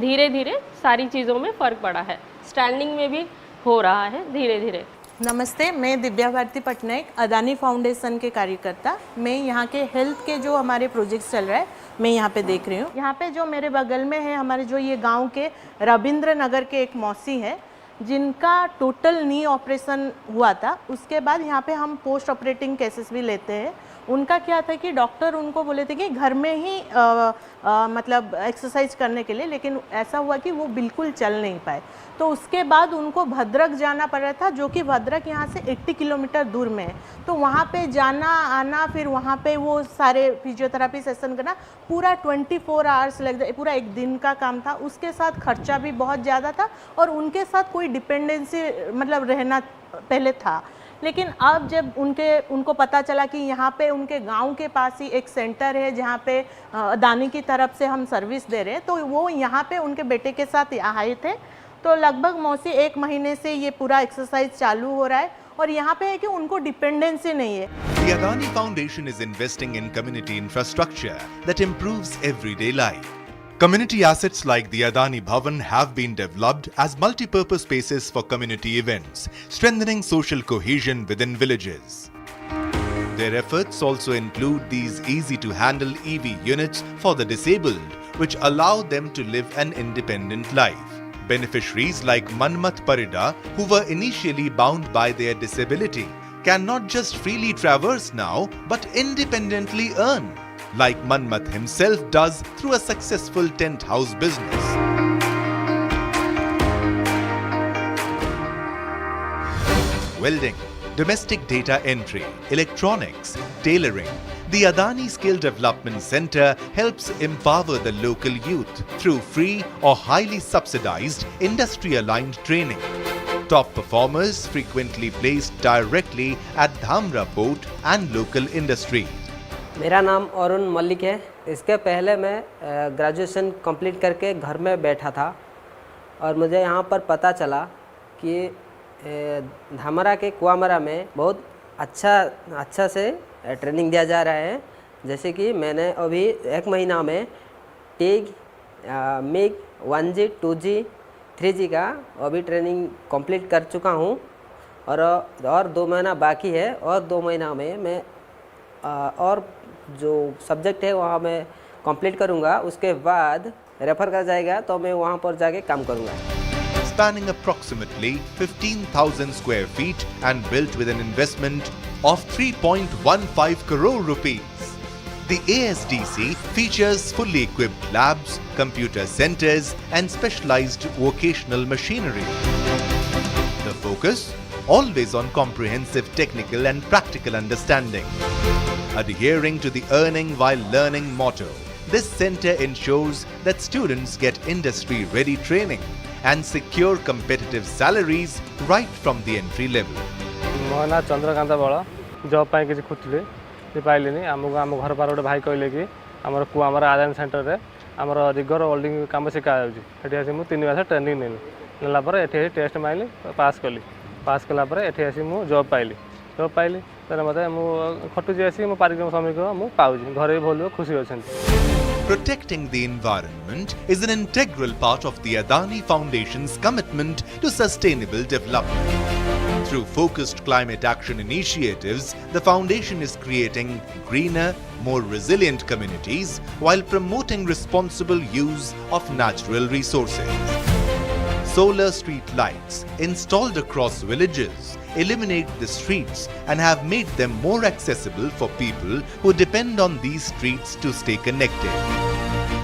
धीरे धीरे सारी चीज़ों में फ़र्क पड़ा है। स्टैंडिंग में भी हो रहा है धीरे धीरे। नमस्ते, मैं दिव्या भारती पटनायक, अदानी फाउंडेशन के कार्यकर्ता। मैं यहाँ के हेल्थ के जो हमारे प्रोजेक्ट्स चल रहा है, मैं यहाँ पे देख रही हूँ। यहाँ पे जो मेरे बगल में है, हमारे जो ये गांव के रविंद्र नगर के एक मौसी है, जिनका टोटल नी ऑपरेशन हुआ था। उसके बाद यहाँ पे हम पोस्ट ऑपरेटिंग केसेस भी लेते हैं। उनका क्या था कि डॉक्टर उनको बोले थे कि घर में ही मतलब एक्सरसाइज करने के लिए, लेकिन ऐसा हुआ कि वो बिल्कुल चल नहीं पाए। तो उसके बाद उनको भद्रक जाना पड़ रहा था, जो कि भद्रक यहाँ से 80 किलोमीटर दूर में है। तो वहाँ पे जाना आना, फिर वहाँ पे वो सारे फिजियोथेरेपी सेशन करना, पूरा 24 आवर्स लग जाए, पूरा एक दिन का काम था। उसके साथ खर्चा भी बहुत ज़्यादा था और उनके साथ कोई डिपेंडेंसी मतलब रहना पहले था। लेकिन अब जब उनको पता चला कि यहाँ पे उनके गांव के पास ही एक सेंटर है जहाँ पे अदानी की तरफ से हम सर्विस दे रहे हैं, तो वो यहाँ पे उनके बेटे के साथ आए थे। तो लगभग मौसी 1 महीने से ये पूरा एक्सरसाइज चालू हो रहा है और यहाँ पे है कि उनको डिपेंडेंसी नहीं है। The Adani Foundation is investing in community infrastructure that improves everyday life. Community assets like the Adani Bhavan have been developed as multi-purpose spaces for community events, strengthening social cohesion within villages. Their efforts also include these easy-to-handle EV units for the disabled, which allow them to live an independent life. Beneficiaries like Manmat Parida, who were initially bound by their disability, can not just freely traverse now, but independently earn, like Manmat himself does through a successful tent house business. Welding, domestic data entry, electronics, tailoring. The Adani Skill Development Center helps empower the local youth through free or highly subsidized industry-aligned training. Top performers frequently placed directly at Dhamra port and local industry. मेरा नाम अरुण मल्लिक है। इसके पहले मैं graduation complete करके घर में बैठा था और मुझे यहाँ पर पता चला कि धामरा के कुआमरा में बहुत अच्छा से ट्रेनिंग दिया जा रहा है। जैसे कि मैंने अभी 1 महीना में TIG, MiG, 1G, 2G, 3G का अभी ट्रेनिंग कंप्लीट कर चुका हूँ और 2 महीना बाकी है और 2 महीना में मैं और जो सब्जेक्ट है वहाँ मैं कंप्लीट करूँगा। उसके बाद रेफर कर जाएगा तो मैं वहाँ पर जाके काम करूँगा। Spanning approximately 15,000 square feet and built with an investment of 3.15 crore rupees. The ASDC features fully equipped labs, computer centers and specialized vocational machinery. The focus? Always on comprehensive technical and practical understanding. Adhering to the earning while learning motto, this center ensures that students get industry-ready training and secure competitive salaries right from the entry level. मो ना चंद्रकांत बड़ job पाई किसी खोजुली पाइलिनी आमको आम घर पार गोटे भाई कहले कि आमर कुआमर आदानी सेंटर रे आमर रिगर वेल्डिंग काम शिखा जाऊँगी। ये मुझे 3 मास ट्रेनिंग नेला ये टेस्ट माइली पास कलापर ये जॉब पाइली तेरे मत खटुची आसी मो पारिश्रमिक श्रमिक मु पाऊँ घरे भी भल खुशी अच्छा। Protecting the environment is an integral part of the Adani Foundation's commitment to sustainable development. Through focused climate action initiatives, the foundation is creating greener, more resilient communities while promoting responsible use of natural resources. Solar street lights installed across villages illuminate the streets and have made them more accessible for people who depend on these streets to stay connected.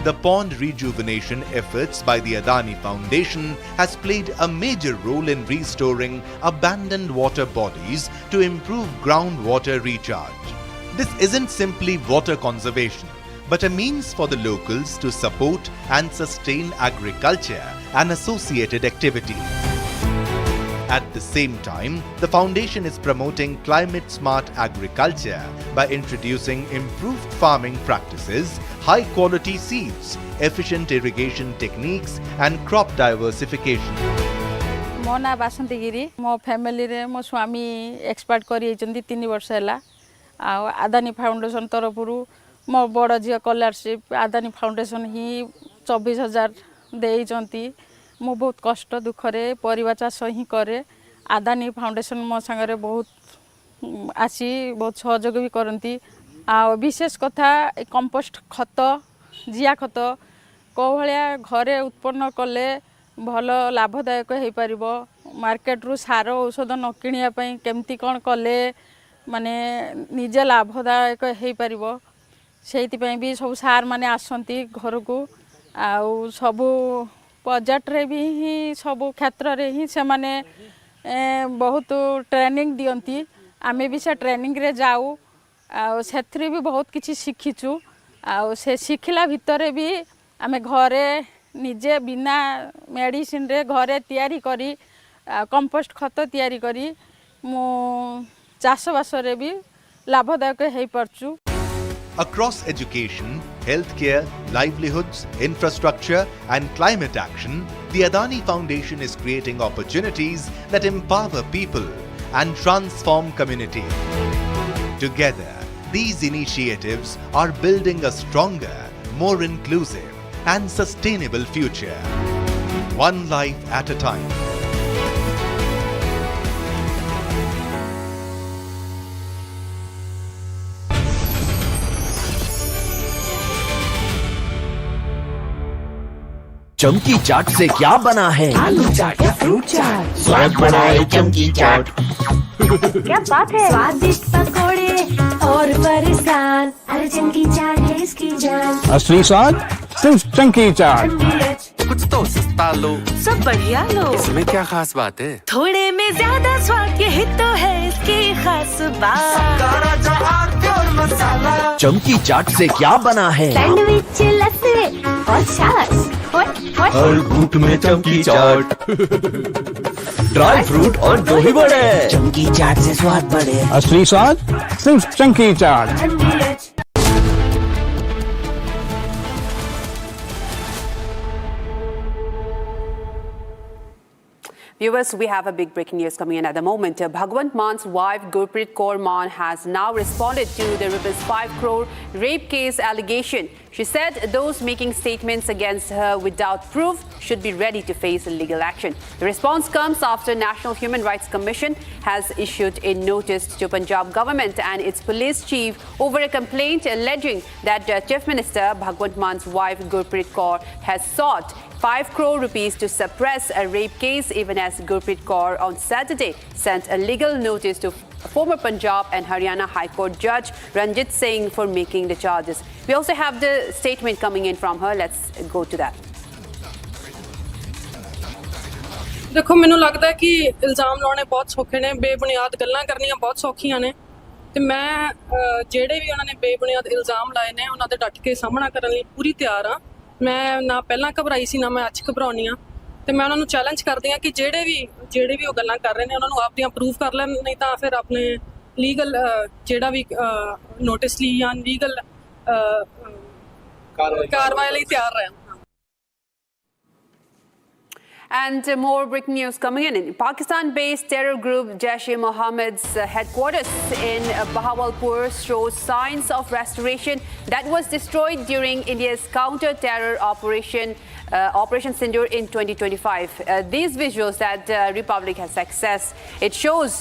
The pond rejuvenation efforts by the Adani Foundation has played a major role in restoring abandoned water bodies to improve groundwater recharge. This isn't simply water conservation, but a means for the locals to support and sustain agriculture and associated activities. At the same time, the foundation is promoting climate-smart agriculture by introducing improved farming practices, high-quality seeds, efficient irrigation techniques and crop diversification. मो ना बासंती गिरी मो family रे मो स्वामी expert करी 3 वर्ष है Adani foundation तरफ मो बड़ झी स्कॉलरशिप आदानी फाउंडेशन ही 24,000 देइचंती मो बहुत कष्ट दुखरे परिवार चाष ही करे आदानी फाउंडेशन मो संगे बहुत आसी बहुत सहयोग भी करती आ विशेष कथा कंपोस्ट खत जिया खत को भाया घरे उत्पन्न कले भल लाभदायक हो पार मार्केट रु सार औषध न किनिया पई केमती कौन कले माने निजे लाभदायक हो पार से भी सब सार माने आसंती घर को आउ सबू बजट रे भी ही सबू क्षेत्र रे ही से माने बहुत ट्रेनिंग दियंती आमे भी से ट्रेनिंग रे जाऊ आ सेथरे भी बहुत किछि शिखिचु आ से शिखिला भितरे भी आमे घरे निजे बिना मेडिसिन रे घरे तैयारी करी कंपोस्ट खत तैयारी करी मो चाष बास रे भी लाभदायक हो परचु। Across education, healthcare, livelihoods, infrastructure and climate action, the Adani Foundation is creating opportunities that empower people and transform community. Together, these initiatives are building a stronger, more inclusive and sustainable future. One life at a time. चमकी चाट से क्या बना है? आलू चाट या fruit चाट, स्वाद बढ़ाए चमकी चाट। क्या बात है? स्वादिष्ट पकोड़े और परेशान, अरे चमकी चाट है इसकी जान। असली स्वाद सिर्फ चमकी चाट। कुछ तो सस्ता लो, सब बढ़िया लो। इसमें क्या खास बात है? थोड़े में ज्यादा स्वाद, यही तो है इसकी खास बात। मसाला चमकी चाट से क्या बना है? सैंडविच, लस्सी और छाछ। हर घूंट में चमकी चाट। ड्राई फ्रूट और दही बड़े। चमकी चाट से स्वाद बढ़े। असली स्वाद सिर्फ चमकी चाट। Viewers, we have a big breaking news coming in at the moment. Bhagwant Man's wife, Gurpreet Kaur Man, has now responded to the Rupees 5 crore rape case allegation. She said those making statements against her without proof should be ready to face legal action. The response comes after National Human Rights Commission has issued a notice to Punjab government and its police chief over a complaint alleging that Chief Minister Bhagwant Man's wife, Gurpreet Kaur, has sought 5 crore rupees to suppress a rape case, even as Gurpreet Kaur on Saturday sent a legal notice to former Punjab and Haryana High Court Judge Ranjit Singh for making the charges. We also have the statement coming in from her. Let's go to that. देखो मैनू लगता है कि इल्ज़ाम लाने बहुत सौखे ने, बेबुनियाद गल्लां करनियां बहुत सौखियां ने ते मैं ਜਿਹੜੇ ਵੀ ਉਹਨਾਂ ਨੇ ਬੇਬੁਨਿਆਦ ਇਲਜ਼ਾਮ ਲਾਏ ਨੇ ਉਹਨਾਂ ਦੇ ਡਟ ਕੇ ਸਾਹਮਣਾ ਕਰਨ ਲਈ ਪੂਰੀ ਤਿਆਰ ਆ। ਮੈਂ ਨਾ ਪਹਿਲਾਂ ਘਬਰਾਈ ਸੀ ਨਾ ਮੈਂ ਅੱਜ ਘਬਰਾਉਣੀ ਆ ਤੇ ਮੈਂ ਉਹਨਾਂ ਨੂੰ ਚੈਲੰਜ ਕਰਦੀ ਆ ਕਿ ਜਿਹੜੇ ਵੀ ਉਹ ਗੱਲਾਂ ਕਰ ਰਹੇ ਨੇ ਉਹਨਾਂ ਨੂੰ ਆਪਦੀਆਂ ਪ੍ਰੂਫ ਕਰ ਲੈਣ, ਨਹੀਂ ਤਾਂ ਫਿਰ ਆਪਣੇ ਲੀਗਲ ਜਿਹੜਾ ਵੀ ਨੋਟਿਸ ਲਈ ਜਾਂ ਲੀਗਲ ਕਾਰਵਾਈ ਲਈ ਤਿਆਰ ਰਹਿਣ। And more breaking news coming in. Pakistan-based terror group Jaish-e-Mohammed's headquarters in Bahawalpur shows signs of restoration that was destroyed during India's counter-terror Operation Sindoor in 2025. These visuals that Republic has accessed, it shows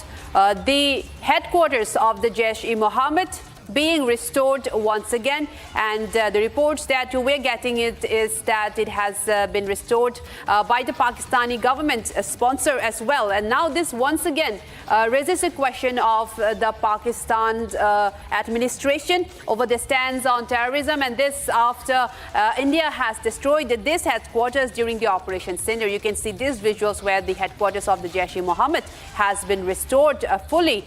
the headquarters of the Jaish-e-Mohammed being restored once again, and the reports that we're getting is that it has been restored by the Pakistani government sponsor as well. And now this once again raises a question of the Pakistan administration over the stance on terrorism, and this after India has destroyed this headquarters during the Operation Sindoor. You can see these visuals where the headquarters of the Jaish-e-Mohammed has been restored fully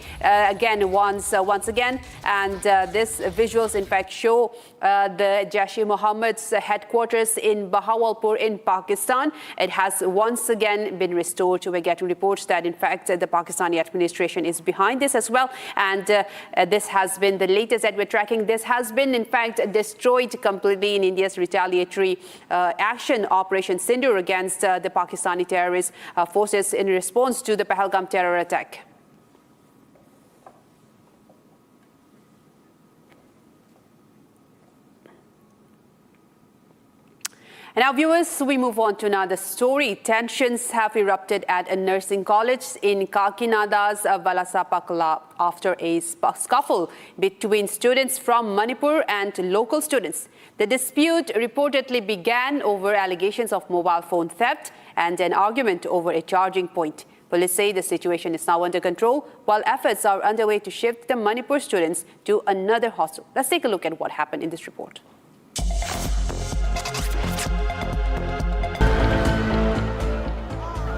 again once again, and this visuals in fact show the Jaish-e-Mohammed's headquarters in Bahawalpur in Pakistan. It has once again been restored. We're getting reports that in fact the Pakistani administration is behind this as well, and this has been the latest that we're tracking. This has been in fact destroyed completely in India's retaliatory action Operation Sindoor against the Pakistani terrorist forces in response to the Pahalgam terror attack. And now, viewers, we move on to another story. Tensions have erupted at a nursing college in Kakinada's Valasapakla after a scuffle between students from Manipur and local students. The dispute reportedly began over allegations of mobile phone theft and an argument over a charging point. Police say the situation is now under control, while efforts are underway to shift the Manipur students to another hostel. Let's take a look at what happened in this report.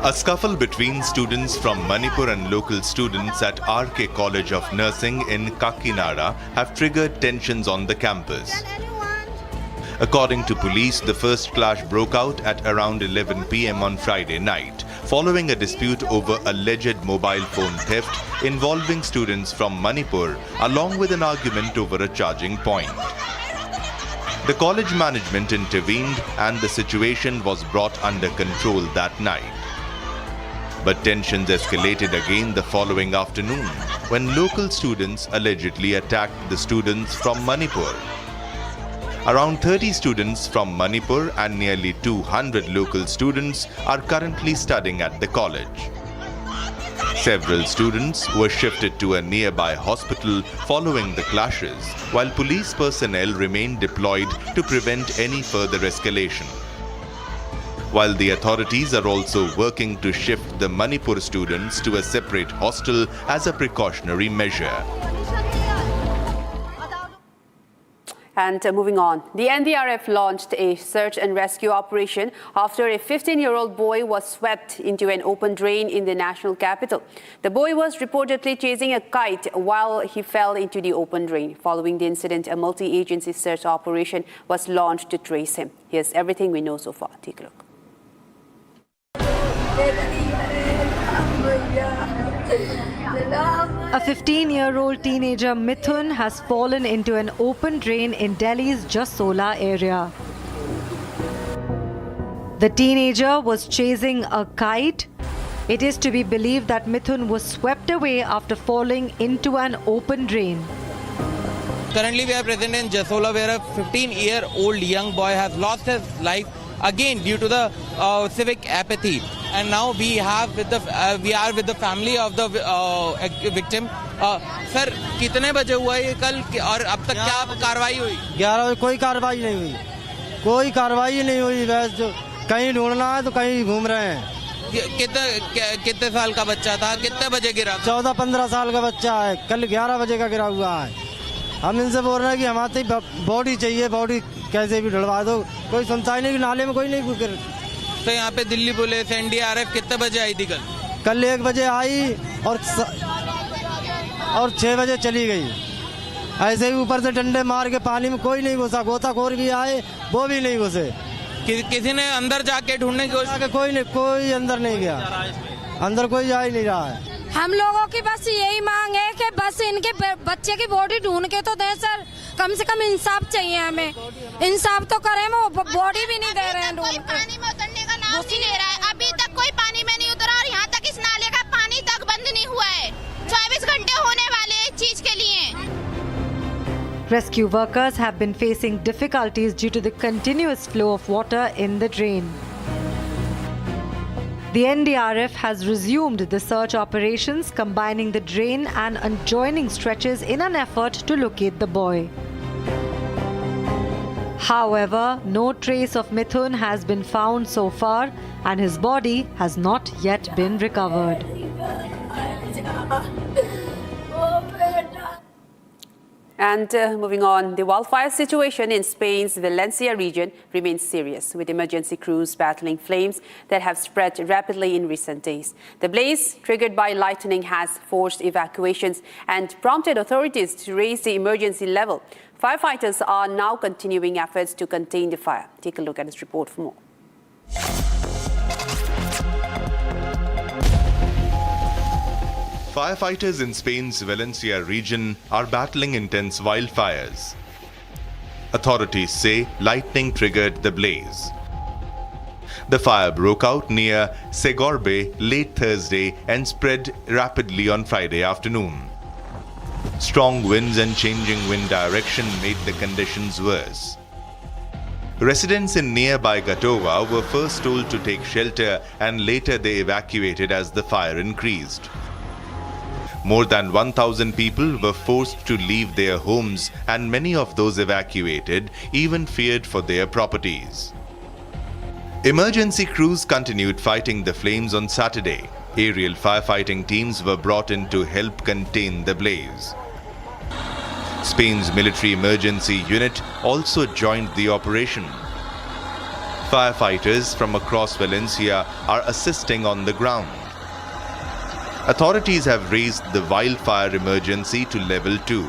A scuffle between students from Manipur and local students at RK College of Nursing in Kakinada have triggered tensions on the campus. According to police, the first clash broke out at around 11 p.m. on Friday night, following a dispute over alleged mobile phone theft involving students from Manipur, along with an argument over a charging point. The college management intervened and the situation was brought under control that night. But tensions escalated again the following afternoon when local students allegedly attacked the students from Manipur. Around 30 students from Manipur and nearly 200 local students are currently studying at the college. Several students were shifted to a nearby hospital following the clashes, while police personnel remain deployed to prevent any further escalation. While the authorities are also working to shift the Manipur students to a separate hostel as a precautionary measure. And moving on, the NDRF launched a search and rescue operation after a 15-year-old boy was swept into an open drain in the national capital. The boy was reportedly chasing a kite while he fell into the open drain. Following the incident, a multi-agency search operation was launched to trace him. Here's everything we know so far. Take a look. A 15-year-old teenager, Mithun, has fallen into an open drain in Delhi's Jasola area. The teenager was chasing a kite. It is to be believed that Mithun was swept away after falling into an open drain. Currently, we are present in Jasola, where a 15-year-old young boy has lost his life again due to the civic apathy. And now we are with the family of the victim. Sir, कितने बजे हुआ ये कल और अब तक क्या कार्रवाई हुई? 11 बजे कोई कार्रवाई नहीं हुई, कोई कार्रवाई नहीं हुई। बस कहीं ढूंढना है तो कहीं घूम रहे हैं। कितने साल का बच्चा था, कितने बजे गिरा? 14-15 साल का बच्चा है, कल 11 बजे का गिरा हुआ है। हम इनसे बोल रहे हैं कि हमारी बॉडी चाहिए, बॉडी कैसे भी ढुलवा दो। कोई सुनता ही नहीं, नाले में कोई नहीं गिर। तो यहाँ पे दिल्ली पुलिस NDRF कितने बजे आई थी कल? कल 1 बजे आई और 6 बजे चली गई। ऐसे ही ऊपर से डंडे मार के पानी में कोई नहीं घुसा, गोताखोर भी आए वो भी नहीं घुसे। किसी ने अंदर जाके ढूंढने की कोशिश? कोई अंदर नहीं गया, अंदर कोई जा ही नहीं रहा है। हम लोगों की बस यही मांग है कि बस इनके बच्चे की बॉडी ढूंढ के तो दें सर, कम से कम इंसाफ चाहिए हमें। इंसाफ तो करें, वो बॉडी भी नहीं दे रहे हैं। कोई पानी में उतरने का नाम नहीं ले रहा है, अभी तक कोई पानी में नहीं उतरा और यहाँ तक इस नाले का पानी तक बंद नहीं हुआ है। 24 घंटे होने वाले हैं इस चीज के लिए। Rescue workers have been facing difficulties due to the continuous flow of water in the drain. The NDRF has resumed the search operations, combining the drain and adjoining stretches in an effort to locate the boy. However, no trace of Mithun has been found so far, and his body has not yet been recovered. And moving on, the wildfire situation in Spain's Valencia region remains serious, with emergency crews battling flames that have spread rapidly in recent days. The blaze, triggered by lightning, has forced evacuations and prompted authorities to raise the emergency level. Firefighters are now continuing efforts to contain the fire. Take a look at this report for more. Firefighters in Spain's Valencia region are battling intense wildfires. Authorities say lightning triggered the blaze. The fire broke out near Segorbe late Thursday and spread rapidly on Friday afternoon. Strong winds and changing wind direction made the conditions worse. Residents in nearby Gatova were first told to take shelter and later they evacuated as the fire increased. More than 1,000 people were forced to leave their homes, and many of those evacuated even feared for their properties. Emergency crews continued fighting the flames on Saturday. Aerial firefighting teams were brought in to help contain the blaze. Spain's military emergency unit also joined the operation. Firefighters from across Valencia are assisting on the ground. Authorities have raised the wildfire emergency to level 2.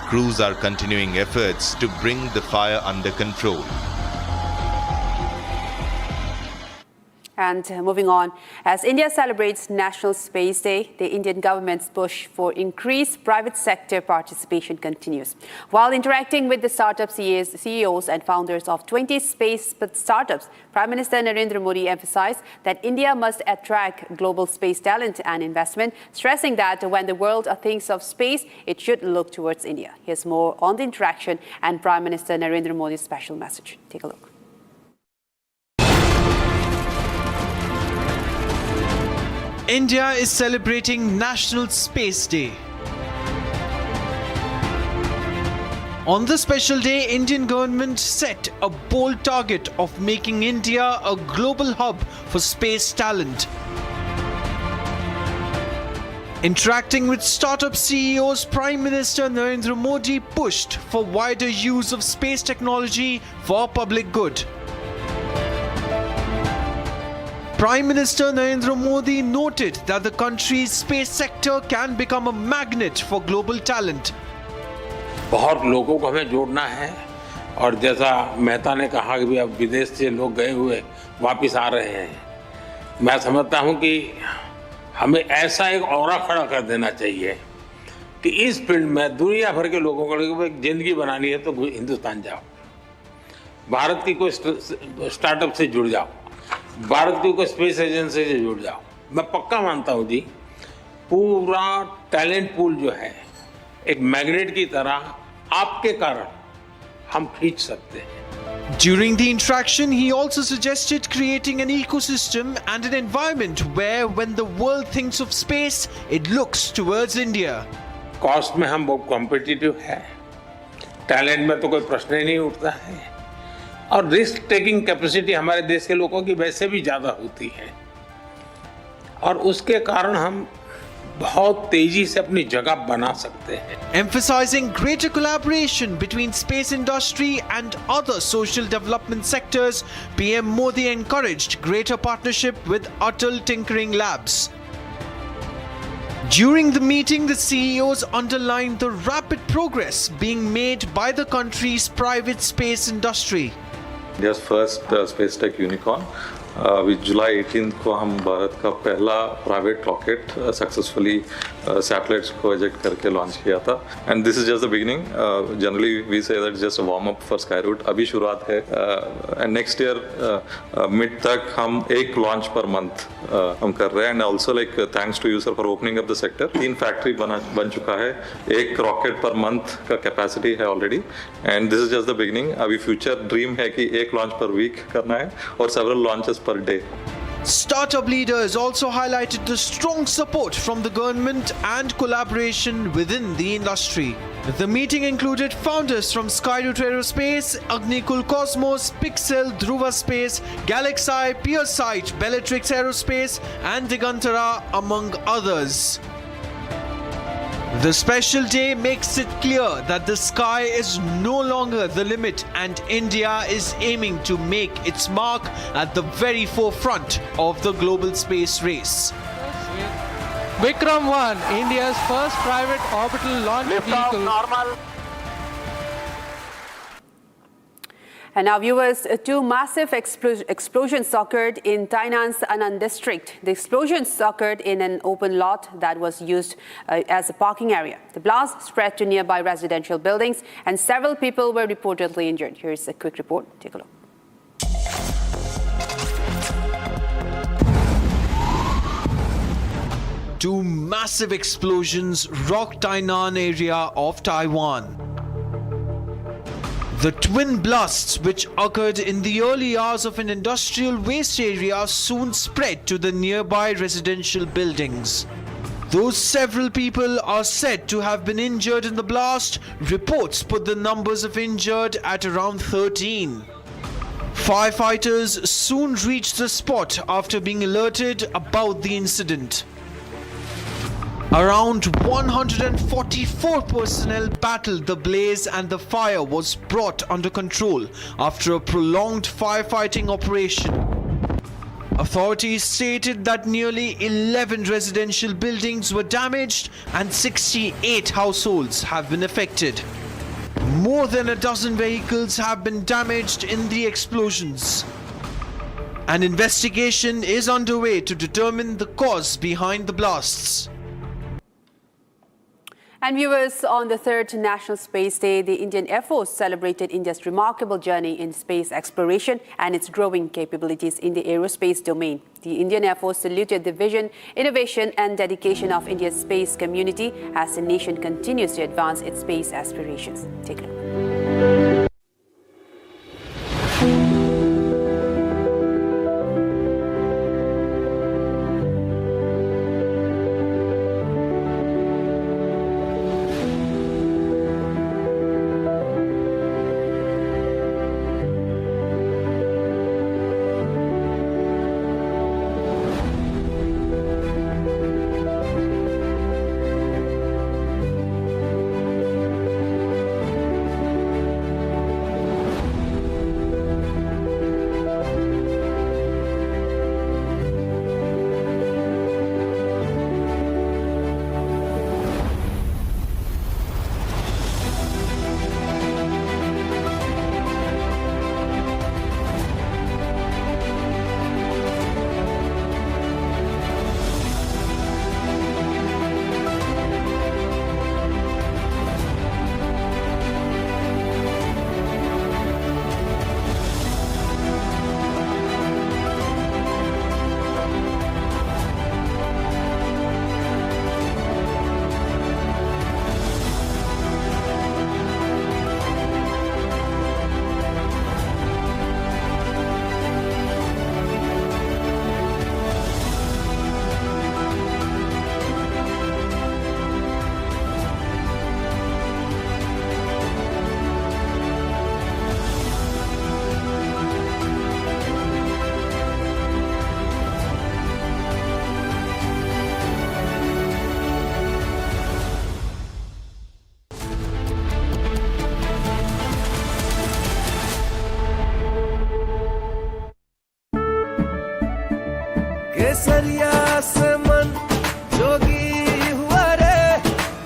Crews are continuing efforts to bring the fire under control. And moving on, as India celebrates National Space Day, the Indian government's push for increased private sector participation continues. While interacting with the startup CEOs and founders of 20 space startups, Prime Minister Narendra Modi emphasized that India must attract global space talent and investment, stressing that when the world thinks of space, it should look towards India. Here's more on the interaction and Prime Minister Narendra Modi's special message. Take a look. India is celebrating National Space Day. On this special day, Indian government set a bold target of making India a global hub for space talent. Interacting with startup CEOs, Prime Minister Narendra Modi pushed for wider use of space technology for public good. Prime Minister Narendra Modi noted that the country's space sector can become a magnet for global talent. बहुत लोगों को हमें जोड़ना है और जैसा मेहता ने कहा कि अब विदेश से लोग गए हुए वापस आ रहे हैं, मैं समझता हूं कि हमें ऐसा एक ऑरा खड़ा कर देना चाहिए कि इस फील्ड में दुनिया भर के लोगों को एक जिंदगी बनानी है तो हिंदुस्तान जाओ, भारत की कोई स्टार्टअप से जुड़ जाओ, भारत की कोई स्पेस एजेंसी से जुड़ जाओ। मैं पक्का मानता हूं जी, पूरा टैलेंट पूल जो है एक मैग्नेट की तरह आपके कारण हम खींच सकते हैं। During the interaction, he also suggested creating an ecosystem and an environment where when the world thinks of space, it looks towards India. Cost में हम बहुत कॉम्पिटिटिव है, टैलेंट में तो कोई प्रश्न ही नहीं उठता है और रिस्क टेकिंग कैपेसिटी हमारे देश के लोगों की वैसे भी ज़्यादा होती है और उसके कारण हम बहुत तेजी से अपनी जगह बना सकते हैं। Emphasizing greater collaboration between space industry and other social development sectors, PM Modi encouraged greater partnership with Atal Tinkering Labs. During the meeting, the CEOs underlined the rapid progress being made by the country's private space industry. India's first space tech unicorn. With July 18th को हम भारत का पहला private rocket successfully satellites को eject करके launch किया था and this is just the beginning. Generally we say that just warm up for Skyroot, अभी शुरुआत है एंड नेक्स्ट ईयर मिड तक हम एक लॉन्च पर मंथ हम कर रहे हैं and also like thanks to you sir for opening up the sector. 3 factory बन चुका है, एक रॉकेट पर मंथ का कैपेसिटी है already and this is just the beginning. अभी फ्यूचर ड्रीम है कि एक लॉन्च पर वीक करना है और several launches per day. Startup leaders also highlighted the strong support from the government and collaboration within the industry. The meeting included founders from Skyroot Aerospace, Agnikul Cosmos, Pixel, Dhruva Space, Galaxy, PureSight, Bellatrix Aerospace and Digantara among others. The special day makes it clear that the sky is no longer the limit and India is aiming to make its mark at the very forefront of the global space race. Vikram 1, India's first private orbital launch vehicle. Normal. And now, viewers, two massive explosions occurred in Tainan's Anand district. The explosions occurred in an open lot that was used as a parking area. The blast spread to nearby residential buildings and several people were reportedly injured. Here's a quick report. Take a look. Two massive explosions rocked Tainan area of Taiwan. The twin blasts, which occurred in the early hours of an industrial waste area, soon spread to the nearby residential buildings. Though several people are said to have been injured in the blast, reports put the numbers of injured at around 13. Firefighters soon reached the spot after being alerted about the incident. Around 144 personnel battled the blaze and the fire was brought under control after a prolonged firefighting operation. Authorities stated that nearly 11 residential buildings were damaged and 68 households have been affected. More than a dozen vehicles have been damaged in the explosions. An investigation is underway to determine the cause behind the blasts. And viewers, on the third National Space Day, the Indian Air Force celebrated India's remarkable journey in space exploration and its growing capabilities in the aerospace domain. The Indian Air Force saluted the vision, innovation and dedication of India's space community as the nation continues to advance its space aspirations. Take a look. केसरिया से मन जोगी हुआ रे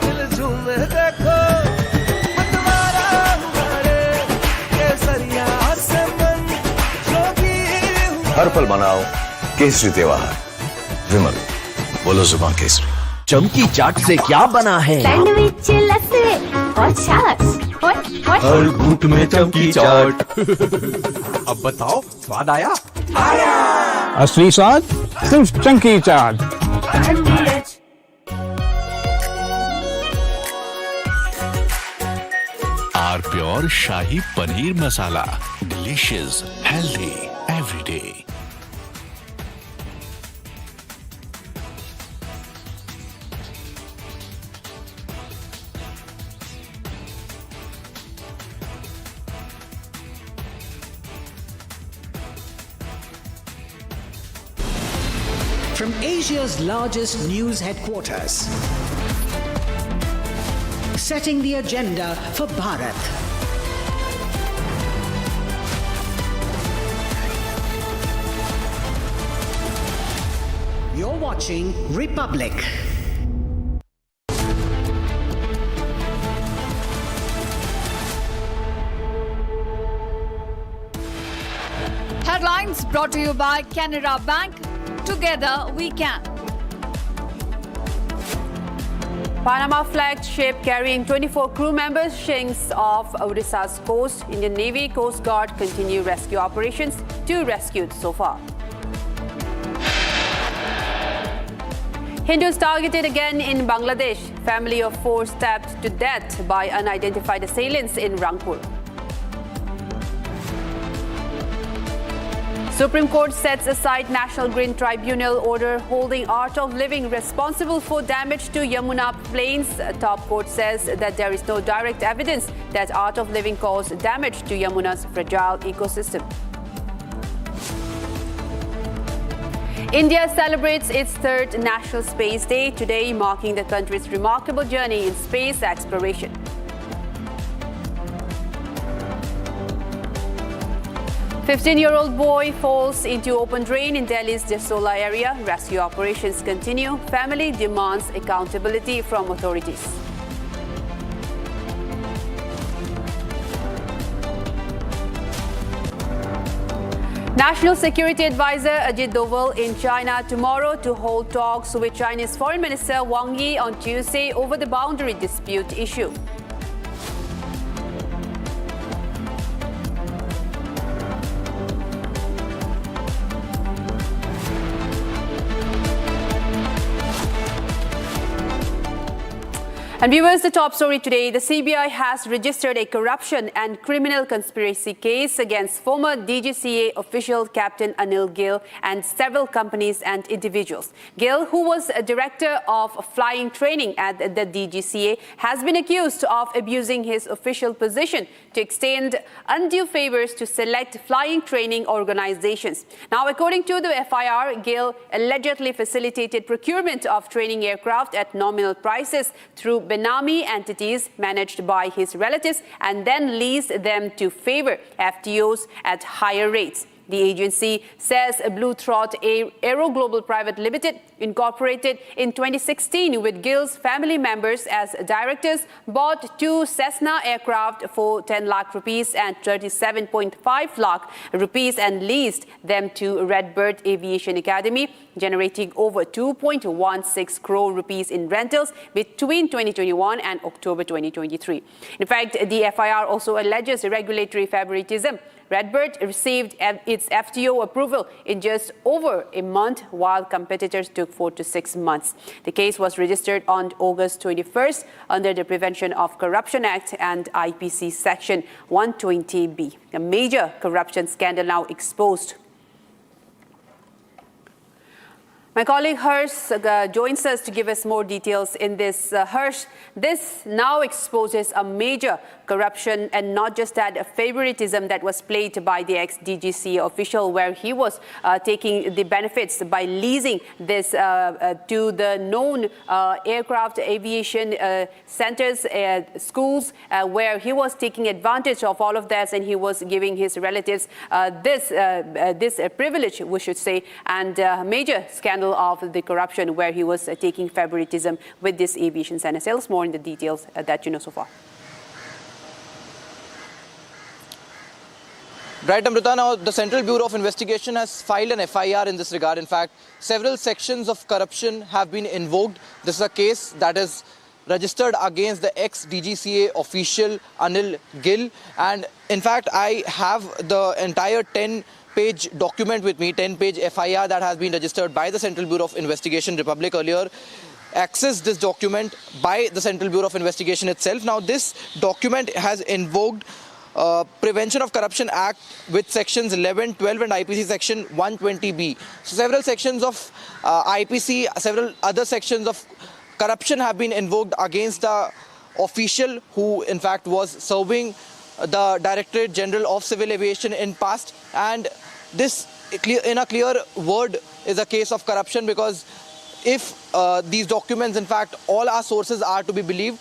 दिल झूमे देखो मतवारा हुआ रे केसरिया से मन जोगी हुआ हर पल मनाओ केसरी त्योहार विमल बोलो जुबान केसरी चमकी चाट से क्या बना है सैंडविच लस्सी और छाछ हर घूंट में चमकी चाट अब बताओ स्वाद आया असली स्वाद सिर्फ chunky chaat R pure shahi paneer masala delicious healthy everyday From Asia's largest news headquarters setting the agenda for Bharat. You're watching Republic. Headlines brought to you by Canara Bank. Together we can. Panama flagged ship carrying 24 crew members sinks off Odisha's coast. Indian Navy Coast Guard continue rescue operations. 2 rescued so far. Hindus targeted again in Bangladesh. Family of 4 stabbed to death by unidentified assailants in Rangpur. Supreme Court sets aside National Green Tribunal order holding Art of Living responsible for damage to Yamuna Plains. Top court says that there is no direct evidence that Art of Living caused damage to Yamuna's fragile ecosystem. India celebrates its 3rd National Space Day today, marking the country's remarkable journey in space exploration. A 15-year-old boy falls into open drain in Delhi's Daspara area. Rescue operations continue. Family demands accountability from authorities. National Security Advisor Ajit Doval in China tomorrow to hold talks with Chinese Foreign Minister Wang Yi on Tuesday over the boundary dispute issue. And viewers, the top story today, the CBI has registered a corruption and criminal conspiracy case against former DGCA official Captain Anil Gill and several companies and individuals. Gill, who was a director of flying training at the DGCA, has been accused of abusing his official position to extend undue favors to select flying training organizations. Now, according to the FIR, Gill allegedly facilitated procurement of training aircraft at nominal prices through Benami entities managed by his relatives and then leased them to favor FTOs at higher rates. The agency says Blue Throat Aero Global Private Limited, incorporated in 2016 with Gill's family members as directors, bought 2 Cessna aircraft for 10 lakh rupees and 37.5 lakh rupees and leased them to Redbird Aviation Academy, generating over 2.16 crore rupees in rentals between 2021 and October 2023. In fact, the FIR also alleges regulatory favoritism. Redbird received its FTO approval in just over a month, while competitors took 4 to 6 months. The case was registered on August 21st under the Prevention of Corruption Act and IPC Section 120B. A major corruption scandal now exposed. My colleague Harsh joins us to give us more details in this. Harsh, this now exposes a major corruption, and not just that, a favoritism that was played by the ex-DGC official, where he was taking the benefits by leasing this to the known aircraft aviation centers, schools, where he was taking advantage of all of this, and he was giving his relatives this privilege, we should say, and major scandal of the corruption where he was taking favoritism with this aviation center. Tell us more in the details that you know so far. Right, Amrita. Now, the Central Bureau of Investigation has filed an FIR in this regard. In fact, several sections of corruption have been invoked. This is a case that is registered against the ex-DGCA official Anil Gill. And in fact, I have the entire 10-page document with me, 10-page FIR that has been registered by the Central Bureau of Investigation. Republic earlier accessed this document by the Central Bureau of Investigation itself. Now, this document has invoked Prevention of Corruption Act with sections 11, 12 and IPC section 120B. So several sections of IPC, several other sections of corruption have been invoked against the official who in fact was serving the Directorate General of Civil Aviation in past. And this, in a clear word, is a case of corruption, because if these documents, in fact, all our sources are to be believed,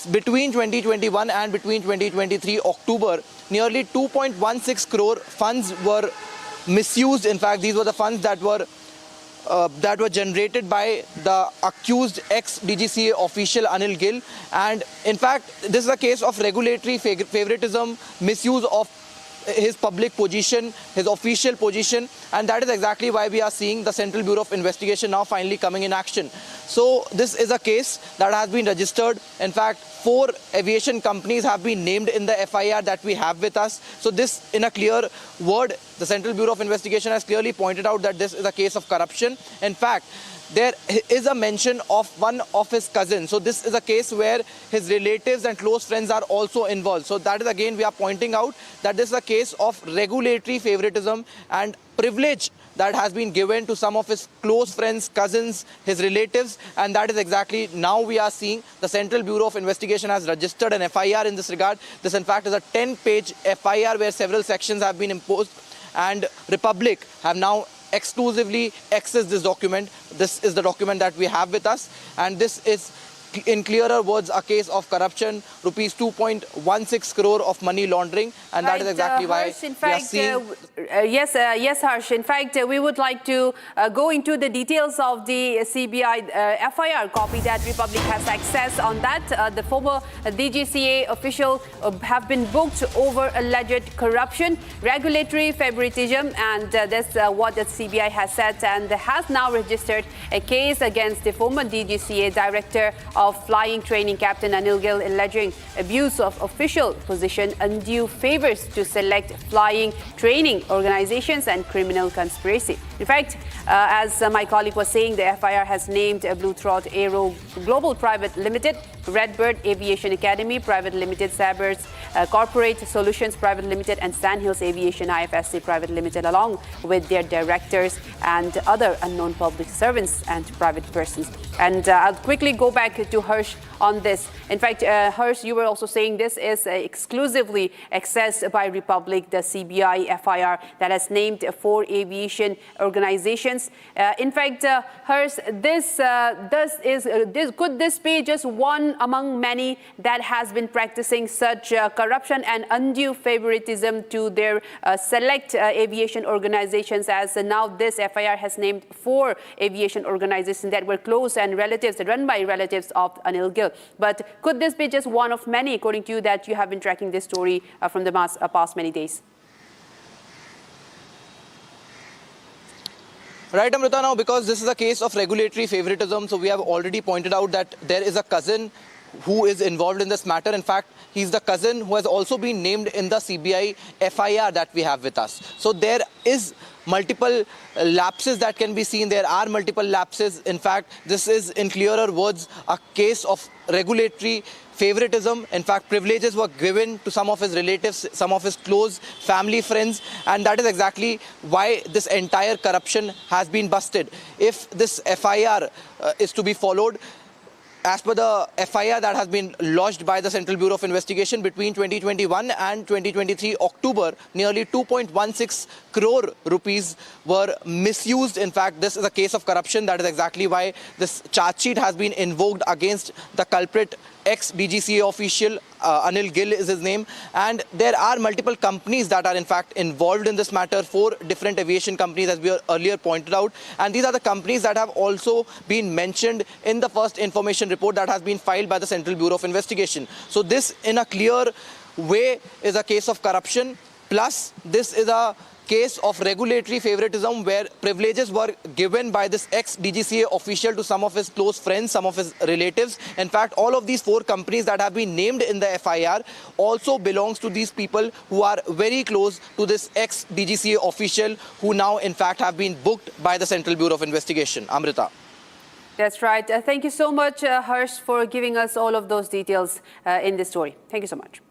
between 2021 and between 2023 October, nearly 2.16 crore funds were misused. In fact, these were the funds that were generated by the accused ex-DGCA official Anil Gill. And in fact, this is a case of regulatory favoritism, misuse of his public position, his official position, and that is exactly why we are seeing the Central Bureau of Investigation now finally coming in action. So this is a case that has been registered. In fact, 4 aviation companies have been named in the FIR that we have with us. So this, in a clear word, the Central Bureau of Investigation has clearly pointed out that this is a case of corruption. In fact, there is a mention of one of his cousins. So this is a case where his relatives and close friends are also involved. So that is again, we are pointing out that this is a case of regulatory favoritism and privilege that has been given to some of his close friends, cousins, his relatives, and that is exactly now we are seeing the Central Bureau of Investigation has registered an FIR in this regard. This in fact is a 10-page FIR where several sections have been imposed, and Republic have now exclusively accessed this document. This is the document that we have with us, and this is in clearer words a case of corruption, rupees 2.16 crore of money laundering, and that is exactly why Harsh, in we are fact, seeing... yes, Harsh. In fact, we would like to go into the details of the CBI FIR copy that Republic has access on that. The former DGCA official have been booked over alleged corruption, regulatory favoritism, and that's what the CBI has said, and has now registered a case against the former DGCA director of Flying Training Captain Anil Gill, alleging abuse of official position, undue favors to select flying training organizations, and criminal conspiracy. In fact, as my colleague was saying, the FIR has named Blue Throat Aero Global Private Limited, Redbird Aviation Academy Private Limited, Sabers Corporate Solutions Private Limited, and Sandhills Aviation IFSC Private Limited, along with their directors and other unknown public servants and private persons. And I'll quickly go back to Harsh on this. In fact, Harsh, you were also saying this is exclusively accessed by Republic, the CBI FIR that has named 4 aviation organizations. In fact, Harsh, could this be just one among many that has been practicing such corruption and undue favoritism to their select aviation organizations, as now this FIR has named 4 aviation organizations that were close and relatives, run by relatives of Anil Gill. But could this be just one of many, according to you, that you have been tracking this story from the past many days? Right, Amrita, now because this is a case of regulatory favoritism, so we have already pointed out that there is a cousin who is involved in this matter. In fact, he's the cousin who has also been named in the CBI FIR that we have with us. So there is multiple lapses that can be seen. There are multiple lapses. In fact, this is, in clearer words, a case of regulatory favoritism. In fact, privileges were given to some of his relatives, some of his close family friends, and that is exactly why this entire corruption has been busted. If this FIR is to be followed, as per the FIR that has been lodged by the Central Bureau of Investigation between 2021 and 2023 October, nearly 2.16 crore rupees were misused. In fact, this is a case of corruption. That is exactly why this charge sheet has been invoked against the culprit ex-DGCA official, Anil Gill is his name. And there are multiple companies that are in fact involved in this matter, 4 different aviation companies as we earlier pointed out. And these are the companies that have also been mentioned in the first information report that has been filed by the Central Bureau of Investigation. So this in a clear way is a case of corruption. Plus this is a case of regulatory favoritism where privileges were given by this ex-DGCA official to some of his close friends, some of his relatives. In fact, all of these 4 companies that have been named in the FIR also belongs to these people who are very close to this ex-DGCA official who now in fact have been booked by the Central Bureau of Investigation. Amrita. That's right. Thank you so much, Harsh, for giving us all of those details in this story. Thank you so much.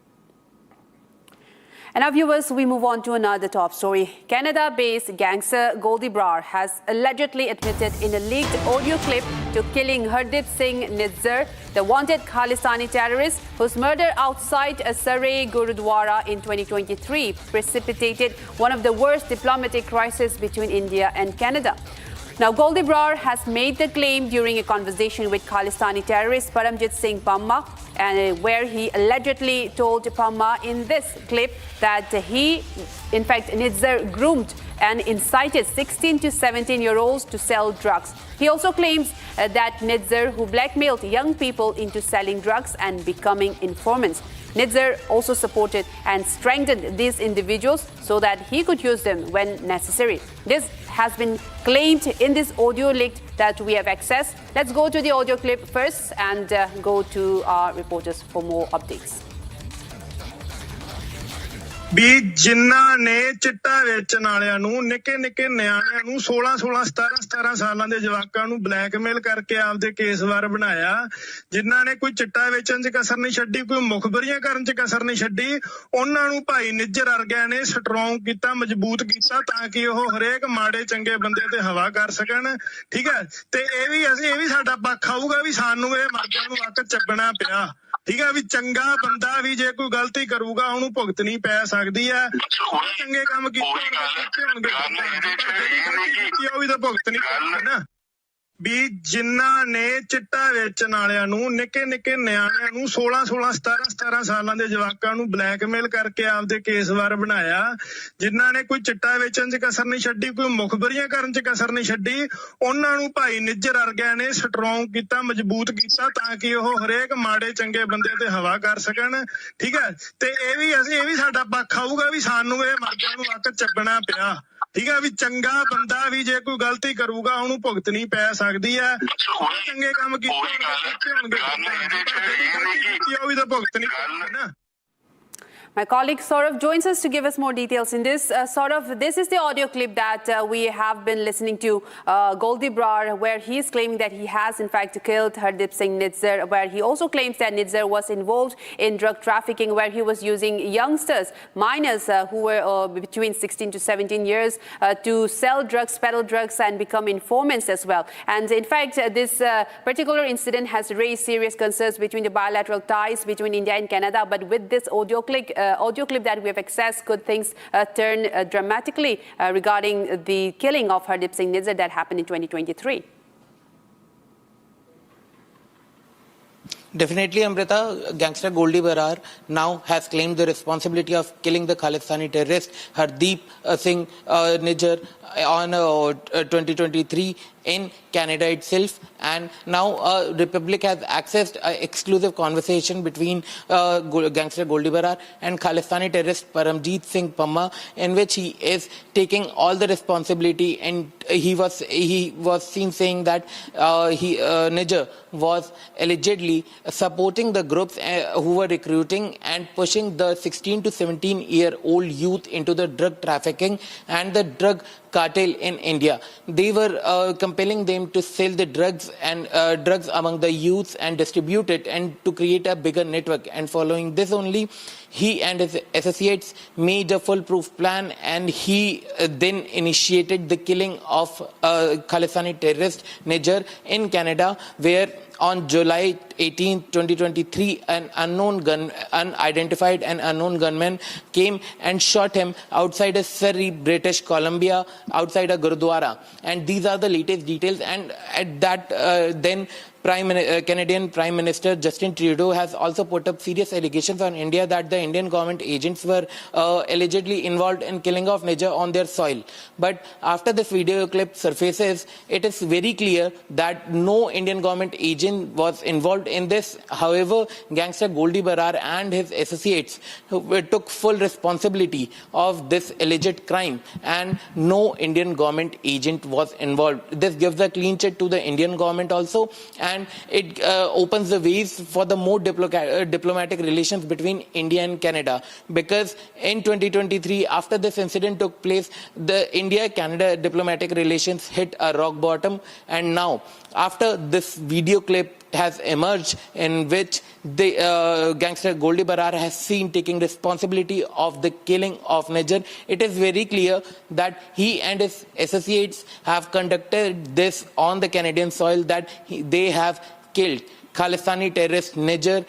And now, viewers, we move on to another top story. Canada-based gangster Goldie Brar has allegedly admitted in a leaked audio clip to killing Hardeep Singh Nizar, the wanted Khalistani terrorist whose murder outside a Sarai Gurudwara in 2023 precipitated one of the worst diplomatic crises between India and Canada. Now, Goldie Brar has made the claim during a conversation with Khalistani terrorist Paramjit Singh Pamma, and where he allegedly told Pamma in this clip that he, in fact, Nizar groomed and incited 16 to 17-year-olds to sell drugs. He also claims that Nizar, who blackmailed young people into selling drugs and becoming informants. Nizar also supported and strengthened these individuals so that he could use them when necessary. This has been claimed in this audio leak that we have accessed. Let's go to the audio clip first and go to our reporters for more updates. ਵੀ ਜਿਨ੍ਹਾਂ ਨੇ ਚਿੱਟਾ ਵੇਚਣ ਵਾਲਿਆਂ ਨੂੰ ਨਿੱਕੇ ਨਿੱਕੇ ਨਿਆਣਿਆਂ ਨੂੰ 16 17 ਸਾਲਾਂ ਦੇ ਜਵਾਕਾਂ ਨੂੰ ਬਲੈਕਮੇਲ ਕਰਕੇ ਆਪਦੇ ਕੇਸਵਾਰ ਬਣਾਇਆ, ਜਿਨ੍ਹਾਂ ਨੇ ਕੋਈ ਚਿੱਟਾ ਵੇਚਣ 'ਚ ਕਸਰ ਨਹੀਂ ਛੱਡੀ, ਕੋਈ ਮੁਖਬਰੀਆਂ ਕਰਨ 'ਚ ਕਸਰ ਨਹੀਂ ਛੱਡੀ, ਉਹਨਾਂ ਨੂੰ ਭਾਈ ਨਿੱਜਰ ਵਰਗਿਆਂ ਨੇ ਸਟਰੋਂਗ ਕੀਤਾ, ਮਜ਼ਬੂਤ ਕੀਤਾ ਤਾਂ ਕਿ ਉਹ ਹਰੇਕ ਮਾੜੇ ਚੰਗੇ ਬੰਦੇ ਤੇ ਹਵਾ ਕਰ ਸਕਣ। ਠੀਕ ਹੈ, ਤੇ ਇਹ ਵੀ ਸਾਡਾ ਪੱਖ ਆਊਗਾ ਵੀ ਸਾਨੂੰ ਇਹ ਮਰਦਾਂ ਨੂੰ ਵਕਤ ਚੱਕਣਾ ਪਿਆ। ਠੀਕ ਹੈ, ਵੀ ਚੰਗਾ ਬੰਦਾ ਵੀ ਜੇ ਕੋਈ ਗਲਤੀ ਕਰੂਗਾ ਉਹਨੂੰ ਭੁਗਤਣੀ ਪੈ ਸਕਦੀ ਹੈ। ਚੰਗੇ ਕੰਮ ਕੀਤੇ ਹੋਣਗੇ ਉਹ ਵੀ ਤਾਂ ਭੁਗਤਣੀ ਪੈਣੀ ਨਾ। ਵੀ ਜਿਨ੍ਹਾਂ ਨੇ ਚਿੱਟਾ ਵੇਚਣ ਵਾਲਿਆਂ ਨੂੰ ਨਿੱਕੇ ਨਿੱਕੇ ਨਿਆਣਿਆਂ ਨੂੰ 16 17 ਸਾਲਾਂ ਦੇ ਜਵਾਕਾਂ ਨੂੰ ਬਲੈਕਮੇਲ ਕਰਕੇ ਆਪਦੇ ਕੇਸਵਾਰ ਬਣਾਇਆ, ਜਿਨ੍ਹਾਂ ਨੇ ਕੋਈ ਚਿੱਟਾ ਵੇਚਣ 'ਚ ਕਸਰ ਨਹੀਂ ਛੱਡੀ, ਕੋਈ ਮੁਖਬਰੀਆਂ ਕਰਨ 'ਚ ਕਸਰ ਨਹੀਂ ਛੱਡੀ, ਉਹਨਾਂ ਨੂੰ ਭਾਈ ਨਿੱਜਰ ਵਰਗਿਆਂ ਨੇ ਸਟਰੋਂਗ ਕੀਤਾ, ਮਜ਼ਬੂਤ ਕੀਤਾ ਤਾਂ ਕਿ ਉਹ ਹਰੇਕ ਮਾੜੇ ਚੰਗੇ ਬੰਦੇ ਤੇ ਹਵਾ ਕਰ ਸਕਣ। ਠੀਕ ਹੈ, ਤੇ ਇਹ ਵੀ ਸਾਡਾ ਪੱਖ ਆਊਗਾ ਵੀ ਸਾਨੂੰ ਇਹ ਮਰਦਾਂ ਨੂੰ ਵਕਤ ਚੱਕਣਾ ਪਿਆ। ਠੀਕ ਹੈ, ਵੀ ਚੰਗਾ ਬੰਦਾ ਵੀ ਜੇ ਕੋਈ ਗਲਤੀ ਕਰੂਗਾ ਉਹਨੂੰ ਭੁਗਤਣੀ ਪੈ ਸਕਦੀ ਹੈ। ਚੰਗੇ ਕੰਮ ਕੀਤੇ ਹੋਣਗੇ ਉਹ ਵੀ ਤਾਂ ਭੁਗਤਣੀ ਪੈਣੀ ਨਾ। My colleague Saurav joins us to give us more details in this. Saurav, this is the audio clip that we have been listening to. Goldie Brar, where he is claiming that he has in fact killed Hardeep Singh Nizar, where he also claims that Nizar was involved in drug trafficking, where he was using youngsters, minors who were between 16 to 17 years to sell drugs, peddle drugs and become informants as well. And in fact, this particular incident has raised serious concerns between the bilateral ties between India and Canada. But with this audio clip that we have accessed, could things turn dramatically regarding the killing of Hardeep Singh Nizar that happened in 2023? Definitely, Amrita. Gangster Goldie Brar now has claimed the responsibility of killing the Khalistani terrorist Hardeep Singh Nizar on 2023 in Canada itself, and now Republic has accessed an exclusive conversation between gangster Goldie Brar and Khalistani terrorist Paramjit Singh Pamma, in which he is taking all the responsibility, and he was seen saying that Nizar was allegedly supporting the groups who were recruiting and pushing the 16 to 17-year-old youth into the drug trafficking and the drug cartel in India. They were compelling them to sell the drugs and drugs among the youths and distribute it, and to create a bigger network. And following this only, he and his associates made a foolproof plan, and he then initiated the killing of Khalistani terrorist Nizar in Canada, where on July 18, 2023, an unidentified and unknown gunman came and shot him outside a Surrey, British Columbia, outside a Gurudwara. And these are the latest details. And at that, then Canadian Prime Minister Justin Trudeau has also put up serious allegations on India that the Indian government agents were allegedly involved in killing of Nizar on their soil. But after this video clip surfaces, it is very clear that no Indian government agent was involved in this. However, gangster Goldie Brar and his associates took full responsibility of this alleged crime, and no Indian government agent was involved. This gives a clean chit to the Indian government also, and it opens the ways for the more diplomatic relations between India and Canada. Because in 2023, after this incident took place, the India-Canada diplomatic relations hit a rock bottom, and now, after this video clip has emerged in which the gangster Goldie Brar has seen taking responsibility of the killing of Nizar, it is very clear that he and his associates have conducted this on the Canadian soil, that they have killed Khalistani terrorist Nizar,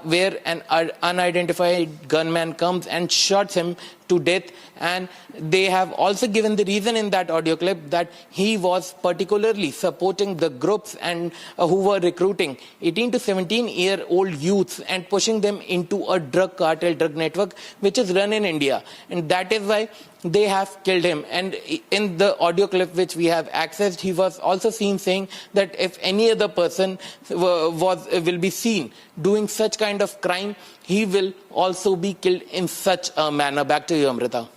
where an unidentified gunman comes and shots him to death, and they have also given the reason in that audio clip that he was particularly supporting the groups and who were recruiting 18 to 17-year-old youths and pushing them into a drug cartel, drug network, which is run in India. And that is why they have killed him. And in the audio clip which we have accessed, he was also seen saying that if any other person will be seen doing such kind of crime, he will also be killed in such a manner. Back to you, Amrita.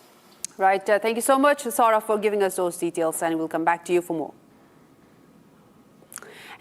Right. Thank you so much, Saurabh, for giving us those details, and we'll come back to you for more.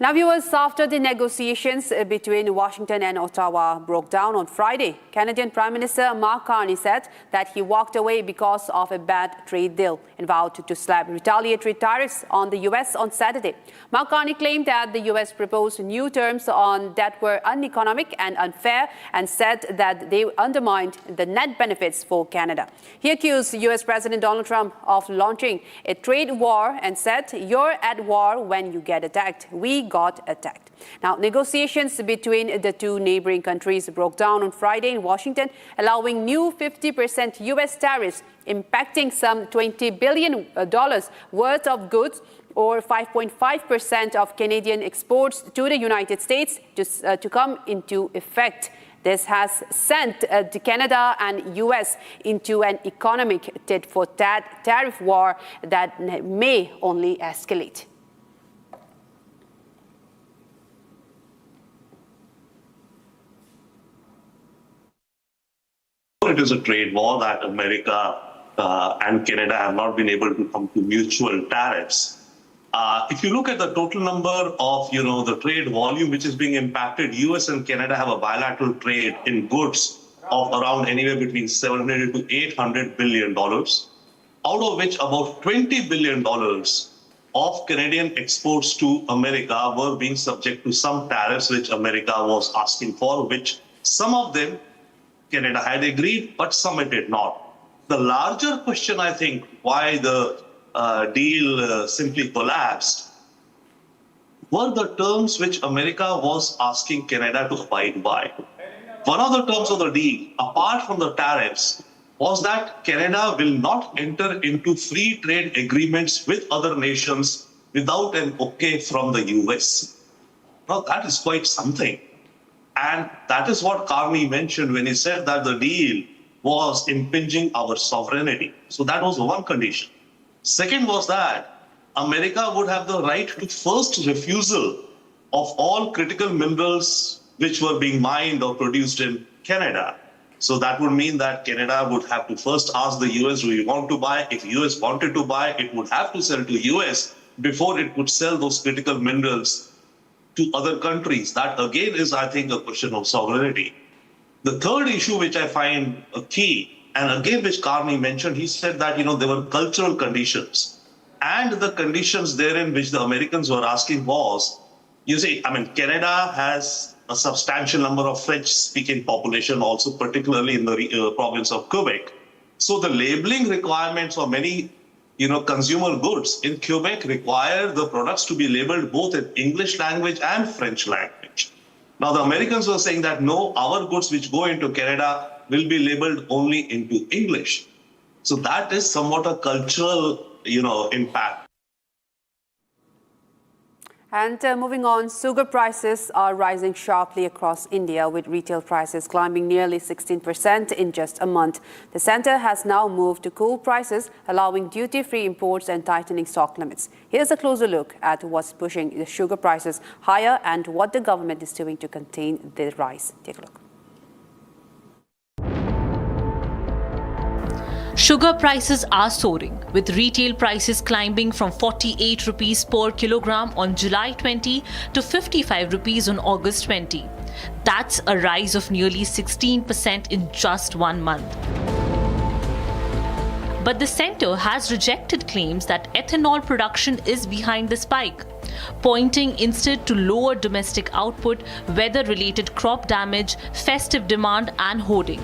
Now, viewers, after the negotiations between Washington and Ottawa broke down on Friday, Canadian Prime Minister Mark Carney said that he walked away because of a bad trade deal and vowed to slap retaliatory tariffs on the U.S. on Saturday. Mark Carney claimed that the U.S. proposed new terms that were uneconomic and unfair and said that they undermined the net benefits for Canada. He accused U.S. President Donald Trump of launching a trade war and said, "You're at war when you get attacked. We got attacked." Now, negotiations between the two neighboring countries broke down on Friday in Washington, allowing new 50% U.S. tariffs impacting some $20 billion worth of goods, or 5.5% of Canadian exports to the United States, to come into effect. This has sent Canada and U.S. into an economic tit-for-tat tariff war that may only escalate. It is a trade war that America and Canada have not been able to come to mutual tariffs. If you look at the total number of, the trade volume which is being impacted, US and Canada have a bilateral trade in goods of around anywhere between $700 to $800 billion, out of which about $20 billion of Canadian exports to America were being subject to some tariffs which America was asking for, which some of them Canada had agreed, but some it did not. The larger question, I think, why the deal simply collapsed were the terms which America was asking Canada to abide by. One of the terms of the deal, apart from the tariffs, was that Canada will not enter into free trade agreements with other nations without an okay from the US. Now, that is quite something. And that is what Carney mentioned when he said that the deal was impinging our sovereignty. So that was one condition. Second was that America would have the right to first refusal of all critical minerals which were being mined or produced in Canada. So that would mean that Canada would have to first ask the US, do you want to buy? If US wanted to buy, it would have to sell to US before it would sell those critical minerals to other countries. That again is, I think, a question of sovereignty. The third issue which I find a key, and again which Carney mentioned, he said that there were cultural conditions, and the conditions therein which the Americans were asking was, Canada has a substantial number of French-speaking population, also particularly in the province of Quebec. So the labeling requirements for many consumer goods in Quebec require the products to be labeled both in English language and French language. Now, the Americans were saying that no, our goods which go into Canada will be labeled only into English. So that is somewhat a cultural, impact. And moving on, sugar prices are rising sharply across India, with retail prices climbing nearly 16% in just a month. The centre has now moved to cool prices, allowing duty-free imports and tightening stock limits. Here's a closer look at what's pushing the sugar prices higher and what the government is doing to contain the rise. Take a look. Sugar prices are soaring, with retail prices climbing from 48 rupees per kilogram on July 20 to 55 rupees on August 20. That's a rise of nearly 16% in just 1 month. But the centre has rejected claims that ethanol production is behind the spike, pointing instead to lower domestic output, weather-related crop damage, festive demand and hoarding.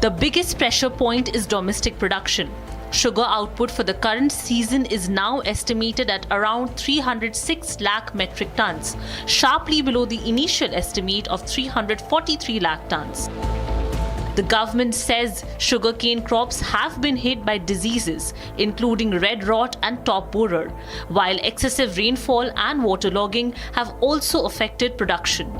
The biggest pressure point is domestic production. Sugar output for the current season is now estimated at around 306 lakh metric tons, sharply below the initial estimate of 343 lakh tons. The government says sugarcane crops have been hit by diseases, including red rot and top borer, while excessive rainfall and waterlogging have also affected production.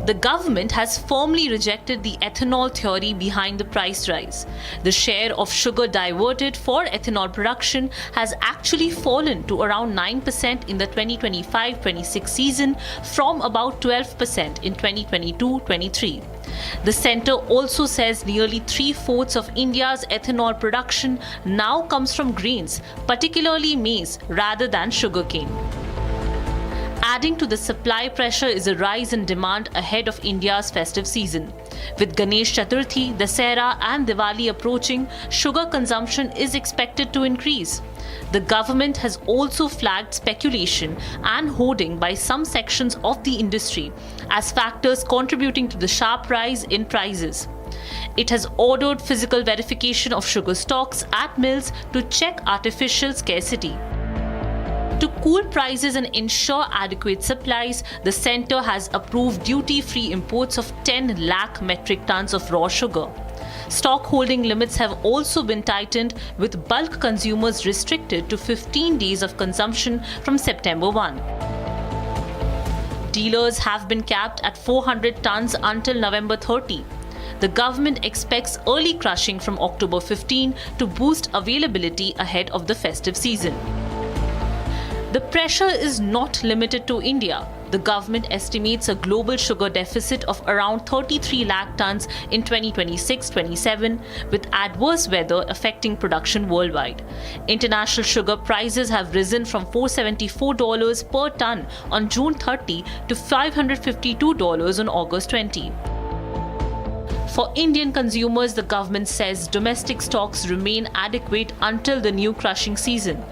The government has firmly rejected the ethanol theory behind the price rise. The share of sugar diverted for ethanol production has actually fallen to around 9% in the 2025-26 season from about 12% in 2022-23. The centre also says nearly 3/4 of India's ethanol production now comes from grains, particularly maize, rather than sugarcane. Adding to the supply pressure is a rise in demand ahead of India's festive season. With Ganesh Chaturthi, Daspara and Diwali approaching, sugar consumption is expected to increase. The government has also flagged speculation and hoarding by some sections of the industry as factors contributing to the sharp rise in prices. It has ordered physical verification of sugar stocks at mills to check artificial scarcity. To cool prices and ensure adequate supplies, the centre has approved duty-free imports of 10 lakh metric tons of raw sugar. Stock holding limits have also been tightened, with bulk consumers restricted to 15 days of consumption from September 1. Dealers have been capped at 400 tons until November 30. The government expects early crushing from October 15 to boost availability ahead of the festive season. The pressure is not limited to India. The government estimates a global sugar deficit of around 33 lakh tons in 2026-27, with adverse weather affecting production worldwide. International sugar prices have risen from $474 per ton on June 30 to $552 on August 20. For Indian consumers, the government says domestic stocks remain adequate until the new crushing season.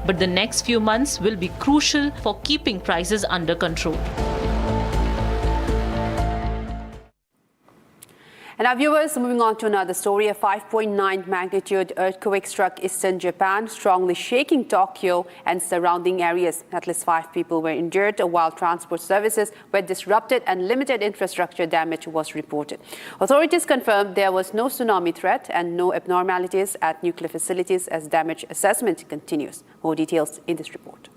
But the next few months will be crucial for keeping prices under control. And our viewers, moving on to another story. A 5.9 magnitude earthquake struck eastern Japan, strongly shaking Tokyo and surrounding areas. At least 5 people were injured, while transport services were disrupted and limited infrastructure damage was reported. Authorities confirmed there was no tsunami threat and no abnormalities at nuclear facilities as damage assessment continues. More details in this report.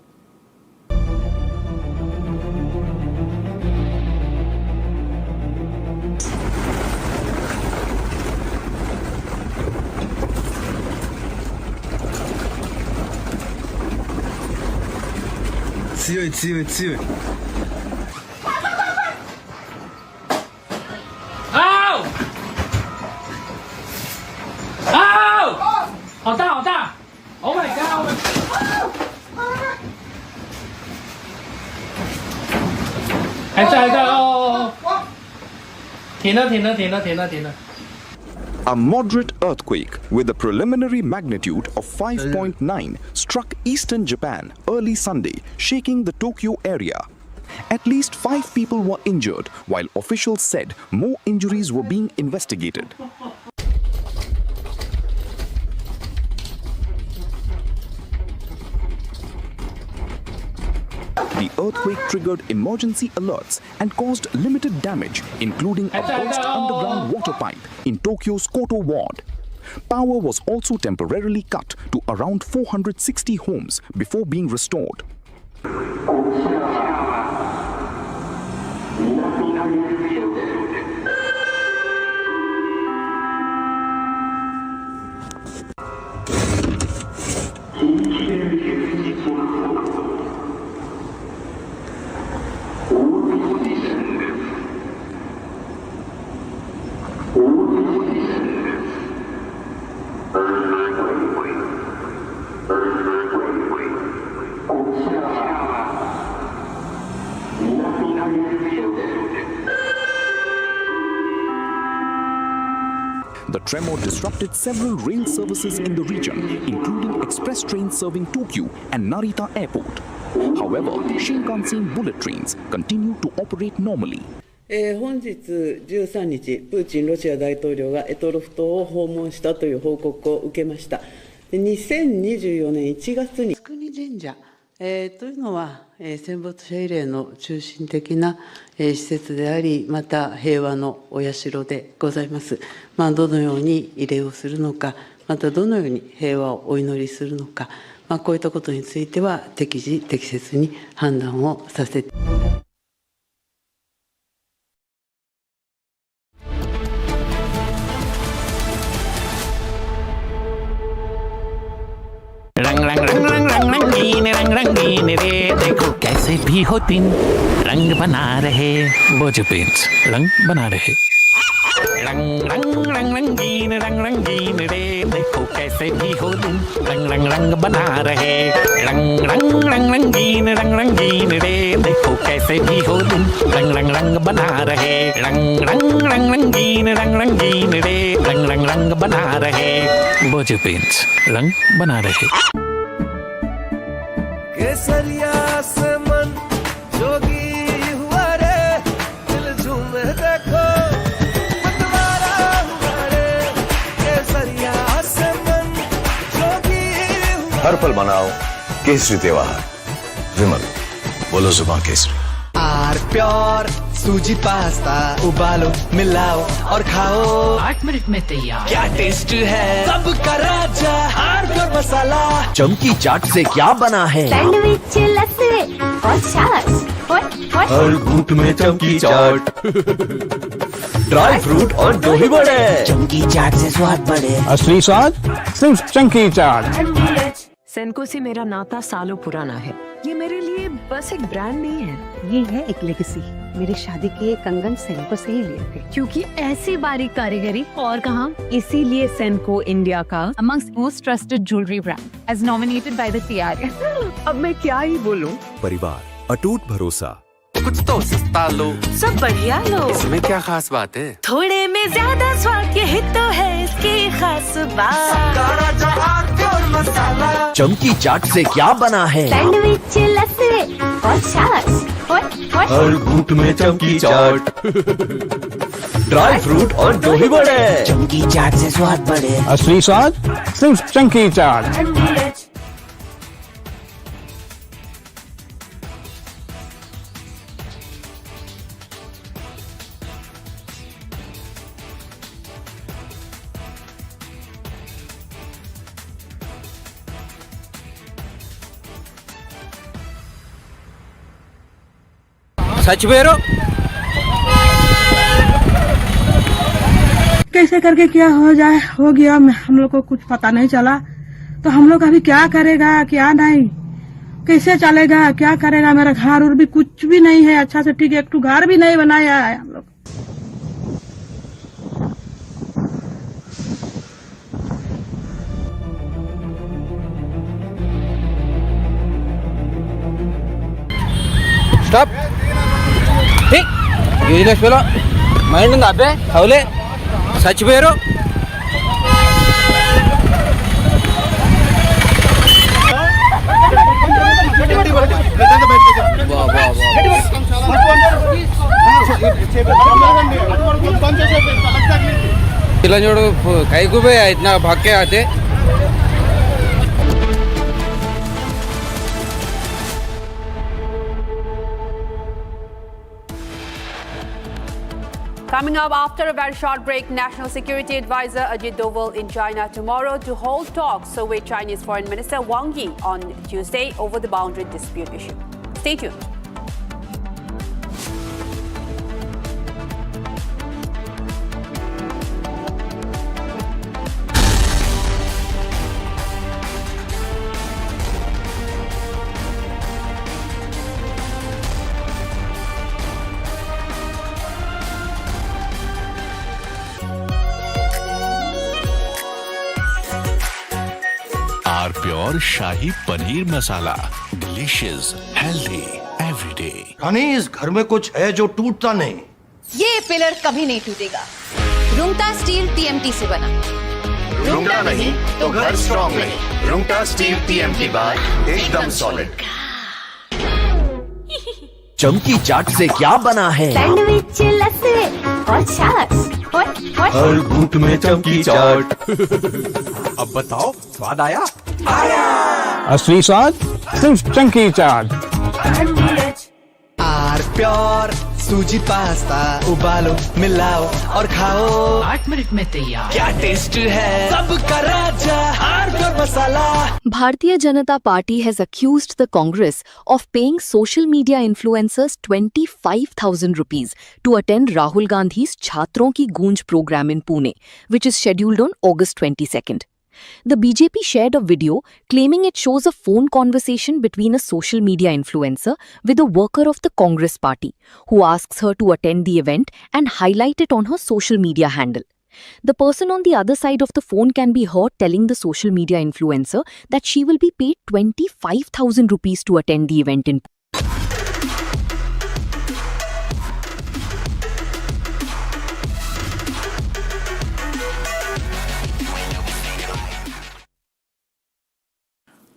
Ow! Ow! 好大好大 Oh my god! 还在哦！停了。 A moderate earthquake with a preliminary magnitude of 5.9 struck eastern Japan early Sunday, shaking the Tokyo area. At least 5 people were injured, while officials said more injuries were being investigated. The earthquake triggered emergency alerts and caused limited damage, including a burst underground water pipe in Tokyo's Koto ward. Power was also temporarily cut to around 460 homes before being restored. The tremor disrupted several rail services in the region, including express trains serving Tokyo and Narita Airport. However, Shinkansen bullet trains continue to operate normally. 本日13日、プーチンロシア大統領が択捉島を訪問したという報告を受けました。2024年1月に靖国神社というのは、戦没者慰霊の中心的な、施設であり、また平和のお社でございます。どのように慰霊をするのか、またどのように平和をお祈りするのか、こういったことについては適時適切に判断をさせて。रंग रंग रंग रंग रंग रंगीन रे देखो कैसे भी हो दिन रंग बना रहे वो जो पेंट्स रंग बना रहे रंग रंग रंग रंगीन रे देखो कैसे भी हो दिन रंग रंग रंग बना रहे रंग रंग रंग रंगीन रे देखो कैसे भी हो दिन रंग रंग रंग बना रहे रंग रंग रंग रंगीन रे रंग रंग रंग बना रहे वो जो पेंट्स रंग बना रहे केसरिया से मन जोगी हुआ रे दिल झूमे देखो मतवारा हुआ रे केसरिया से मन जोगी हुआ हर पल मनाओ केसरी त्योहार विमल बोलो जुबान केसरी आर प्योर सूजी पास्ता उबालो मिलाओ और खाओ 8 मिनट में तैयार। क्या टेस्ट है सबका राजा आर प्योर मसाला। चमकी चाट से क्या बना है? सैंडविच लस्सी और छाछ हर घूंट में चमकी चाट ड्राई फ्रूट और दही बड़े। चमकी चाट से स्वाद बढ़े। असली स्वाद सिर्फ चंकी चाट। सेनको से मेरा नाता सालों पुराना है। ये मेरे लिए बस एक ब्रांड नहीं है, ये है एक लेगेसी। मेरी शादी के ये कंगन सेनको से ही लिए थे, क्योंकि ऐसी बारीक कारीगरी और कहाँ। इसीलिए सेनको इंडिया का amongst most trusted jewellery brand as nominated by the TRA। अब मैं क्या ही बोलूं। परिवार अटूट भरोसा। कुछ तो सस्ता लो सब बढ़िया लो। इसमें क्या खास बात है? थोड़े में ज्यादा स्वाद यही तो है इसकी खास बात। मसाला चमकी चाट से क्या बना है? सैंडविच लस्सी और छाछ हर घूंट में चमकी चाट ड्राई फ्रूट और दही बड़े। चमकी चाट से स्वाद बढ़े। असली स्वाद सिर्फ चंकी चाट। सच बेरो कैसे करके क्या हो जाए हो गया, हम लोग को कुछ पता नहीं चला। तो हम लोग अभी क्या करेगा क्या नहीं, कैसे चलेगा क्या करेगा। मेरा घर और भी कुछ भी नहीं है अच्छा से, ठीक है, एक तो घर भी नहीं बनाया है हम लोग। स्टॉप यूजलेस फेलो మైండ్ ఉందా అబ్బే అవులే చచ్చిపోయారు ఇలా చూడు కైకు పోయి ఇట్లా భాగ్య Aathe Coming up after a very short break, National Security Advisor Ajit Doval in China tomorrow to hold talks with Chinese Foreign Minister Wang Yi on Tuesday over the boundary dispute issue. Stay tuned. R pure shahi paneer masala delicious healthy everyday. रानी इस घर में कुछ है जो टूटता नहीं। ये पिलर कभी नहीं टूटेगा। रुंगटा स्टील TMT से बना। रुंगटा नहीं तो घर स्ट्रॉन्ग नहीं। रुंगटा स्टील TMT बार एकदम सॉलिड। चमकी चाट से क्या बना है? सैंडविच लस्सी और छाछ हर घूंट में चमकी चाट अब बताओ स्वाद आया? असली स्वाद सिर्फ चंकी चाट। आर प्योर सूजी पास्ता उबालो मिलाओ और खाओ 8 मिनट में तैयार। क्या टेस्ट है सबका राजा R pure masala. Bharatiya Janata Party has accused the Congress of paying social media influencers 25,000 rupees to attend Rahul Gandhi's Chhatron Ki Goonj program in Pune, which is scheduled on August 22nd. The BJP shared a video claiming it shows a phone conversation between a social media influencer with a worker of the Congress party, who asks her to attend the event and highlight it on her social media handle. The person on the other side of the phone can be heard telling the social media influencer that she will be paid 25,000 rupees to attend the event in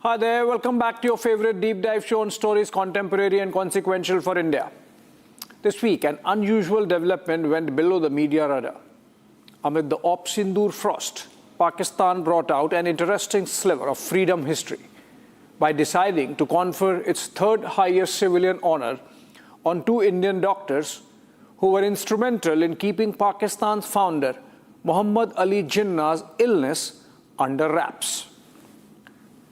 Hi there, welcome back to your favorite deep dive show on stories contemporary and consequential for India. This week, an unusual development went below the media radar. Amid the Op Sindoor frost, Pakistan brought out an interesting sliver of freedom history by deciding to confer its third highest civilian honor on two Indian doctors who were instrumental in keeping Pakistan's founder, Muhammad Ali Jinnah's illness under wraps.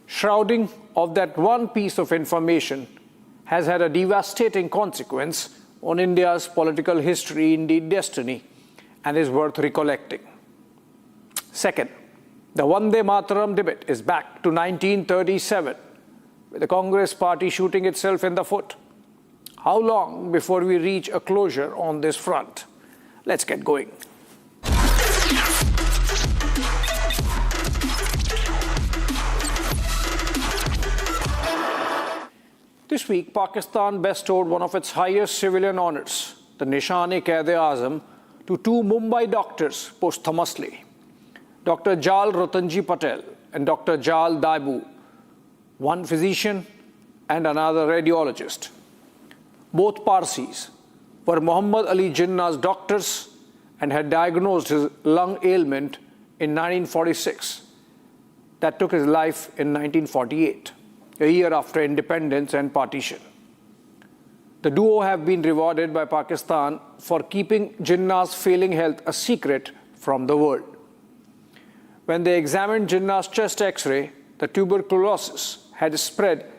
Shrouding of that one piece of information has had a devastating consequence on India's political history, indeed destiny, and is worth recollecting. Second, the Vande Mataram debate is back to 1937, with the Congress party shooting itself in the foot. How long before we reach a closure on this front? Let's get going. This week, Pakistan bestowed one of its highest civilian honors, the Nishan-e-Quaid-e-Azam, to two Mumbai doctors posthumously, Dr. Jal Rotanji Patel and Dr. Jal Daibu, one physician and another radiologist. Both Parsis were Muhammad Ali Jinnah's doctors and had diagnosed his lung ailment in 1946. That took his life in 1948. A year after independence and partition. The duo have been rewarded by Pakistan for keeping Jinnah's failing health a secret from the world. When they examined Jinnah's chest X-ray, the tuberculosis had spread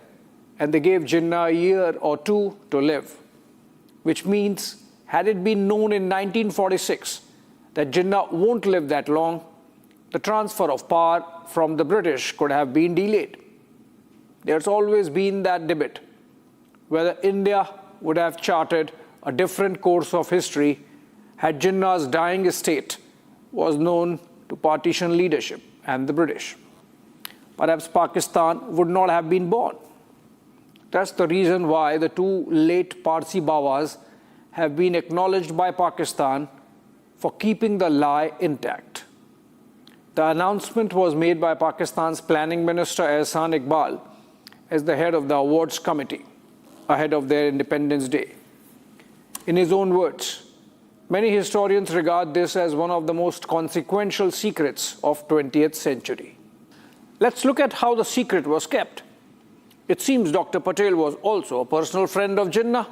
and they gave Jinnah a year or two to live, which means had it been known in 1946 that Jinnah won't live that long, the transfer of power from the British could have been delayed. There's always been that debate whether India would have charted a different course of history had Jinnah's dying state was known to partition leadership and the British. Perhaps Pakistan would not have been born. That's the reason why the two late Parsi Bawas have been acknowledged by Pakistan for keeping the lie intact. The announcement was made by Pakistan's Planning Minister Ehsan Iqbal as the head of the awards committee ahead of their Independence Day. In his own words, many historians regard this as one of the most consequential secrets of 20th century. Let's look at how the secret was kept. It seems Dr. Patel was also a personal friend of Jinnah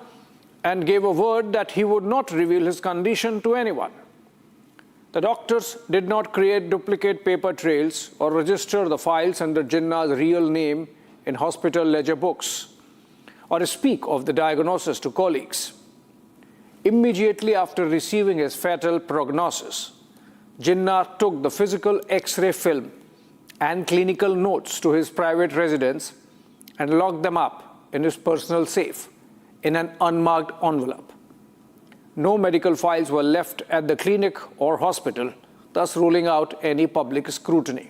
and gave a word that he would not reveal his condition to anyone. The doctors did not create duplicate paper trails or register the files under Jinnah's real name in hospital ledger books, or speak of the diagnosis to colleagues. Immediately after receiving his fatal prognosis, Jinnah took the physical X-ray film and clinical notes to his private residence and locked them up in his personal safe in an unmarked envelope. No medical files were left at the clinic or hospital, thus ruling out any public scrutiny.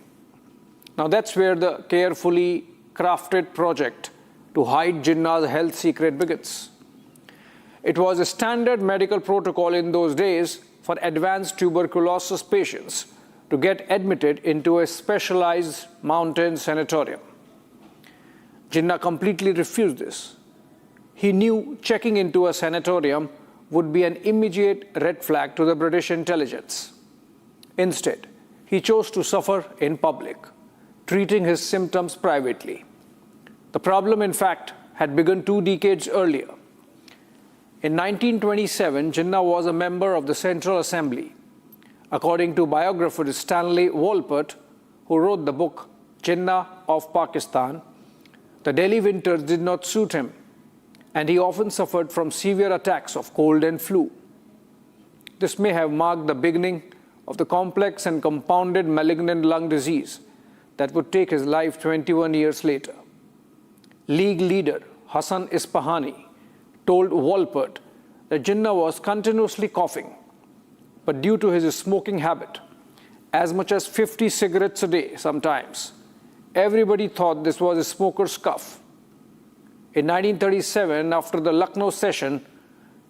Now that's where the carefully crafted project to hide Jinnah's health secret begins. It was a standard medical protocol in those days for advanced tuberculosis patients to get admitted into a specialized mountain sanatorium. Jinnah completely refused this. He knew checking into a sanatorium would be an immediate red flag to the British intelligence. Instead, he chose to suffer in public, treating his symptoms privately. The problem, in fact, had begun 2 decades earlier. In 1927, Jinnah was a member of the Central Assembly. According to biographer Stanley Wolpert, who wrote the book Jinnah of Pakistan, the Delhi winters did not suit him, and he often suffered from severe attacks of cold and flu. This may have marked the beginning of the complex and compounded malignant lung disease that would take his life 21 years later. League leader Hassan Ispahani told Wolpert that Jinnah was continuously coughing, but due to his smoking habit, as much as 50 cigarettes a day sometimes, everybody thought this was a smoker's cough. In 1937, after the Lucknow session,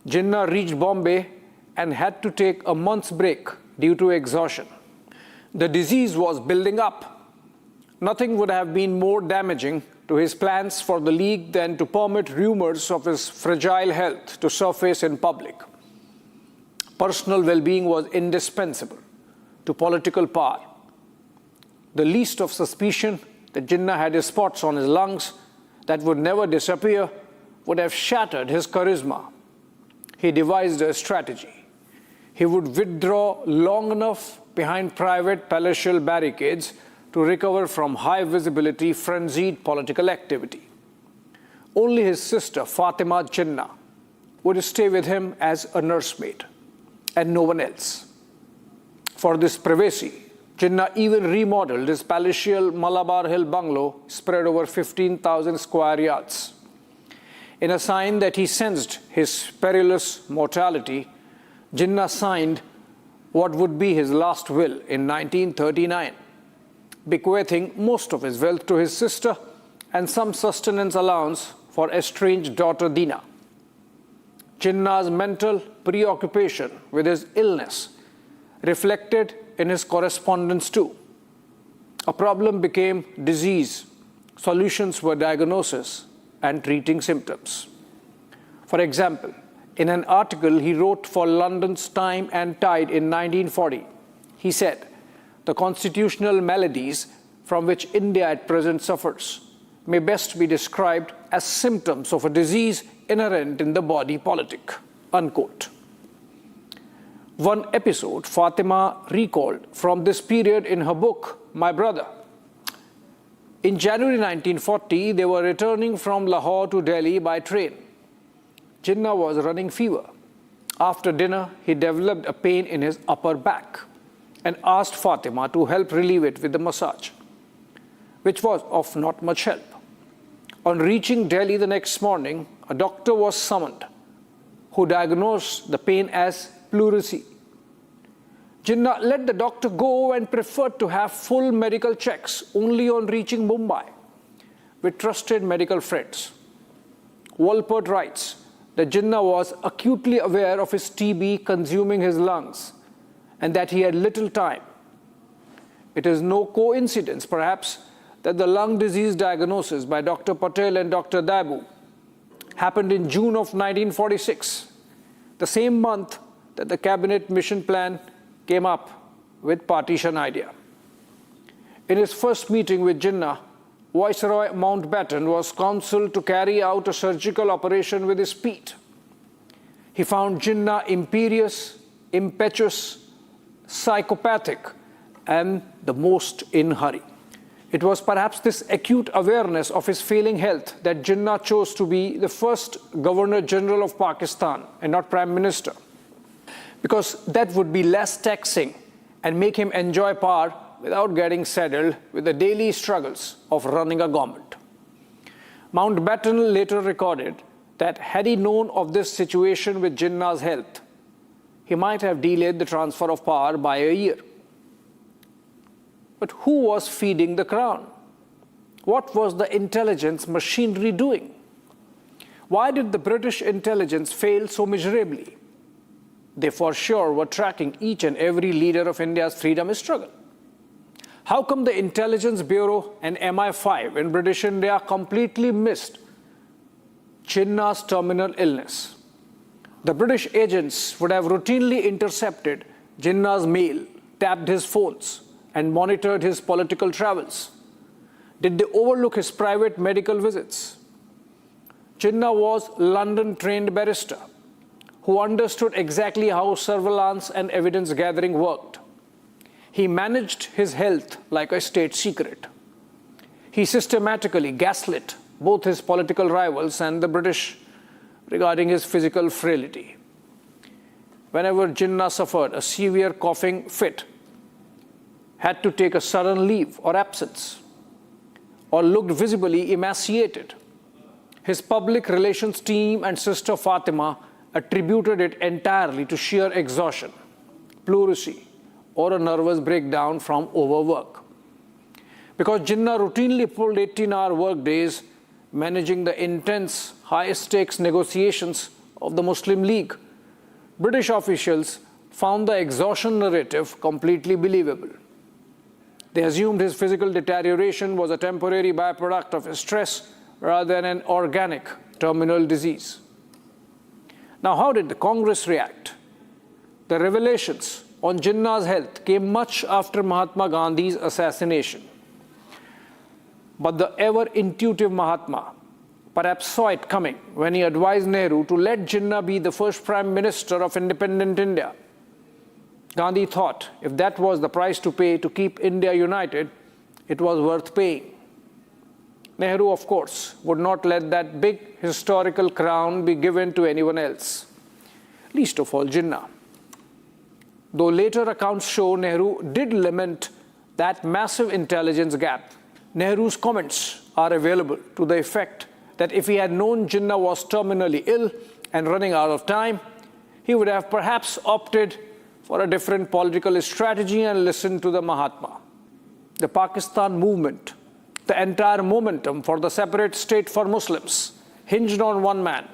Jinnah reached Bombay and had to take a month's break due to exhaustion. The disease was building up. Nothing would have been more damaging to his plans for the League than to permit rumors of his fragile health to surface in public. Personal well-being was indispensable to political power. The least of suspicion that Jinnah had spots on his lungs that would never disappear would have shattered his charisma. He devised a strategy. He would withdraw long enough behind private palatial barricades to recover from high-visibility, frenzied political activity. Only his sister, Fatima Jinnah, would stay with him as a nursemaid, and no one else. For this privacy, Jinnah even remodeled his palatial Malabar Hill bungalow spread over 15,000 square yards. In a sign that he sensed his perilous mortality, Jinnah signed what would be his last will in 1939, bequeathing most of his wealth to his sister and some sustenance allowance for estranged daughter Dina. Jinnah's mental preoccupation with his illness reflected in his correspondence too. A problem became disease. Solutions were diagnosis and treating symptoms. For example, in an article he wrote for London's Time and Tide in 1940, he said, "The constitutional maladies from which India at present suffers may best be described as symptoms of a disease inherent in the body politic," unquote. One episode Fatima recalled from this period in her book, My Brother. In January 1940, they were returning from Lahore to Delhi by train. Jinnah was running fever. After dinner, he developed a pain in his upper back and asked Fatima to help relieve it with a massage, which was of not much help. On reaching Delhi the next morning, a doctor was summoned who diagnosed the pain as pleurisy. Jinnah let the doctor go and preferred to have full medical checks only on reaching Mumbai with trusted medical friends. Wolpert writes that Jinnah was acutely aware of his TB consuming his lungs and that he had little time. It is no coincidence, perhaps, that the lung disease diagnosis by Dr. Patel and Dr. Dabu happened in June of 1946, the same month that the cabinet mission plan came up with partition idea. In his first meeting with Jinnah, Viceroy Mountbatten was counseled to carry out a surgical operation with his feet. He found Jinnah imperious, impetuous, psychopathic, and the most in hurry. It was perhaps this acute awareness of his failing health that Jinnah chose to be the first Governor General of Pakistan and not Prime Minister, because that would be less taxing and make him enjoy power without getting saddled with the daily struggles of running a government. Mountbatten later recorded that had he known of this situation with Jinnah's health, he might have delayed the transfer of power by a year. But who was feeding the crown? What was the intelligence machinery doing? Why did the British intelligence fail so miserably? They for sure were tracking each and every leader of India's freedom struggle. How come the Intelligence Bureau and MI5 in British India completely missed Jinnah's terminal illness? The British agents would have routinely intercepted Jinnah's mail, tapped his phones, and monitored his political travels. Did they overlook his private medical visits? Jinnah was a London-trained barrister who understood exactly how surveillance and evidence gathering worked. He managed his health like a state secret. He systematically gaslit both his political rivals and the British regarding his physical frailty. Whenever Jinnah suffered a severe coughing fit, had to take a sudden leave or absence, or looked visibly emaciated, his public relations team and sister Fatima attributed it entirely to sheer exhaustion, pleurisy, or a nervous breakdown from overwork. Because Jinnah routinely pulled 18-hour work days, managing the intense, high-stakes negotiations of the Muslim League, British officials found the exhaustion narrative completely believable. They assumed his physical deterioration was a temporary byproduct of his stress rather than an organic terminal disease. Now, how did the Congress react? The revelations on Jinnah's health came much after Mahatma Gandhi's assassination. But the ever-intuitive Mahatma perhaps saw it coming when he advised Nehru to let Jinnah be the first Prime Minister of independent India. Gandhi thought if that was the price to pay to keep India united, it was worth paying. Nehru, of course, would not let that big historical crown be given to anyone else, least of all Jinnah. Though later accounts show Nehru did lament that massive intelligence gap, Nehru's comments are available to the effect that if he had known Jinnah was terminally ill and running out of time, he would have perhaps opted for a different political strategy and listened to the Mahatma. The Pakistan movement, the entire momentum for the separate state for Muslims, hinged on one man.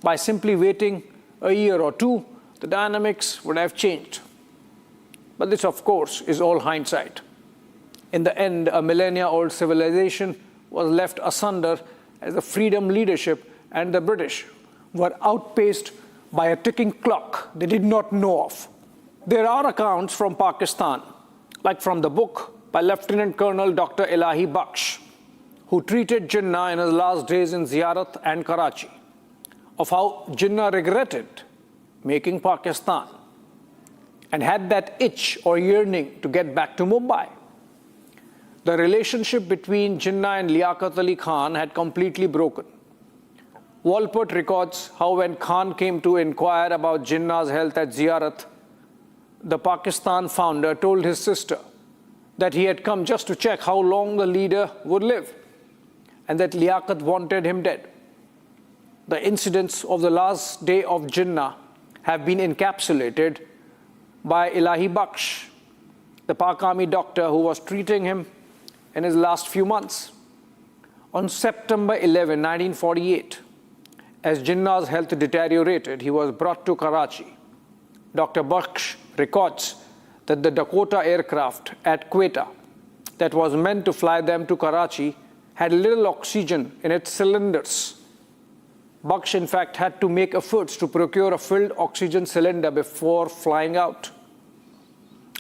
By simply waiting a year or two, the dynamics would have changed. But this, of course, is all hindsight. In the end, a millennia-old civilization was left asunder as the freedom leadership and the British were outpaced by a ticking clock they did not know of. There are accounts from Pakistan, like from the book by Lieutenant Colonel Dr. Elahi Baksh, who treated Jinnah in his last days in Ziyarat and Karachi, of how Jinnah regretted making Pakistan and had that itch or yearning to get back to Mumbai. The relationship between Jinnah and Liaquat Ali Khan had completely broken. Walpert records how when Khan came to inquire about Jinnah's health at Ziyarat, the Pakistan founder told his sister that he had come just to check how long the leader would live and that Liaquat wanted him dead. The incidents of the last day of Jinnah have been encapsulated by Elahi Baksh, the Pak Army doctor who was treating him in his last few months. On September 11, 1948, as Jinnah's health deteriorated, he was brought to Karachi. Dr. Baksh records that the Dakota aircraft at Quetta that was meant to fly them to Karachi had little oxygen in its cylinders. Baksh, in fact, had to make efforts to procure a filled oxygen cylinder before flying out.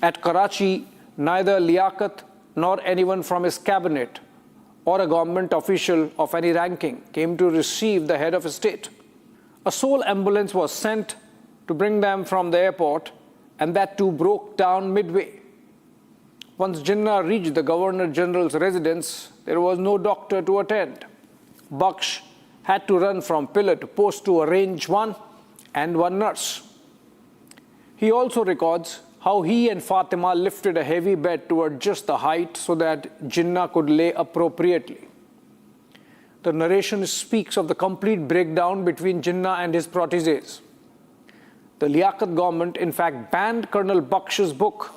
At Karachi, neither Liaquat nor anyone from his cabinet or a government official of any ranking came to receive the head of a state. A sole ambulance was sent to bring them from the airport, and that too broke down midway. Once Jinnah reached the Governor General's residence, there was no doctor to attend. Baksh had to run from pillar to post to arrange one and one nurse. He also records how he and Fatima lifted a heavy bed to adjust the height so that Jinnah could lay appropriately. The narration speaks of the complete breakdown between Jinnah and his proteges. The Liaquat government, in fact, banned Colonel Baksh's book,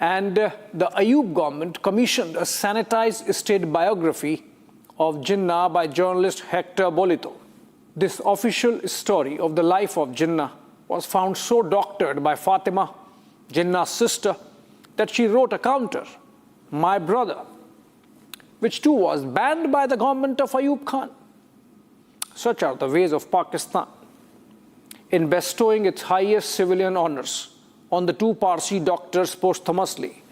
and the Ayub government commissioned a sanitized state biography of Jinnah by journalist Hector Bolito. This official story of the life of Jinnah was found so doctored by Fatima, Jinnah's sister, that she wrote a counter, My Brother, which too was banned by the government of Ayub Khan. Such are the ways of Pakistan. In bestowing its highest civilian honors on the two Parsi doctors posthumously,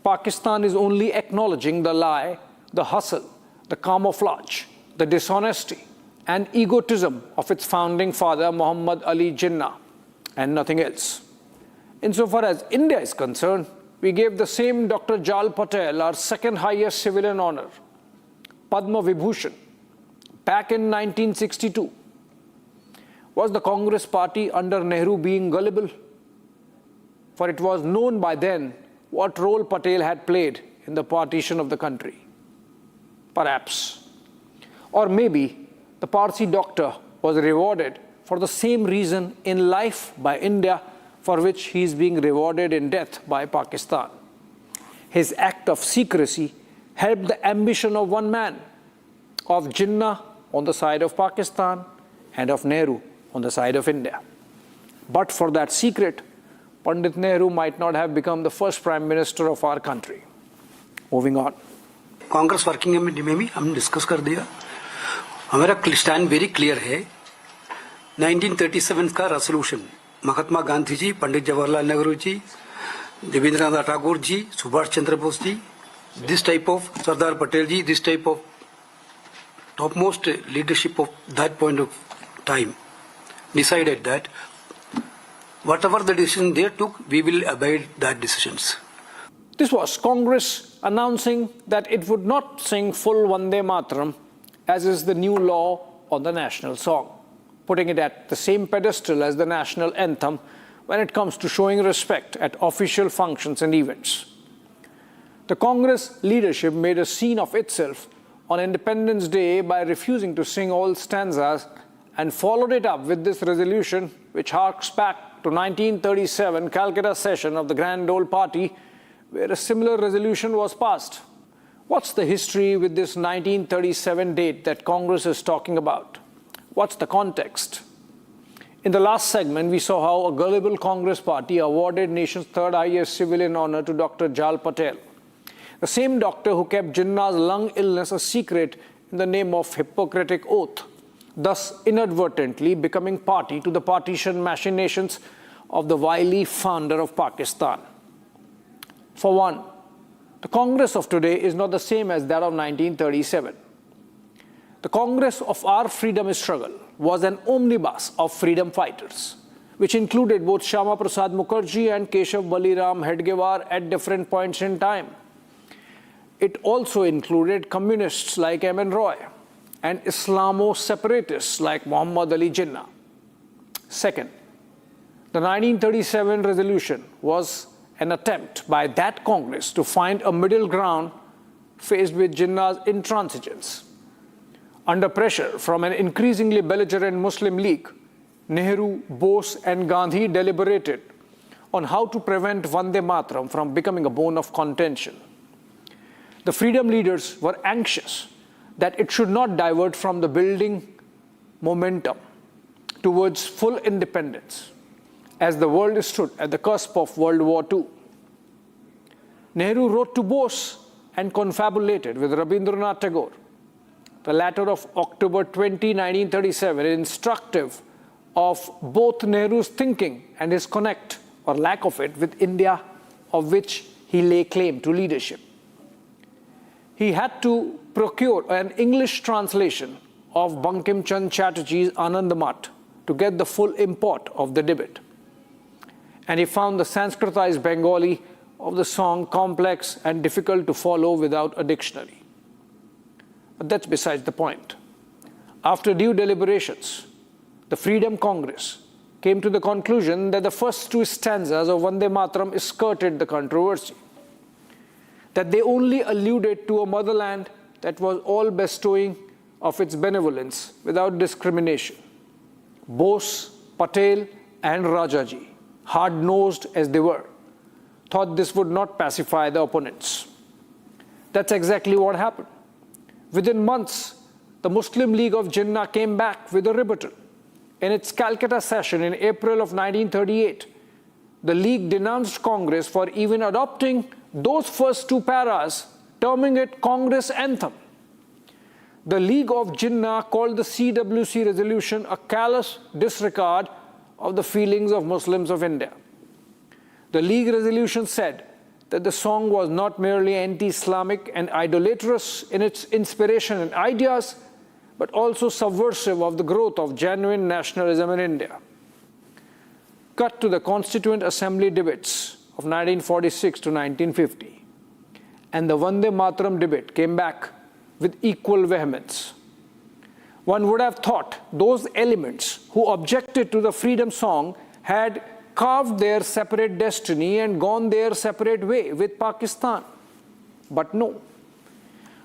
Pakistan is only acknowledging the lie, the hustle, the camouflage, the dishonesty and egotism of its founding father Muhammad Ali Jinnah and nothing else. Insofar as India is concerned, we gave the same Dr. Jal Patel our second highest civilian honor, Padma Vibhushan, back in 1962. Was the Congress party under Nehru being gullible? For it was known by then what role Patel had played in the partition of the country. Perhaps. Or maybe the Parsi doctor was rewarded for the same reason in life by India for which he is being rewarded in death by Pakistan. His act of secrecy helped the ambition of one man, of Jinnah on the side of Pakistan and of Nehru on the side of India. But for that secret, Pandit Nehru might not have become the first Prime Minister of our country. Moving on. Congress working committee में भी हमने discuss कर दिया. हमारा stand very clear है. 1937 का resolution Mahatma Gandhi ji, Pandit Jawaharlal Nehru ji, Devendranath Tagore ji, Subhash Chandra Bose ji, this type of Sardar Patel ji, this type of topmost leadership of that point of time decided that whatever the decision they took, we will obey that decisions. This was Congress announcing that it would not sing full Vande Mataram, as is the new law on the national song, putting it at the same pedestal as the national anthem when it comes to showing respect at official functions and events. The Congress leadership made a scene of itself on Independence Day by refusing to sing all stanzas and followed it up with this resolution which harks back to 1937 Calcutta session of the Grand Ole Party, where a similar resolution was passed. What's the history with this 1937 date that Congress is talking about? What's the context? In the last segment, we saw how a gullible Congress party awarded nation's third highest civilian honor to Dr. Jal Patel, the same doctor who kept Jinnah's lung illness a secret in the name of Hippocratic oath, thus inadvertently becoming party to the partition machinations of the wily founder of Pakistan. For one, the Congress of today is not the same as that of 1937. The Congress of our freedom struggle was an omnibus of freedom fighters, which included both Shama Prasad Mukherjee and Keshav Baliram Hedgewar at different points in time. It also included communists like M.N. Roy and Islamo-separatists like Muhammad Ali Jinnah. Second, the 1937 resolution was an attempt by that Congress to find a middle ground faced with Jinnah's intransigence. Under pressure from an increasingly belligerent Muslim League, Nehru, Bose and Gandhi deliberated on how to prevent Vande Mataram from becoming a bone of contention. The freedom leaders were anxious that it should not divert from the building momentum towards full independence as the world stood at the cusp of World War II. Nehru wrote to Bose and confabulated with Rabindranath Tagore. The latter of October 20, 1937, is instructive of both Nehru's thinking and his connect, or lack of it, with India, of which he lay claim to leadership. He had to procure an English translation of Bankim Chand Chatterjee's Anandamath to get the full import of the debate. And he found the Sanskritized Bengali of the song complex and difficult to follow without a dictionary. But that's besides the point. After due deliberations, the Freedom Congress came to the conclusion that the first two stanzas of Vande Mataram skirted the controversy, that they only alluded to a motherland that was all bestowing of its benevolence without discrimination. Bose, Patel and Rajaji, hard-nosed as they were, thought this would not pacify the opponents. That's exactly what happened. Within months, the Muslim League of Jinnah came back with a rebuttal. In its Calcutta session in April of 1938, the League denounced Congress for even adopting those first two paras, terming it Congress anthem. The League of Jinnah called the CWC resolution a callous disregard of the feelings of Muslims of India. The League resolution said that the song was not merely anti-Islamic and idolatrous in its inspiration and ideas, but also subversive of the growth of genuine nationalism in India. Cut to the Constituent Assembly debates of 1946 to 1950, and the Vande Mataram debate came back with equal vehemence. One would have thought those elements who objected to the freedom song had carved their separate destiny and gone their separate way with Pakistan. But no.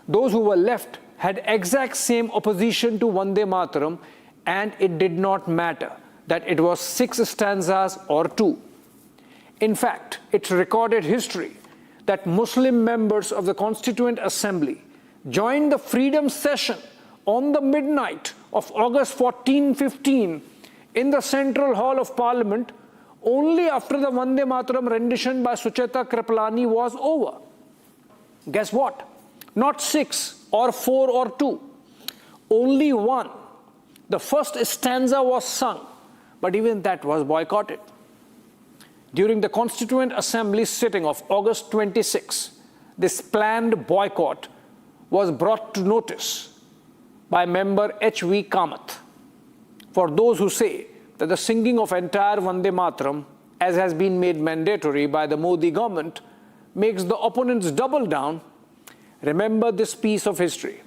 Those who were left had exact same opposition to Vande Mataram, and it did not matter that it was 6 stanzas or 2. In fact, it's recorded history that Muslim members of the Constituent Assembly joined the freedom session on the midnight of August 14-15 in the Central Hall of Parliament only after the Vande Mataram rendition by Sucheta Kripalani was over. Guess what? Not 6 or 4 or 2. Only 1. The first stanza was sung, but even that was boycotted. During the Constituent Assembly sitting of August 26, this planned boycott was brought to notice by member H.V. Kamath. For those who say that the singing of entire Vande Mataram, as has been made mandatory by the Modi government, makes the opponents double down, remember this piece of history.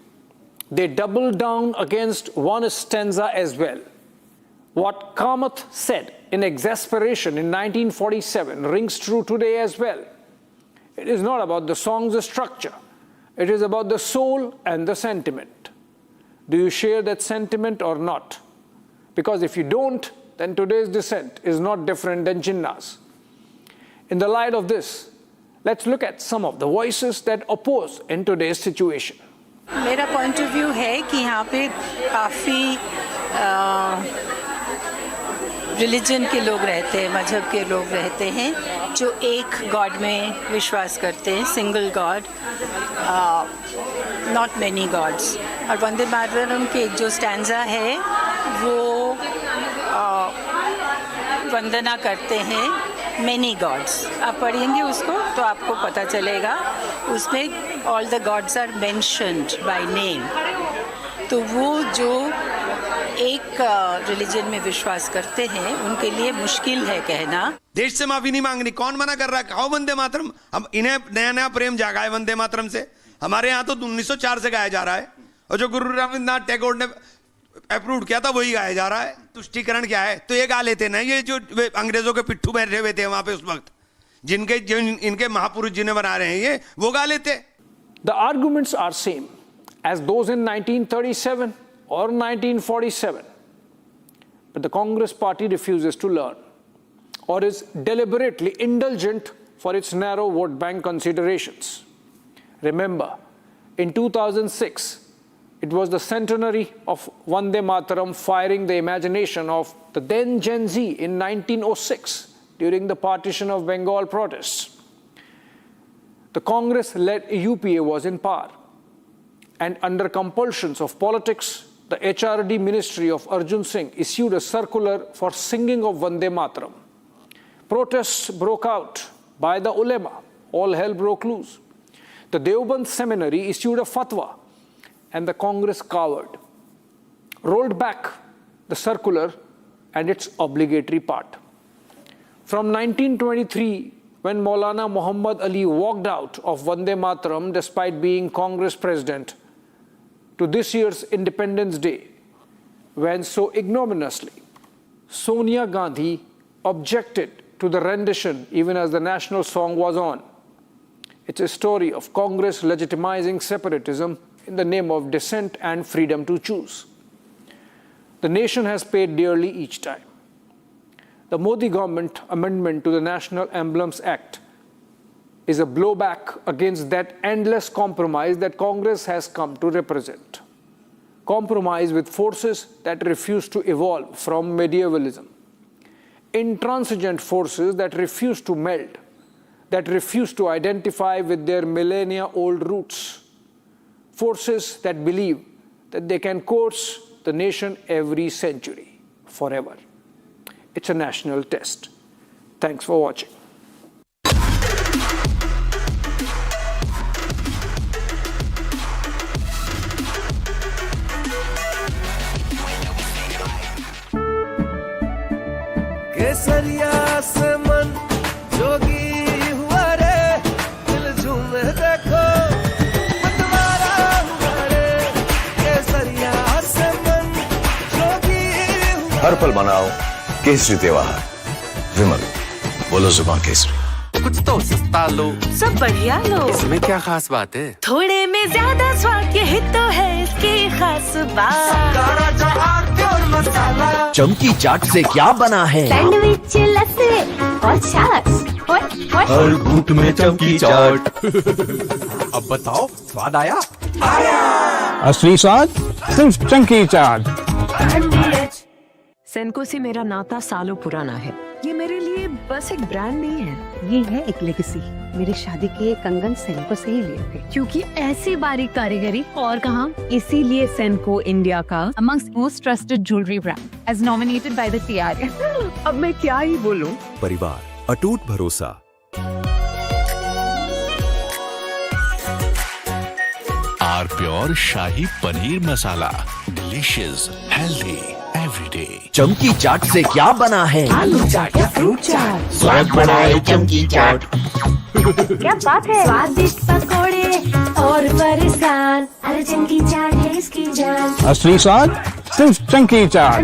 They doubled down against one stanza as well. What Kamath said in exasperation in 1947 rings true today as well. It is not about the song's structure. It is about the soul and the sentiment. Do you share that sentiment or not? Because if you don't, then today's dissent is not different than Jinnah's. In the light of this, let's look at some of the voices that oppose in today's situation. मेरा point of view है कि यहाँ पे काफ़ी religion के लोग रहते हैं, मजहब के लोग रहते हैं जो एक गॉड में विश्वास करते हैं, single god, not many gods. और वंदे मातरम के जो स्टैंजा है वो वंदना करते हैं मैनी गॉड्स. आप पढ़ेंगे उसको तो आपको पता चलेगा, उसमें all the gods are mentioned by name. तो वो जो एक रिलीजन में विश्वास करते हैं उनके लिए मुश्किल है कहना. देश से माफी नहीं मांगनी, कौन मना कर रहा है? खाओ वंदे मातरम. हम इन्हें नया नया प्रेम जागा है वंदे मातरम से. हमारे यहाँ तो 1904 से गाया जा रहा है, और जो गुरु रविन्द्रनाथ टैगोर ने अप्रूव किया था वही गाया जा रहा है. तुष्टिकरण क्या है? तो ये गा लेते ना, ये जो अंग्रेजों के पिट्ठू बैठे हुए थे वहां पे उस वक्त, इनके महापुरुष जिन्हें बना रहे हैं ये, वो गा लेते. The arguments are same as those in 1937 or 1947. But the Congress party refuses to learn, or is deliberately indulgent for its narrow vote bank considerations. Remember, in 2006, it was the centenary of Vande Mataram firing the imagination of the then Gen Z in 1906 during the partition of Bengal protests. The Congress-led UPA was in power, and under compulsions of politics, the HRD ministry of Arjun Singh issued a circular for singing of Vande Mataram. Protests broke out by the ulema. All hell broke loose. The Deoband seminary issued a fatwa, and the Congress cowered, rolled back the circular and its obligatory part. From 1923, when Maulana Muhammad Ali walked out of Vande Mataram despite being Congress president, to this year's Independence Day, when so ignominiously Sonia Gandhi objected to the rendition even as the national song was on. It's a story of Congress legitimizing separatism in the name of dissent and freedom to choose. The nation has paid dearly each time. The Modi government amendment to the National Emblems Act is a blowback against that endless compromise that Congress has come to represent. Compromise with forces that refuse to evolve from medievalism. Intransigent forces that refuse to meld, that refuse to identify with their millennia-old roots. Forces that believe that they can course the nation every century, forever. It's a national test. Thanks for watching. केसरिया से मन जोगी हुआ रे, दिल झूमे देखो मतवारा हुआ रे, केसरिया से मन जोगी हुआ। हर पल मनाओ केसरी त्योहार। विमल, बोलो जुबान केसरी। कुछ तो सस्ता लो, सब बढ़िया लो। इसमें क्या खास बात है? थोड़े में ज्यादा स्वाद, यही तो है इसकी खास बात। चमकी चाट से क्या बना है? सैंडविच, लस्सी और छाछ। हर घूंट में चमकी चाट। अब बताओ स्वाद आया? असली स्वाद सिर्फ चंकी चाट। सेनको से मेरा नाता सालों पुराना है। ये मेरे लिए बस एक ब्रांड नहीं है, ये है एक लेगेसी। मेरी शादी के कंगन सेनको से ही लिए थे, क्योंकि ऐसी बारीक कारीगरी और कहाँ। इसीलिए सेनको इंडिया का amongst most trusted jewelry brand as nominated by the TRA। अब मैं क्या ही बोलूं। परिवार, अटूट भरोसा। R pure shahi paneer masala, delicious, healthy everyday. चमकी चाट से क्या बना है? आलू चाट या फ्रूट चाट। स्वाद बढ़ाए चमकी चाट। क्या बात है, स्वादिष्ट पकोड़े और परेशान, अरे चंकी चाट है इसकी जान। असली स्वाद सिर्फ चंकी चाट।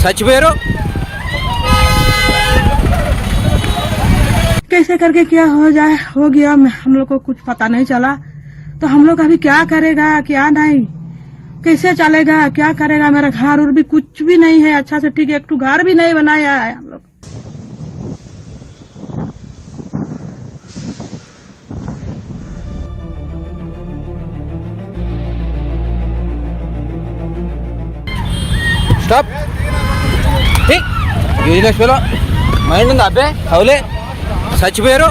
सच बेरो कैसे करके क्या हो जाए हो गया, हम लोग को कुछ पता नहीं चला। तो हम लोग अभी क्या करेगा क्या नहीं, कैसे चलेगा क्या करेगा। मेरा घर और भी कुछ भी नहीं है अच्छा से ठीक, एक घर भी नहीं बनाया है हम लोग। स्टॉप। यूजलेस फेलो, మైండ్ ఉందా అబ్బే? హౌలే చచ్చిపోయారు.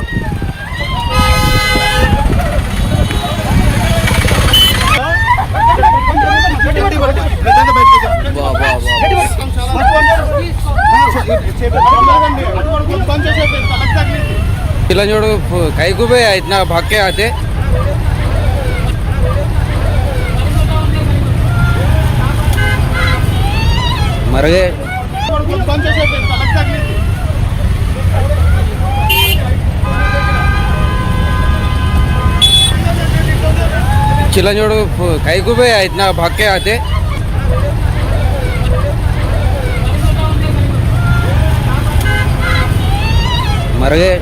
ఇలా చూడు కైకు పోయి ఇतना भाग के आते। मर गए। चिल्ला जोड़ कई को भी इतना भाग के आते। मर गए।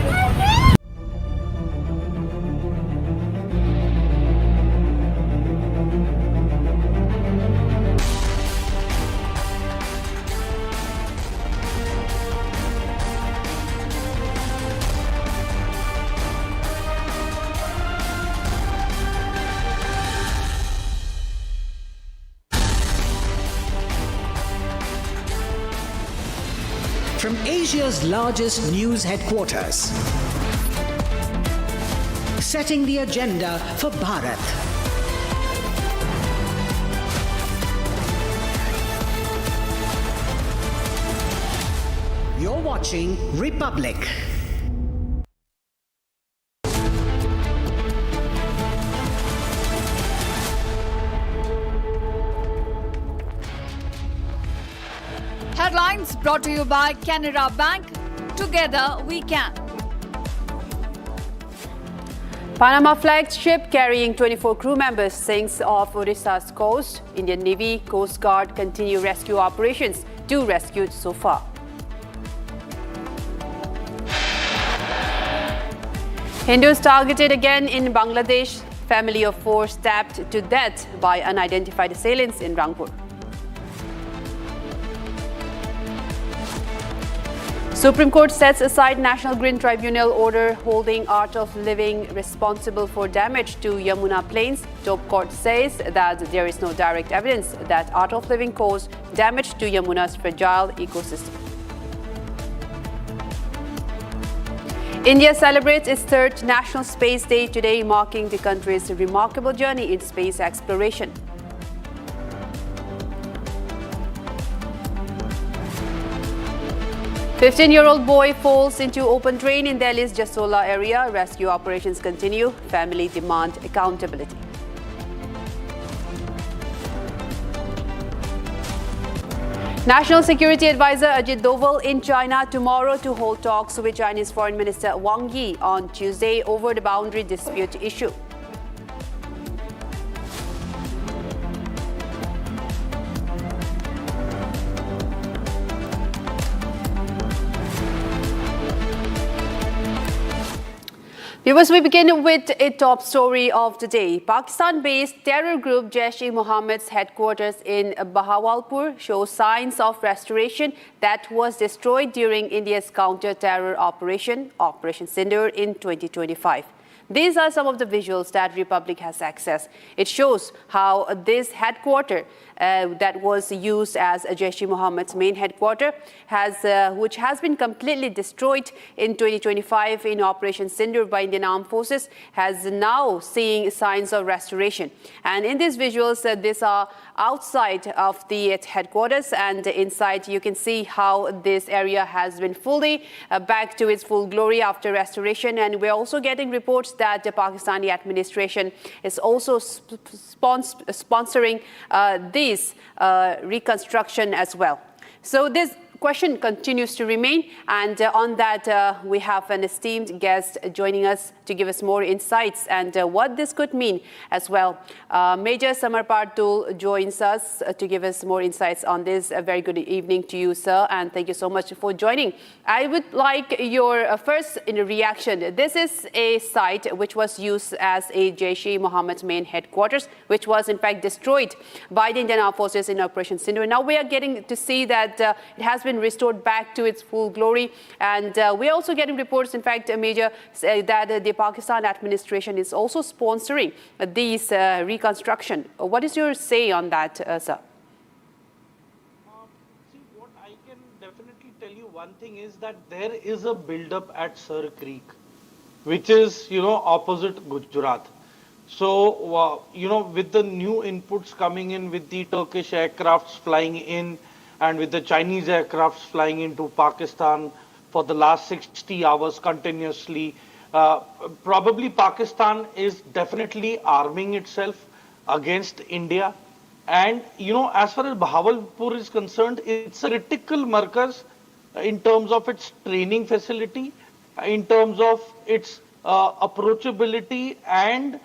From Asia's largest news headquarters, setting the agenda for Bharat. You're watching Republic. Headlines brought to you by Canara Bank. Together we can. Panama flagged ship carrying 24 crew members sinks off Odisha's coast. Indian Navy, Coast Guard continue rescue operations. 2 rescued so far. Hindus targeted again in Bangladesh. Family of 4 stabbed to death by unidentified assailants in Rangpur. Supreme Court sets aside National Green Tribunal order holding Art of Living responsible for damage to Yamuna Plains. Top Court says that there is no direct evidence that Art of Living caused damage to Yamuna's fragile ecosystem. India celebrates its 3rd National Space Day today, marking the country's remarkable journey in space exploration. 15-year-old boy falls into open drain in Delhi's Jasola area. Rescue operations continue. Family demand accountability. National Security Advisor Ajit Doval in China tomorrow to hold talks with Chinese Foreign Minister Wang Yi on Tuesday over the boundary dispute issue. Viewers, we begin with a top story of the day. Pakistan-based terror group Jaish-e-Mohammed's headquarters in Bahawalpur shows signs of restoration that was destroyed during India's counter-terror operation, Operation Sindoor, in 2025. These are some of the visuals that Republic has accessed. It shows how this headquarter that was used as Jaish-e-Mohammed's main headquarter, which has been completely destroyed in 2025 in Operation Sindoor by Indian Armed Forces, has now seeing signs of restoration. And in these visuals, these are outside of the headquarters, and inside you can see how this area has been fully back to its full glory after restoration. And we're also getting reports that the Pakistani administration is also sponsoring this reconstruction as well. So this question continues to remain, and on that we have an esteemed guest joining us to give us more insights and what this could mean as well. Major Samar Partul joins us to give us more insights on this. A very good evening to you, sir, and thank you so much for joining. I would like your first reaction. This is a site which was used as a Jaish-e-Mohammed's main headquarters, which was in fact destroyed by the Indian Armed Forces in Operation Sindoor. Now we are getting to see that it has been restored back to its full glory, and we're also getting reports, in fact, Major, that the Pakistan administration is also sponsoring these reconstruction. What is your say on that, sir? See, what I can definitely tell you, one thing is that there is a build-up at Sir Creek, which is, opposite Gujarat. So, with the new inputs coming in, with the Turkish aircrafts flying in, and with the Chinese aircrafts flying into Pakistan for the last 60 hours continuously, probably Pakistan is definitely arming itself against India. And, as far as Bahawalpur is concerned, it's a critical markers in terms of its training facility, in terms of its approachability and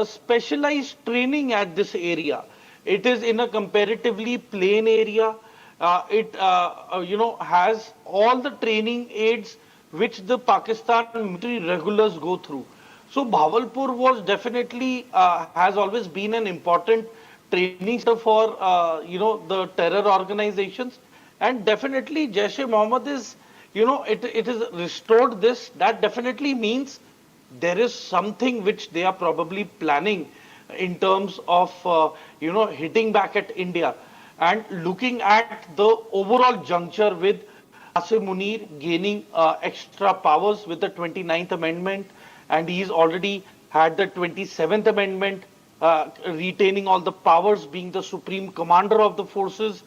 specialized training at this area. It is in a comparatively plain area. It has all the training aids which the Pakistan military regulars go through. So Bahawalpur was definitely has always been an important training center for the terror organizations, and definitely Jaish-e-Mohammed is it is restored this. That definitely means there is something which they are probably planning in terms of hitting back at India. And looking at the overall juncture with Asim Munir gaining extra powers with the 29th Amendment, and he's already had the 27th Amendment, retaining all the powers, being the supreme commander of the forces.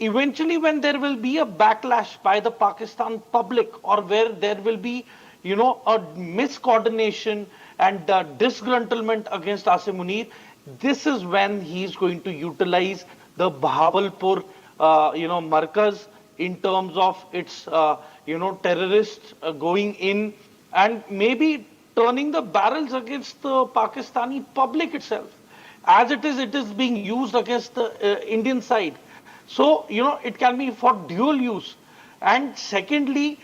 Eventually, when there will be a backlash by the Pakistan public, or where there will be, a miscoordination and disgruntlement against Asim Munir, this is when he's going to utilize the Bahawalpur, markers in terms of its, terrorists going in and maybe turning the barrels against the Pakistani public itself. As it is being used against the Indian side. So, it can be for dual use. And secondly,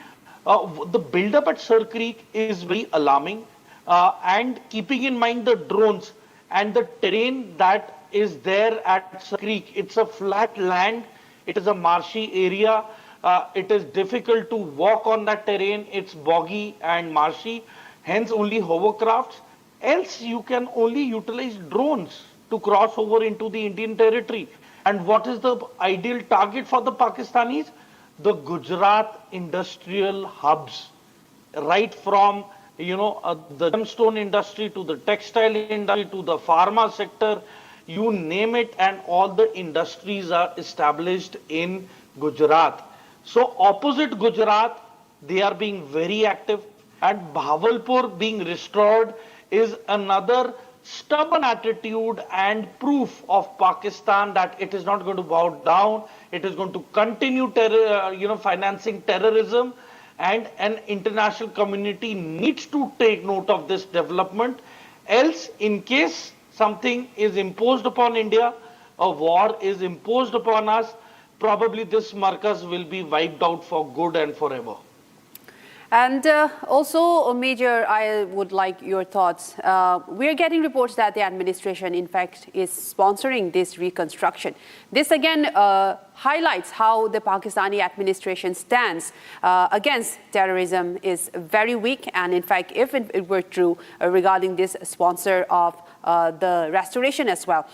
the build-up at Sir Creek is very alarming. And keeping in mind the drones and the terrain that is there at Sir Creek. It's a flat land. It is a marshy area. It is difficult to walk on that terrain. It's boggy and marshy. Hence, only hovercrafts. Else, you can only utilize drones to cross over into the Indian territory. And what is the ideal target for the Pakistanis? The Gujarat industrial hubs, right from the gemstone industry to the textile industry to the pharma sector. You name it, and all the industries are established in Gujarat. So opposite Gujarat, they are being very active, and Bhavalpur being restored is another stubborn attitude and proof of Pakistan that it is not going to bow down. It is going to continue financing terrorism, and an international community needs to take note of this development. Else, in case something is imposed upon India, a war is imposed upon us, probably this Markaz will be wiped out for good and forever. And also, Major, I would like your thoughts. We are getting reports that the administration, in fact, is sponsoring this reconstruction. This again highlights how the Pakistani administration stands against terrorism is very weak. And in fact, if it were true regarding this sponsor of the restoration as well.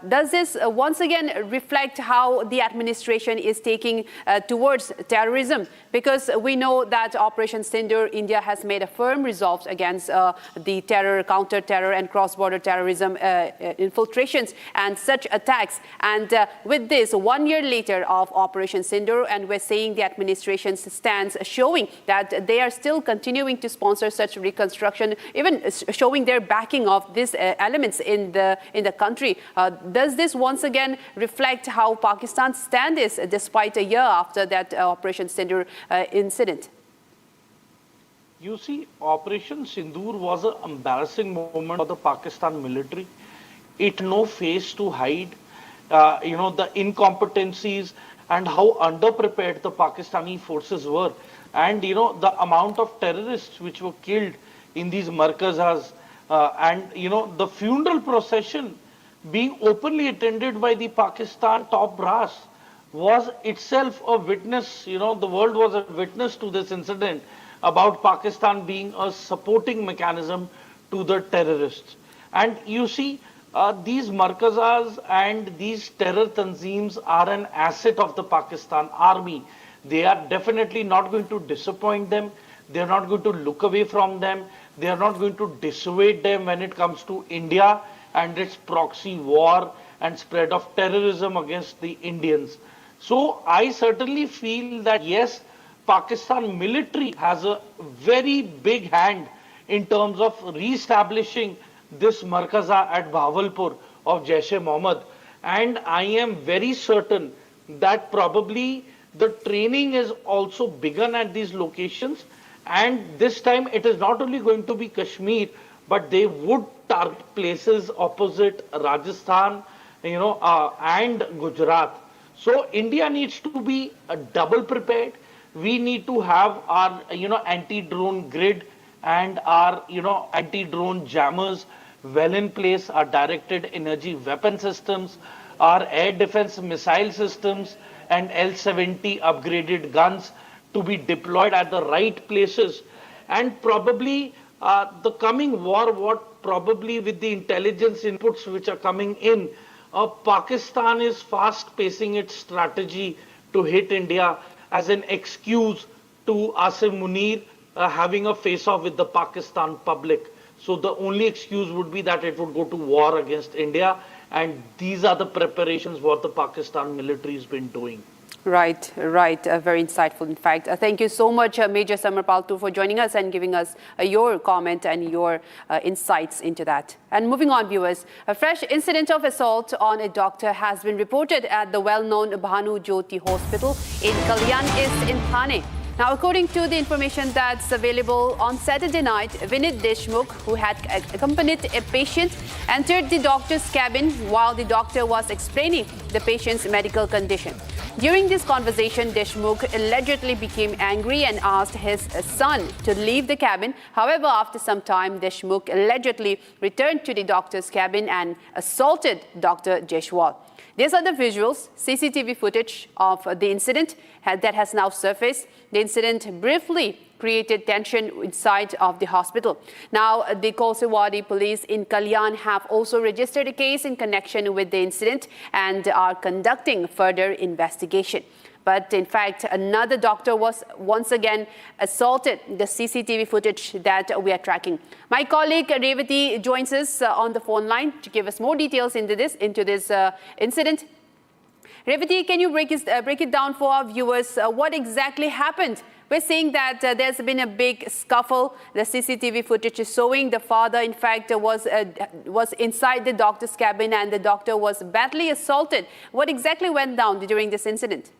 Does this once again reflect how the administration is taking towards terrorism? Because we know that Operation Sindoor, India has made a firm resolve against the terror, counter-terror and cross-border terrorism infiltrations and such attacks. And with this, 1 year later of Operation Sindoor, and we're seeing the administration's stance showing that they are still continuing to sponsor such reconstruction, even showing their backing of this elements in the country. Does this once again reflect how Pakistan's stand is despite a year after that Operation Sindoor incident? You see, Operation Sindoor was an embarrassing moment for the Pakistan military. It no face to hide, the incompetencies and how underprepared the Pakistani forces were. And, the amount of terrorists which were killed in these markazas, and the funeral procession being openly attended by the Pakistan top brass was itself a witness. The world was a witness to this incident about Pakistan being a supporting mechanism to the terrorists. And you see, these markazas and these terror tanzeems are an asset of the Pakistan army. They are definitely not going to disappoint them. They are not going to look away from them. They are not going to dissuade them when it comes to India and its proxy war and spread of terrorism against the Indians. So I certainly feel that yes, Pakistan military has a very big hand in terms of re-establishing this Markaza at Bhavalpur of Jaish-e-Mohammed. And I am very certain that probably the training is also begun at these locations. And this time it is not only going to be Kashmir, but they would target places opposite Rajasthan, and Gujarat. So India needs to be double prepared. We need to have our, anti-drone grid and our, anti-drone jammers well in place, our directed energy weapon systems, our air defense missile systems and L-70 upgraded guns to be deployed at the right places. And probably the coming war, what probably with the intelligence inputs which are coming in, Pakistan is fast pacing its strategy to hit India as an excuse to Asim Munir having a face-off with the Pakistan public. So the only excuse would be that it would go to war against India, and these are the preparations what the Pakistan military has been doing. Right. Very insightful, in fact. Thank you so much, Major Samarpaltu, for joining us and giving us your comment and your insights into that. And moving on, viewers, a fresh incident of assault on a doctor has been reported at the well-known Bhanu Jyoti Hospital in Kalyan East in Thane. Now, according to the information that's available, on Saturday night, Vinit Deshmukh, who had accompanied a patient, entered the doctor's cabin while the doctor was explaining the patient's medical condition. During this conversation, Deshmukh allegedly became angry and asked his son to leave the cabin. However, after some time, Deshmukh allegedly returned to the doctor's cabin and assaulted Dr. Jaiswal. These are the visuals, CCTV footage of the incident that has now surfaced. The incident briefly created tension inside of the hospital. Now, the Kotwali police in Kalyan have also registered a case in connection with the incident and are conducting further investigation. But in fact, another doctor was once again assaulted, the CCTV footage that we are tracking. My colleague Revati joins us on the phone line to give us more details into this incident. Revati, can you break it down for our viewers? What exactly happened? We're seeing that there's been a big scuffle. The CCTV footage is showing the father, in fact, was inside the doctor's cabin and the doctor was badly assaulted. What exactly went down during this incident?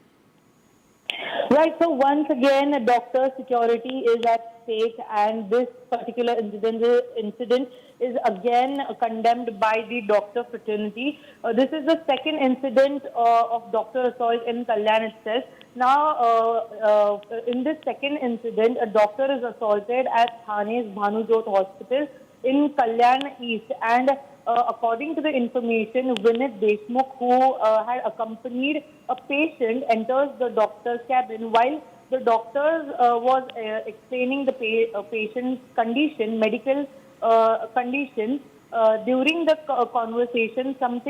Right, so once again, doctor security is at stake, and this particular incident is again condemned by the doctor fraternity. This is the second incident of doctor assault in Kalyan itself. Now, in this second incident, a doctor is assaulted at Thane's Bhanujot Hospital in Kalyan East, and according to the information, Vinit Deshmukh, who had accompanied a patient, enters the doctor's cabin while the doctor was explaining the patient's condition, medical condition. During the conversation, some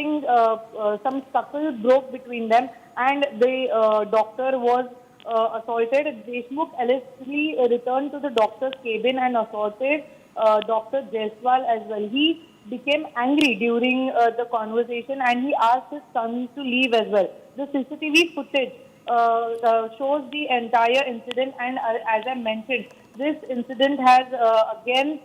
scuffle broke between them, and the doctor was assaulted. Deshmukh allegedly returned to the doctor's cabin and assaulted Dr. Jaiswal as well. He became angry during the conversation and he asked his son to leave as well. The CCTV footage shows the entire incident, and as I mentioned, this incident has again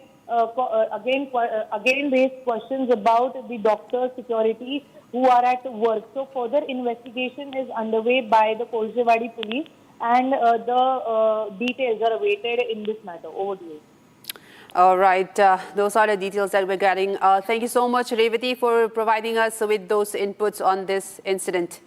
raised questions about the doctor's security who are at work. So further investigation is underway by the Koljewadi police, and the details are awaited in this matter. Over to you. All right, those are the details that we're getting. Thank you so much, Revati, for providing us with those inputs on this incident.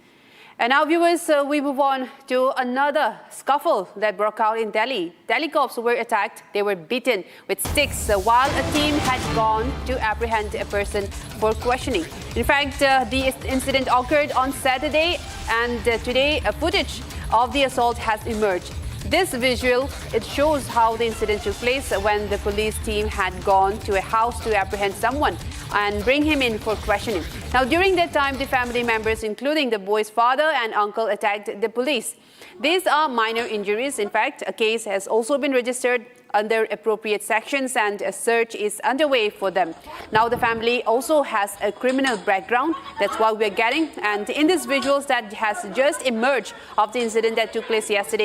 And now, viewers, we move on to another scuffle that broke out in Delhi. Delhi cops were attacked. They were beaten with sticks while a team had gone to apprehend a person for questioning. In fact, the incident occurred on Saturday, and today footage of the assault has emerged. This visual, it shows how the incident took place when the police team had gone to a house to apprehend someone and bring him in for questioning. Now, during that time, the family members, including the boy's father and uncle, attacked the police. These are minor injuries. In fact, a case has also been registered under appropriate sections and a search is underway for them. Now, the family also has a criminal background. That's what we're getting. And in these visuals that has just emerged of the incident that took place yesterday